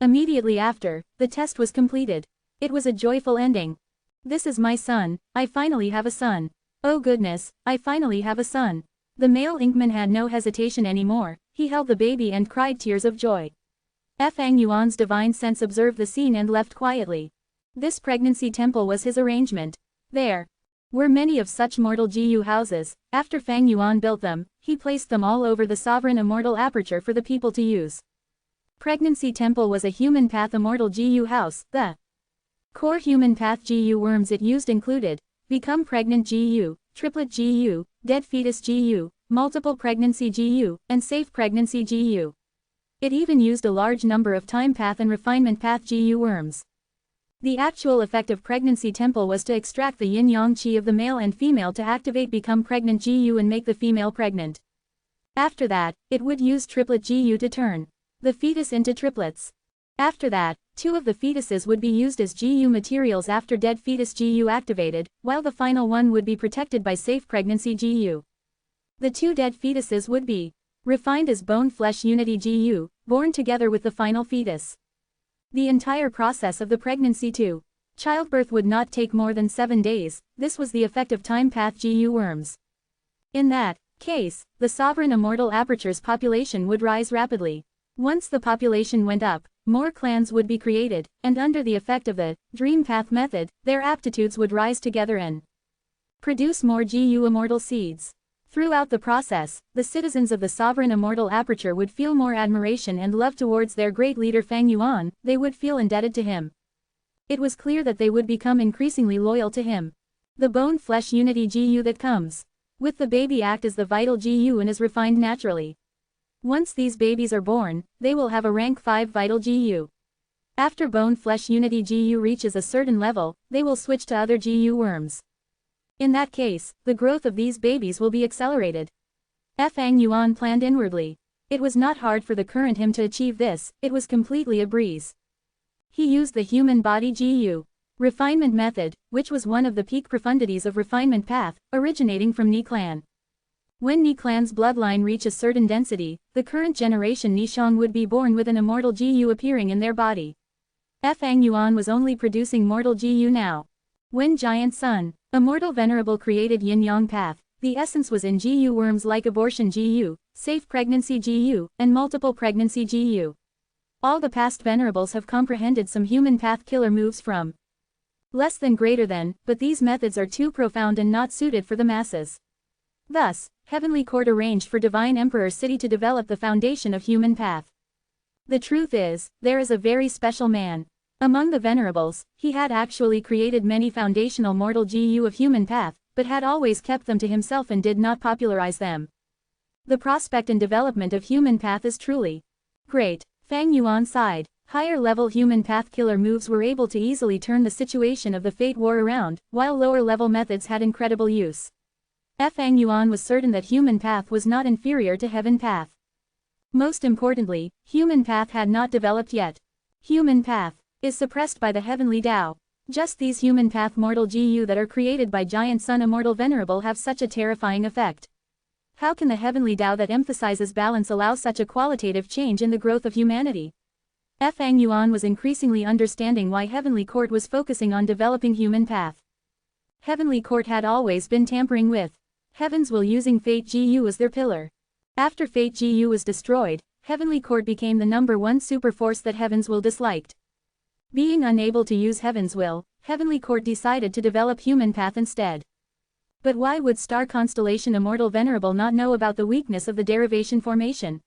Immediately after, the test was completed. It was a joyful ending. "This is my son, I finally have a son. Oh goodness, I finally have a son." The male Inkman had no hesitation anymore. He held the baby and cried tears of joy. Fang Yuan's divine sense observed the scene and left quietly. This pregnancy temple was his arrangement. There were many of such mortal GU houses. After Fang Yuan built them, he placed them all over the sovereign immortal aperture for the people to use. Pregnancy temple was a human path immortal GU house. The core human path GU worms it used included become pregnant GU, triplet GU, dead fetus GU, multiple pregnancy GU, and safe pregnancy GU. It even used a large number of time path and refinement path GU worms. The actual effect of pregnancy temple was to extract the yin-yang qi of the male and female to activate become pregnant GU and make the female pregnant. After that, it would use triplet GU to turn the fetus into triplets. After that, 2 of the fetuses would be used as GU materials after dead fetus GU activated, while the final one would be protected by safe pregnancy GU. The 2 dead fetuses would be refined as bone flesh unity GU, born together with the final fetus. The entire process of the pregnancy to childbirth would not take more than 7 days. This was the effect of time path GU worms. In that case, the sovereign immortal aperture's population would rise rapidly. Once the population went up, more clans would be created, and under the effect of the dream path method, their aptitudes would rise together and produce more GU immortal seeds. Throughout the process, the citizens of the sovereign immortal aperture would feel more admiration and love towards their great leader Fang Yuan. They would feel indebted to him. It was clear that they would become increasingly loyal to him. The bone flesh unity GU that comes with the baby act as the vital GU and is refined naturally. Once these babies are born, they will have a rank 5 vital GU. After bone-flesh unity GU reaches a certain level, they will switch to other GU worms. In that case, the growth of these babies will be accelerated. Fang Yuan planned inwardly. It was not hard for the current him to achieve this, it was completely a breeze. He used the human body GU refinement method, which was one of the peak profundities of refinement path, originating from Ni clan. When Ni clan's bloodline reach a certain density, the current generation Nishong would be born with an immortal GU appearing in their body. Fang Yuan was only producing mortal GU now. When Giant Sun, Immortal Venerable created Yin-Yang path, the essence was in GU worms like abortion GU, safe pregnancy GU, and multiple pregnancy GU. All the past Venerables have comprehended some human path killer moves from less than greater than, but these methods are too profound and not suited for the masses. Thus, Heavenly Court arranged for Divine Emperor City to develop the foundation of human path. The truth is, there is a very special man. Among the Venerables, he had actually created many foundational mortal GU of human path, but had always kept them to himself and did not popularize them. The prospect and development of human path is truly great. Fang Yuan sighed. Higher-level human path killer moves were able to easily turn the situation of the Fate War around, while lower-level methods had incredible use. Fang Yuan was certain that human path was not inferior to heaven path. Most importantly, human path had not developed yet. Human path is suppressed by the heavenly Tao. Just these human path mortal GU that are created by Giant Sun Immortal Venerable have such a terrifying effect. How can the heavenly Tao that emphasizes balance allow such a qualitative change in the growth of humanity? Fang Yuan was increasingly understanding why Heavenly Court was focusing on developing human path. Heavenly Court had always been tampering with Heaven's will using Fate GU as their pillar. After Fate GU was destroyed, Heavenly Court became the #1 superforce that Heaven's will disliked. Being unable to use Heaven's will, Heavenly Court decided to develop human path instead. But why would Star Constellation Immortal Venerable not know about the weakness of the derivation formation?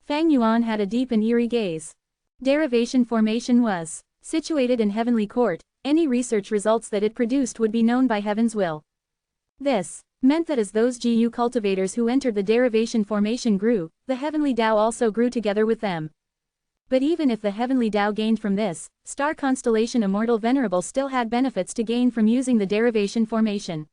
Fang Yuan had a deep and eerie gaze. Derivation formation was situated in Heavenly Court, any research results that it produced would be known by Heaven's will. This meant that as those GU cultivators who entered the derivation formation grew, the Heavenly Tao also grew together with them. But even if the Heavenly Tao gained from this, Star Constellation Immortal Venerable still had benefits to gain from using the derivation formation.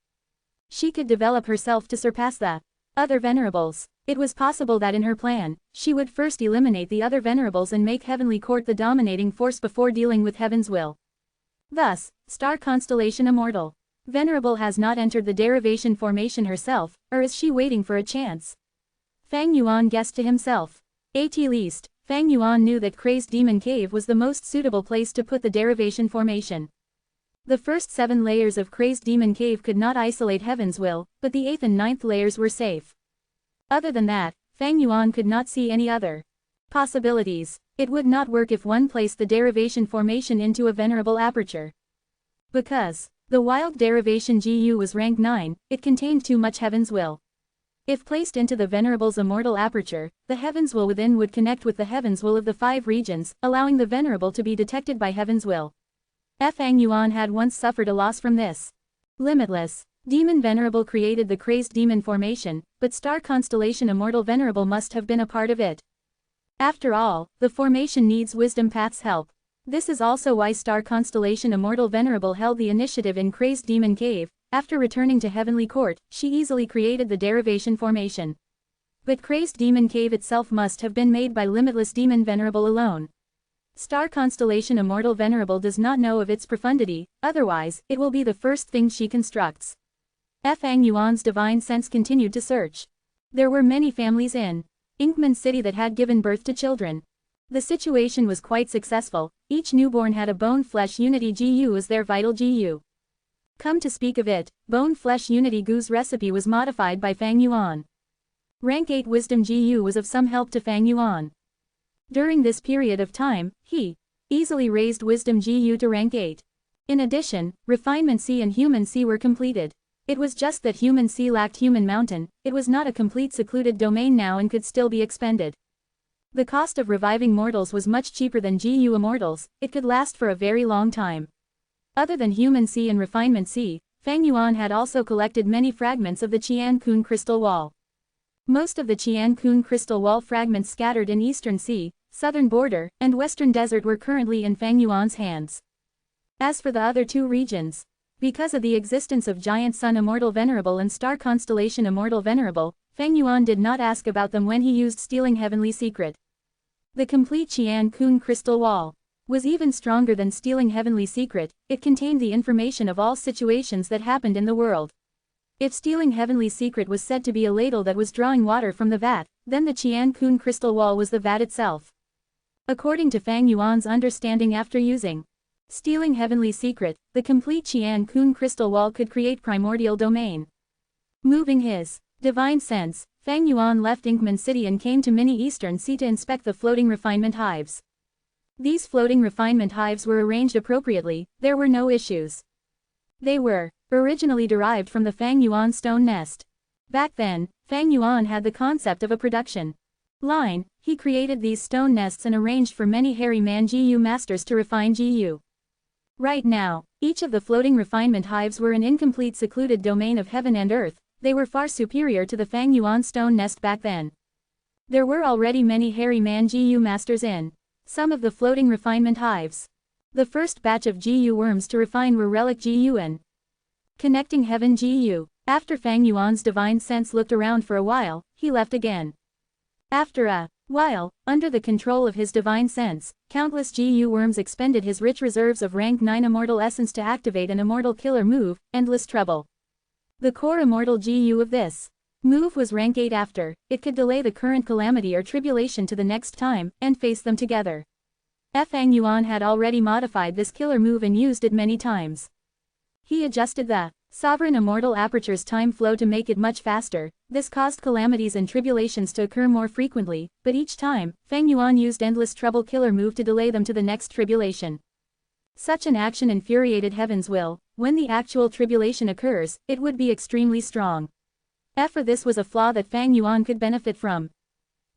She could develop herself to surpass the other Venerables. It was possible that in her plan, she would first eliminate the other Venerables and make Heavenly Court the dominating force before dealing with Heaven's will. Thus, Star Constellation Immortal Venerable has not entered the derivation formation herself, or is she waiting for a chance? Fang Yuan guessed to himself. At least, Fang Yuan knew that Crazed Demon Cave was the most suitable place to put the derivation formation. The first 7 layers of Crazed Demon Cave could not isolate Heaven's will, but the 8th and 9th layers were safe. Other than that, Fang Yuan could not see any other possibilities. It would not work if one placed the derivation formation into a venerable aperture. Because the wild derivation GU was rank 9, it contained too much Heaven's will. If placed into the Venerable's immortal aperture, the Heaven's will within would connect with the Heaven's will of the 5 regions, allowing the Venerable to be detected by Heaven's will. Fang Yuan had once suffered a loss from this. Limitless Demon Venerable created the Crazed Demon formation, but Star Constellation Immortal Venerable must have been a part of it. After all, the formation needs Wisdom Path's help. This is also why Star Constellation Immortal Venerable held the initiative in Crazed Demon Cave. After returning to Heavenly Court, she easily created the derivation formation. But Crazed Demon Cave itself must have been made by Limitless Demon Venerable alone. Star Constellation Immortal Venerable does not know of its profundity, otherwise, it will be the first thing she constructs. Fang Yuan's divine sense continued to search. There were many families in Inkman City that had given birth to children. The situation was quite successful, each newborn had a bone-flesh unity GU as their vital GU. Come to speak of it, bone-flesh unity GU's recipe was modified by Fang Yuan. Rank 8 wisdom GU was of some help to Fang Yuan. During this period of time, he easily raised wisdom GU to rank 8. In addition, refinement C and human C were completed. It was just that human C lacked human mountain, it was not a complete secluded domain now and could still be expended. The cost of reviving mortals was much cheaper than GU immortals, it could last for a very long time. Other than human C and refinement C, Fang Yuan had also collected many fragments of the Qian Kun crystal wall. Most of the Qian Kun crystal wall fragments scattered in eastern sea, southern border, and western desert were currently in Fang Yuan's hands. As for the other two regions, because of the existence of giant sun Immortal Venerable and star constellation Immortal Venerable, Fang Yuan did not ask about them when he used Stealing Heavenly Secret. The complete Qian Kun crystal wall was even stronger than Stealing Heavenly Secret. It contained the information of all situations that happened in the world. If Stealing Heavenly Secret was said to be a ladle that was drawing water from the vat, then the Qian Kun crystal wall was the vat itself. According to Fang Yuan's understanding after using Stealing Heavenly Secret, the complete Qian Kun crystal wall could create primordial domain. Moving his divine sense, Fang Yuan left Inkman City and came to Mini Eastern Sea to inspect the floating refinement hives. These floating refinement hives were arranged appropriately, there were no issues. They were originally derived from the Fang Yuan stone nest. Back then, Fang Yuan had the concept of a production line. He created these stone nests and arranged for many hairy man GU masters to refine GU. Right now, each of the floating refinement hives were an incomplete secluded domain of heaven and earth. They were far superior to the Fang Yuan stone nest back then. There were already many hairy man GU masters in some of the floating refinement hives. The first batch of GU worms to refine were relic GU and connecting heaven GU. After Fang Yuan's divine sense looked around for a while, he left again. After a while, under the control of his divine sense, countless GU worms expended his rich reserves of rank 9 immortal essence to activate an immortal killer move, Endless Trouble. The core immortal GU of this move was rank 8 after, it could delay the current calamity or tribulation to the next time, and face them together. Fang Yuan had already modified this killer move and used it many times. He adjusted the Sovereign Immortal Aperture's time flow to make it much faster. This caused calamities and tribulations to occur more frequently, but each time, Fang Yuan used Endless Trouble killer move to delay them to the next tribulation. Such an action infuriated heaven's will. When the actual tribulation occurs, it would be extremely strong. For this was a flaw that Fang Yuan could benefit from.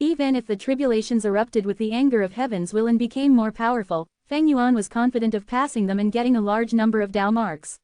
Even if the tribulations erupted with the anger of heaven's will and became more powerful, Fang Yuan was confident of passing them and getting a large number of Dao marks.